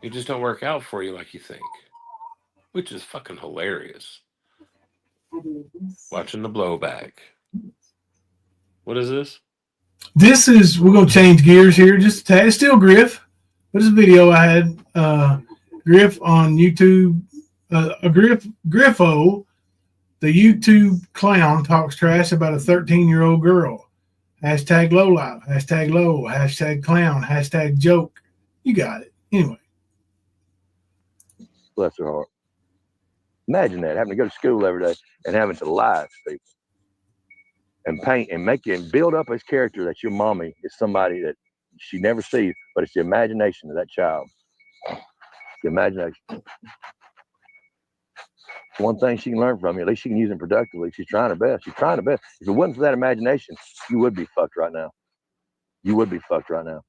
It just don't work out for you like you think. Which is fucking hilarious. Watching the blowback. What is this? We're going to change gears here just a tad. It's still Griff. But it's a video I had. Griff on YouTube. Griffo, the YouTube clown, talks trash about a 13-year-old girl. Hashtag low life. Hashtag low. Hashtag clown. Hashtag joke. You got it. Anyway. Bless her heart. Imagine that, having to go to school every day and having to lie to people and paint and make you and build up his character that your mommy is somebody that she never sees, but it's the imagination of that child. The imagination. One thing she can learn from you, at least she can use it productively. She's trying her best. She's trying her best. If it wasn't for that imagination, you would be fucked right now. You would be fucked right now.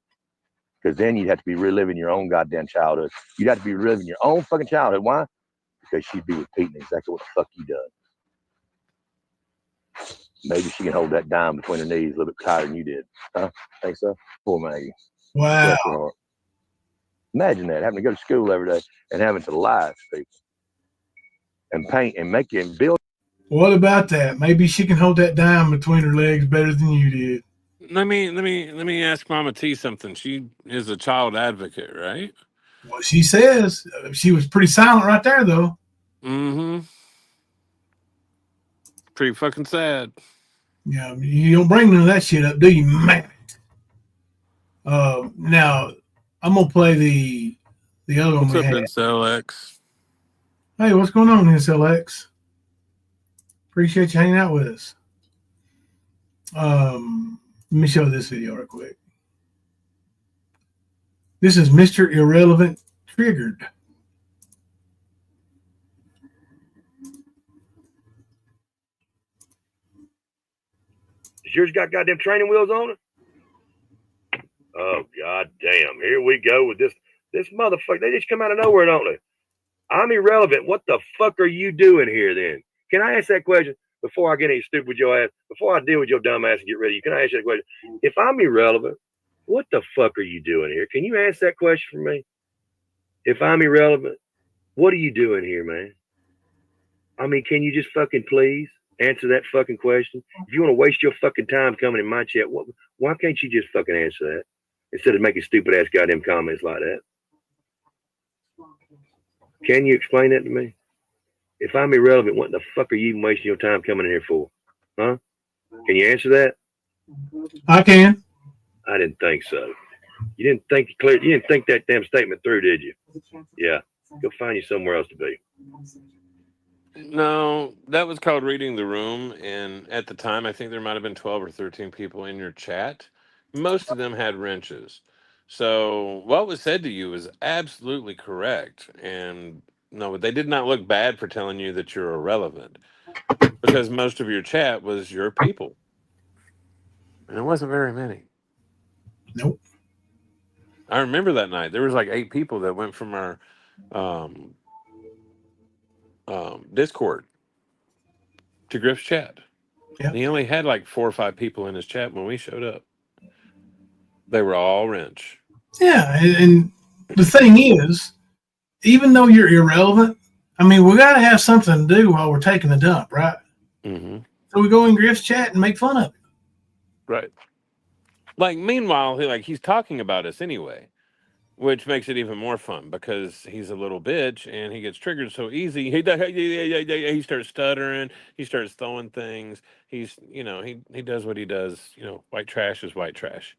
Because then you'd have to be reliving your own goddamn childhood. You'd have to be reliving your own fucking childhood. Why? Because she'd be repeating exactly what the fuck you done. Maybe she can hold that dime between her knees a little bit tighter than you did. Huh? Think so? Poor Maggie. Wow. Bless her heart. Imagine that, having to go to school every day and having to lie to people and paint and make and build. What about that? Maybe she can hold that dime between her legs better than you did. Let me ask Mama T something. She is a child advocate, right? Well, she says she was pretty silent right there, though. Mm-hmm. Pretty fucking sad. Yeah, you don't bring none of that shit up, do you, man? Now I'm gonna play the other one What's we up, had. NCLX? Hey, what's going on, SLX? Appreciate you hanging out with us. Let me show this video real quick. This is Mr. Irrelevant Triggered. Yours got goddamn training wheels on it? Oh, god damn. Here we go with this motherfucker. They just come out of nowhere, don't they? I'm irrelevant. What the fuck are you doing here then? Can I ask that question before I get any stupid with your ass? Before I deal with your dumb ass and get rid of you, can I ask you that question? If I'm irrelevant, what the fuck are you doing here? Can you ask that question for me? If I'm irrelevant, what are you doing here, man? I mean, can you just fucking please answer that fucking question? If you want to waste your fucking time coming in my chat, why can't you just fucking answer that instead of making stupid ass goddamn comments like that? Can you explain that to me? If I'm irrelevant, what the fuck are you even wasting your time coming in here for? Huh? Can you answer that? I can. I didn't think so. You didn't think that damn statement through, did you? Yeah. Go find you somewhere else to be. No, that was called reading the room. And at the time, I think there might have been 12 or 13 people in your chat. Most of them had wrenches. So what was said to you is absolutely correct. And no, they did not look bad for telling you that you're irrelevant, because most of your chat was your people. And it wasn't very many. Nope. I remember that night. There was like 8 people that went from our Discord to Griff's chat. Yeah. And he only had like 4 or 5 people in his chat when we showed up. They were all wrench. Yeah, and the thing is, even though you're irrelevant, I mean, we got to have something to do while we're taking a dump, right? Mm-hmm. So we go in Griff's chat and make fun of it. Right. Like, meanwhile, he's talking about us anyway, which makes it even more fun because he's a little bitch and he gets triggered so easy. He starts stuttering. He starts throwing things. He's, he does what he does. White trash is white trash.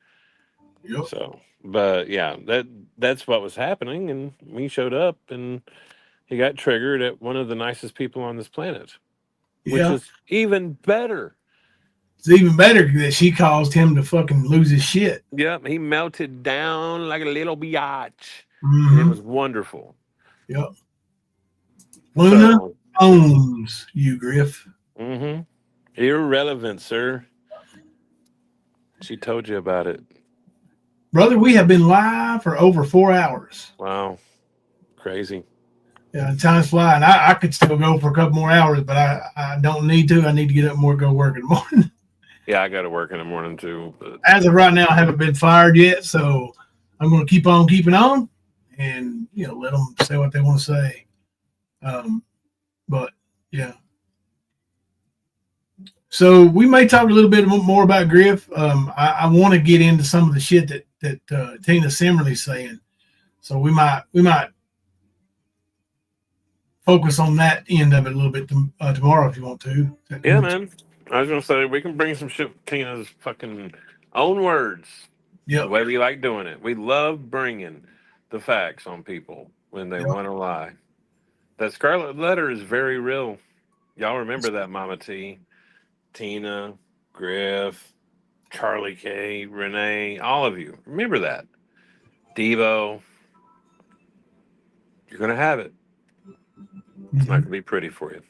Yep. So, but yeah, that's what was happening. And we showed up and he got triggered at one of the nicest people on this planet, which Yeah. is even better. It's even better that she caused him to fucking lose his shit. Yep, he melted down like a little biatch. Mm-hmm. And it was wonderful. Yep. Luna So, owns you, Griff. mm-hmm. Irrelevant, sir. She told you about it. Brother, we have been live for over 4 hours. Wow. Crazy. Yeah, time's flying. I could still go for a couple more hours, but I don't need to. I need to get up and go work in the morning. Yeah, I got to work in the morning too. But As of right now, I haven't been fired yet, so I'm going to keep on keeping on and, let them say what they want to say. But, yeah. So we may talk a little bit more about Griff. I want to get into some of the shit that Tina Simmerly's saying. So we might focus on that end of it a little bit tomorrow if you want to. yeah, man. I was going to say, we can bring some shit with Tina's fucking own words. Yep. The way we like doing it. We love bringing the facts on people when they want to lie. That Scarlet Letter is very real. Y'all remember that, Mama T, Tina, Griff, Charlie K, Renee, all of you. Remember that. Devo. You're going to have it. It's not going to be pretty for you.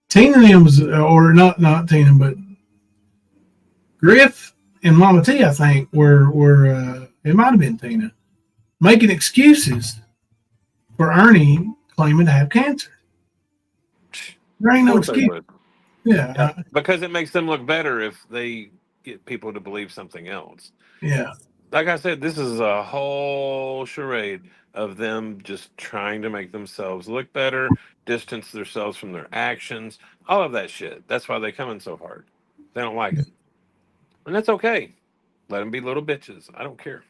Tina and them was, or not Tina, but Griff and Mama T, I think, were It might have been Tina. Making excuses for Ernie claiming to have cancer. There ain't no Of course they excuse. would. Yeah. Because it makes them look better if they get people to believe something else. Yeah. Like I said, this is a whole charade of them just trying to make themselves look better, distance themselves from their actions, all of that shit. That's why they come in so hard. They don't like it. And that's okay. Let them be little bitches. I don't care.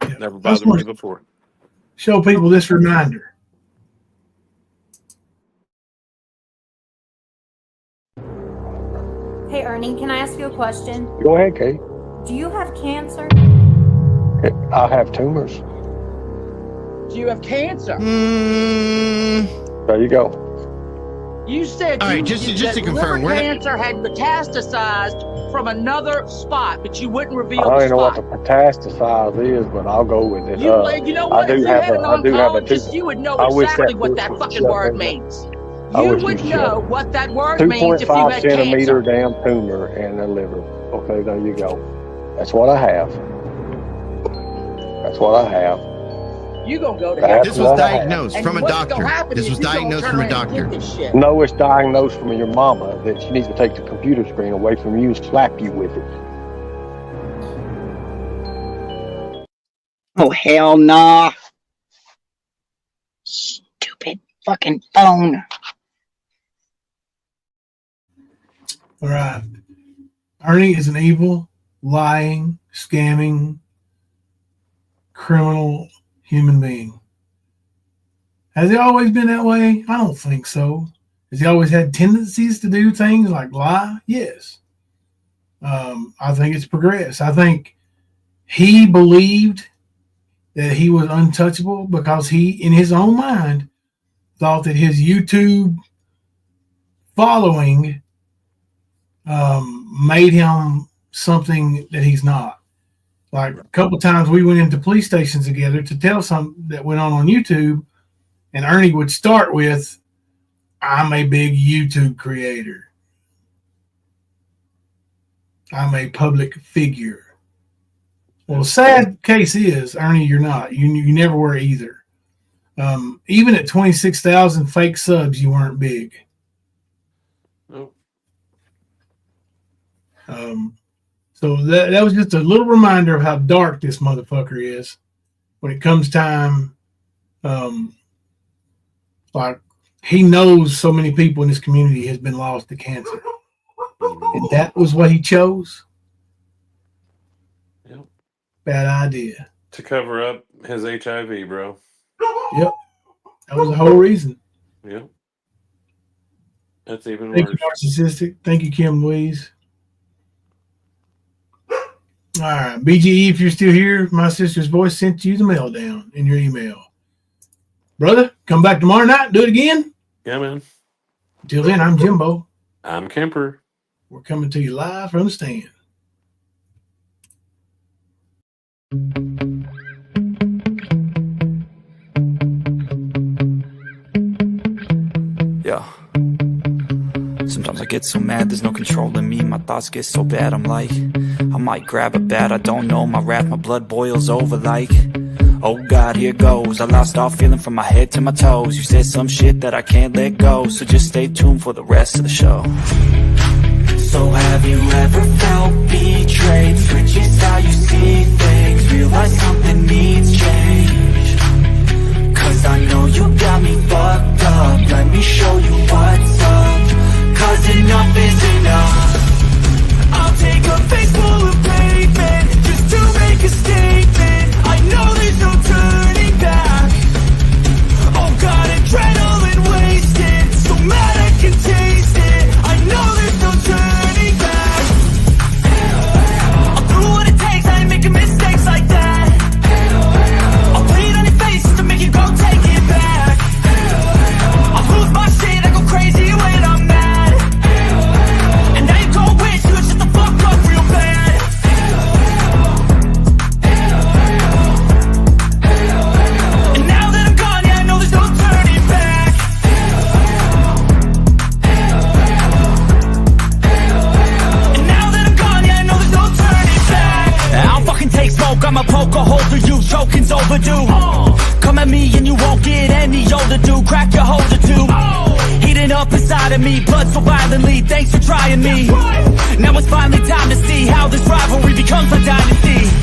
Yeah. Never bothered me before. Show people this reminder. Hey, Ernie, can I ask you a question? Go ahead, Kate. Do you have cancer? I have tumors. Do you have cancer? There you go. You said All right, just to confirm, liver cancer had metastasized from another spot, but you wouldn't reveal I the don't know what the spot. metastasize is, but I'll go with it. You know what? I do If you have had an I do have a oncologist, tumor. you would know I wish exactly that what bush that would fucking shut word me up. means. I You wish would you'd shut know me. what that word means if you 2.5 had centimeter cancer. damn tumor in the liver. Okay, there you go. That's what I have. That's what I have. You gonna go to That's hell. This was what I have. diagnosed And from a what's gonna doctor. happen This is was you gonna diagnosed turn from a around and doctor. get this shit. No, it's diagnosed from your mama that she needs to take the computer screen away from you and slap you with it. Oh, hell nah. Stupid fucking phone. All right. Ernie is an evil, lying, scamming, criminal human being. Has he always been that way? I don't think so. Has he always had tendencies to do things like lie? Yes. I think it's progressed. I think he believed that he was untouchable because he, in his own mind, thought that his YouTube following made him something that he's not. Like a couple of times we went into police stations together to tell something that went on YouTube, and Ernie would start with, I'm a big YouTube creator. I'm a public figure. Well, the sad case is, Ernie, you're not. You never were either. Even at 26,000 fake subs, you weren't big. Nope. So that was just a little reminder of how dark this motherfucker is when it comes time. Like he knows so many people in this community has been lost to cancer, and that was what he chose. Yep. Bad idea. To cover up his HIV, bro. Yep, that was the whole reason. Yep. That's even Thank worse. you, Narcissistic. Thank you, Kim Louise. All right, BGE, if you're still here, my sister's voice sent you the mail down in your email. Brother, come back tomorrow night, do it again. Yeah, man. Until then, I'm Jimbo. I'm Kemper. We're coming to you live from the stand. Yeah. Sometimes I get so mad, there's no controlling me. My thoughts get so bad, I'm like, I might grab a bat, I don't know. My wrath, my blood boils over like, oh God, here goes. I lost all feeling from my head to my toes. You said some shit that I can't let go, so just stay tuned for the rest of the show. So have you ever felt betrayed? Switches how you see things, realize something needs change. Cause I know you got me fucked up, let me show you what's up. Cause enough is enough. I'll take a face full of pavement just to make a statement. I know there's no turning back. Oh God, adrenaline wasted, so mad I can taste it. I know there's no turning back. I'll do what it takes, I ain't making mistakes like that. I'll bleed on your face to make you go take it back. I'll lose my shit, I go crazy when I'm mad. overdue. Come at me and you won't get any older, dude. Crack your holder too. Heating up inside of me, blood so violently. Thanks for trying me. Now it's finally time to see how this rivalry becomes a dynasty.